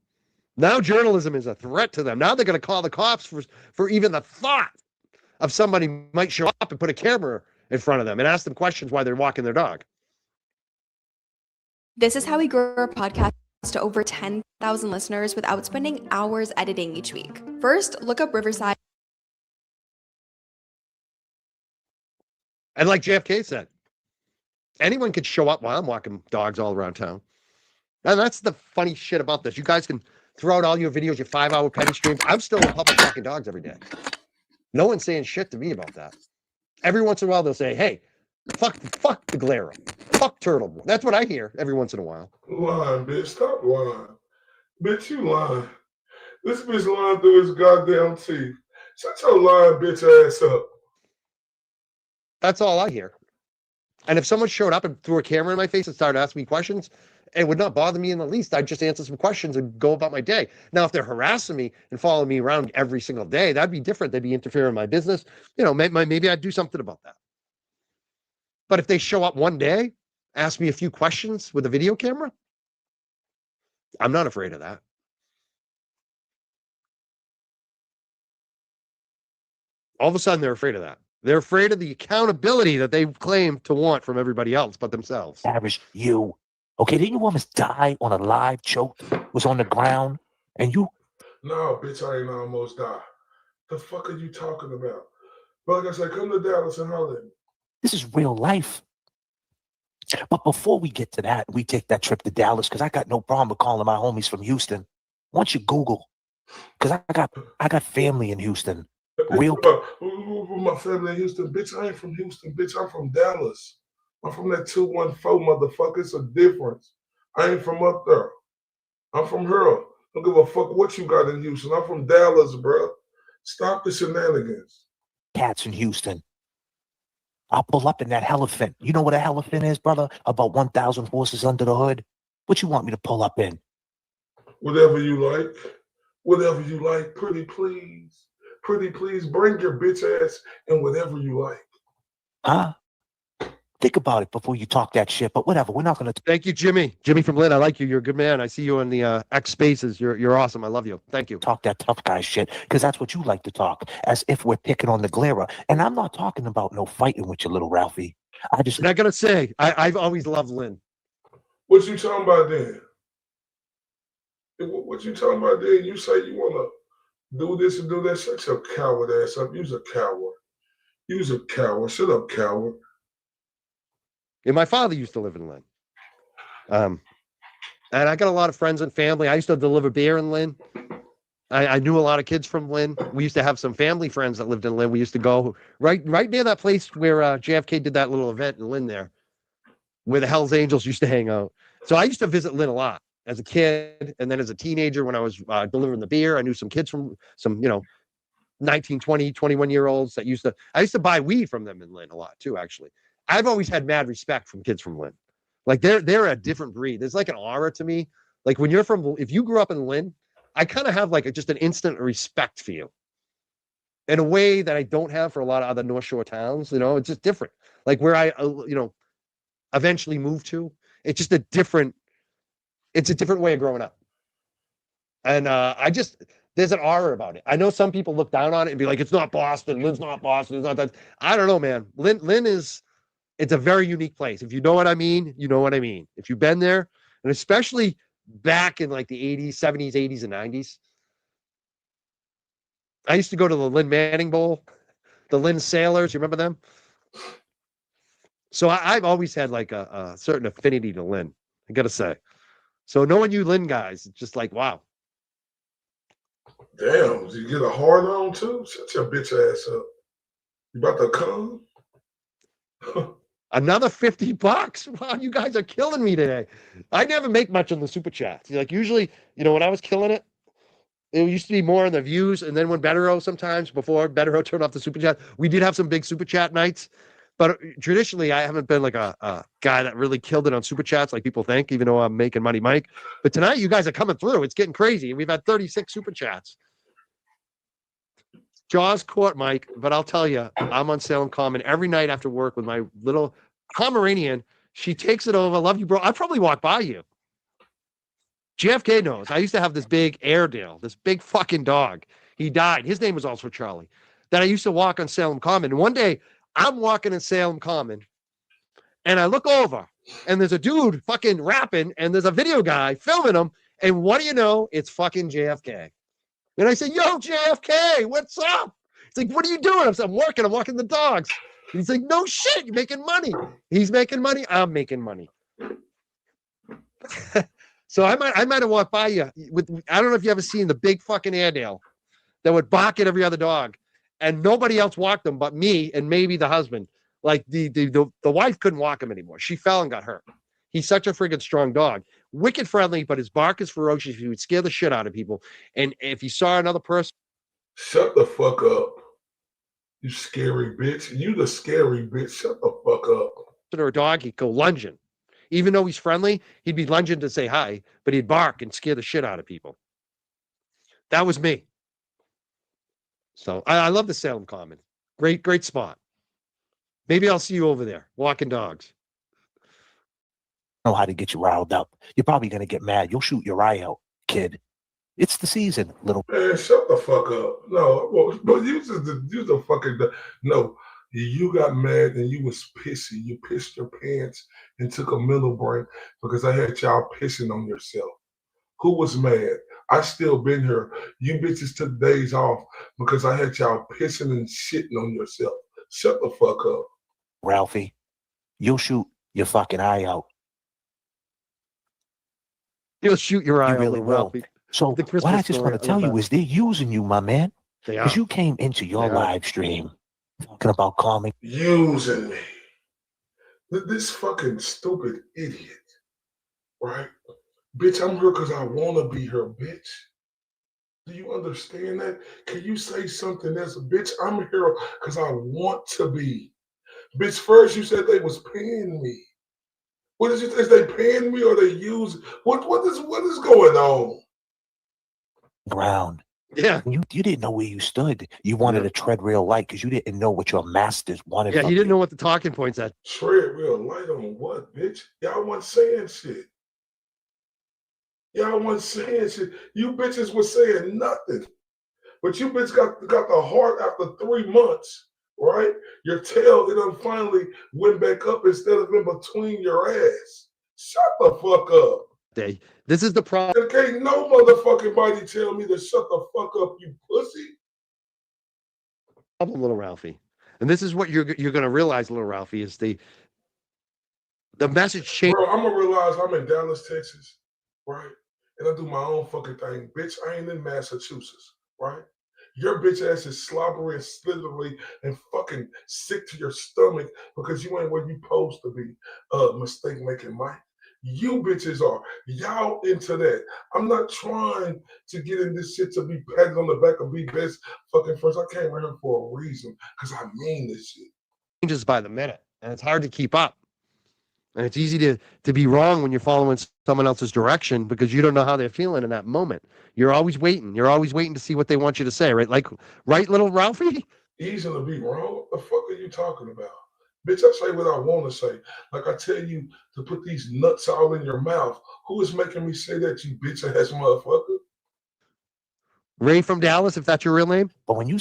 Now journalism is a threat to them. Now they're going to call the cops for even the thought of somebody might show up and put a camera in front of them and ask them questions while they're walking their dog. This is how we grow our podcast to over 10,000 listeners without spending hours editing each week. First, look up Riverside. And like JFK said, anyone could show up while I'm walking dogs all around town. And that's the funny shit about this. You guys can throw out all your videos, your 5-hour petty streams. I'm still in public walking dogs every day. No one's saying shit to me about that. Every once in a while, they'll say, hey, fuck the glare. Fuck Turtle. That's what I hear every once in a while. Lying, bitch. Stop lying. Bitch, you lying. This bitch lying through his goddamn teeth. Shut your lying bitch ass up. That's all I hear. And if someone showed up and threw a camera in my face and started asking me questions, it would not bother me in the least. I'd just answer some questions and go about my day. Now, if they're harassing me and following me around every single day, that'd be different. They'd be interfering in my business. You know, maybe I'd do something about that. But if they show up one day, ask me a few questions with a video camera, I'm not afraid of that. All of a sudden, they're afraid of that. They're afraid of the accountability that they claim to want from everybody else but themselves. Average you. Okay, didn't you almost die on a live choke? Was on the ground, and you? No, bitch, I ain't almost died. The fuck are you talking about? But like I said, come to Dallas and holler at me. This is real life. But before we get to that, we take that trip to Dallas because I got no problem with calling my homies from Houston. Once you Google, because I got family in Houston. Real. My family in Houston, bitch. I ain't from Houston, bitch. I'm from Dallas. I'm from that 214, motherfucker. It's a difference. I ain't from up there. I'm from here. Don't give a fuck what you got in Houston. I'm from Dallas, bro. Stop the shenanigans. Cats in Houston. I'll pull up in that elephant. You know what a elephant is, brother? About 1,000 horses under the hood. What you want me to pull up in? Whatever you like. whatever you like. Pretty please, bring your bitch ass and whatever you like. Huh? Think about it before you talk that shit, but whatever. We're not going to. Thank you, Jimmy. Jimmy from Lynn. I like you. You're a good man. I see you in the X Spaces. You're awesome. I love you. Thank you. Talk that tough guy shit, because that's what you like to talk, as if we're picking on the glare. And I'm not talking about no fighting with you, little Ralphie. And I gotta say, I've always loved Lynn. What you talking about then? What you talking about then? You say you want to do this and do that. Shut your coward ass up. You's a coward. You's a coward. Shut up, coward. And my father used to live in Lynn. And I got a lot of friends and family. I used to deliver beer in Lynn. I knew a lot of kids from Lynn. We used to have some family friends that lived in Lynn. We used to go right near that place where JFK did that little event in Lynn there, where the Hells Angels used to hang out. So I used to visit Lynn a lot as a kid. And then as a teenager, when I was delivering the beer, I knew some kids from some, 19, 20, 21-year-olds that I used to buy weed from them in Lynn a lot too, actually. I've always had mad respect from kids from Lynn. Like they're a different breed. There's like an aura to me. Like if you grew up in Lynn, I kind of have like just an instant respect for you in a way that I don't have for a lot of other North Shore towns. It's just different. Like where I, eventually moved to, it's just a different way of growing up. And there's an aura about it. I know some people look down on it and be like, it's not Boston. Lynn's not Boston. It's not that. I don't know, man. Lynn it's a very unique place. If you know what I mean, you know what I mean. If you've been there, and especially back in like the 80s, 70s, 80s, and 90s. I used to go to the Lynn Manning Bowl, the Lynn Sailors. You remember them? So I've always had like a certain affinity to Lynn, I got to say. So knowing you Lynn guys, it's just like, wow. Damn, did you get a hard on too? Shut your bitch ass up. You about to come? Another $50. Wow, you guys are killing me today. I never make much on the super chats. Like usually, when I was killing it, it used to be more on the views. And then when Betterow sometimes, before Betterow turned off the super chat, we did have some big super chat nights. But traditionally, I haven't been like a guy that really killed it on super chats like people think, even though I'm making money, Mike. But tonight, you guys are coming through. It's getting crazy. We've had 36 super chats. Jaws Court, Mike, but I'll tell you, I'm on Salem Common every night after work with my little Pomeranian. She takes it over. Love you, bro. I'd probably walk by you. JFK knows. I used to have this big Airedale, this big fucking dog. He died. His name was also Charlie. That I used to walk on Salem Common. And one day, I'm walking in Salem Common, and I look over, and there's a dude fucking rapping, and there's a video guy filming him. And what do you know? It's fucking JFK. And I said, yo, JFK, what's up? He's like, what are you doing? I'm working. I'm walking the dogs. And he's like, no shit, you're making money. He's making money. I'm making money. So I might have walked by you I don't know if you ever seen the big fucking Airedale that would bark at every other dog, and nobody else walked them but me and maybe the husband. Like the wife couldn't walk him anymore. She fell and got hurt. He's such a friggin' strong dog. Wicked friendly, but his bark is ferocious. He would scare the shit out of people. And if he saw another person. Shut the fuck up. You scary bitch. You the scary bitch. Shut the fuck up. Or a dog, he'd go lunging. Even though he's friendly, he'd be lunging to say hi, but he'd bark and scare the shit out of people. That was me. So I love the Salem Common. Great spot. Maybe I'll see you over there walking dogs. Know how to get you riled up. You're probably going to get mad. You'll shoot your eye out, kid. It's the season, little. Man, shut the fuck up. No, but you the fucking, no. You got mad and you was pissy. You pissed your pants and took a mental break because I had y'all pissing on yourself. Who was mad? I still been here. You bitches took days off because I had y'all pissing and shitting on yourself. Shut the fuck up. Ralphie, you'll shoot your fucking eye out. You'll shoot your eye out. You really will. Ralphie. So what I just want to tell you is they're using you, my man. Because you came into your live stream talking about calming. Using me. This fucking stupid idiot. Right? Bitch, I'm here because I want to be here, bitch. Do you understand that? Can you say something else? Bitch, I'm here because I want to be. Bitch, first you said they was paying me. What is it? Is they paying me or they use? What is going on? ground. Yeah. You didn't know where you stood. You wanted to tread real light because you didn't know what your masters wanted. Yeah, from he didn't you. know what the talking points at. Tread real light on what, bitch? Y'all wasn't saying shit. Y'all wasn't saying shit. You bitches was saying nothing. But you bitch got the heart after 3 months, right? Your tail, it done finally went back up instead of in between your ass. Shut the fuck up. This is the problem. There can't no motherfucking body tell me to shut the fuck up, you pussy. Little Ralphie. And this is what you're going to realize, little Ralphie, is the message change. Bro, I'm going to realize I'm in Dallas, Texas, right? And I do my own fucking thing. Bitch, I ain't in Massachusetts, right? Your bitch ass is slobbery and slithery and fucking sick to your stomach because you ain't where you supposed to be. Mistake making Mike. You bitches are. Y'all into that. I'm not trying to get in this shit to be patted on the back and be best fucking friends. I came here for a reason because I mean this shit. Changes by the minute, and it's hard to keep up. And it's easy to be wrong when you're following someone else's direction because you don't know how they're feeling in that moment. You're always waiting. You're always waiting to see what they want you to say, right? Like, right, little Ralphie? Easy to be wrong. What the fuck are you talking about? Bitch, I say what I want to say. Like I tell you to put these nuts all in your mouth. Who is making me say that, you bitch ass motherfucker? Ray from Dallas, if that's your real name? But when you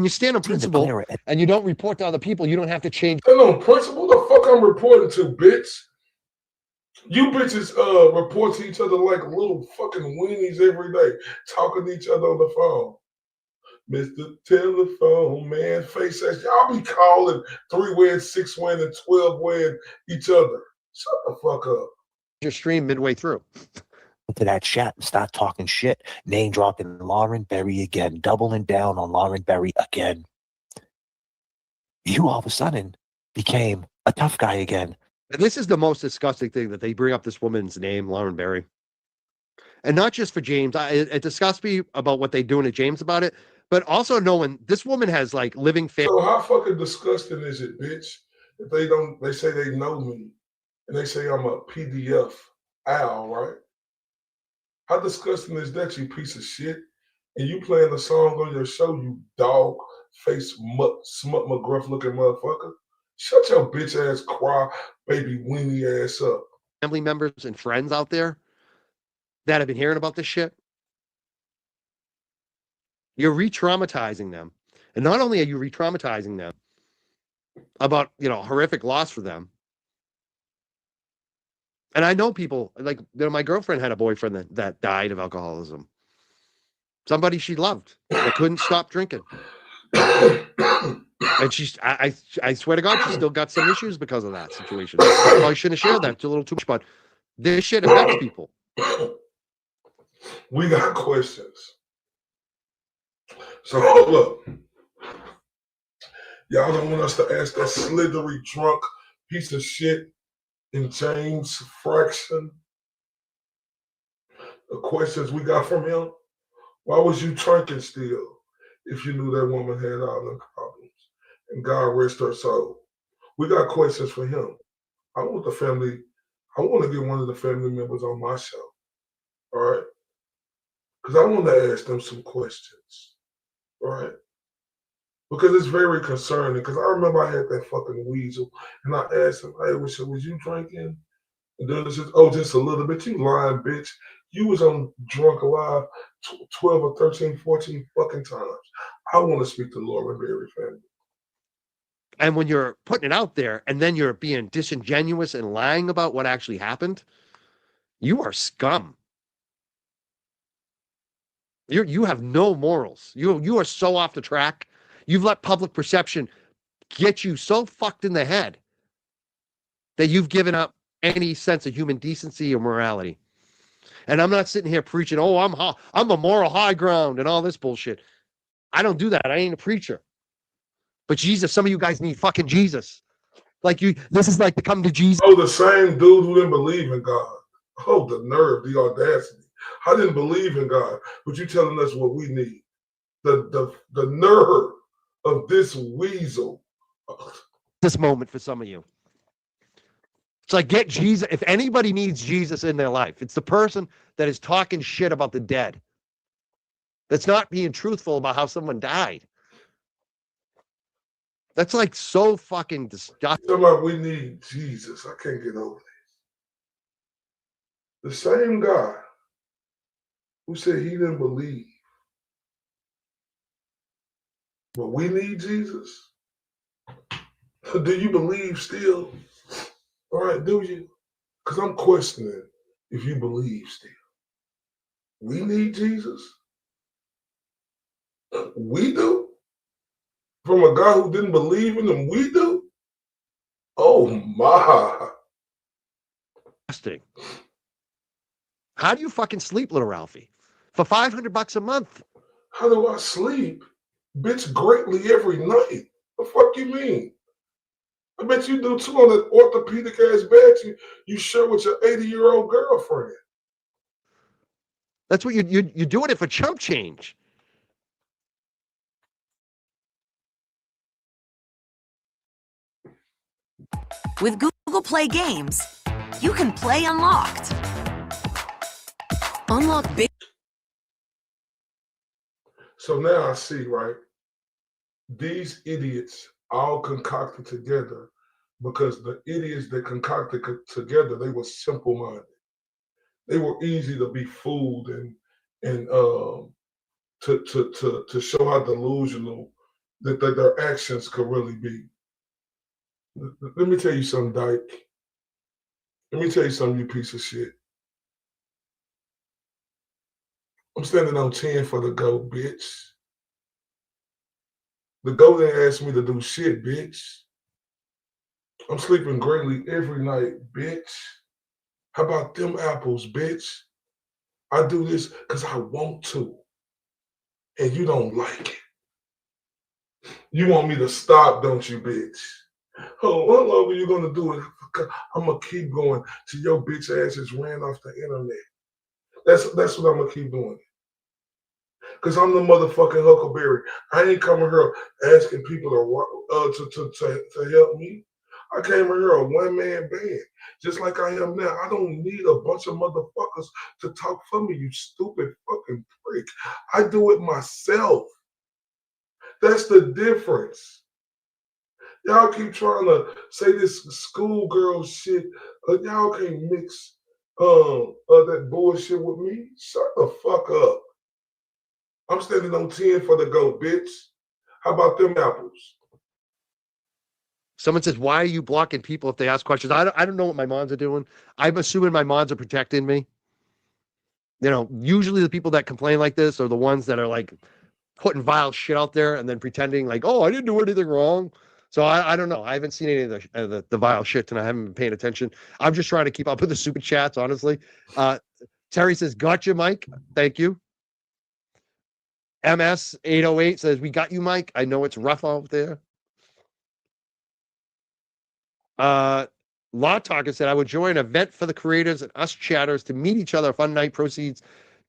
stand on principle and you don't report to other people, you don't have to change. Stand on principle? The fuck I'm reporting to, bitch? You bitches report to each other like little fucking weenies every day, talking to each other on the phone. Mr. Telephone Man, face ass. Y'all be calling 3-way, 6-way, and 12-way each other. Shut the fuck up. Your stream midway through. To that chat and start talking shit, name dropping Lauren Berry again, doubling down on Lauren Berry again. You all of a sudden became a tough guy again. And this is the most disgusting thing that they bring up this woman's name, Lauren Berry. And not just for James. It disgusts me about what they're doing to James about it, but also knowing this woman has like living family. So how fucking disgusting is it, bitch? If they say they know me and they say I'm a PDF owl, right? How disgusting is that, you piece of shit? And you playing the song on your show, you dog face smut McGruff looking motherfucker. Shut your bitch ass cry baby weenie ass up. Family members and friends out there that have been hearing about this shit. You're re-traumatizing them. And not only are you re-traumatizing them about, horrific loss for them. And I know people, like, my girlfriend had a boyfriend that died of alcoholism. Somebody she loved that couldn't stop drinking. And I swear to God, she still got some issues because of that situation. I probably shouldn't have shared that. It's a little too much, but this shit affects people. We got questions. So hold up. Y'all don't want us to ask that slithery, drunk piece of shit in James Fraction the questions we got from him? Why was you drinking still if you knew that woman had all them problems? And God rest her soul. We got questions for him. I want to get one of the family members on my show. All right? Because I want to ask them some questions. All right? Because it's very concerning. Because I remember I had that fucking weasel, and I asked him, "Hey, was you drinking?" And then it's just, "Oh, just a little bit." You lying, bitch. You was on Drunk Alive 12 or 13, 14 fucking times. I want to speak to Lauren Berry family. And when you're putting it out there and then you're being disingenuous and lying about what actually happened, you are scum. You have no morals. You are so off the track. You've let public perception get you so fucked in the head that you've given up any sense of human decency or morality. And I'm not sitting here preaching, "Oh, I'm a moral high ground" and all this bullshit. I don't do that. I ain't a preacher. But Jesus, some of you guys need fucking Jesus. This is like to come to Jesus. Oh, the same dude who didn't believe in God. Oh, the nerve, the audacity. I didn't believe in God, but you telling us what we need. The nerve of this weasel. This moment for some of you. It's like, get Jesus. If anybody needs Jesus in their life, it's the person that is talking shit about the dead. That's not being truthful about how someone died. That's like so fucking disgusting. Somebody, we need Jesus. I can't get over this. The same guy who said he didn't believe, but we need Jesus. Do you believe still? All right, do you? Because I'm questioning if you believe still. We need Jesus. We do. From a guy who didn't believe in him, we do. Oh my. How do you fucking sleep, little Ralphie? For $500 a month. How do I sleep? Bitch, greatly every night. The fuck you mean? I bet you do too on that orthopedic ass bed you share with your 80-year-old girlfriend. That's what you're doing it for chump change. With Google Play Games, you can play unlocked. Unlock big. So now I see, right? These idiots all concocted together because the idiots that concocted together, they were simple-minded. They were easy to be fooled and to show how delusional that their actions could really be. Let me tell you something, Dyke. Let me tell you something, you piece of shit. I'm standing on 10 for the GOAT, bitch. The GOAT didn't ask me to do shit, bitch. I'm sleeping greatly every night, bitch. How about them apples, bitch? I do this because I want to. And you don't like it. You want me to stop, don't you, bitch? Oh, how long are you going to do it? I'm going to keep going till your bitch ass is ran off the internet. That's what I'm going to keep doing. Because I'm the motherfucking Huckleberry. I ain't coming here asking people to help me. I came here a one-man band, just like I am now. I don't need a bunch of motherfuckers to talk for me, you stupid fucking prick. I do it myself. That's the difference. Y'all keep trying to say this schoolgirl shit. Y'all can't mix that bullshit with me. Shut the fuck up. I'm standing on 10 for the GOAT, bitch. How about them apples? Someone says, why are you blocking people if they ask questions? I don't know what my mods are doing. I'm assuming my mods are protecting me. You know, usually the people that complain like this are the ones that are like putting vile shit out there and then pretending like, oh, I didn't do anything wrong. So I don't know. I haven't seen any of the vile shit and I haven't been paying attention. I'm just trying to keep up with the super chats, honestly. Terry says, gotcha, Mike. Thank you. MS808 says, we got you, Mike. I know it's rough out there. Law Talker said, I would join an event for the creators and us chatters to meet each other. Fun night, proceeds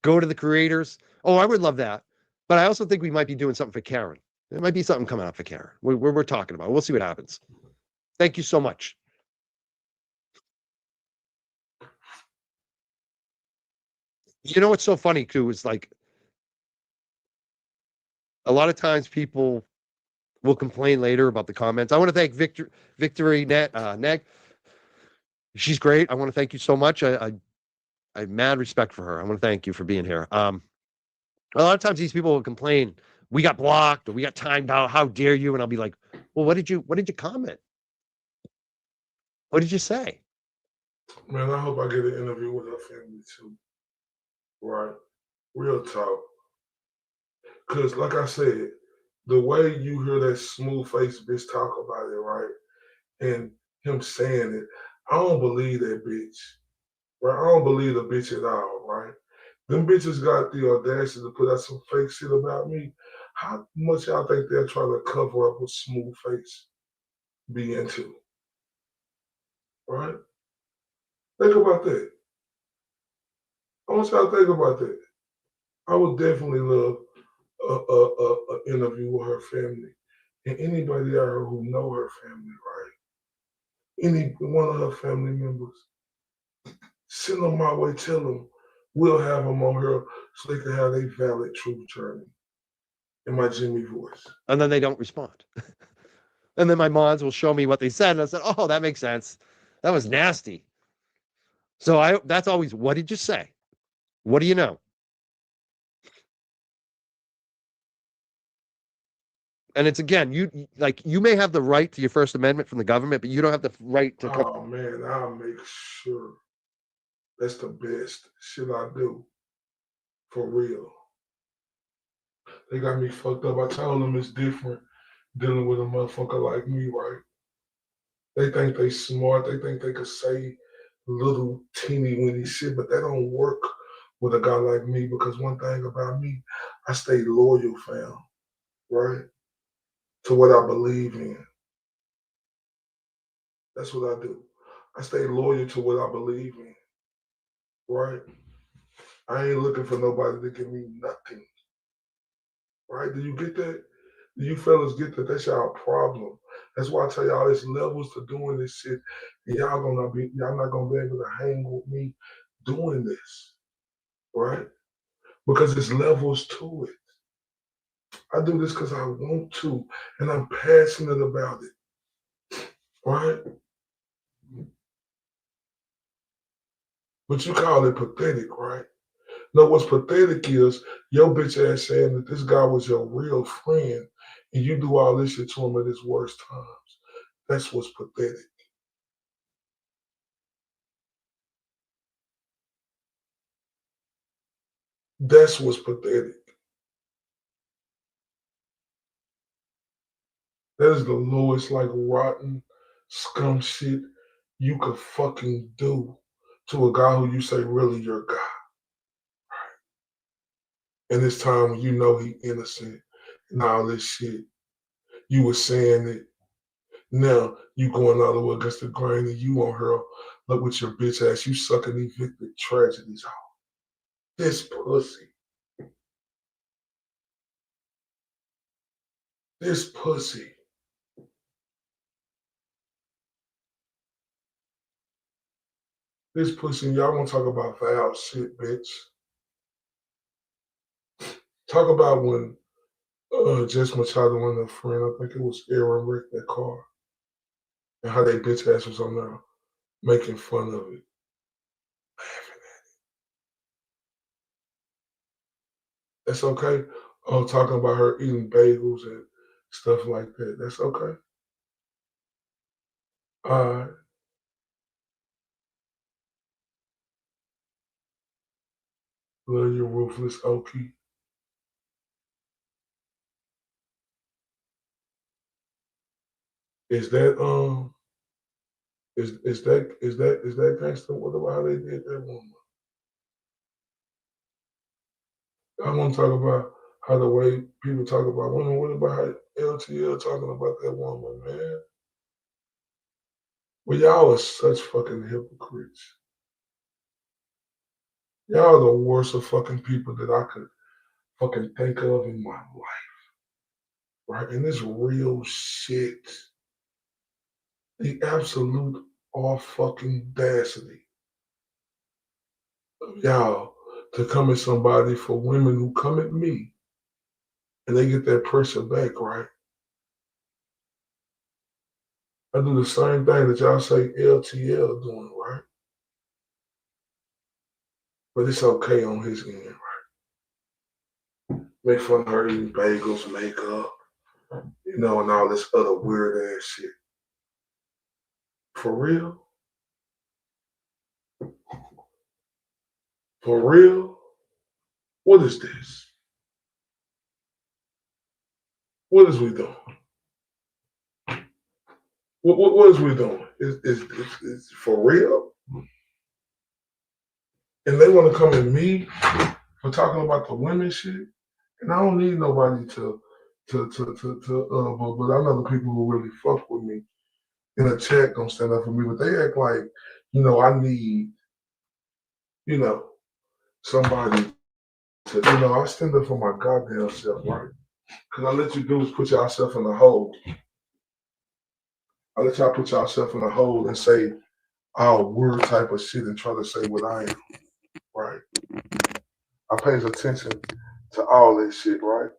go to the creators. Oh, I would love that. But I also think we might be doing something for Karen. There might be something coming up for Karen. We're talking about. We'll see what happens. Thank you so much. You know what's so funny too is like a lot of times people will complain later about the comments. I want to thank Victory Neg. She's great. I want to thank you so much. I have mad respect for her. I want to thank you for being here. A lot of times these people will complain, we got blocked or we got timed out. How dare you? And I'll be like, well, what did you comment? What did you say? Man, I hope I get an interview with her family too. Right? Real talk. Because like I said, the way you hear that smooth-faced bitch talk about it, right? And him saying it, I don't believe that bitch. Right? I don't believe the bitch at all, right? Them bitches got the audacity to put out some fake shit about me. How much y'all think they're trying to cover up what smooth face be into? Right? Think about that. I want y'all to think about that. I would definitely love an interview with her family and anybody out here who know her family, right? any one of her family members, send them my way, tell them we'll have them on here so they can have a valid truth journey in my Jimmy voice. And then they don't respond. And then my mods will show me what they said. And I said, oh, that makes sense. That was nasty. So that's always, what did you say? What do you know? And it's, again, you may have the right to your First Amendment from the government, but you don't have the right to come. Oh man, I'll make sure that's the best shit I do. For real. They got me fucked up. I told them it's different dealing with a motherfucker like me, right? They think they smart. They think they could say little teeny weeny shit, but that don't work with a guy like me, because one thing about me, I stay loyal, fam, right? To what I believe in. That's what I do. I stay loyal to what I believe in, right? I ain't looking for nobody to give me nothing, right? Do you get that? Do you fellas get that? That's y'all problem. That's why I tell y'all there's levels to doing this shit, and y'all not gonna be able to hang with me doing this, right? Because there's levels to it. I do this because I want to, and I'm passionate about it, right? But you call it pathetic, right? No, what's pathetic is your bitch ass saying that this guy was your real friend and you do all this shit to him at his worst times. That's what's pathetic. That's what's pathetic. That is the lowest, like, rotten scum shit you could fucking do to a guy who you say really your guy. Right? And it's time when you know he innocent and all this shit. You were saying it. Now you going all the way against the grain and you on her, look with your bitch ass, you sucking evicted tragedies off. This pussy. This pussy. This pussy, y'all want to talk about foul shit, bitch. Talk about when Jess Machado and her friend, I think it was Aaron, wrecked that car. And how they bitch ass was on there making fun of it. Laughing at it. That's okay. Oh, talking about her eating bagels and stuff like that. That's okay. All right. Love you, ruthless Okie. Is that is that gangster? What about how they did that woman? I want to talk about how the way people talk about women. What about how LTL talking about that woman, man? Well, y'all are such fucking hypocrites. Y'all are the worst of fucking people that I could fucking think of in my life. Right? And this real shit. The absolute all fucking audacity of y'all to come at somebody for women who come at me and they get that pressure back, right? I do the same thing that y'all say LTL doing, right? But it's okay on his end, right? Make fun of her eating bagels, makeup, you know, and all this other weird ass shit. For real? For real? What is this? What is we doing? What is we doing? Is for real? And they want to come at me for talking about the women shit, and I don't need nobody but I know the people who really fuck with me in a chat don't stand up for me, but they act like, you know, I need, you know, somebody to, you know, I stand up for my goddamn self, right? Because all let you do is put yourself in a hole. I let y'all put yourself in a hole and say all weird type of shit and try to say what I am, right? I pays attention to all that shit, right?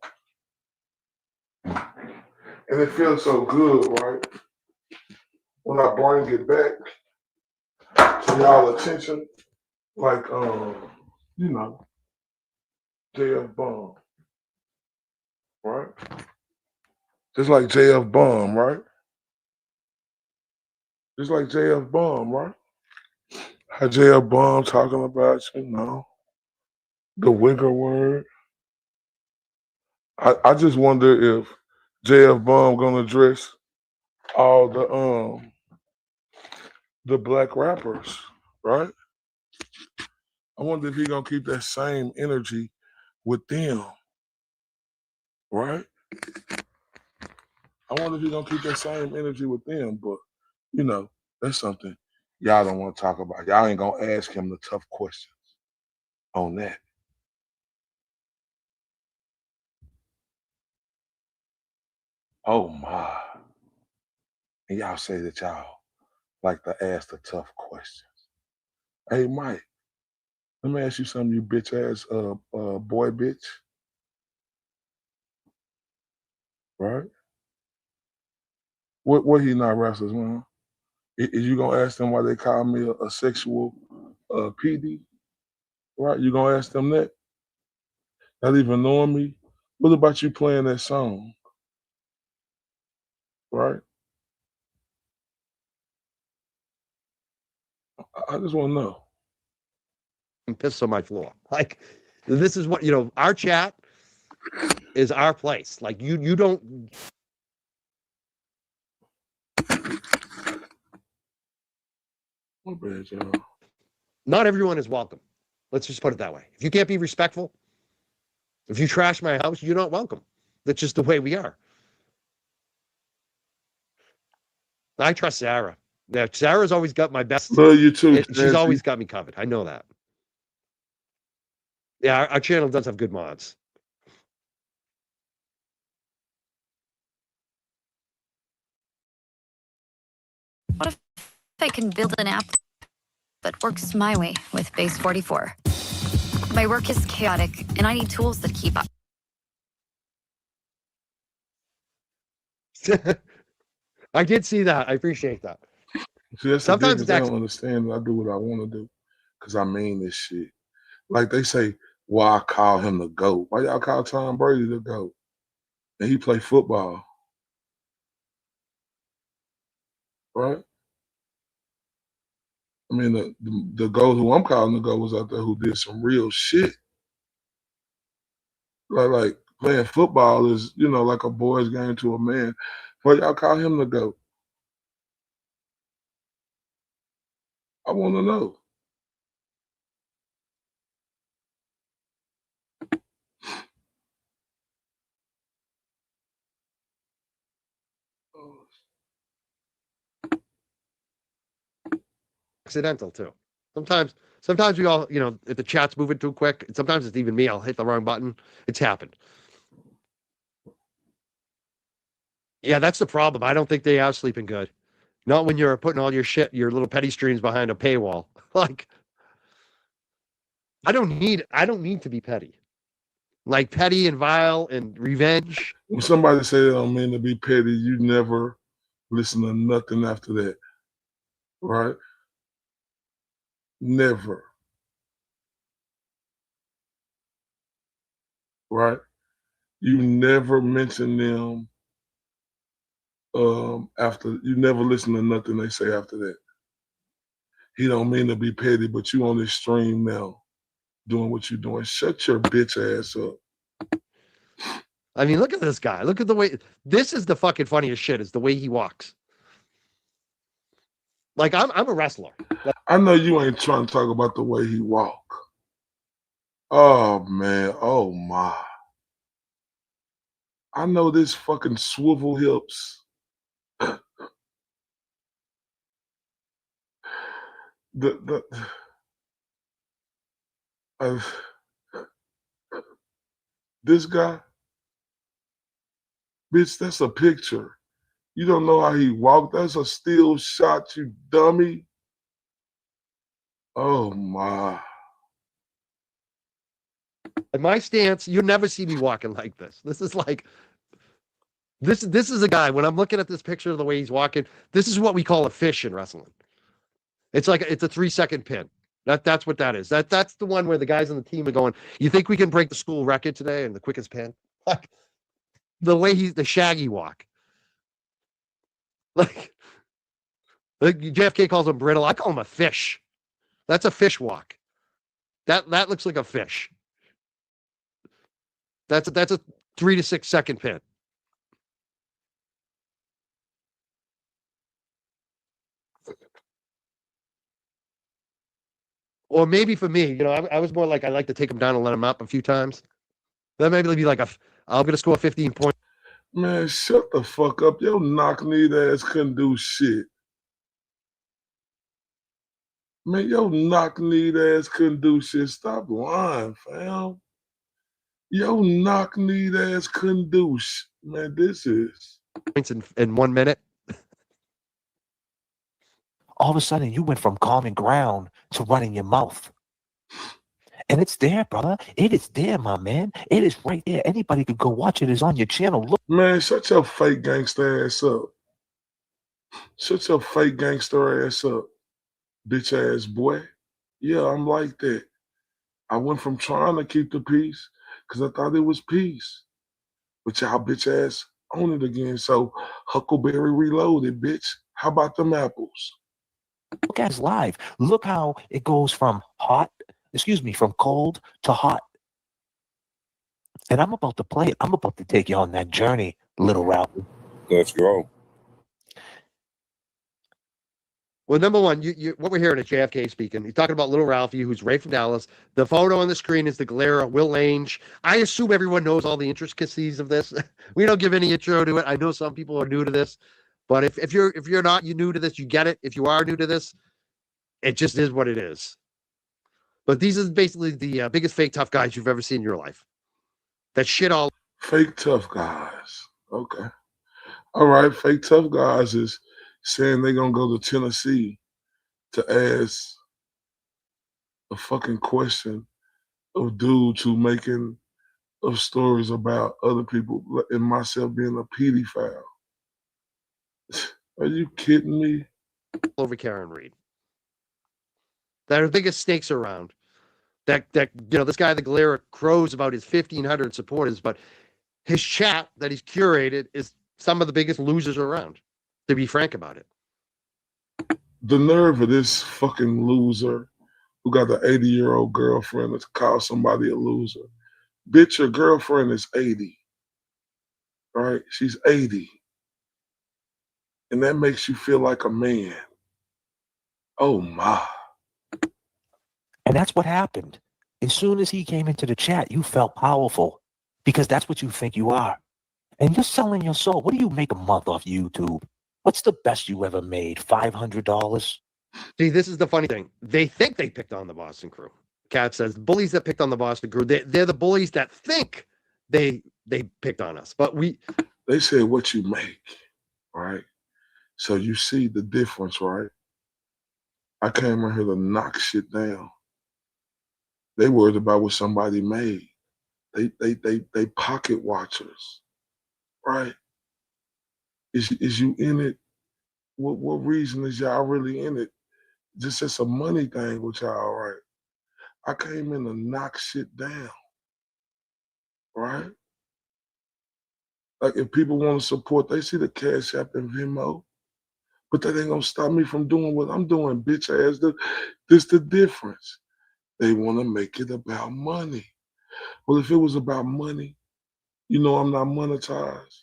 And it feels so good, right? When I bring it back to y'all attention, like, you know, JF Bomb, right? Just like JF Bomb, right? Just like JF Bomb, right? How JF Bomb talking about, you know, the wigger word. I just wonder if JF Bomb gonna address all the black rappers, right? I wonder if he gonna keep that same energy with them, right? I wonder if he gonna keep that same energy with them, but you know, that's something y'all don't want to talk about. Y'all ain't gonna ask him the tough questions on that. Oh my. And y'all say that y'all like to ask the tough questions. Hey Mike, let me ask you something, you bitch ass boy bitch. Right? What he not wrestlers, man? Is you gonna ask them why they call me a sexual PD? Right? You gonna ask them that? Not even knowing me? What about you playing that song? Right? I just wanna know. And piss on my floor. Like, this is what, you know, our chat is our place. Like, you don't. My bad, y'all. Not everyone is welcome. Let's just put it that way. If you can't be respectful, if you trash my house, you're not welcome. That's just the way we are. I trust Sarah. Yeah, Sarah's always got my best. Love you too. She's always got me covered. I know that. Yeah, our channel does have good mods. What if I can build an app that works my way with Base 44? My work is chaotic, and I need tools that keep up. I did see that. I appreciate that. See, that's Sometimes the it's difference. They don't understand that I do what I want to do because I mean this shit. Like they say, why I call him the GOAT? Why y'all call Tom Brady the GOAT? And he play football. Right? I mean, the GOAT who I'm calling the GOAT was out there who did some real shit. Like playing football is, you know, like a boy's game to a man. Why y'all call him the GOAT? I want to know. Accidental too. Sometimes we all, you know, if the chat's moving too quick, sometimes it's even me. I'll hit the wrong button. It's happened. Yeah, that's the problem. I don't think they are sleeping good. Not when you're putting all your shit, your little petty streams behind a paywall. Like, I don't need to be petty. Like petty and vile and revenge. When somebody say they don't mean to be petty, you never listen to nothing after that. Right? Never. Right? You never mention them after, you never listen to nothing they say after that. He don't mean to be petty, but you on this stream now doing what you're doing. Shut your bitch ass up. I mean, look at this guy. Look at the way. This is the fucking funniest shit. Is the way he walks. Like I'm a wrestler. I know you ain't trying to talk about the way he walk. Oh man. Oh my. I know this fucking swivel hips. This guy, bitch, that's a picture. You don't know how he walked. That's a still shot, you dummy. Oh my. In my stance, you never see me walking like this. This is like this is a guy. When I'm looking at this picture of the way he's walking, this is what we call a fish in wrestling. It's like it's a 3-second pin. That's what that is. That's the one where the guys on the team are going, you think we can break the school record today in the quickest pin? Like the way the shaggy walk. Like JFK calls him brittle. I call him a fish. That's a fish walk. That looks like a fish. That's a 3 to 6 second pin. Or maybe for me, I was more like I like to take him down and let him up a few times. That maybe be like I'm gonna score 15 points. Man, shut the fuck up. Your knock-kneed ass couldn't do shit. Man, your knock-kneed ass couldn't do shit. Stop lying, fam. Your knock-kneed ass couldn't do shit. Man, this is... Points in 1 minute. All of a sudden, you went from common ground to running your mouth. And it's there, brother. It is there, my man. It is right there. Anybody could go watch it. It's on your channel. Look. Man, shut your fake gangster ass up. Shut your fake gangster ass up, bitch ass boy. Yeah, I'm like that. I went from trying to keep the peace because I thought it was peace. But y'all bitch ass own it again. So Huckleberry reloaded, bitch. How about them apples? Look at his live. Look how it goes from from cold to hot. And I'm about to play it. I'm about to take you on that journey, little Ralph. Let's go. Well, number one, what we're hearing is JFK speaking. He's talking about little Ralphie, who's right from Dallas. The photo on the screen is the Galera, Will Lange. I assume everyone knows all the intricacies of this. We don't give any intro to it. I know some people are new to this, but if you're not new to this, you get it. If you are new to this, it just is what it is. But these are basically the biggest fake tough guys you've ever seen in your life. That shit all fake tough guys. Okay. All right. Fake tough guys is saying they're going to go to Tennessee to ask a fucking question of dudes who making of stories about other people and myself being a pedophile. Are you kidding me? over Karen Reed. That are the biggest snakes around. That this guy, the Galera, crows about his 1,500 supporters, but his chat that he's curated is some of the biggest losers around, to be frank about it. The nerve of this fucking loser who got an 80-year-old girlfriend to call somebody a loser. Bitch, your girlfriend is 80. Right? She's 80. And that makes you feel like a man. Oh my. And that's what happened. As soon as he came into the chat, you felt powerful because that's what you think you are. And you're selling your soul. What do you make a month off YouTube? What's the best you ever made? $500? See, this is the funny thing. They think they picked on the Boston crew. Kat says, bullies that picked on the Boston crew, they're the bullies that think they picked on us. But they said what you make, right? So you see the difference, right? I came in here to knock shit down. They worried about what somebody made. They pocket watchers, right? Is you in it? What reason is y'all really in it? Just it's a money thing with y'all, right? I came in to knock shit down, right? Like if people want to support, they see the Cash App and Venmo, but that ain't gonna stop me from doing what I'm doing, bitch ass. This the difference. They want to make it about money. Well, if it was about money, I'm not monetized.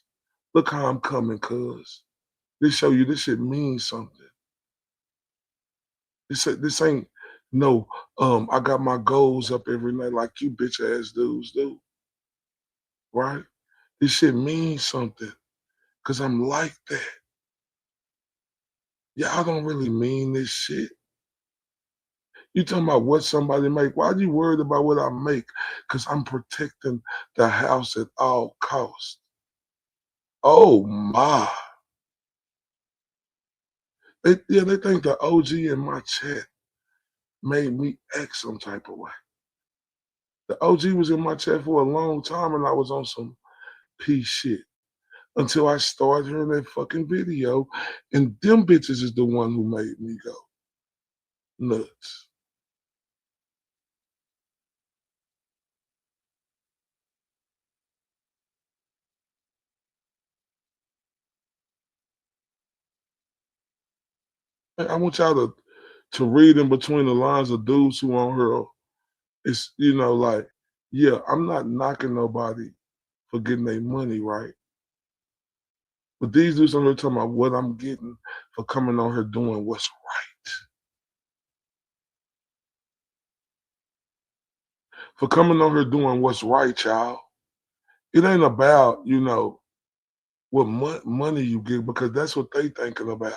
Look how I'm coming, cuz. This show you this shit means something. This ain't no, I got my goals up every night like you bitch ass dudes do. Right? This shit means something. Cause I'm like that. Y'all don't really mean this shit. You talking about what somebody make. Why are you worried about what I make? Because I'm protecting the house at all costs. Oh my. They think the OG in my chat made me act some type of way. The OG was in my chat for a long time and I was on some peace shit until I started hearing that fucking video, and them bitches is the one who made me go nuts. I want y'all to read in between the lines of dudes who on her. It's, like, yeah, I'm not knocking nobody for getting their money, right? But these dudes on here talking about what I'm getting for coming on here doing what's right. For coming on here doing what's right, y'all. It ain't about, what money you get, because that's what they thinking about.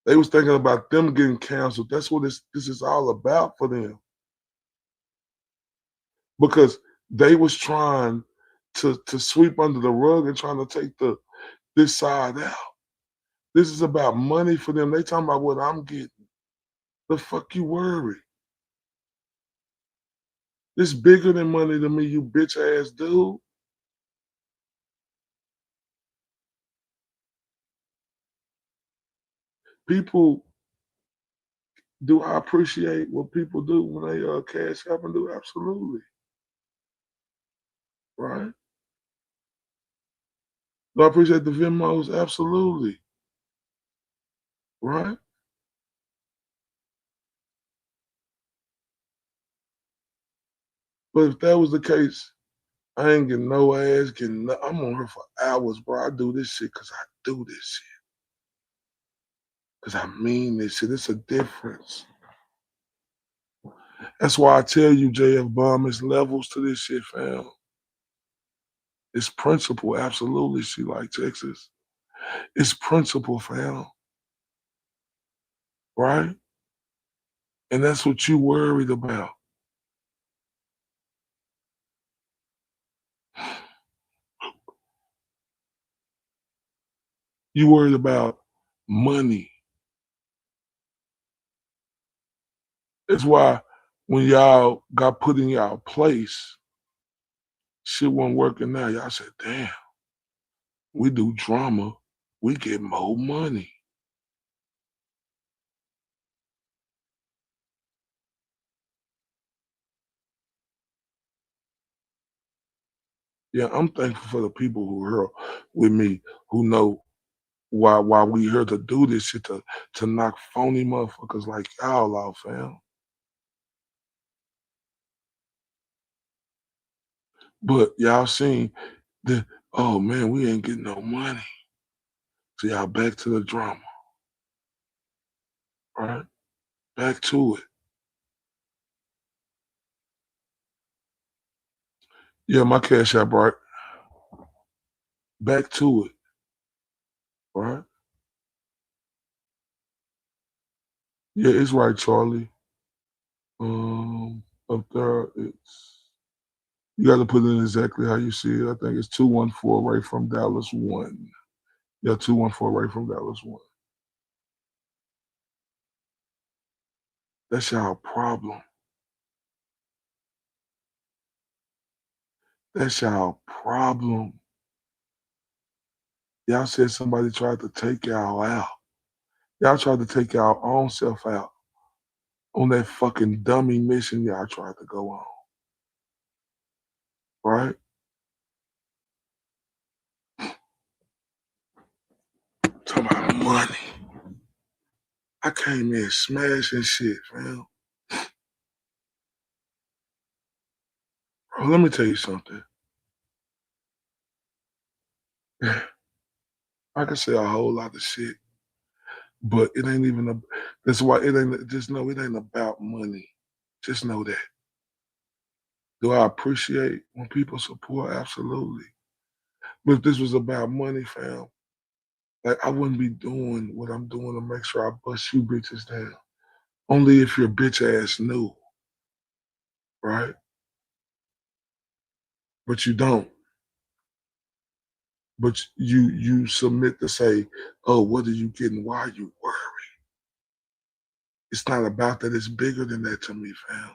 They was thinking about them getting canceled. That's what this is all about for them. Because they was trying to sweep under the rug and trying to take this side out. This is about money for them. They talking about what I'm getting. The fuck you worry? This bigger than money to me, you bitch ass dude. People, do I appreciate what people do when they cash up and do? Absolutely. Right? Do I appreciate the Venmos? Absolutely. Right? But if that was the case, I ain't getting no ass, I'm on her for hours, bro. I do this shit because I do this shit. Because I mean this shit. It's a difference. That's why I tell you, JF Bomb, it's levels to this shit, fam. It's principle, absolutely. She like Texas. It's principle, fam. Right? And that's what you worried about. You worried about money. That's why when y'all got put in y'all place, shit wasn't working now. Y'all said, damn, we do drama, we get more money. Yeah, I'm thankful for the people who are with me, who know why we here to do this shit, to knock phony motherfuckers like y'all out, fam. But y'all seen oh man, we ain't getting no money. So y'all back to the drama. Right? Back to it. Yeah, my cash app, right? Back to it. Right? Yeah, it's right, Charlie. Up there, you got to put it in exactly how you see it. I think it's 214 right from Dallas 1. Yeah, 214 right from Dallas 1. That's y'all problem. That's y'all problem. Y'all said somebody tried to take y'all out. Y'all tried to take y'all own self out on that fucking dummy mission y'all tried to go on. Right? Talking about money. I came in smashing shit, fam. Bro, let me tell you something. I can say a whole lot of shit, but it ain't even that's why it ain't, just know it ain't about money. Just know that. Do I appreciate when people support? Absolutely. But if this was about money, fam, like I wouldn't be doing what I'm doing to make sure I bust you bitches down. Only if your bitch ass knew. Right? But you don't. But you submit to say, oh, what are you getting? Why are you worried? It's not about that. It's bigger than that to me, fam.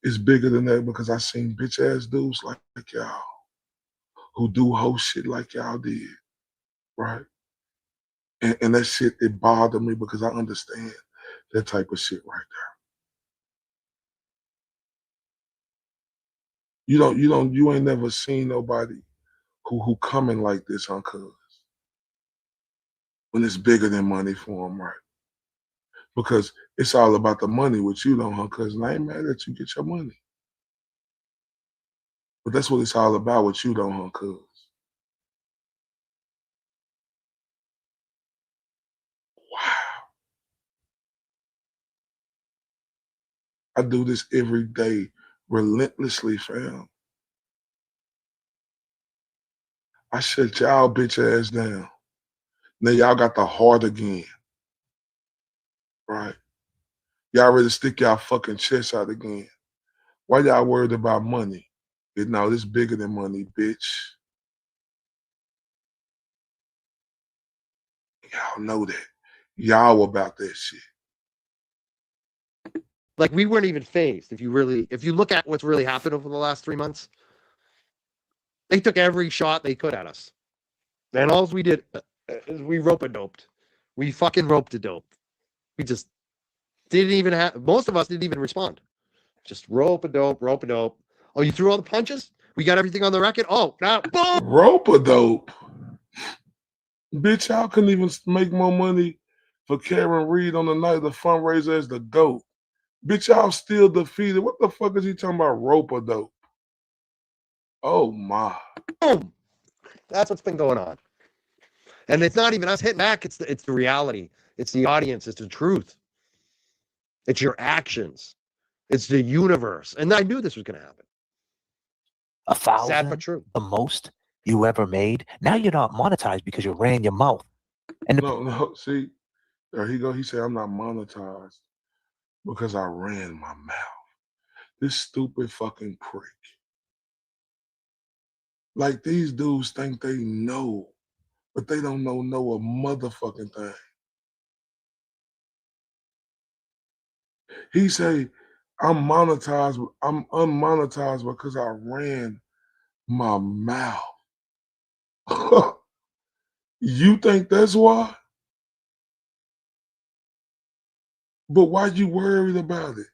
It's bigger than that because I seen bitch ass dudes like y'all who do whole shit like y'all did, right? And that shit, it bothered me because I understand that type of shit right there. You ain't never seen nobody who coming like this, huh, cuz? When it's bigger than money for them, right? Because it's all about the money with you, though, huh, cuz? And I ain't mad at you, get your money. But that's what it's all about with you, though, huh, cuz? I do this every day, relentlessly, fam. I shut y'all bitch ass down. Now y'all got the heart again, right? Y'all ready to stick y'all fucking chest out again. Why y'all worried about money? No, this bigger than money, bitch. Y'all know that. Y'all about that shit. Like we weren't even phased. If you look at what's really happened over the last 3 months, they took every shot they could at us. And all we did is we rope-a-doped. We fucking rope-a-dope. We just didn't even have, most of us didn't even respond. Just rope-a-dope, rope-a-dope. Oh, you threw all the punches? We got everything on the record? Oh, now, boom! Rope-a-dope? Bitch, y'all couldn't even make more money for Karen Reed on the night of the fundraiser as the GOAT. Bitch, y'all still defeated. What the fuck is he talking about rope-a-dope? Oh, my. Boom! That's what's been going on. And it's not even us hitting back. It's the reality. It's the audience. It's the truth. It's your actions. It's the universe. And I knew this was going to happen. 1,000, sad but true. The most you ever made. Now you're not monetized because you ran your mouth. And no, see, there he go. He said, I'm not monetized because I ran my mouth. This stupid fucking prick. Like these dudes think they know, but they don't know a motherfucking thing. He say, I'm unmonetized because I ran my mouth. You think that's why? But why you worried about it?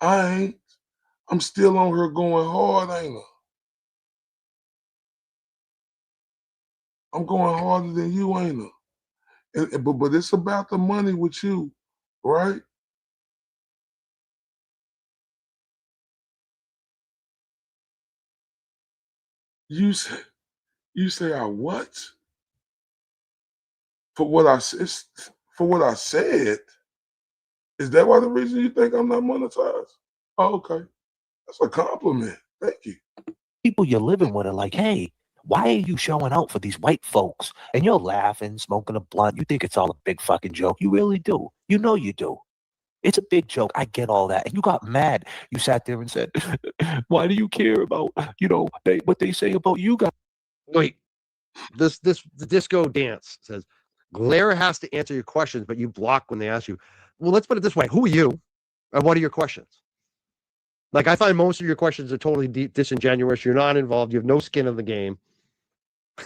I ain't. I'm still on her going hard, ain't I? I'm going harder than you, ain't I? But it's about the money with you, right? You say I what? For what I said? Is that why the reason you think I'm not monetized? Oh, okay. That's a compliment. Thank you. people you're living with are like, hey, why are you showing out for these white folks? And you're laughing, smoking a blunt. You think it's all a big fucking joke. You really do. You know you do. It's a big joke. I get all that. And you got mad. You sat there and said, why do you care about, what they say about you guys? Wait, the disco dance says, Glare has to answer your questions, but you block when they ask you. Well, let's put it this way. Who are you? And what are your questions? Like, I find most of your questions are totally disingenuous. You're not involved. You have no skin in the game.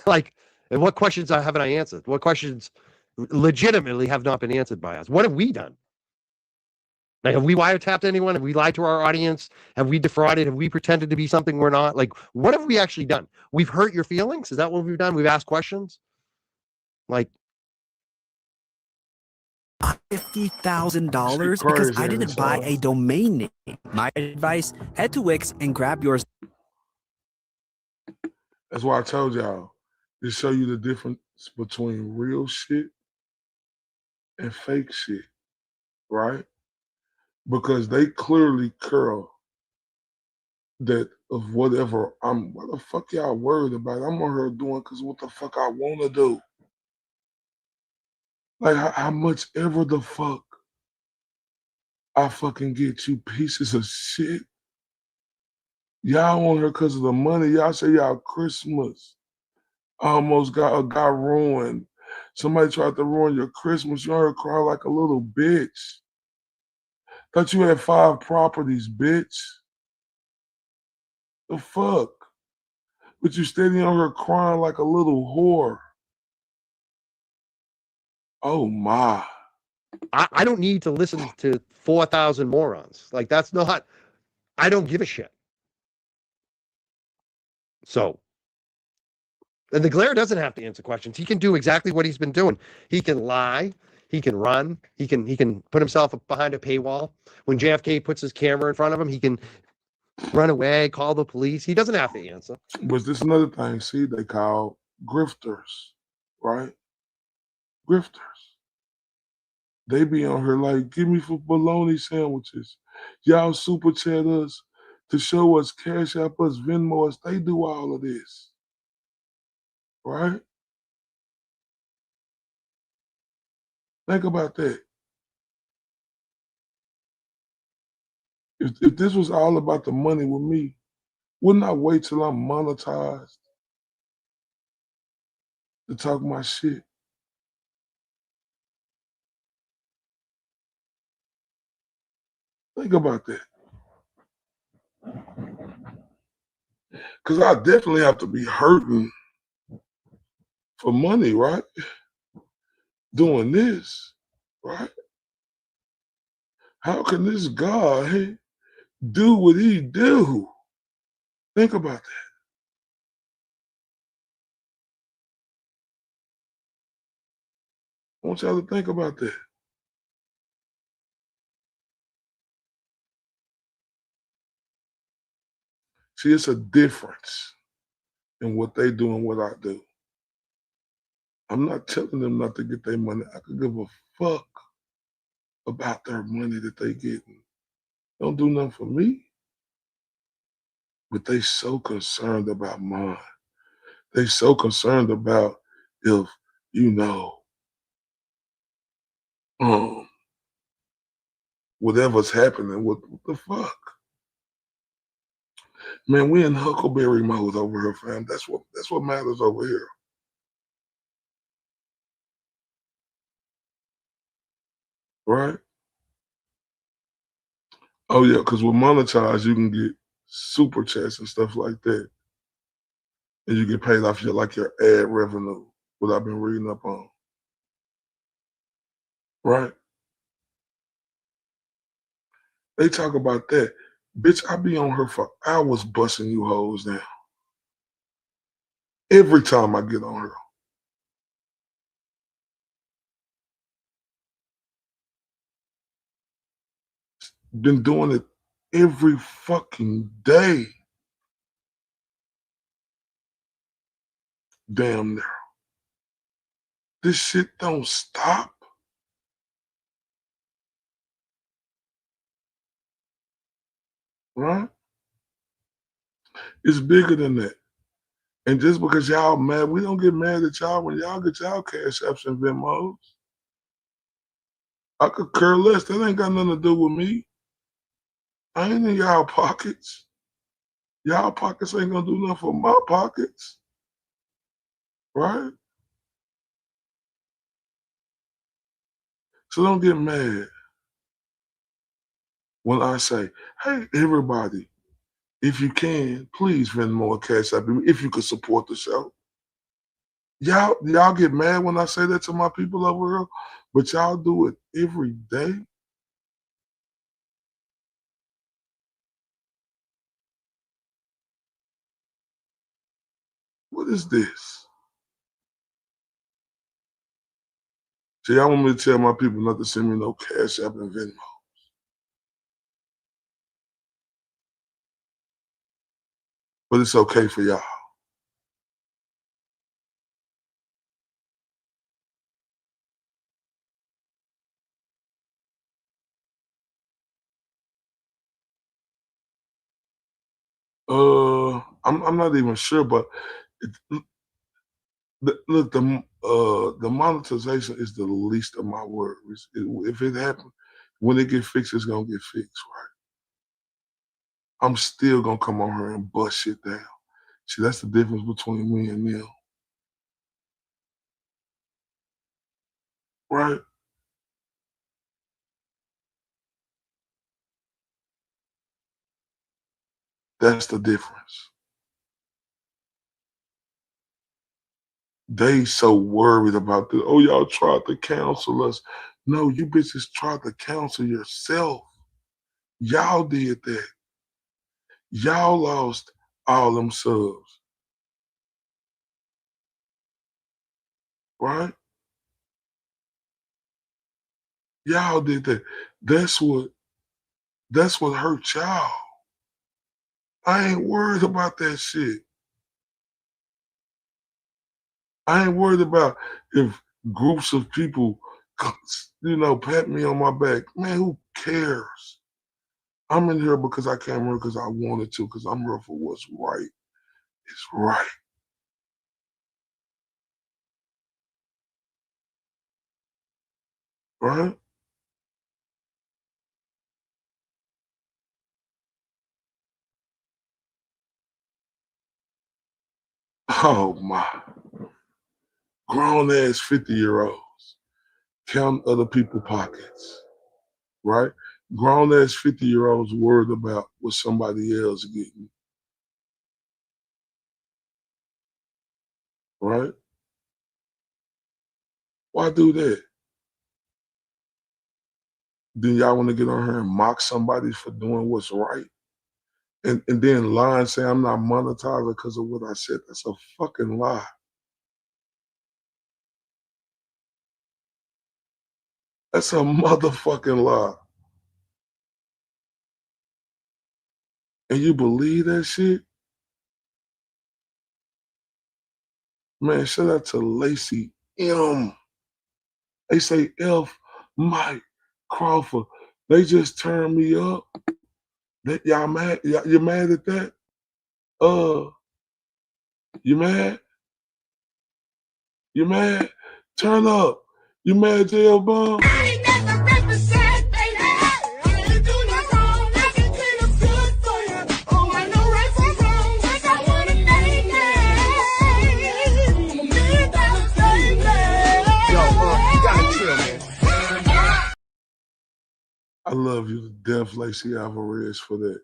Like, and what questions haven't I answered? What questions legitimately have not been answered by us? What have we done? Like, have we wiretapped anyone? Have we lied to our audience? Have we defrauded? Have we pretended to be something we're not? Like, what have we actually done? We've hurt your feelings? Is that what we've done? We've asked questions? Like, $50,000 because I didn't buy a domain name. My advice, head to Wix and grab yours. That's why I told y'all to show you the difference between real shit and fake shit, right? Because they clearly curl that of whatever what the fuck y'all worried about? I'm on her doing because what the fuck I want to do. Like how much ever the fuck I fucking get you pieces of shit. Y'all on her because of the money. Y'all say y'all Christmas almost got ruined. Somebody tried to ruin your Christmas. You heard her cry like a little bitch. Thought you had 5 properties, bitch. The fuck? But you steady on her crying like a little whore. Oh my. I don't need to listen to 4,000 morons. Like, that's not, I don't give a shit. So, and the Glare doesn't have to answer questions. He can do exactly what he's been doing. He can lie. He can run. He can put himself behind a paywall. When JFK puts his camera in front of him, he can run away, call the police. He doesn't have to answer. But this another thing, see, they call grifters, right? Grifters. They be on her like, give me for bologna sandwiches. Y'all super chat us to show us, cash app us, Venmo us. They do all of this, right? Think about that. If this was all about the money with me, wouldn't I wait till I'm monetized to talk my shit? Think about that. Because I definitely have to be hurting for money, right? Doing this, right? How can this guy do what he do? Think about that. I want y'all to think about that. See, it's a difference in what they do and what I do. I'm not telling them not to get their money. I could give a fuck about their money that they getting. Don't do nothing for me. But they so concerned about mine. They so concerned about if, you know, whatever's happening, what the fuck? Man, we in Huckleberry mode over here, fam. That's what matters over here. Right? Oh yeah, because with monetize, you can get super chats and stuff like that. And you get paid off your ad revenue, what I've been reading up on. Right? They talk about that. Bitch, I be on her for hours busting you hoes down. Every time I get on her. Been doing it every fucking day. Damn near. This shit don't stop. Right? It's bigger than that. And just because y'all mad, we don't get mad at y'all when y'all get y'all cash apps and Venmos. I could care less. That ain't got nothing to do with me. I ain't in y'all pockets. Y'all pockets ain't gonna do nothing for my pockets. Right? So don't get mad when I say, hey, everybody, if you can, please Venmo or Cash App me if you could support the show. Y'all get mad when I say that to my people over here, but y'all do it every day. What is this? See, y'all want me to tell my people not to send me no Cash App and Venmo. But it's okay for y'all. I'm not even sure, but look, the monetization is the least of my worries. If it happens, when it get fixed, it's gonna get fixed, right? I'm still gonna come on here and bust shit down. See, that's the difference between me and them. Right? That's the difference. They so worried about this. Oh, y'all tried to counsel us. No, you bitches tried to counsel yourself. Y'all did that. Y'all lost all them subs. Right? Y'all did that. That's what hurt y'all. I ain't worried about that shit. I ain't worried about if groups of people, pat me on my back. Man, who cares? I'm in here because I came here because I wanted to, because I'm here for what's right. It's right. Right? Oh my. Grown ass 50-year-olds count other people's pockets. Right? Grown ass 50-year-olds worried about what somebody else getting. Right? Why do that? Then y'all want to get on here and mock somebody for doing what's right? And then lie and say I'm not monetizing because of what I said. That's a fucking lie. That's a motherfucking lie. And you believe that shit? Man, shout out to Lacey M. They say F Mike Crawford. They just turned me up. That y'all mad? You mad at that? You mad? You mad? Turn up. You mad, JL Bum? I love you to death, Lacey Alvarez, for that.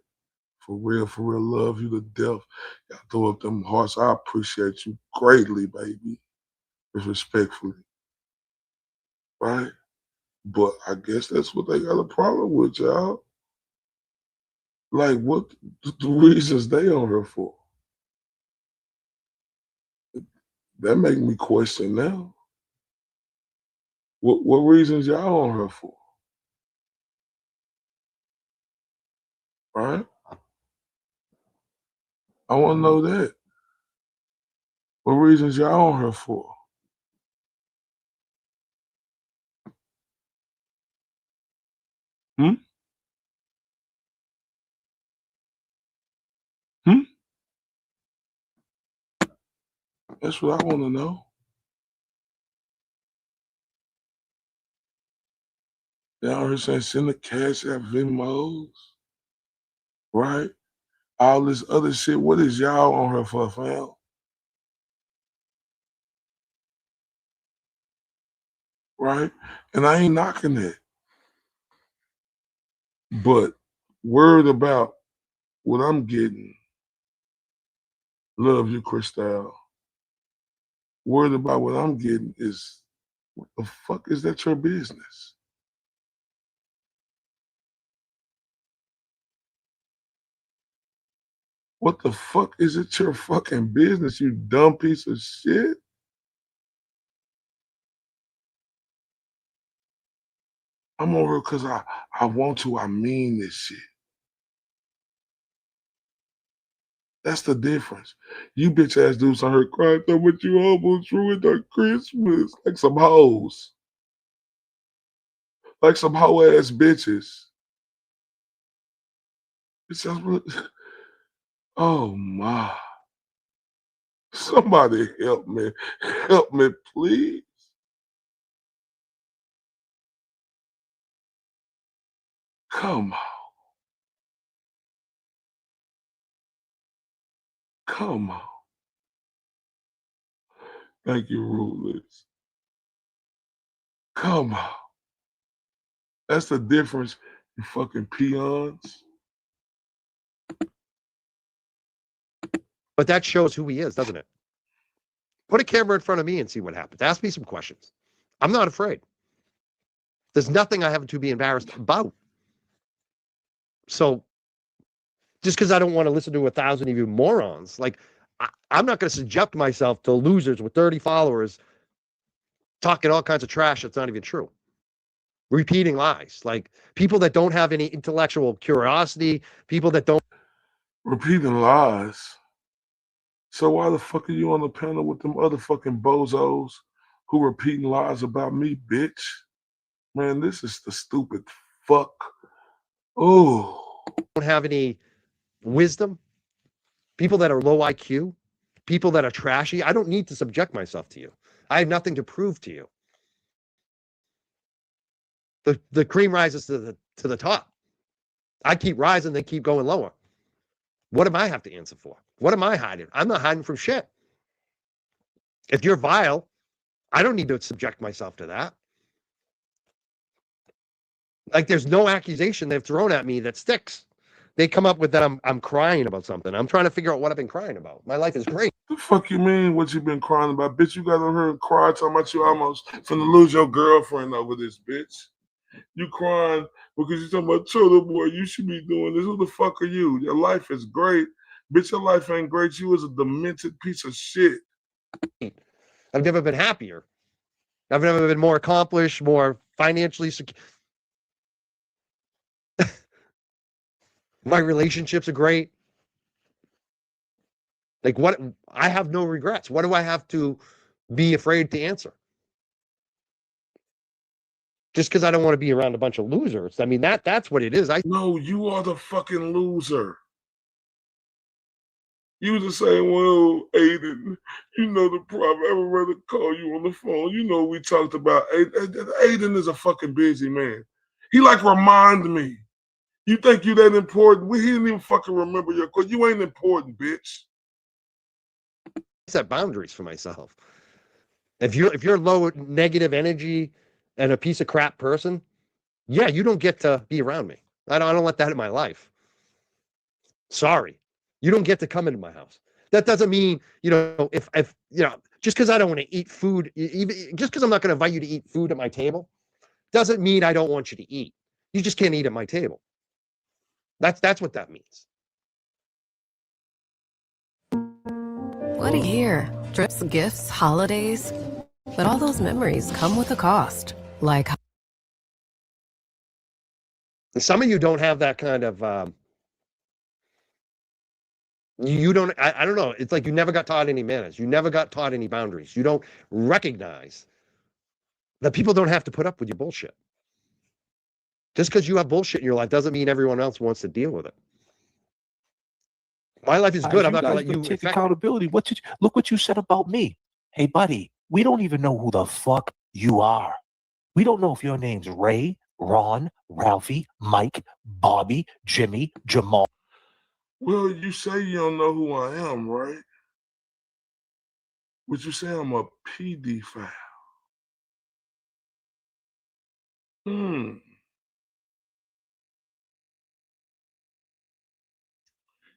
For real, love you to death. Y'all throw up them hearts. I appreciate you greatly, baby. Respectfully. Right? But I guess that's what they got a problem with, y'all. Like, what the reasons they on her for? That make me question now. What reasons y'all on her for? Right? I want to know that. What reasons y'all on her for? Hmm? Hmm? That's what I want to know. Y'all heard saying send the cash at Venmos, right? All this other shit. What is y'all on her for, fam? Right? And I ain't knocking it. But worried about what I'm getting. Love you, Cristal. Worried about what I'm getting is, what the fuck is that your business? What the fuck is it your fucking business, you dumb piece of shit? I'm over because I want to. I mean this shit. That's the difference. You bitch ass dudes on her crying so much you almost ruined our Christmas. Like some hoes. Like some hoe ass bitches. It's just, oh my. Somebody help me. Help me, please. Come on. Come on. Thank you, Ruthless. Come on. That's the difference in fucking peons. But that shows who he is, doesn't it? Put a camera in front of me and see what happens. Ask me some questions. I'm not afraid. There's nothing I have to be embarrassed about. So just because I don't want to listen to 1,000 of you morons, like I'm not going to subject myself to losers with 30 followers talking all kinds of trash that's not even true. Repeating lies, like people that don't have any intellectual curiosity, people that don't. Repeating lies. So why the fuck are you on the panel with them other fucking bozos who repeating lies about me, bitch? Man, this is the stupid fuck. Oh. Don't have any wisdom, people that are low IQ, people that are trashy. I don't need to subject myself to you. I have nothing to prove to you. The cream rises to the top. I keep rising, they keep going lower. What am I have to answer for? What am I hiding? I'm not hiding from shit. If you're vile, I don't need to subject myself to that. Like there's no accusation they've thrown at me that sticks. They come up with that I'm crying about something. I'm trying to figure out what I've been crying about. My life is great. The fuck you mean what you been crying about? Bitch, you got on her and cry talking about you almost finna lose your girlfriend over this, bitch. You crying because you talking about Cholo boy, you should be doing this. Who the fuck are you? Your life is great. Bitch, your life ain't great. You is a demented piece of shit. I've never been happier. I've never been more accomplished, more financially secure. My relationships are great. Like what? I have no regrets. What do I have to be afraid to answer? Just because I don't want to be around a bunch of losers. I mean, that's what it is. No, you are the fucking loser. You just saying, well, Aiden, you know the problem. I would rather call you on the phone. You know we talked about Aiden is a fucking busy man. He like remind me. You think you that important? He didn't even fucking remember your call. You ain't important, bitch. Set boundaries for myself. If you're low negative energy and a piece of crap person, yeah, you don't get to be around me. I don't let that in my life. Sorry. You don't get to come into my house. That doesn't mean, if just because I don't want to eat food, even just because I'm not going to invite you to eat food at my table, doesn't mean I don't want you to eat. You just can't eat at my table. That's what that means. What a year. Trips, gifts, holidays. But all those memories come with a cost. Like some of you don't have that kind of you don't I don't know. It's like you never got taught any manners. You never got taught any boundaries. You don't recognize that people don't have to put up with your bullshit. Just because you have bullshit in your life doesn't mean everyone else wants to deal with it. My life is good. I'm not going to let you take accountability. Look what you said about me. Hey, buddy, we don't even know who the fuck you are. We don't know if your name's Ray, Ron, Ralphie, Mike, Bobby, Jimmy, Jamal. Well, you say you don't know who I am, right? But you say I'm a PD file.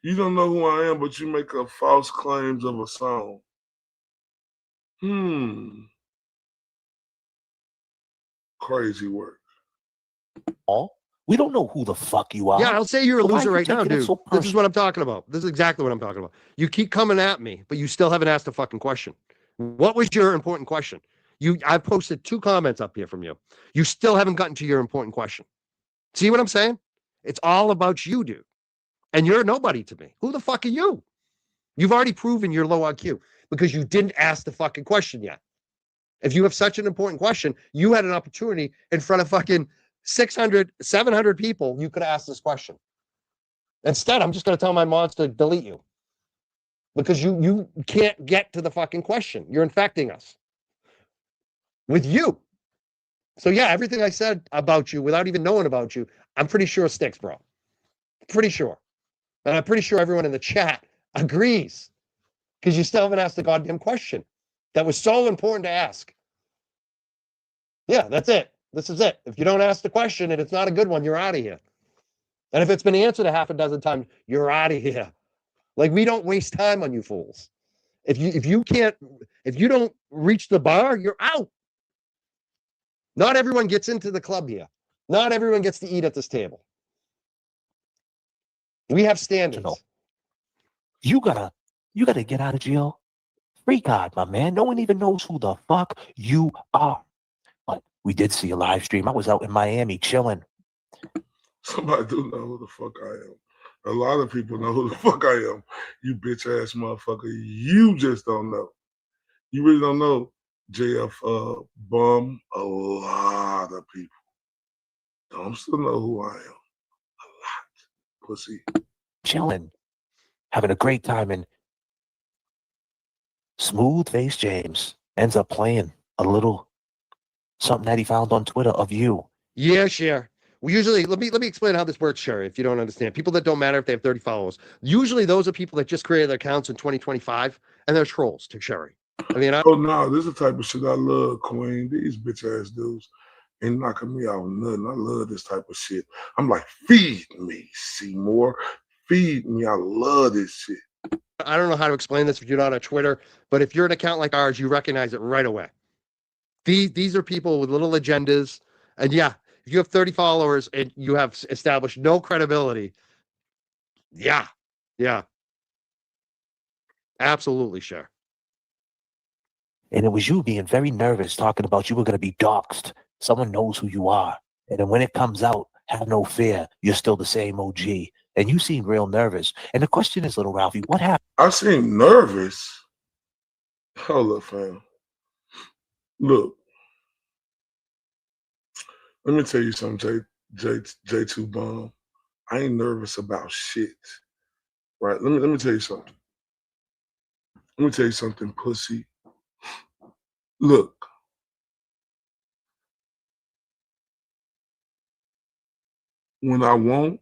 You don't know who I am, but you make up false claims of a song. Crazy work. We don't know who the fuck you are. Yeah, I'll say you're a So why loser are you right now, taking it dude. so This is what I'm talking about. This is exactly what I'm talking about. You keep coming at me, but you still haven't asked a fucking question. What was your important question? I posted 2 comments up here from you. You still haven't gotten to your important question. See what I'm saying? It's all about you, dude. And you're nobody to me. Who the fuck are you? You've already proven you're low IQ because you didn't ask the fucking question yet. If you have such an important question, you had an opportunity in front of fucking 600, 700 people, you could ask this question. Instead, I'm just going to tell my mods to delete you because you can't get to the fucking question. You're infecting us with you. So yeah, everything I said about you without even knowing about you, I'm pretty sure sticks, bro. Pretty sure. And I'm pretty sure everyone in the chat agrees because you still haven't asked the goddamn question that was so important to ask. Yeah, that's it. This is it. If you don't ask the question and it's not a good one, you're out of here. And if it's been answered a half a dozen times, you're out of here. Like, we don't waste time on you fools. If you don't reach the bar, you're out. Not everyone gets into the club here. Not everyone gets to eat at this table. We have standards. You gotta get out of jail free card, my man. No one even knows who the fuck you are. But we did see a live stream. I was out in Miami chilling. Somebody do know who the fuck I am. A lot of people know who the fuck I am. You bitch ass motherfucker. You just don't know. You really don't know. JF bum a lot of people. Don't still know who I am. A lot. Pussy. Chilling. Having a great time, and Smooth Face James ends up playing a little something that he found on Twitter of you. Yeah, share. We usually let me explain how this works, Sherry, if you don't understand. People that don't matter if they have 30 followers. Usually those are people that just created their accounts in 2025 and they're trolls to Sherry. I mean, oh no, this is the type of shit I love, Queen. These bitch ass dudes ain't knocking me out nothing. I love this type of shit. I'm like, feed me, Seymour. Feed me. I love this shit. I don't know how to explain this if you're not on Twitter, but if you're an account like ours, you recognize it right away. These are people with little agendas. And yeah, if you have 30 followers and you have established no credibility, yeah. Absolutely, sure. And it was you being very nervous, talking about you were going to be doxxed. Someone knows who you are. And then when it comes out, have no fear. You're still the same OG. And you seem real nervous. And the question is, little Ralphie, what happened? I seem nervous. Hold up, fam. Look. Let me tell you something, J2 Bomb. I ain't nervous about shit. Right? Let me tell you something. Let me tell you something, pussy. Look. When I want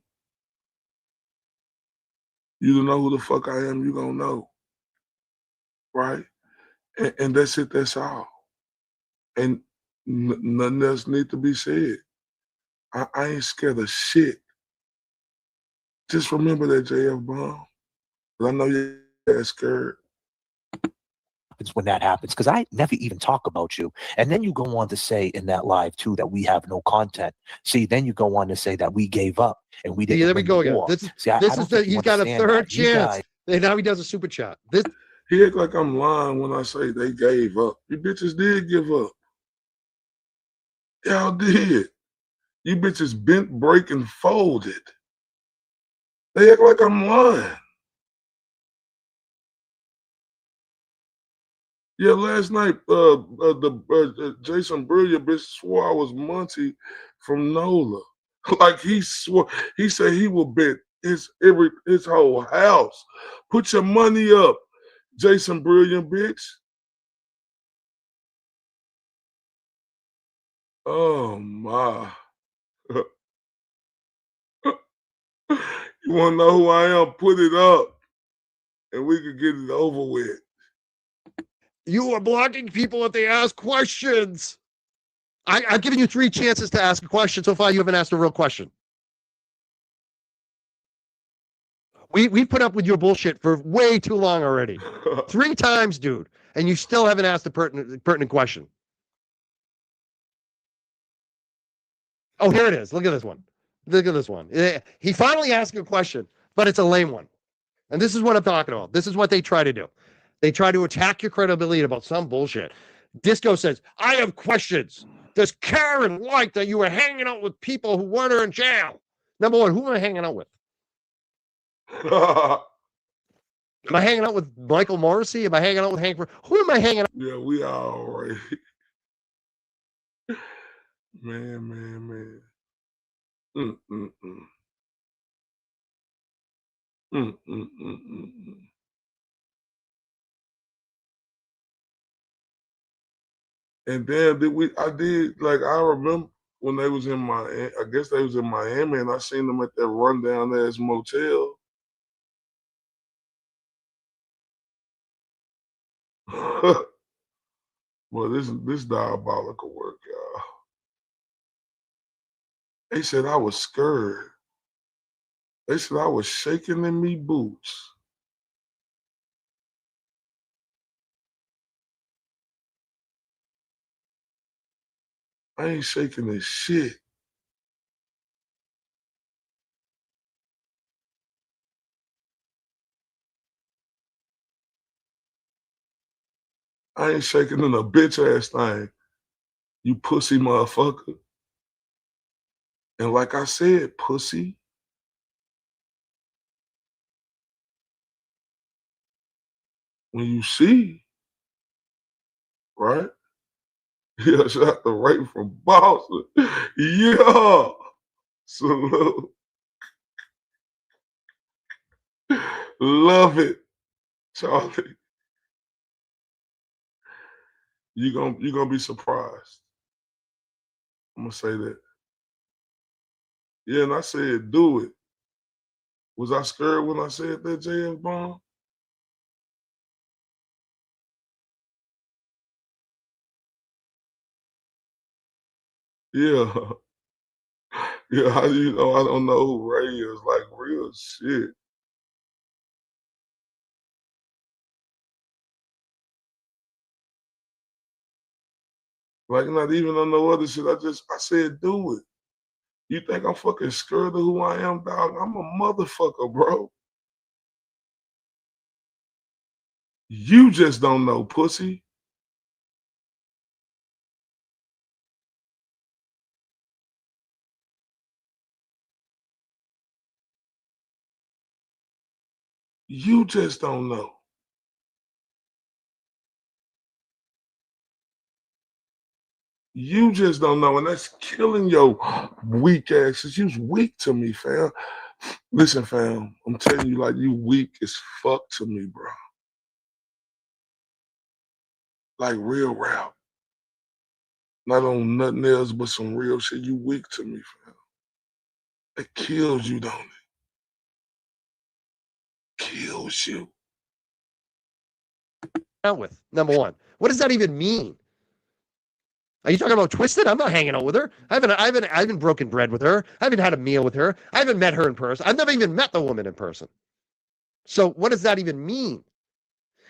you to know who the fuck I am, you gonna know. Right? And that's it, that's all. And nothing else need to be said. I ain't scared of shit. Just remember that, JF Bomb. I know you're scared. When that happens, because I never even talk about you. And then you go on to say in that live too that we have no content. See, then you go on to say that we gave up and we didn't. There we go again. He's got a third chance. And now he does a super chat. He act like I'm lying when I say they gave up. You bitches did give up. Y'all did. You bitches bent, break, and folded. They act like I'm lying. Yeah, last night, Jason Brilliant bitch swore I was Monty from NOLA. Like he swore, he said he will bet his whole house. Put your money up, Jason Brilliant bitch. Oh my. You want to know who I am? Put it up and we can get it over with. You are blocking people if they ask questions. I've given you 3 chances to ask a question. So far, you haven't asked a real question. We put up with your bullshit for way too long already. 3 times, dude. And you still haven't asked a pertinent question. Oh, here it is. Look at this one. Look at this one. He finally asked a question, but it's a lame one. And this is what I'm talking about. This is what they try to do. They try to attack your credibility about some bullshit. Disco says, I have questions. Does Karen like that you were hanging out with people who weren't in jail? Number one, who am I hanging out with? Am I hanging out with Michael Morrissey? Am I hanging out with Hank? Who am I hanging out with? Yeah, we are all right. Man. And then I remember when they was in Miami, I guess they was in Miami, and I seen them at that rundown ass motel. Well, this diabolical work, y'all. They said I was scared. They said I was shaking in me boots. I ain't shaking this shit. I ain't shaking in a bitch ass thing. You pussy motherfucker. And like I said, pussy. When you see, right? Yeah, shout out to Ray from Boston. Yeah. Salute. Love it. Charlie. You gonna be surprised. I'm gonna say that. Yeah, and I said do it. Was I scared when I said that, JS Bond? Yeah. Yeah, how do you know I don't know who Ray is? Like real shit. Like not even on no other shit. I said do it. You think I'm fucking scared of who I am, dog? I'm a motherfucker, bro. You just don't know, pussy. You just don't know. You just don't know, and that's killing your weak asses. You's weak to me, fam. Listen, fam, I'm telling you, like, you weak as fuck to me, bro. Like, real rap. Not on nothing else but some real shit. You weak to me, fam. It kills you, don't it? Kills you. Out with number one. What does that even mean? Are you talking about Twisted? I'm not hanging out with her. I haven't broken bread with her. I haven't had a meal with her. I haven't met her in person. I've never even met the woman in person. So what does that even mean?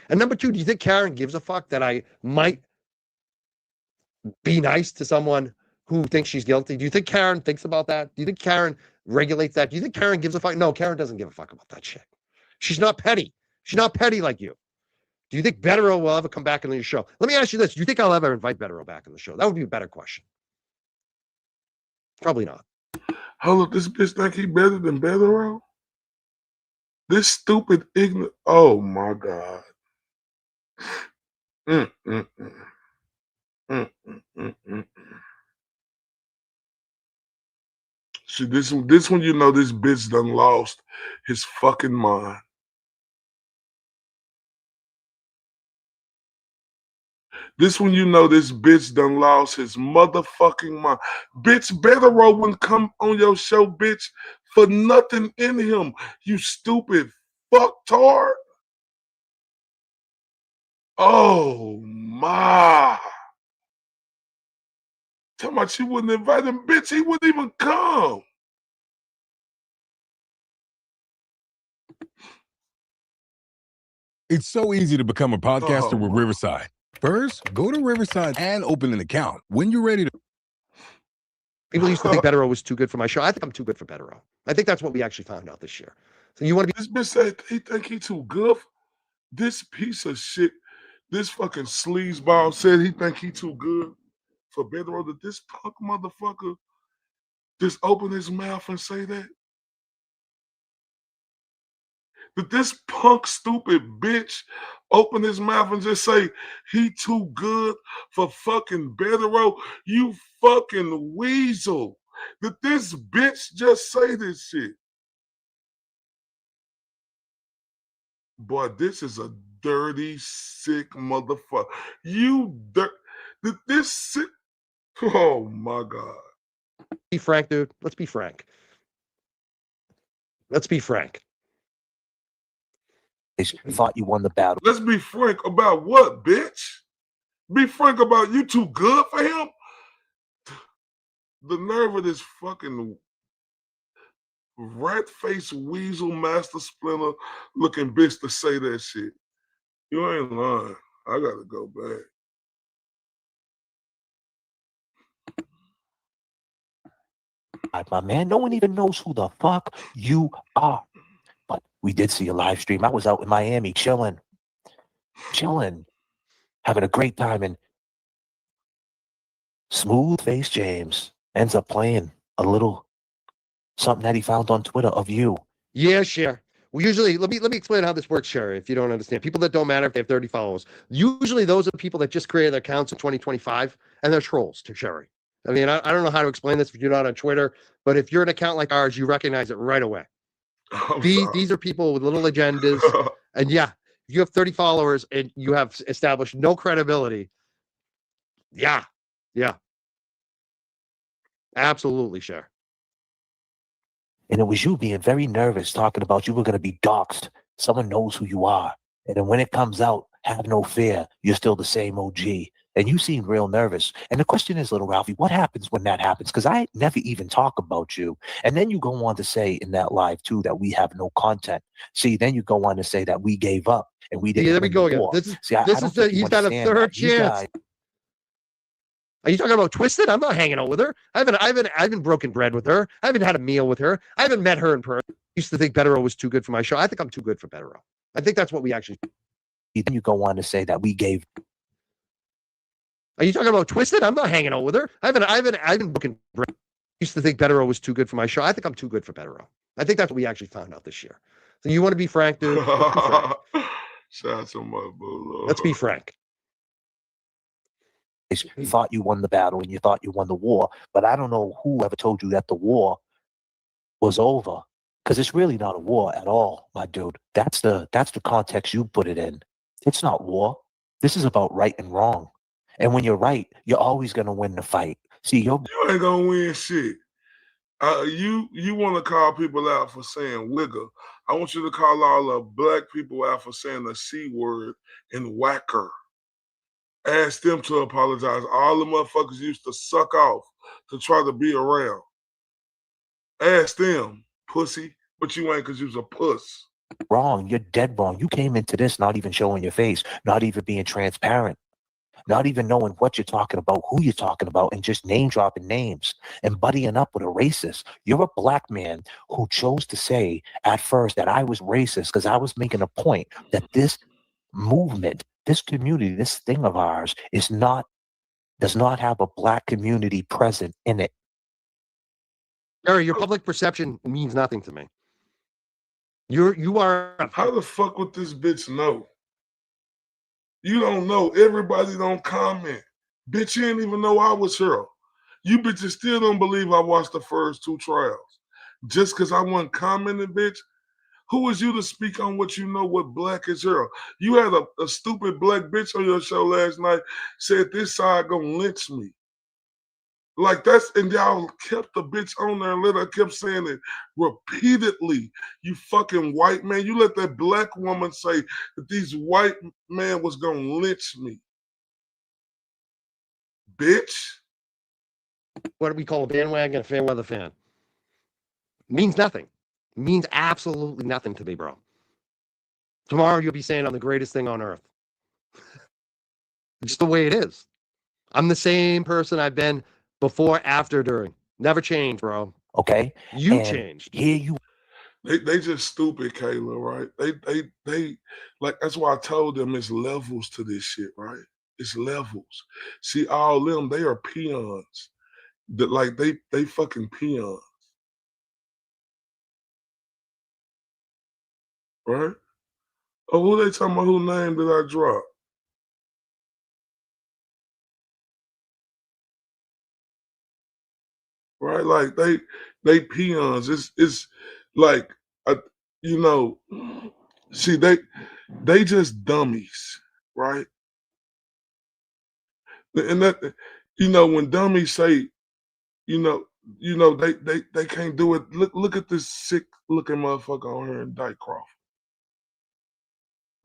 And number two, do you think Karen gives a fuck that I might be nice to someone who thinks she's guilty? Do you think Karen thinks about that? Do you think Karen regulates that? Do you think Karen gives a fuck? No, Karen doesn't give a fuck about that shit. She's not petty. She's not petty like you. Do you think Bettero will ever come back on your show? Let me ask you this. Do you think I'll ever invite Bettero back on the show? That would be a better question. Probably not. Hold up, this bitch think he better than Bettero? This stupid ignorant. Oh my God. See, this one, you know, this bitch done lost his fucking mind. This one, you know, this bitch done lost his motherfucking mind. Bitch, Bettero wouldn't come on your show, bitch, for nothing in him. You stupid fucktard. Oh my. Tell me she wouldn't invite him, bitch. He wouldn't even come. It's so easy to become a podcaster with Riverside. First, go to Riverside and open an account. When you're ready to. People used to think Bettero was too good for my show. I think I'm too good for Bettero. I think that's what we actually found out this year. So you want to be. This bitch said he think he too good. This piece of shit, this fucking sleazeball said he think he too good for Bettero. That this punk motherfucker just open his mouth and say that? Did this punk stupid bitch open his mouth and just say he too good for fucking Bettero? You fucking weasel. Did this bitch just say this shit? Boy, this is a dirty, sick motherfucker. You dirt. Did this sick? Oh my God. Be frank, dude. Let's be frank. Let's be frank. thought you won the battle. Let's be frank about what, bitch? Be frank about you too good for him? The nerve of this fucking rat-faced weasel master splinter looking bitch to say that shit. You ain't lying. I gotta go back. My man, no one even knows who the fuck you are. But we did see a live stream. I was out in Miami chilling, having a great time, and Smooth Face James ends up playing a little something that he found on Twitter of you. Yeah, Cher. We usually let me explain how this works, Cher, if you don't understand. People that don't matter if they have 30 followers. Usually those are the people that just created their accounts in 2025 and they're trolls to Sherry. I mean, I don't know how to explain this if you're not on Twitter, but if you're an account like ours, you recognize it right away. These are people with little agendas. And yeah, if you have 30 followers and you have established no credibility. Yeah. Absolutely, Cher. And it was you being very nervous, talking about you were going to be doxxed. Someone knows who you are. And then when it comes out, have no fear. You're still the same OG. And you seem real nervous. And the question is, little Ralphie, what happens when that happens? Because I never even talk about you. And then you go on to say in that live, too, that we have no content. See, then you go on to say that we gave up and we didn't. Yeah, there we go again. War. This is, See, he's got a third chance. Are you talking about Twisted? I'm not hanging out with her. I haven't broken bread with her. I haven't had a meal with her. I haven't met her in person. I used to think Betero was too good for my show. I think I'm too good for Betero. I think that's what we actually. Then you go on to say that we gave. Are you talking about Twisted? I'm not hanging out with her. I haven't broken bread. I used to think Betero was too good for my show. I think I'm too good for Betero. I think that's what we actually found out this year. So you want to be frank, dude? Let's be frank. Shout out to my boo. Let's be frank. You thought you won the battle and you thought you won the war, but I don't know who ever told you that the war was over, because it's really not a war at all, my dude. That's the context you put it in. It's not war. This is about right and wrong. And when you're right, you're always gonna win the fight. See, you ain't gonna win shit. You want to call people out for saying wigger. I want you to call all the black people out for saying the C word and whacker. Ask them to apologize. All the motherfuckers used to suck off to try to be around. Ask them, pussy, but you ain't because you was a puss. wrong. You're dead wrong. You came into this not even showing your face, not even being transparent, not even knowing what you're talking about, who you're talking about, and just name dropping names and buddying up with a racist. You're a black man who chose to say at first that I was racist because I was making a point that this movement, this community, this thing of ours does not have a black community present in it. Gary, your public perception means nothing to me. You are. How the fuck would this bitch know? You don't know. Everybody don't comment. Bitch, you didn't even know I was here. You bitches still don't believe I watched the first 2 trials. Just because I wasn't commenting, bitch. Who is you to speak on what you know what black is here? You had a stupid black bitch on your show last night said this side gonna lynch me. Like that's, and y'all kept the bitch on there and let her kept saying it repeatedly. You fucking white man. You let that black woman say that these white man was gonna lynch me. Bitch. What do we call a bandwagon, a fair weather fan? Means nothing. Means absolutely nothing to me, bro. Tomorrow you'll be saying I'm the greatest thing on earth. Just the way it is. I'm the same person I've been before, after, during. Never changed, bro. Okay. You changed. Here you. They just stupid, Kayla, right? They like that's why I told them it's levels to this shit, right? It's levels. See, all them, they are peons. That like they fucking peons. Right? Oh, who they talking about? Who name did I drop? Right? Like they peons. It's like you know, see they just dummies, right? And that when dummies say, they can't do it. Look at this sick looking motherfucker on here in Dycroft.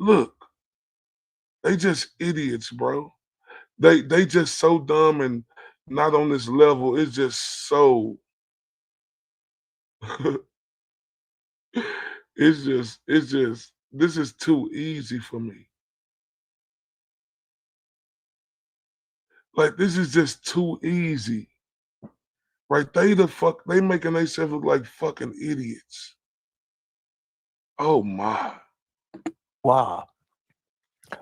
Look, they just idiots, bro. They just so dumb and not on this level. It's just so. It's just. This is too easy for me. Like, this is just too easy. Right? They making themselves look like fucking idiots. Oh my. Wow.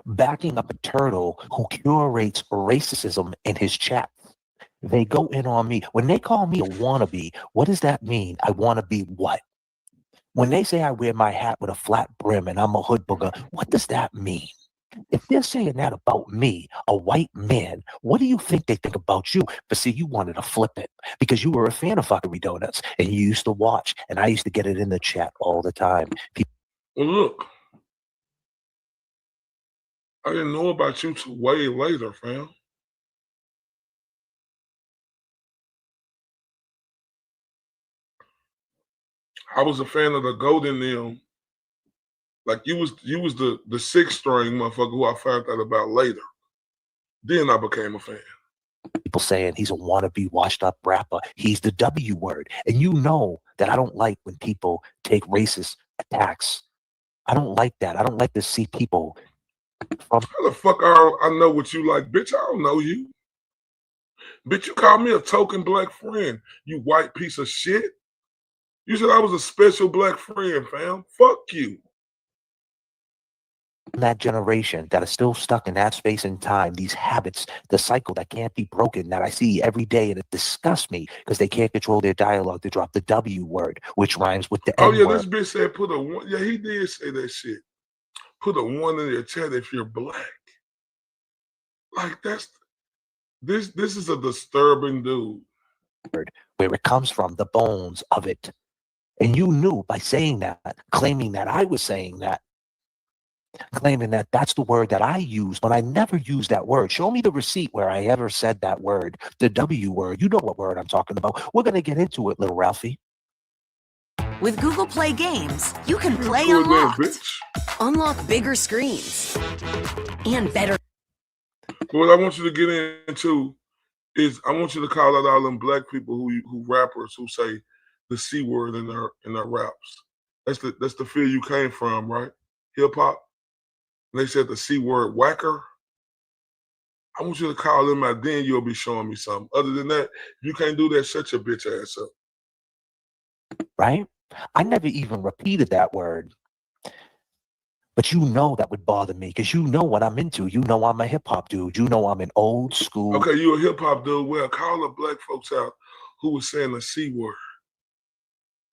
Backing up a turtle who curates racism in his chat. They go in on me. When they call me a wannabe, what does that mean? I want to be what? When they say I wear my hat with a flat brim and I'm a hood booger, what does that mean? If they're saying that about me, a white man, what do you think they think about you? But see, you wanted to flip it because you were a fan of Huckleberry Donuts and you used to watch, and I used to get it in the chat all the time. Well, look, I didn't know about you till way later, fam. I was a fan of the Golden Them. Like you was the sixth string motherfucker who I found out about later. Then I became a fan. People saying he's a wannabe washed up rapper. He's the W word. And you know that I don't like when people take racist attacks. I don't like that. I don't like to see people from. How the fuck I know what you like? Bitch, I don't know you. Bitch, you called me a token black friend, you white piece of shit. You said I was a special black friend, fam. Fuck you. That generation that are still stuck in that space and time, these habits, the cycle that can't be broken that I see every day, and it disgusts me because they can't control their dialogue to drop the W word, which rhymes with the N word. This bitch said put a one. Yeah, he did say that shit. Put a one in your chat if you're black. Like this is a disturbing dude. Where it comes from, the bones of it. And you knew by saying that, claiming that I was saying that, claiming that that's the word that I use when I never used that word. Show me the receipt where I ever said that word, the W word. You know what word I'm talking about. We're going to get into it, little Ralphie. With Google Play Games, you can play unlocked. Unlock bigger screens and better. What I want you to get into is I want you to call out all them black people who rappers who say the C word in their raps. That's the field you came from, right? Hip hop. And they said the C word whacker. I want you to call them out, then you'll be showing me something. Other than that, if you can't do that, shut your bitch ass up. Right? I never even repeated that word. But you know that would bother me because you know what I'm into. You know I'm a hip hop dude. You know I'm an old school. Okay, you a hip hop dude. Well, call the black folks out who was saying the C word.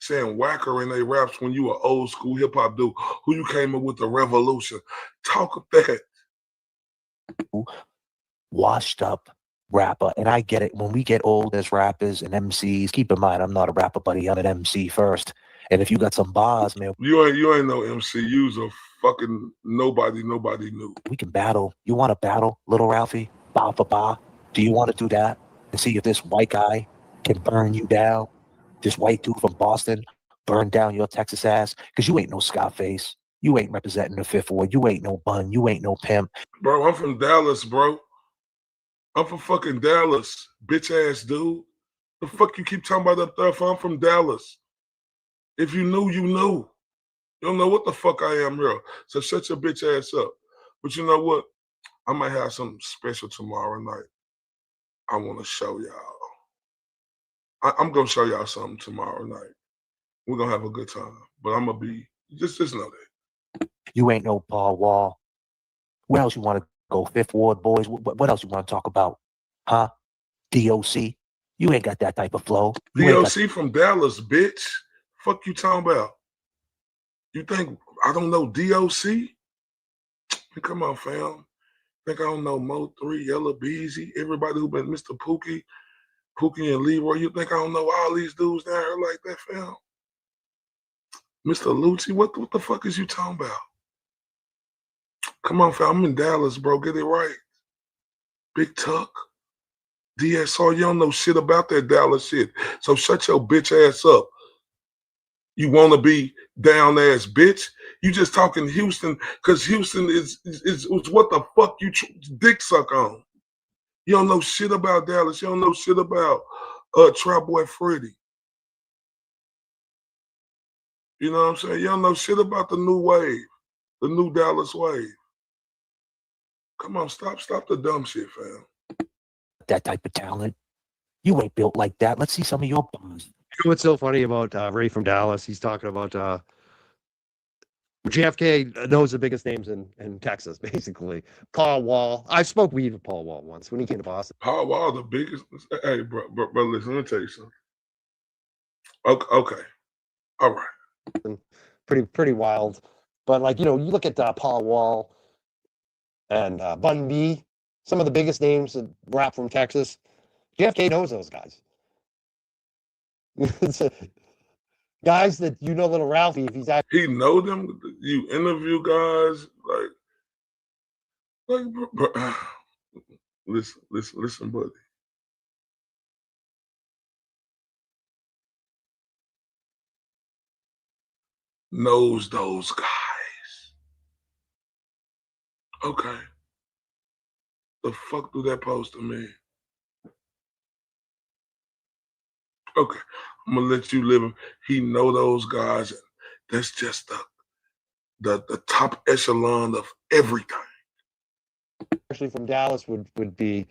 Saying whacker in their raps when you an old school hip hop dude who you came up with the revolution. Talk of that. Washed up rapper, and I get it. When we get old as rappers and MCs, keep in mind I'm not a rapper, buddy. I'm an MC first. And if you got some bars, man, you ain't no MC. You's a fucking nobody knew. We can battle. You want to battle, little Ralphie? Ba ba ba. Do you want to do that and see if this white guy can burn you down? This white dude from Boston burn down your Texas ass? Because you ain't no Scarface. You ain't representing the Fifth Ward. You ain't no Bun. You ain't no pimp. Bro, I'm from Dallas, bro. I'm from fucking Dallas, bitch ass dude. The fuck you keep talking about up there? I'm from Dallas. If you knew, you knew. You don't know what the fuck I am here. So shut your bitch ass up. But you know what? I might have something special tomorrow night. I want to show y'all. I'm going to show y'all something tomorrow night. We're going to have a good time. But I'm going to be, just know that. You ain't no Paul Wall. Where else you want to go? Fifth Ward boys? What else you want to talk about? Huh? DOC? You ain't got that type of flow. DOC from Dallas, bitch. Fuck you talking about? You think I don't know DOC? Come on, fam. Think I don't know Mo 3, Yellow Beezy, everybody who been Mr. Pookie and Leroy. You think I don't know all these dudes down here like that, fam? Mr. Lucci, what the fuck is you talking about? Come on, fam. I'm in Dallas, bro. Get it right. Big Tuck. DSR, you don't know shit about that Dallas shit. So shut your bitch ass up. You want to be down ass bitch? You just talking Houston because Houston is what the fuck you dick suck on. You don't know shit about Dallas. You don't know shit about Trap Boy Freddy. You know what I'm saying? You don't know shit about the new wave, the new Dallas wave. Come on, stop the dumb shit, fam. That type of talent. You ain't built like that. Let's see some of your bars. You know what's so funny about Ray from Dallas? He's talking about JFK knows the biggest names in Texas, basically. Paul Wall. I spoke weed with Paul Wall once when he came to Boston. Paul Wall, the biggest. Hey, bro, listen, let me tell you something. Okay. All right. Pretty wild. But, like, you know, you look at Paul Wall and Bun B, some of the biggest names that rap from Texas. JFK knows those guys. Guys that you know, little Ralphie, if he's actually. He know them. You interview guys bro. Listen, buddy. Knows those guys. Okay. The fuck do that pose to me? Okay, I'm gonna let you live him. He know those guys. That's just the top echelon of everything. Actually from Dallas would be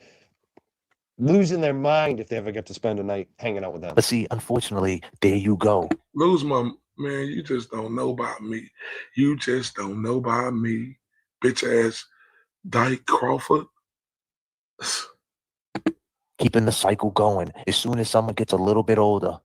losing their mind if they ever get to spend a night hanging out with them. But see, unfortunately, there you go. Lose my man, you just don't know about me. You just don't know about me. Bitch ass Dyke Crawford. Keeping the cycle going. As soon as someone gets a little bit older,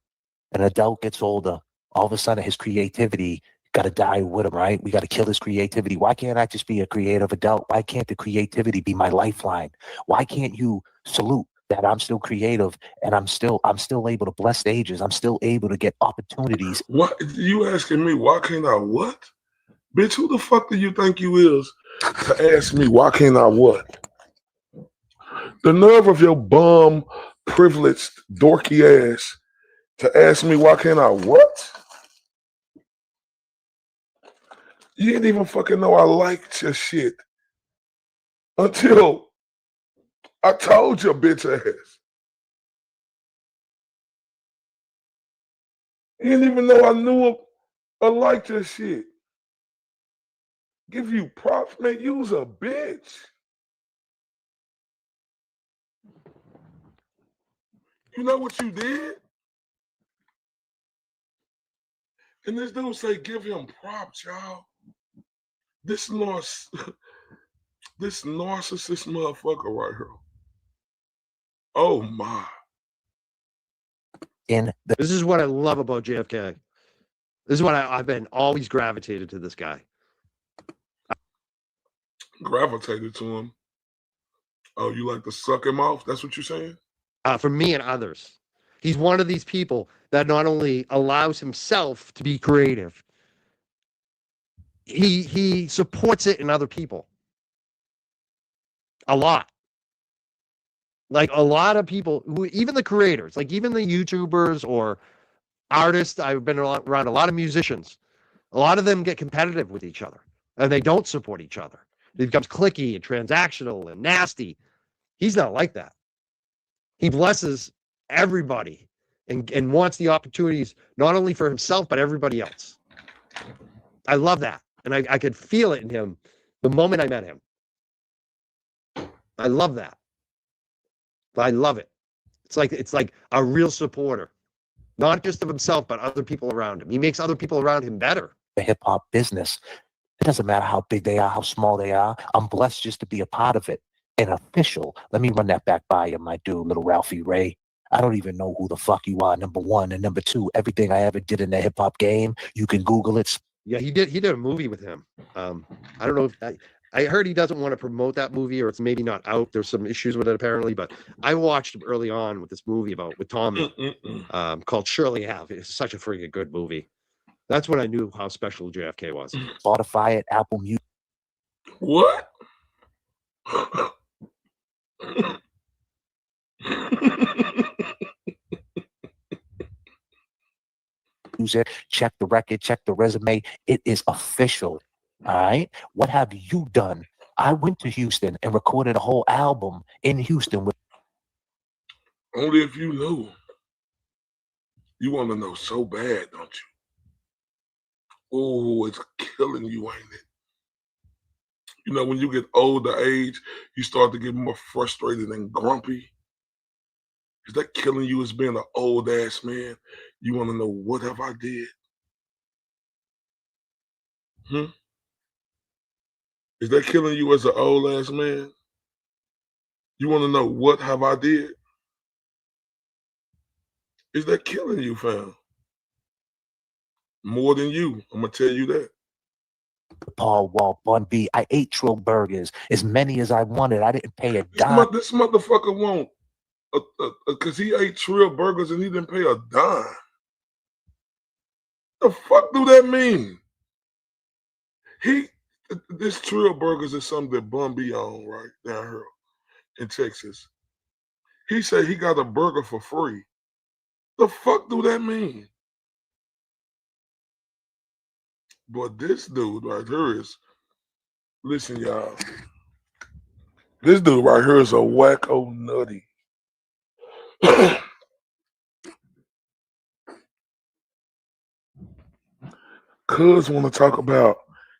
an adult gets older, all of a sudden his creativity got to die with him, right? We got to kill his creativity. Why can't I just be a creative adult? Why can't the creativity be my lifeline? Why can't you salute that I'm still creative and I'm still able to bless stages? I'm still able to get opportunities. What you asking me? Why can't I what? Bitch, who the fuck do you think you is to ask me why can't I what? The nerve of your bum, privileged, dorky ass to ask me why can't I what? You didn't even fucking know I liked your shit until I told your bitch ass. You didn't even know I knew I liked your shit. Give you props, man. You was a bitch. You know what you did? And this dude say, give him props, y'all. This narcissist motherfucker right here. Oh my. This is what I love about JFK. This is what I've been always gravitated to this guy. Gravitated to him. Oh, you like to suck him off? That's what you're saying? For me and others. He's one of these people that not only allows himself to be creative, he supports it in other people. A lot. Like a lot of people, who even the creators, like even the YouTubers or artists, I've been around a lot of musicians. A lot of them get competitive with each other and they don't support each other. It becomes cliquey and transactional and nasty. He's not like that. He blesses everybody and wants the opportunities not only for himself, but everybody else. I love that. And I could feel it in him the moment I met him. I love that. I love it. It's like a real supporter, not just of himself, but other people around him. He makes other people around him better. The hip hop business. It doesn't matter how big they are, how small they are. I'm blessed just to be a part of it. An official. Let me run that back by you, my dude, little Ralphie Ray. I don't even know who the fuck you are, number one. And number two, everything I ever did in the hip hop game, you can Google it. Yeah, he did a movie with him. I don't know if I heard he doesn't want to promote that movie, or it's maybe not out. There's some issues with it apparently, but I watched him early on with this movie with Tommy called Surely Have. It's such a freaking good movie. That's when I knew how special JFK was. Spotify it, Apple Music. What? Music. Check the record, check the resume. It is official. All right. What have you done? I went to Houston and recorded a whole album in Houston with Only if you knew. You want to know so bad, don't you? Oh, it's killing you, ain't it? You know, when you get older age, you start to get more frustrated and grumpy. Is that killing you as being an old ass man? You want to know what have I did? Is that killing you as an old ass man? You want to know what have I did? Is that killing you, fam? More than you. I'm gonna tell you that. Paul Wall, Bun B. I ate Trill burgers, as many as I wanted. I didn't pay a dime. This motherfucker won't, because he ate Trill burgers and he didn't pay a dime. The fuck do that mean? This Trill burgers is something that Bun B on right down here in Texas. He said he got a burger for free. The fuck do that mean? But this dude right here is, listen, y'all. This dude right here is a wacko nutty. Cuz want to talk about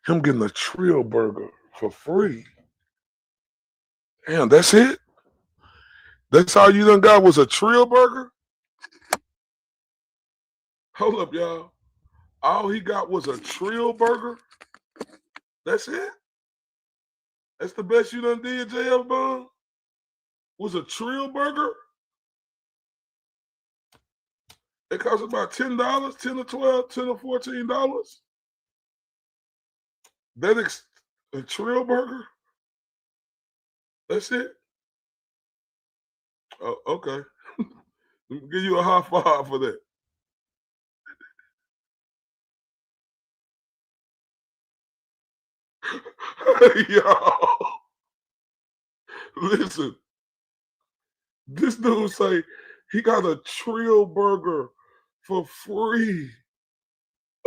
him getting a Trill burger for free. Damn, that's it? That's all you done got was a Trill burger? Hold up, y'all. All he got was a Trill burger? That's it? That's the best you done did, JF Bun? Was a Trill burger? It cost about $10, $10 to $12, $10 to $14. A Trill burger? That's it? Oh, okay. Let me give you a high five for that. Yo, listen. This dude say he got a Trill burger for free.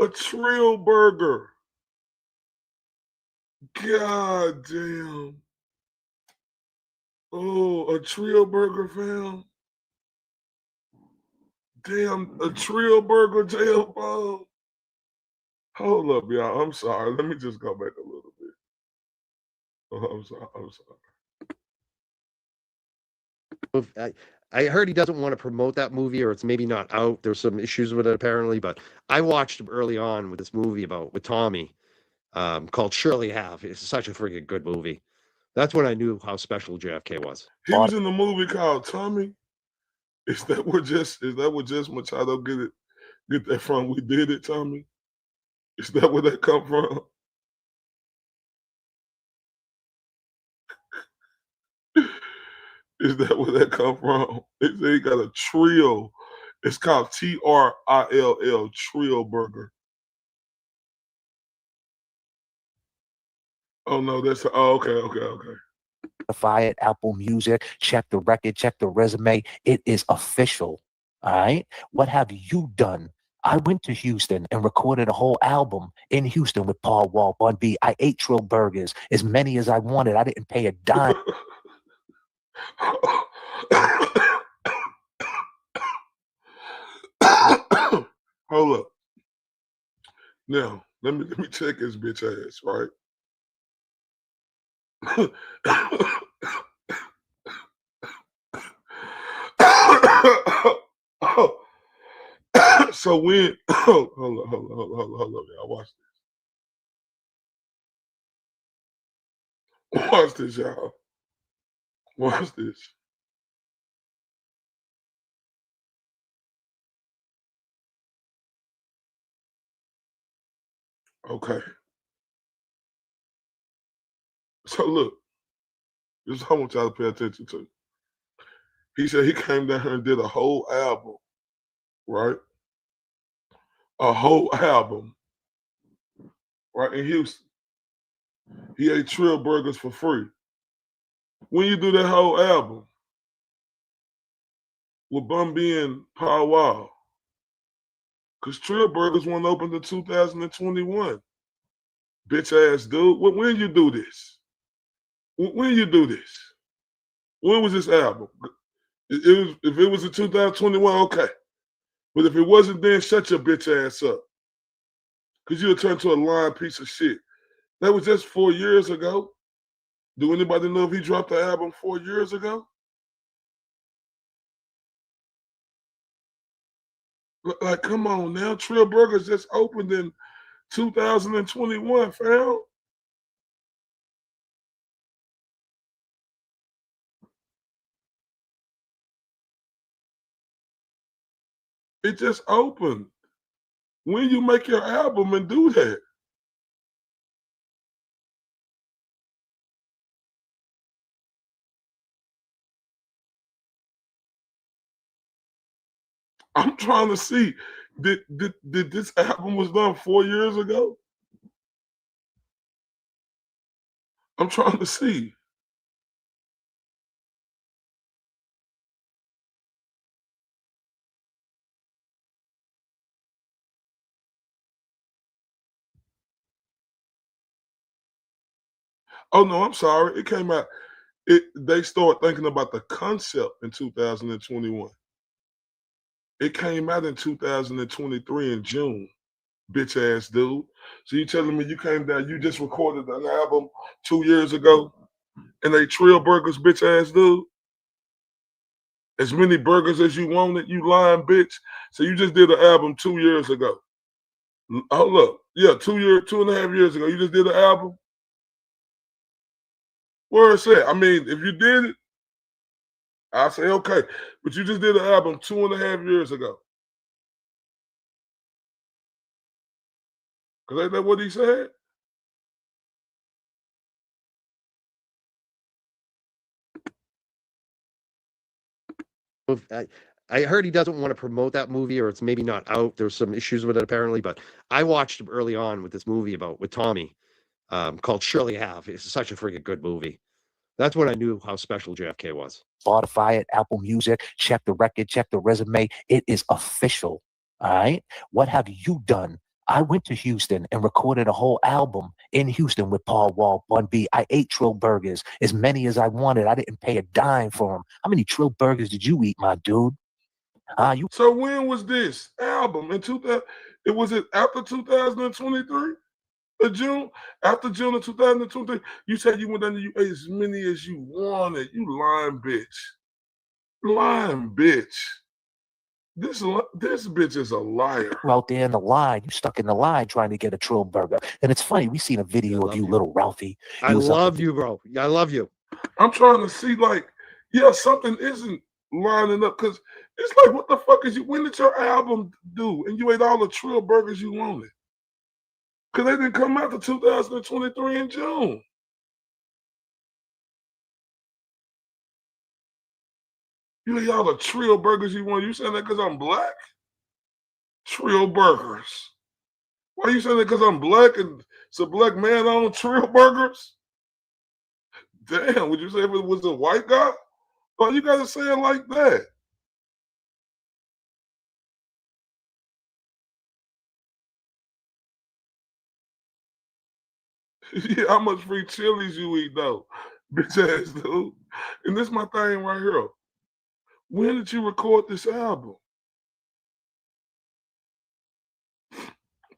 A Trill burger. God damn. Oh, a Trill burger, fam. Damn, a Trill burger, JF Bun. Hold up, y'all. I'm sorry. Let me just go back a little bit. Oh, I'm sorry. I heard he doesn't want to promote that movie, or it's maybe not out. There's some issues with it apparently, but I watched him early on with this movie with Tommy, called Surely Have. It's such a freaking good movie. That's when I knew how special JFK was. He was in the movie called Tommy. Is that what just Machado get that from? We did it, Tommy. Is that where that come from? Is that where that come from? They got a Trill. It's called Trill, Trill burger. Oh no, okay. Spotify, Apple Music. Check the record, check the resume. It is official. All right. What have you done? I went to Houston and recorded a whole album in Houston with Paul Wall, Bun B. I ate Trill burgers, as many as I wanted. I didn't pay a dime. Hold up. Now, let me check his bitch ass, right? So when hold up, y'all. Watch this, y'all. Watch this. Okay. So look, this is what I want y'all to pay attention to. He said he came down here and did a whole album, right? A whole album, right, in Houston. He ate Trill burgers for free. When you do that whole album with Bun B and Paul Wall, Because Trill Burgers won't open to 2021. Bitch ass dude. When you do this? When you do this? When was this album? It was, if it was in 2021, okay. But if it wasn't, then shut your bitch ass up. Because you'll turn to a lying piece of shit. That was just 4 years ago. Do anybody know if he dropped the album 4 years ago? Like, come on now. Trill Burgers just opened in 2021, fam. It just opened. When you make your album and do that? I'm trying to see, did this album was done 4 years ago? I'm trying to see. Oh no, I'm sorry. It came out. They started thinking about the concept in 2021. It came out in 2023 in June. Bitch ass dude. So you telling me you came down, you just recorded an album 2 years ago, and they Trill Burgers, bitch ass dude? As many burgers as you wanted, you lying bitch. So you just did an album 2 years ago. Oh look, yeah, 2.5 years ago, you just did an album. Where is that? I mean, if you did it, I'll say okay. But you just did an album 2.5 years ago. Because ain't that what he said? I heard he doesn't want to promote that movie, or it's maybe not out. There's some issues with it apparently, but I watched him early on with this movie with Tommy, called Shirley Have. It's such a freaking good movie. That's when I knew how special JFK was. Spotify it, Apple Music, check the record, check the resume. It is official. All right. What have you done? I went to Houston and recorded a whole album in Houston with Paul Wall, Bun B. I ate Trill Burgers, as many as I wanted. I didn't pay a dime for them. How many Trill Burgers did you eat, my dude? So when was this album? In 2000? Was it after 2023? June? After June of 2023? You said you went down and you ate as many as you wanted. You lying bitch. Lying bitch. This bitch is a liar. You're out there in the line. You stuck in the line trying to get a Trill Burger. And it's funny, we seen a video of you, little Ralphie. I love you, bro. I love you. I'm trying to see, like, yeah, something isn't lining up, because it's like, what the fuck is you? When did your album do? And you ate all the Trill Burgers you wanted? Because they didn't come out to 2023 in June. You ate all the Trill Burgers you want. You saying that because I'm black? Trill Burgers. Why you saying that because I'm black and it's a black man on Trill Burgers? Damn, would you say if it was a white guy? Oh, you gotta say it like that. Yeah, how much free chilies you eat though, bitch ass dude? And this is my thing right here. When did you record this album?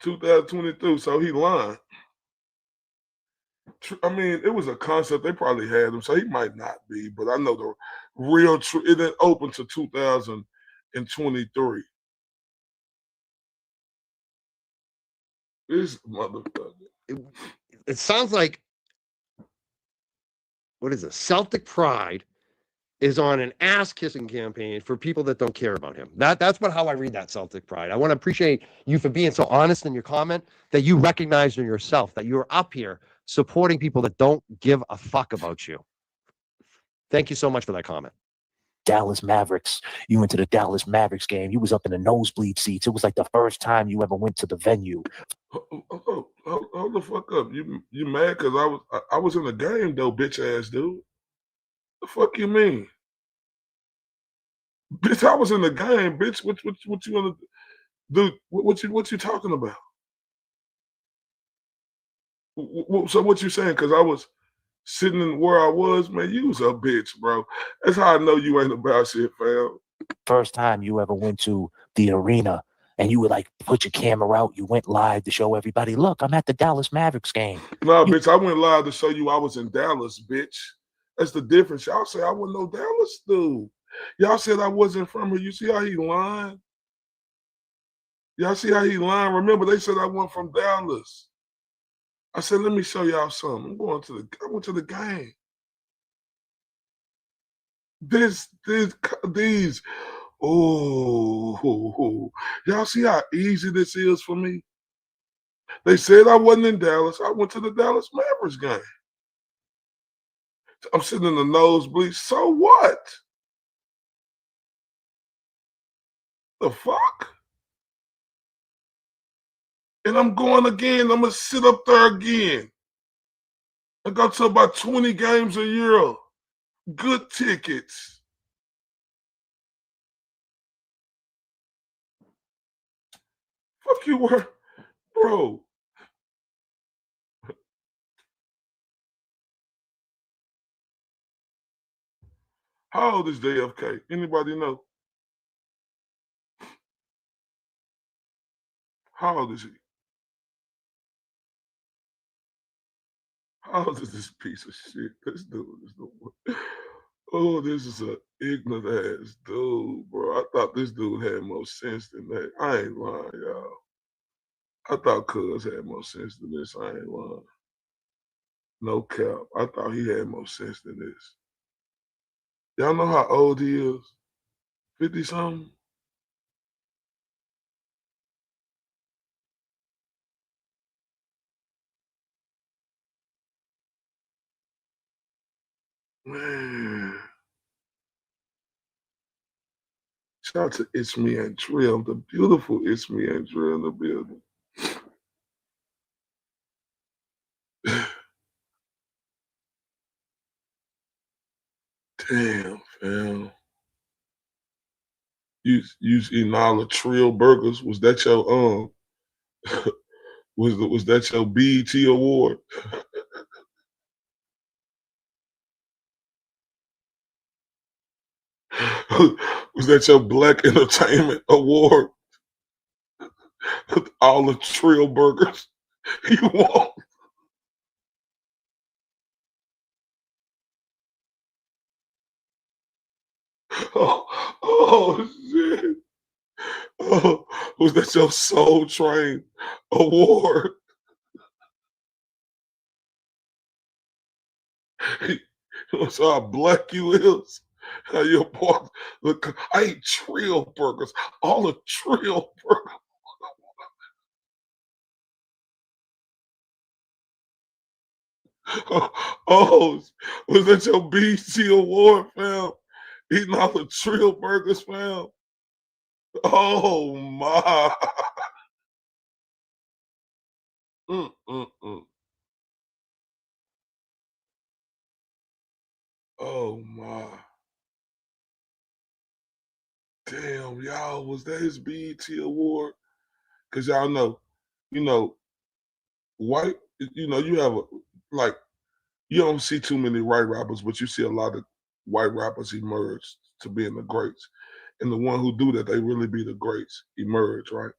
2022. So he lying. I mean, it was a concept. They probably had him, so he might not be. But I know the real it didn't open to 2023. This motherfucker. It sounds like, what is it? Celtic Pride is on an ass-kissing campaign for people that don't care about him. That's how I read that, Celtic Pride. I want to appreciate you for being so honest in your comment, that you recognize in yourself that you're up here supporting people that don't give a fuck about you. Thank you so much for that comment. Dallas Mavericks. You went to the Dallas Mavericks game. You was up in the nosebleed seats. It was like the first time you ever went to the venue. Hold the fuck up. You mad because I was in the game though, bitch ass dude. The fuck you mean? Bitch, I was in the game, bitch. What you wanna do? Dude, what you talking about? So what you saying? Because I was sitting in where I was, man, you was a bitch, bro. That's how I know you ain't about shit, fam. First time you ever went to the arena and you would like put your camera out, you went live to show everybody, look, I'm at the Dallas Mavericks game. Nah, bitch, I went live to show you I was in Dallas, bitch. That's the difference. Y'all say I wasn't no Dallas dude. Y'all said I wasn't from here. You see how he lying? Y'all see how he lying? Remember, they said I went from Dallas. I said, let me show y'all something. I went to the game. These, oh, y'all see how easy this is for me? They said I wasn't in Dallas. I went to the Dallas Mavericks game. I'm sitting in the nosebleed. So what? The fuck? And I'm going again. I'm going to sit up there again. I go to about 20 games a year. Good tickets. Fuck you were, bro. How old is JFK? Anybody know? How old is he? How old is this piece of shit? This dude is the one. Oh, this is an ignorant ass dude, bro. I thought this dude had more sense than that. I ain't lying, y'all. I thought Cuz had more sense than this. I ain't lying. No cap. I thought he had more sense than this. Y'all know how old he is? 50-something? Man. Shout out to It's Me and Drill, the beautiful It's Me and Drill in the building. Damn, fam. You eating all the Trill burgers. Was that your was that your BET award? Was that your Black Entertainment Award? All the Trill burgers you want? Oh shit. Oh, was that your Soul Train Award? That's how black you is. How you walk. Look, I ate Trill burgers. All the Trill burgers. Oh, was that your BT award, fam? Eating all the Trill burgers, fam? Oh my. Mm-mm-mm. Oh my. Damn, y'all, was that his BET award? Because y'all know, white, you have like, you don't see too many white rappers, but you see a lot of white rappers emerge to being the greats. And the one who do that, they really be the greats, emerge, right?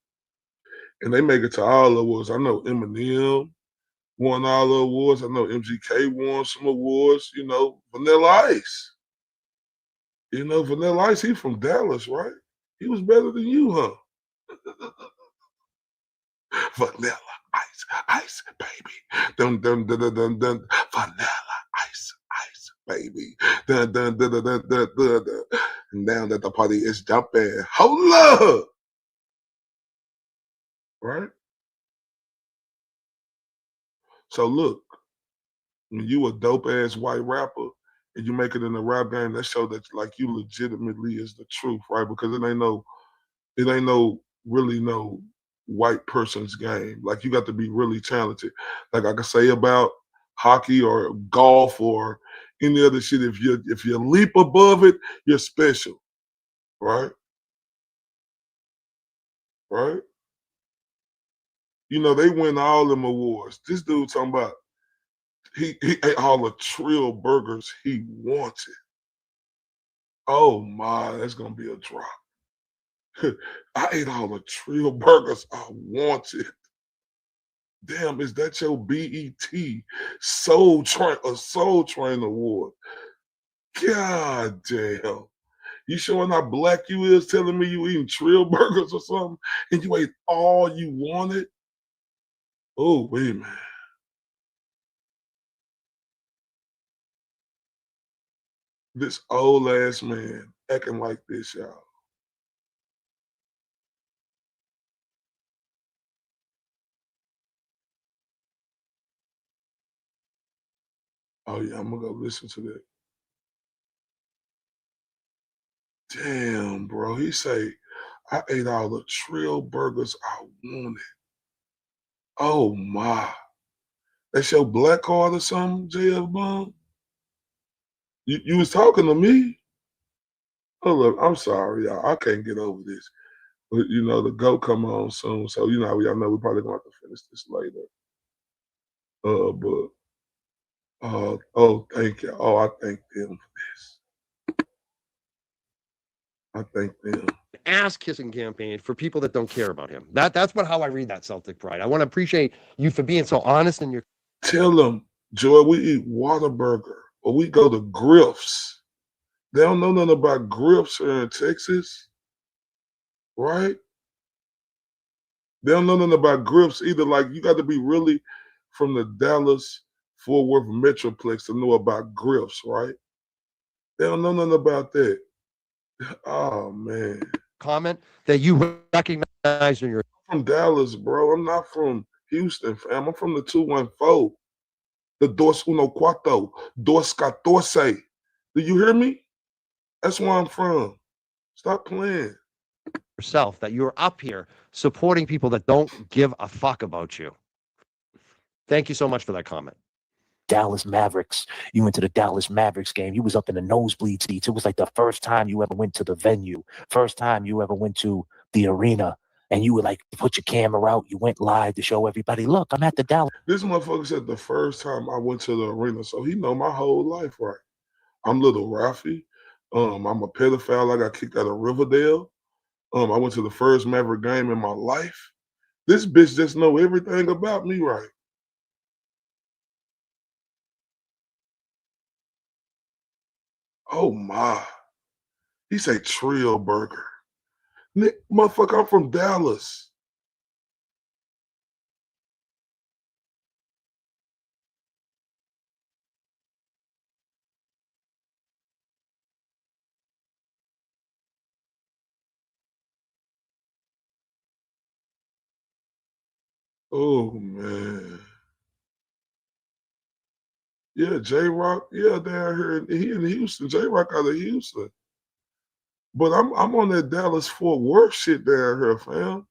And they make it to all the awards. I know Eminem won all the awards. I know MGK won some awards, Vanilla Ice. Vanilla Ice, he from Dallas, right? He was better than you, huh? Vanilla Ice, baby. Dun dun dun dun dun dun. Vanilla Ice, baby. Dun dun dun dun dun dun dun. Dun. And now that the party is jumping, hold up, right? So look, when you a dope ass white rapper and you make it in the rap game, that show that like you legitimately is the truth, right? Because it ain't no really no white person's game. Like you got to be really talented. Like I can say about hockey or golf or any other shit. If you leap above it, you're special, right? right? You know, they win all them awards. This dude talking about he ate all the Trill burgers he wanted. Oh my, that's gonna be a drop. I ate all the Trill burgers I wanted. Damn, is that your BET Soul Train Award? God damn. You showing how black you is telling me you eating Trill burgers or something and you ate all you wanted? Oh, wait, man. This old ass man acting like this, y'all. Oh yeah, I'm gonna go listen to that. Damn, bro. He say, I ate all the Trill burgers I wanted. Oh my. That's your black card or something, JF Bomb? You was talking to me? Oh look, I'm sorry, y'all. I can't get over this. But you know, the GO come on soon. So you know, y'all know we probably gonna have to finish this later. Oh, thank you. Oh, I thank them for this. I thank them. Ass kissing campaign for people that don't care about him. That's how I read that Celtic Pride. I want to appreciate you for being so honest in your. Tell them, Joy, we eat Whataburger or we go to Griff's. They don't know nothing about Griff's here in Texas, right? They don't know nothing about Griff's either. Like you got to be really from the Dallas Fort Worth Metroplex to know about Griff's, right? They don't know nothing about that. Oh man. Comment that you recognize in your. I'm from Dallas, bro. I'm not from Houston, fam. I'm from the 214. The Dos Uno Cuatro. Dos Catorce. Do you hear me? That's where I'm from. Stop playing. Yourself that you're up here supporting people that don't give a fuck about you. Thank you so much for that comment. Dallas Mavericks. You went to the Dallas Mavericks game. You was up in the nosebleed seats. It was like the first time you ever went to the venue. First time you ever went to the arena. And you would like put your camera out. You went live to show everybody, look, I'm at the Dallas. This motherfucker said the first time I went to the arena. So he know my whole life, right? I'm little Rafi. I'm a pedophile. I got kicked out of Riverdale. I went to the first Maverick game in my life. This bitch just know everything about me, right? Oh my. He say Trill burger. Motherfucker, I'm from Dallas. Oh man. Yeah, J-Rock. Yeah, down here. He in Houston. J-Rock out of Houston. But I'm on that Dallas Fort Worth shit down here, fam.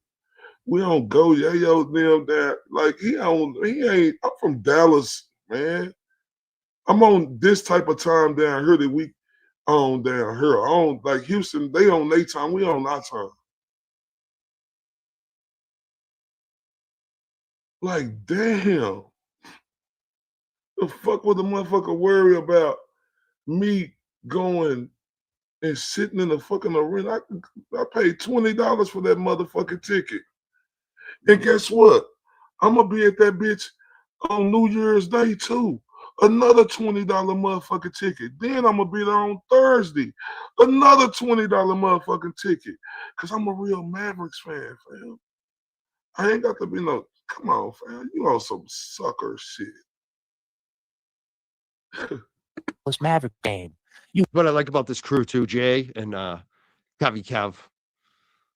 We don't go yayo them down. Like he ain't. I'm from Dallas, man. I'm on this type of time down here that we on down here. I don't like Houston. They on their time. We on our time. Like damn. The fuck would the motherfucker worry about me going and sitting in the fucking arena? I paid $20 for that motherfucking ticket. And guess what? I'm gonna be at that bitch on New Year's Day too. Another $20 motherfucking ticket. Then I'm gonna be there on Thursday. Another $20 motherfucking ticket. Cause I'm a real Mavericks fan, fam. I ain't got to be no, come on, fam. You on some sucker shit. Dallas Maverick game. What I like about this crew too, Jay and Kevy Kev,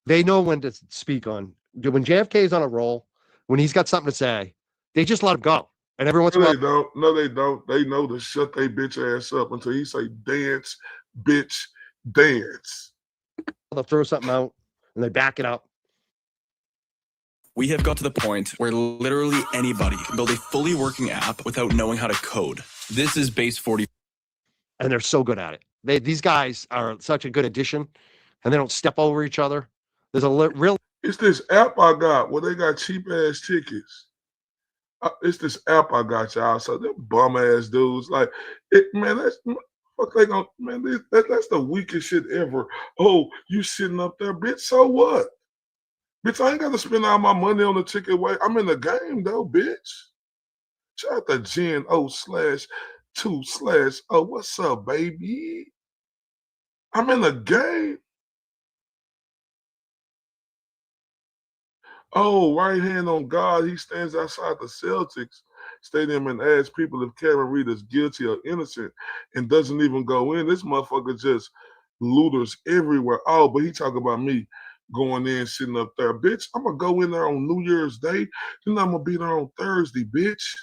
they know when to speak on. When JFK is on a roll, when he's got something to say, they just let him go. And every once in a while, they don't. No, they don't. They know to shut their bitch ass up until he say dance, bitch, dance. They'll throw something out and they back it up. We have got to the point where literally anybody can build a fully working app without knowing how to code. This is Base 40. And they're so good at it. These guys are such a good addition, and they don't step over each other. There's a real. It's this app I got where they got cheap ass tickets. It's this app I got, y'all. So them bum ass dudes, like, man, that's fuck they gonna, man. That's the weakest shit ever. Oh, you sitting up there, bitch? So what? Bitch, I ain't got to spend all my money on the ticket. Wait, I'm in the game though, bitch. Shout out to Gen O/2/O. What's up, baby? I'm in the game. Oh, right hand on God, he stands outside the Celtics stadium and asks people if Kevin Reed is guilty or innocent and doesn't even go in. This motherfucker just looters everywhere. Oh, but he talk about me going in, sitting up there. Bitch, I'm going to go in there on New Year's Day. Then I'm going to be there on Thursday, bitch.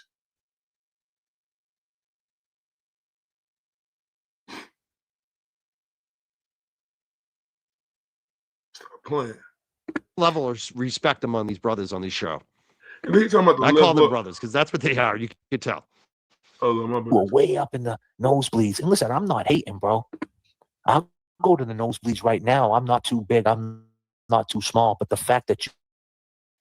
Stop playing. Level of respect among these brothers on this show. And he talking about the I level call them up. brothers because that's what they are. You can tell. Oh, my bad. We're way up in the nosebleeds. And listen, I'm not hating, bro. I'll go to the nosebleeds right now. I'm not too big. I'm not too small. But the fact that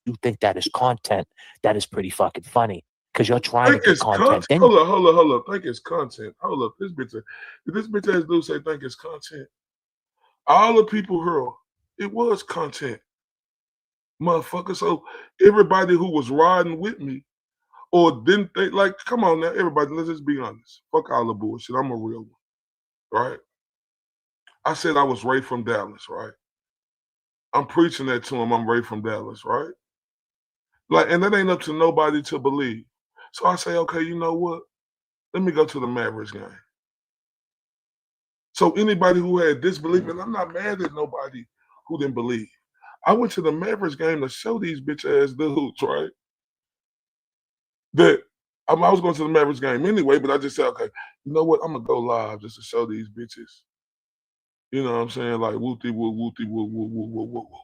you think that is content, that is pretty fucking funny. Because you're trying to get content. Then Hold up. Think it's content. Hold up. This bitch ass dude say think it's content. All the people heard it was content. Motherfucker. So everybody who was riding with me or didn't think, like, come on now, everybody, let's just be honest. Fuck all the bullshit. I'm a real one. Right? I said I was Ray from Dallas, right? I'm preaching that to him. I'm Ray from Dallas, right? Like, and that ain't up to nobody to believe. So I say, okay, you know what? Let me go to the Mavericks game. So anybody who had disbelief, and I'm not mad at nobody who didn't believe. I went to the Mavericks game to show these bitch ass dudes, right? That I was going to the Mavericks game anyway, but I just said, okay, you know what? I'm gonna go live just to show these bitches. You know what I'm saying? Like wooty woo, wooty woo, woo, woo, woo, woo, woo.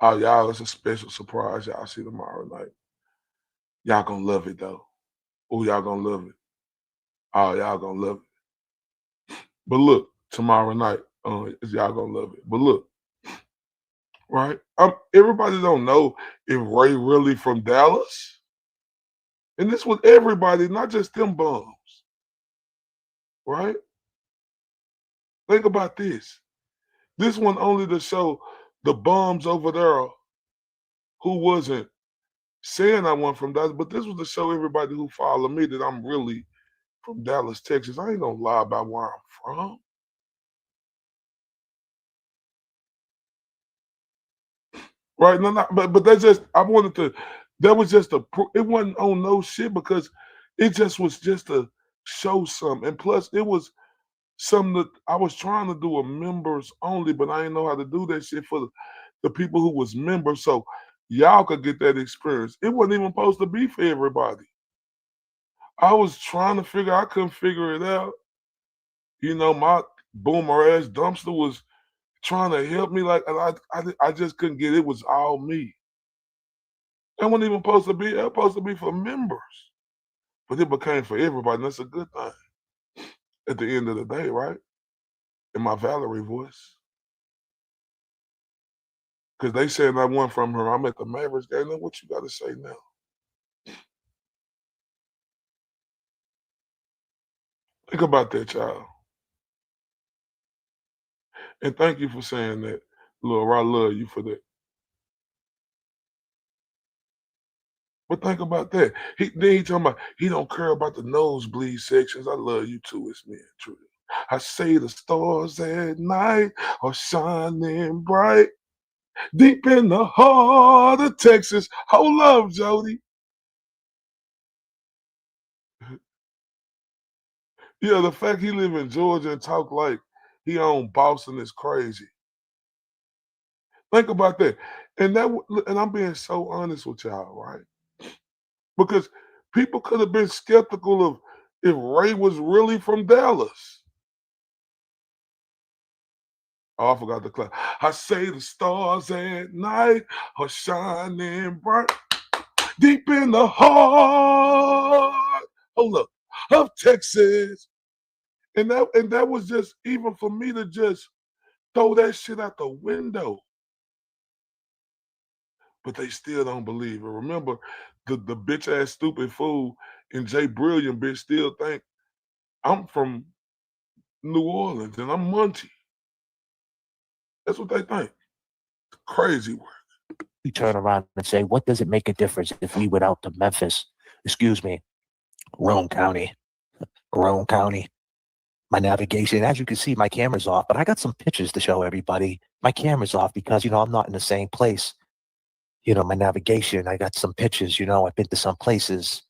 Oh, y'all, it's a special surprise. Y'all see tomorrow night. Y'all gonna love it though. Oh, y'all gonna love it. Oh, y'all gonna love it. But look, tomorrow night, y'all gonna love it. But look, right? Everybody don't know if Ray really from Dallas. And this was everybody, not just them bums. Right? Think about this. This one only to show the bums over there who wasn't saying I wasn't from Dallas, but this was to show everybody who follow me that I'm really from Dallas, Texas. I ain't gonna lie about where I'm from. Right? No, but that's just, I wanted to, that was just it wasn't on no shit because it just was just to show something. And plus it was something that I was trying to do a members only, but I didn't know how to do that shit for the people who was members. So y'all could get that experience. It wasn't even supposed to be for everybody. I was trying to I couldn't figure it out. You know, my boomer ass dumpster was trying to help me, like, and I just couldn't get it. It was all me. It wasn't even supposed to be. It was supposed to be for members, but it became for everybody. And that's a good thing. At the end of the day, right? In my Valerie voice, because they said I won from her. I'm at the Mavericks game. Now what you got to say now? Think about that, child. And thank you for saying that, Laura. I love you for that. But think about that. Then he talking about he don't care about the nosebleed sections. I love you too. It's me and Trudy. I say the stars at night are shining bright deep in the heart of Texas. Hold up, Jody. Yeah, the fact he live in Georgia and talk like he own Boston is crazy. Think about that. And I'm being so honest with y'all, right? Because people could have been skeptical of if Ray was really from Dallas. Oh, I forgot the clap. I say the stars at night are shining bright deep in the heart, hold up, of Texas. And that was just, even for me to just throw that shit out the window. But they still don't believe it. Remember, the bitch ass stupid fool and Jay Brilliant bitch still think I'm from New Orleans and I'm Munchie. That's what they think. Crazy work. We turn around and say, what does it make a difference if we went out to Memphis? Excuse me, Roane County. My navigation, as you can see, my camera's off, but I got some pictures to show everybody. My camera's off because, I'm not in the same place. My navigation, I got some pictures, I've been to some places.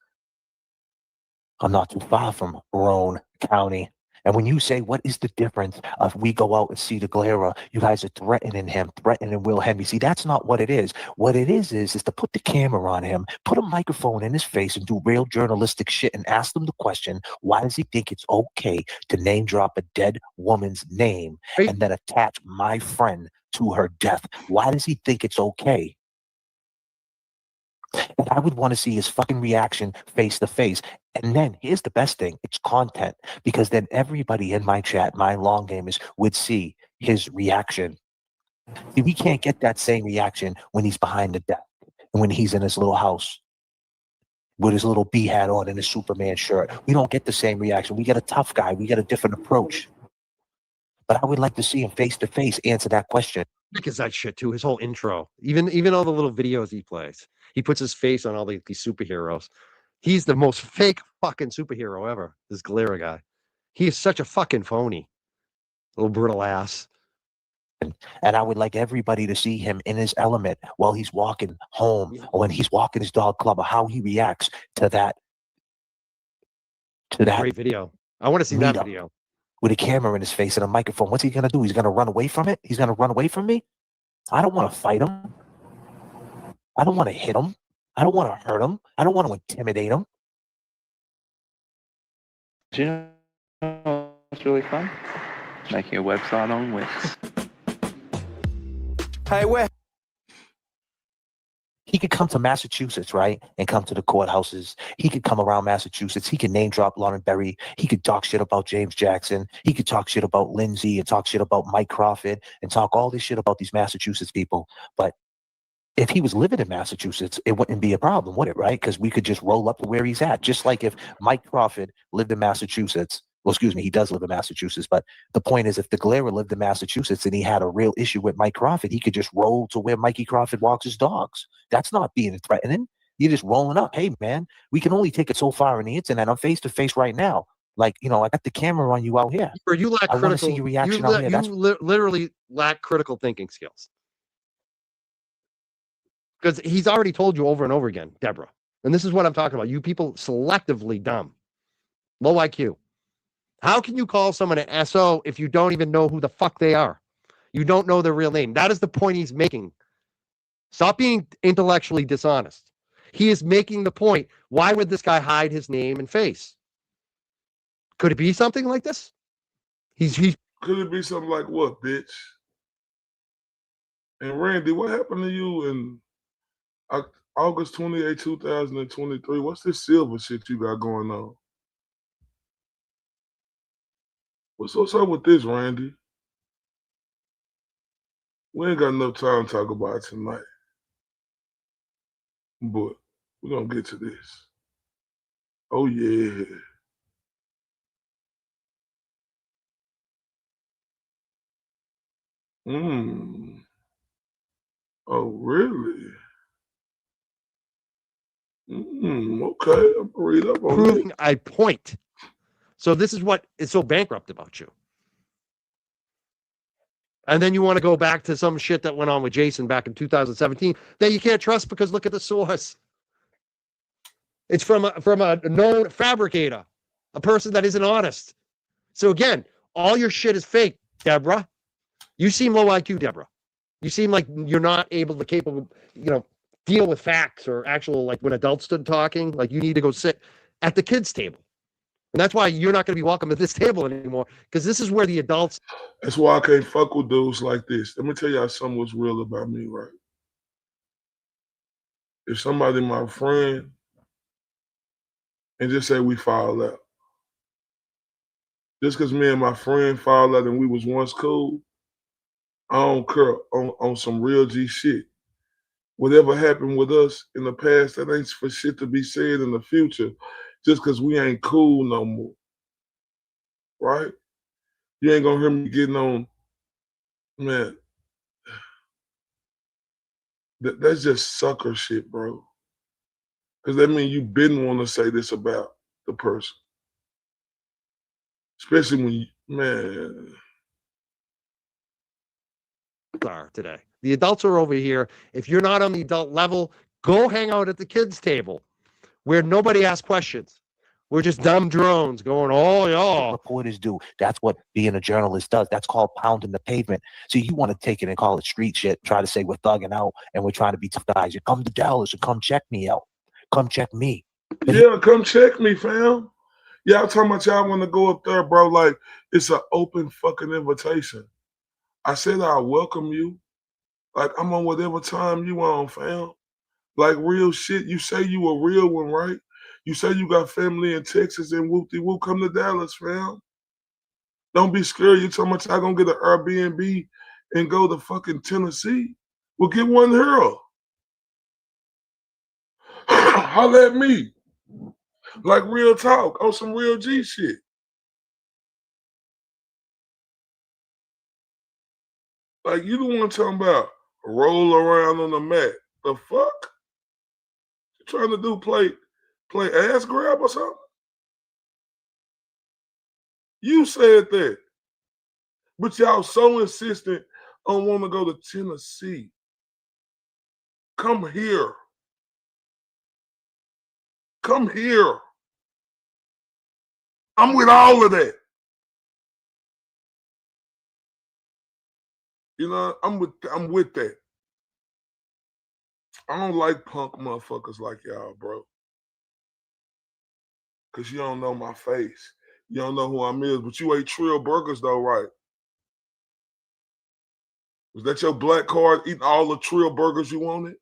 I'm not too far from Roane County. And when you say, what is the difference if we go out and see the Glera, you guys are threatening him, threatening Will Henry. See, that's not what it is. What it is to put the camera on him, put a microphone in his face and do real journalistic shit and ask them the question, why does he think it's okay to name drop a dead woman's name and then attach my friend to her death? Why does he think it's okay? And I would want to see his fucking reaction face to face. And then here's the best thing. It's content. Because then everybody in my chat, my long gamers, would see his reaction. See, we can't get that same reaction when he's behind the desk and when he's in his little house with his little B hat on and his Superman shirt. We don't get the same reaction. We get a tough guy. We get a different approach. But I would like to see him face to face answer that question. Because that shit too, his whole intro, even all the little videos he plays, he puts his face on all these superheroes. He's the most fake fucking superhero ever. This Glera guy, he is such a fucking phony, little brutal ass. And I would like everybody to see him in his element while he's walking home or when he's walking his dog club, or how he reacts to that. Great video. I want to see that video. With a camera in his face and a microphone. What's he going to do? He's going to run away from it? He's going to run away from me? I don't want to fight him. I don't want to hit him. I don't want to hurt him. I don't want to intimidate him. Do you know what's really fun? Making a website on Wix. Hey, where? He could come to Massachusetts, right? And come to the courthouses. He could come around Massachusetts. He could name drop Lauren Berry. He could talk shit about James Jackson. He could talk shit about Lindsay and talk shit about Mike Crawford and talk all this shit about these Massachusetts people. But if he was living in Massachusetts, it wouldn't be a problem, would it, right? Because we could just roll up to where he's at. Just like if Mike Crawford lived in Massachusetts. Well, excuse me, he does live in Massachusetts. But the point is, if the Glera lived in Massachusetts and he had a real issue with Mike Crawford, he could just roll to where Mikey Crawford walks his dogs. That's not being threatening. You're just rolling up. Hey, man, we can only take it so far on the internet. I'm face to face right now. Like, I got the camera on you out here. Or you lack I want to critical. see your reaction out here. You literally lack critical thinking skills. Because he's already told you over and over again, Deborah. And this is what I'm talking about. You people selectively dumb, low IQ. How can you call someone an SO if you don't even know who the fuck they are? You don't know their real name. That is the point he's making. Stop being intellectually dishonest. He is making the point. Why would this guy hide his name and face? Could it be something like this? He's Could it be something like what, bitch? And Randy, what happened to you in August 28, 2023? What's this silver shit you got going on? What's up with this, Randy? We ain't got enough time to talk about it tonight. But we're going to get to this. Oh, yeah. Oh, really? Okay, I'm going to read up on proving it. a point. So this is what is so bankrupt about you. And then you want to go back to some shit that went on with Jason back in 2017 that you can't trust because look at the source. It's from a known fabricator, a person that isn't honest. So again, all your shit is fake, Deborah. You seem low IQ, Deborah. You seem like you're not capable, deal with facts or actual, like when adults stood talking, like you need to go sit at the kids' table. And that's why you're not going to be welcome at this table anymore, because this is where the adults. That's why I can't fuck with dudes like this. Let me tell y'all something was real about me, right? If somebody, my friend, and just say we fall out. Just because me and my friend fall out and we was once cool, I don't care on some real G shit. Whatever happened with us in the past, that ain't for shit to be said in the future just because we ain't cool no more. Right? You ain't gonna hear me getting on, man. That's just sucker shit, bro. Because that means you been want to say this about the person. Especially when you, man. Are today. The adults are over here. If you're not on the adult level, go hang out at the kids' table where nobody asks questions. We're just dumb drones going, oh, yeah. Reporters do. That's what being a journalist does. That's called pounding the pavement. So you want to take it and call it street shit, try to say we're thugging out and we're trying to be tough guys. You come to Dallas and come check me out. Come check me. Yeah, come check me, fam. Y'all talking about y'all want to go up there, bro. Like, it's an open fucking invitation. I said I welcome you. Like, I'm on whatever time you on, fam. Like, real shit. You say you a real one, right? You say you got family in Texas and whoop-de-whoop, come to Dallas, fam. Don't be scared. You talking about y'all gonna get an Airbnb and go to fucking Tennessee? Well, get one here. Holla at me. Like real talk on some real G shit. Like you the one talking about roll around on the mat. The fuck? You trying to do play ass grab or something? You said that. But y'all so insistent on want to go to Tennessee. Come here. Come here. I'm with all of that. You know, I'm with that. I don't like punk motherfuckers like y'all, bro. Cause you don't know my face. You don't know who I'm is, but you ate Trill burgers though, right? Was that your black card eating all the Trill burgers you wanted?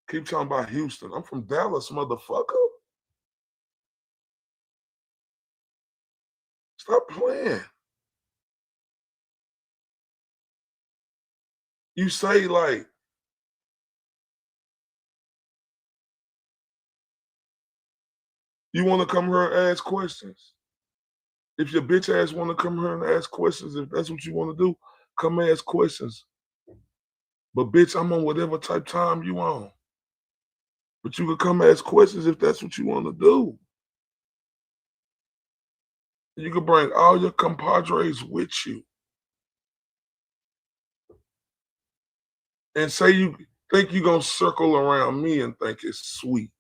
Keep talking about Houston. I'm from Dallas, motherfucker. Stop playing. You say like, you want to come here and ask questions. If your bitch ass want to come here and ask questions, if that's what you want to do, come ask questions. But bitch, I'm on whatever type time you on. But you can come ask questions if that's what you want to do. You can bring all your compadres with you. And say you think you're going to circle around me and think it's sweet.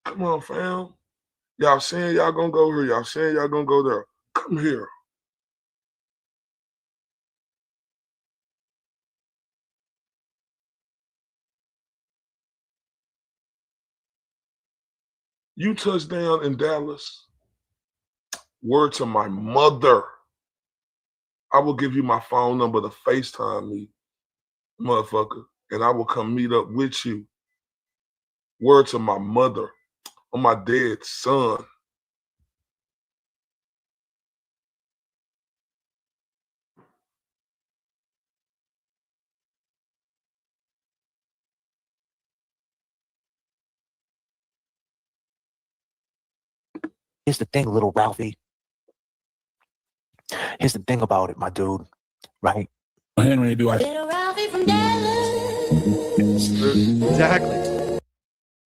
Come on, fam. Y'all saying y'all gonna go here. Y'all saying y'all gonna go there. Come here. You touch down in Dallas. Word to my mother. I will give you my phone number to FaceTime me, motherfucker. And I will come meet up with you. Word to my mother. On my dead son. Here's the thing, little Ralphie. Here's the thing about it, my dude. Right? Henry, do I? Little Ralphie from Dallas. Exactly.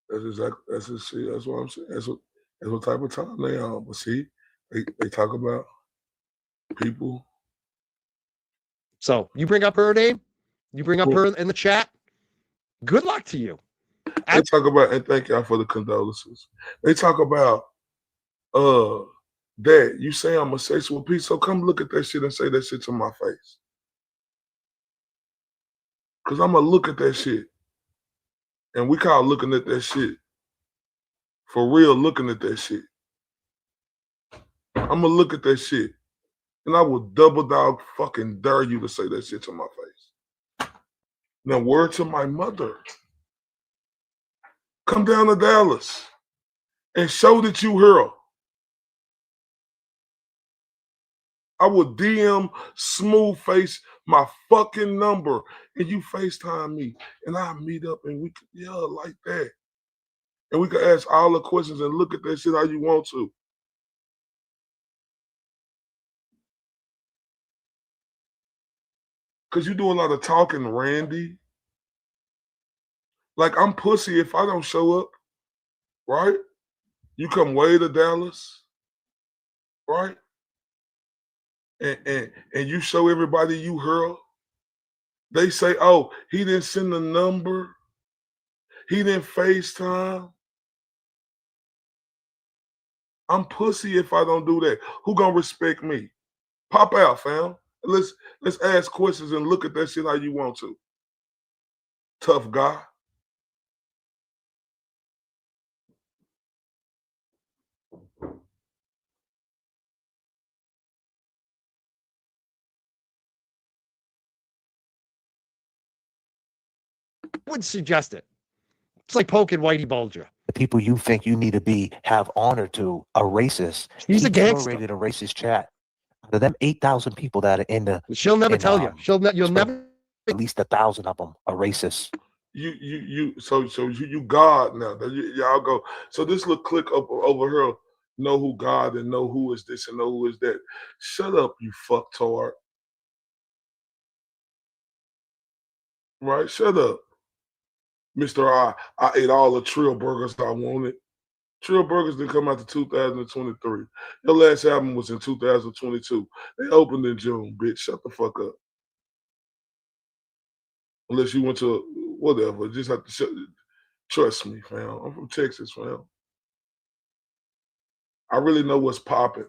That's just see, that's what I'm saying. That's what type of time they on. But see, they talk about people. So you bring up her name, you bring up her in the chat. Good luck to you. They talk about, and thank y'all for the condolences. They talk about that you say I'm a sexual piece, so come look at that shit and say that shit to my face. Cause I'm gonna look at that shit. And we call looking at that shit For real, looking at that shit. I'm gonna look at that shit, and I will double dog fucking dare you to say that shit to my face. Now, word to my mother. Come down to Dallas and show that you here. I will DM Smooth Face my fucking number, and you FaceTime me, and I'll meet up, and we could, yeah, like that. And we can ask all the questions and look at that shit how you want to. Because you do a lot of talking, Randy. Like, I'm pussy if I don't show up, right? You come way to Dallas, right? And you show everybody you hurl. They say, oh, he didn't send the number. He didn't FaceTime. I'm pussy if I don't do that. Who gonna respect me? Pop out, fam. Let's ask questions and look at that shit how you want to. Tough guy. I would suggest it. It's like poking Whitey Bulger. The people you think you need to have honor to are racist. He's a gangster. Rated a racist chat. Out of them 8,000 people that are in the, she'll never tell you. You'll never. At least 1,000 of them are racist. So you God now. Y'all go. So this little click up over here, know who God and know who is this and know who is that. Shut up, you fucktard. Right? Shut up. Mr. I ate all the Trill burgers I wanted. Trill burgers didn't come out to 2023. Your last album was in 2022. They opened in June, bitch. Shut the fuck up. Unless you went to whatever. Just have to trust me, fam. I'm from Texas, fam. I really know what's popping.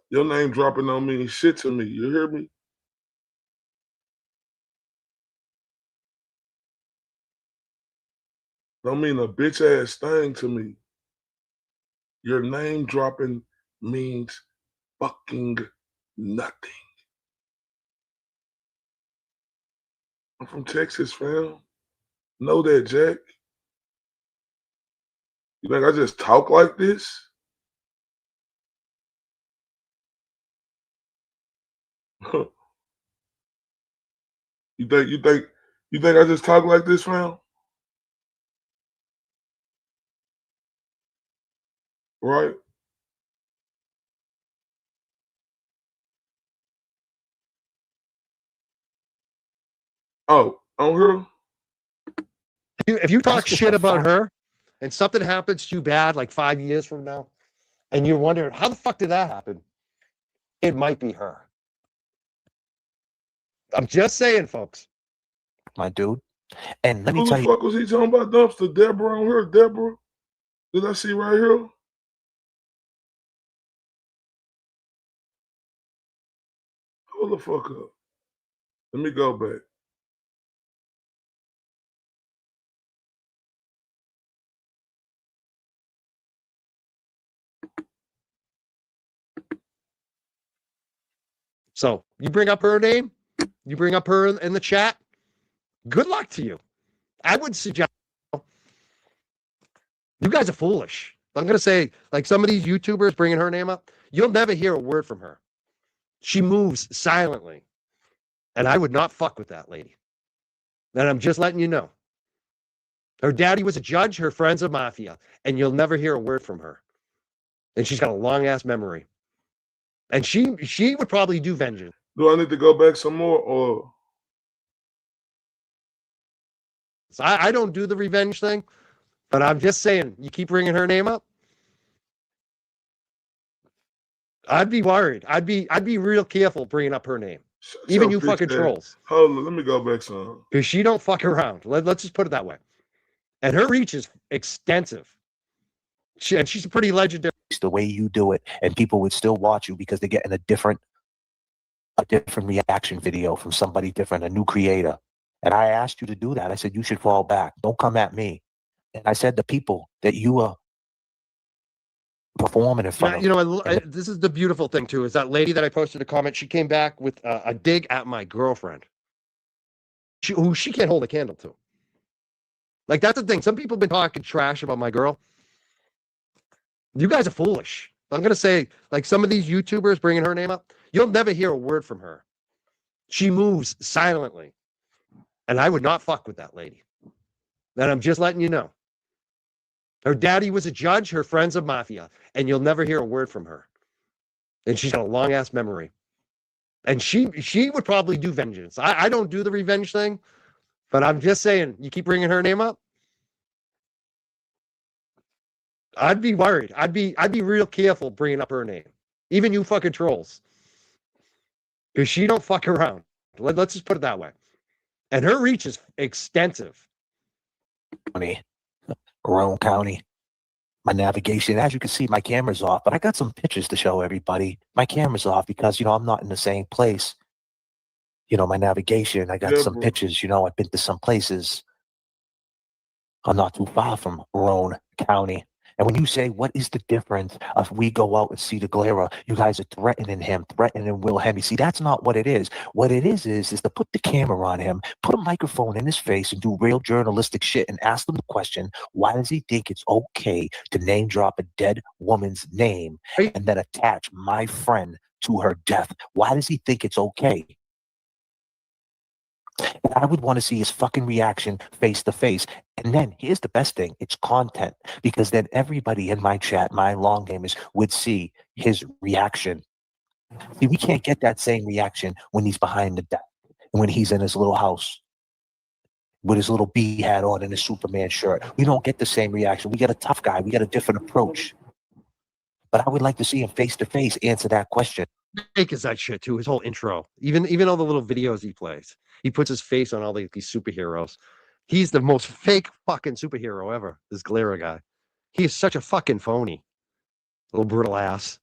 Your name dropping don't mean shit to me. You hear me? Don't mean a bitch ass thing to me. Your name dropping means fucking nothing. I'm from Texas, fam. Know that, Jack. You think I just talk like this? You think I just talk like this, fam? Right? Oh, on her? If you talk shit about her and something happens too bad like 5 years from now, and you're wondering, how the fuck did that happen? It might be her. I'm just saying, folks. My dude. And let me Who tell the you. fuck was he talking about, dumpster? Deborah on her? Deborah? Did I see right here? Hold the fuck up. Let me go back. So you bring up her name, you bring up her in the chat. Good luck to you. I would suggest you guys are foolish. I'm going to say, like some of these YouTubers bringing her name up, you'll never hear a word from her. She moves silently. And I would not fuck with that lady. And I'm just letting you know. Her daddy was a judge, her friend's a mafia, and you'll never hear a word from her. And she's got a long-ass memory. And she would probably do vengeance. Do I need to go back some more or? So I don't do the revenge thing, but I'm just saying, you keep bringing her name up, I'd be worried. I'd be real careful bringing up her name. Even you fucking trolls. Hold on, let me go back some. Because she don't fuck around. Let's just put it that way. And her reach is extensive. And she's a pretty legendary. It's the way you do it, and people would still watch you because they're getting a different reaction video from somebody different, a new creator. And I asked you to do that. I said, you should fall back. Don't come at me. And I said, the people that you are performing in front of. You know, this is the beautiful thing too, is that lady that I posted a comment, she came back with a dig at my girlfriend, who she can't hold a candle to. Like, that's the thing. Some people have been talking trash about my girl. You guys are foolish. I'm going to say, like, some of these YouTubers bringing her name up, you'll never hear a word from her. She moves silently. And I would not fuck with that lady. And I'm just letting you know. Her daddy was a judge. Her friend's a mafia. And you'll never hear a word from her. And she's got a long-ass memory. And she would probably do vengeance. I don't do the revenge thing. But I'm just saying, you keep bringing her name up, I'd be worried. I'd be real careful bringing up her name. Even you fucking trolls. Because she don't fuck around. Let's just put it that way. And her reach is extensive. Roane County. My navigation, as you can see, my camera's off, but I got some pictures to show everybody. My camera's off because, I'm not in the same place. My navigation, I got some pictures. I've been to some places. I'm not too far from Roane County. And when you say, what is the difference if we go out and see the Glera, you guys are threatening him, threatening Will Henry. See, that's not what it is. What it is to put the camera on him, put a microphone in his face and do real journalistic shit and ask him the question, why does he think it's okay to name drop a dead woman's name and then attach my friend to her death? Why does he think it's okay? And I would want to see his fucking reaction face to face. And then here's the best thing. It's content. Because then everybody in my chat, my long gamers, would see his reaction. See, we can't get that same reaction when he's behind the desk. And when he's in his little house with his little bee hat on and his Superman shirt. We don't get the same reaction. We get a tough guy. We get a different approach. But I would like to see him face to face answer that question. Fake is that shit too. His whole intro, even all the little videos he plays, he puts his face on all these superheroes. He's the most fake fucking superhero ever. This Glera guy, he is such a fucking phony, little brutal ass.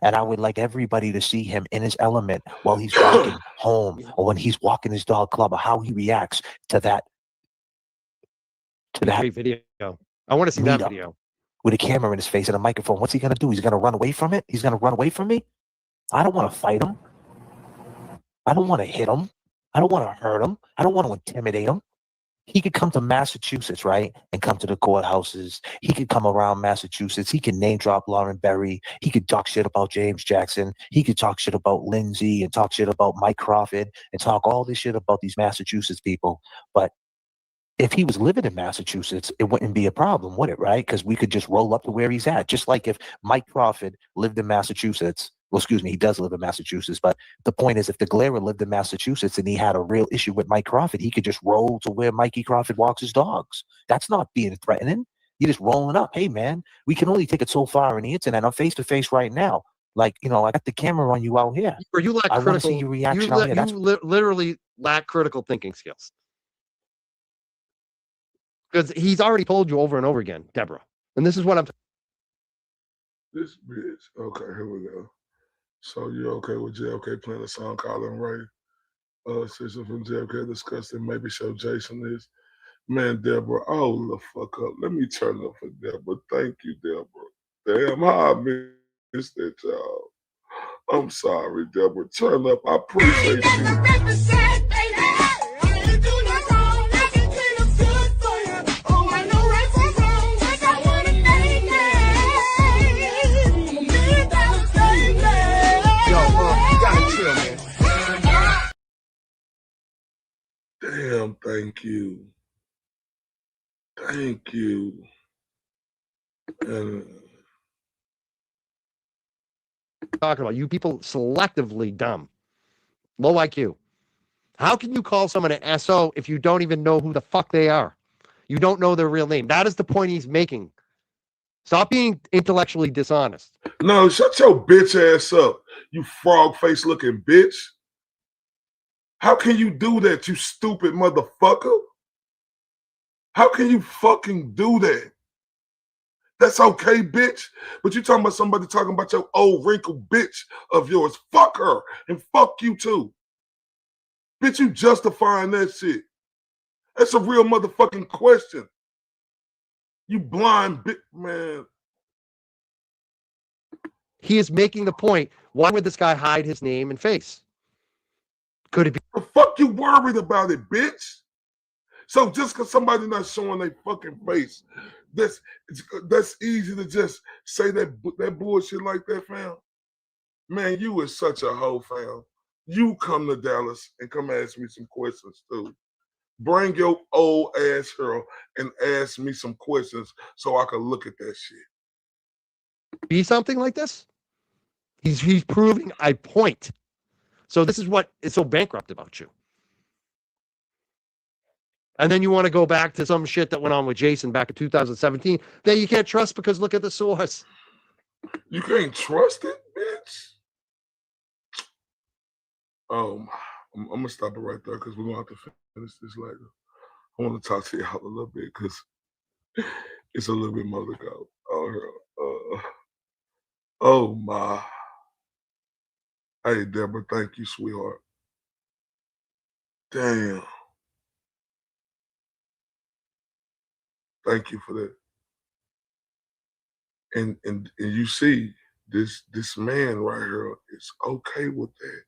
And I would like everybody to see him in his element while he's walking home or when he's walking his dog club, or how he reacts to that. Great video. I want to see that video. With a camera in his face and a microphone. What's he going to do? He's going to run away from it? He's going to run away from me? I don't want to fight him. I don't want to hit him. I don't want to hurt him. I don't want to intimidate him. He could come to Massachusetts, right? And come to the courthouses. He could come around Massachusetts. He could name drop Lauren Berry. He could talk shit about James Jackson. He could talk shit about Lindsay and talk shit about Mike Crawford and talk all this shit about these Massachusetts people. But if he was living in Massachusetts, it wouldn't be a problem, would it, right? Because we could just roll up to where he's at. Just like if Mike Crawford lived in Massachusetts. Well, excuse me, he does live in Massachusetts. But the point is, if the Glera lived in Massachusetts and he had a real issue with Mike Crawford, he could just roll to where Mikey Crawford walks his dogs. That's not being threatening. You're just rolling up. Hey, man, we can only take it so far on the internet. I'm face-to-face right now. Like, I got the camera on you out here. Or you lack I want to critical. see your reaction out here. You literally lack critical thinking skills. Because he's already told you over and over again, Deborah. And this is what I'm. This bitch. Okay, here we go. So you're okay with JFK playing a song called "I'm Right"? Sister from JFK discussing maybe show Jason this. Man, Deborah, oh the fuck up. Let me turn up for Deborah. Thank you, Deborah. Damn, how I missed that, y'all. I'm sorry, Deborah. Turn up. I appreciate you. Damn, thank you. Thank you. And Talking about you people selectively dumb, low IQ. How can you call someone an SO if you don't even know who the fuck they are? You don't know their real name. That is the point he's making. Stop being intellectually dishonest. no, shut your bitch ass up, you frog face looking bitch. How can you do that, you stupid motherfucker? How can you fucking do that? That's okay, bitch. But you talking about somebody talking about your old wrinkled bitch of yours. Fuck her and fuck you too. Bitch, you justifying that shit. That's a real motherfucking question. You blind bitch, man. He is making the point. Why would this guy hide his name and face? Could it be? The fuck you worried about it, bitch? So just because somebody not showing their fucking face, that's easy to just say that bullshit like that, fam. Man, you is such a hoe, fam. You come to Dallas and come ask me some questions too. Bring your old ass here and ask me some questions so I can look at that shit. Be something like this? He's proving a point. So this is what is so bankrupt about you. And then you want to go back to some shit that went on with Jason back in 2017 that you can't trust because look at the source. You can't trust it, bitch? I'm going to stop it right there because we're going to have to finish this later. I want to talk to y'all a little bit because it's a little bit more to go. Oh, my. Hey, Deborah, thank you, sweetheart. Damn. Thank you for that. And you see, this man right here is okay with that.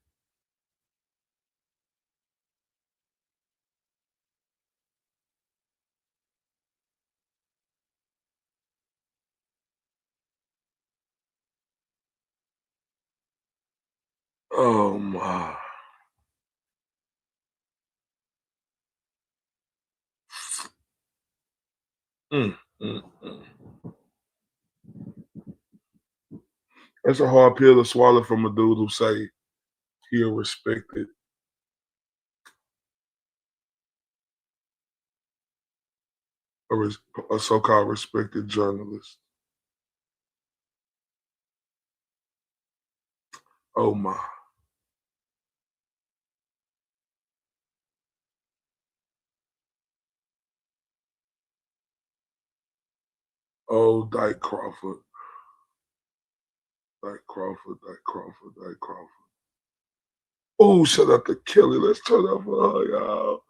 Oh my. That's a hard pill to swallow from a dude who say he a respected a so-called respected journalist. Oh my. Oh, Dyke Crawford. Dyke Crawford. Oh, shout out to Kelly. Let's turn up for her, y'all.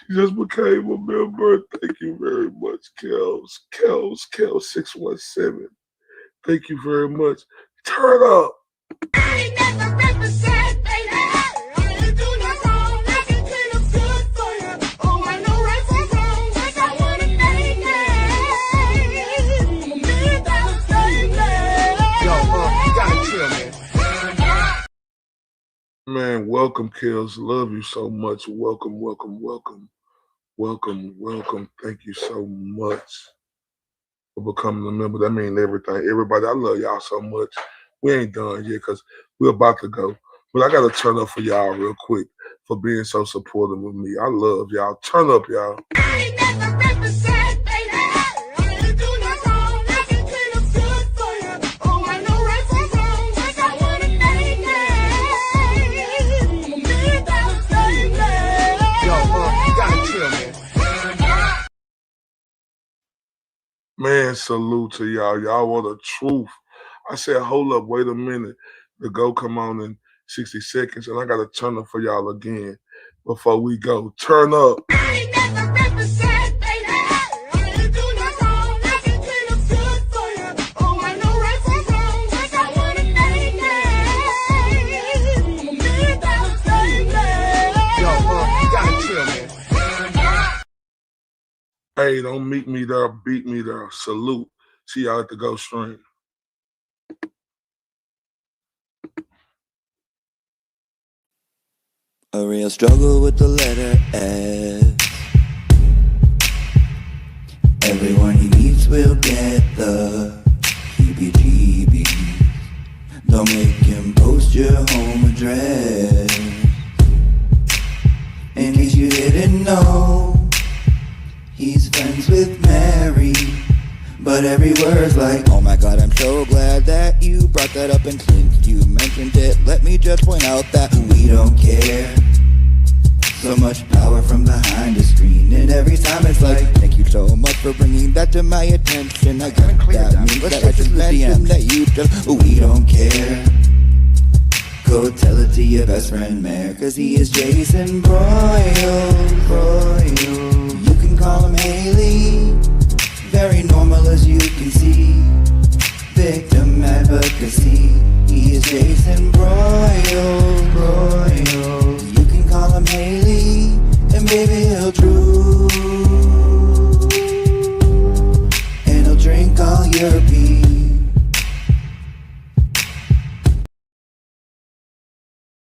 She just became a member. Thank you very much, Kels 617. Thank you very much. Turn up. Man, welcome, Kels. Love you so much. Welcome. Thank you so much for becoming a member. That means everything. Everybody, I love y'all so much. We ain't done yet because we're about to go. But I got to turn up for y'all real quick for being so supportive of me. I love y'all. Turn up, y'all. Man, salute to y'all. Y'all want the truth. I said, hold up, wait a minute. The go come on in 60 seconds, and I got to turn up for y'all again before we go. Turn up. Hey, don't meet me there, beat me there. Salute. See y'all at the Go Stream. A real struggle with the letter S. Everyone he meets will get the heebie-jeebies. Don't make him post your home address. In case you didn't know, he's friends with Mary, but every word's like, oh my god, I'm so glad that you brought that up, and since you mentioned it, let me just point out that we don't care. So much power from behind the screen, and every time it's like, thank you so much for bringing that to my attention. I guess that means that I should mention that you just, we don't care. Go tell it to your best friend Mare, cause he is Jason Broyle. You can call him Haley, very normal as you can see. Victim advocacy, he is Jason Broyle. You can call him Haley, and baby he'll drool, and he'll drink all your pee.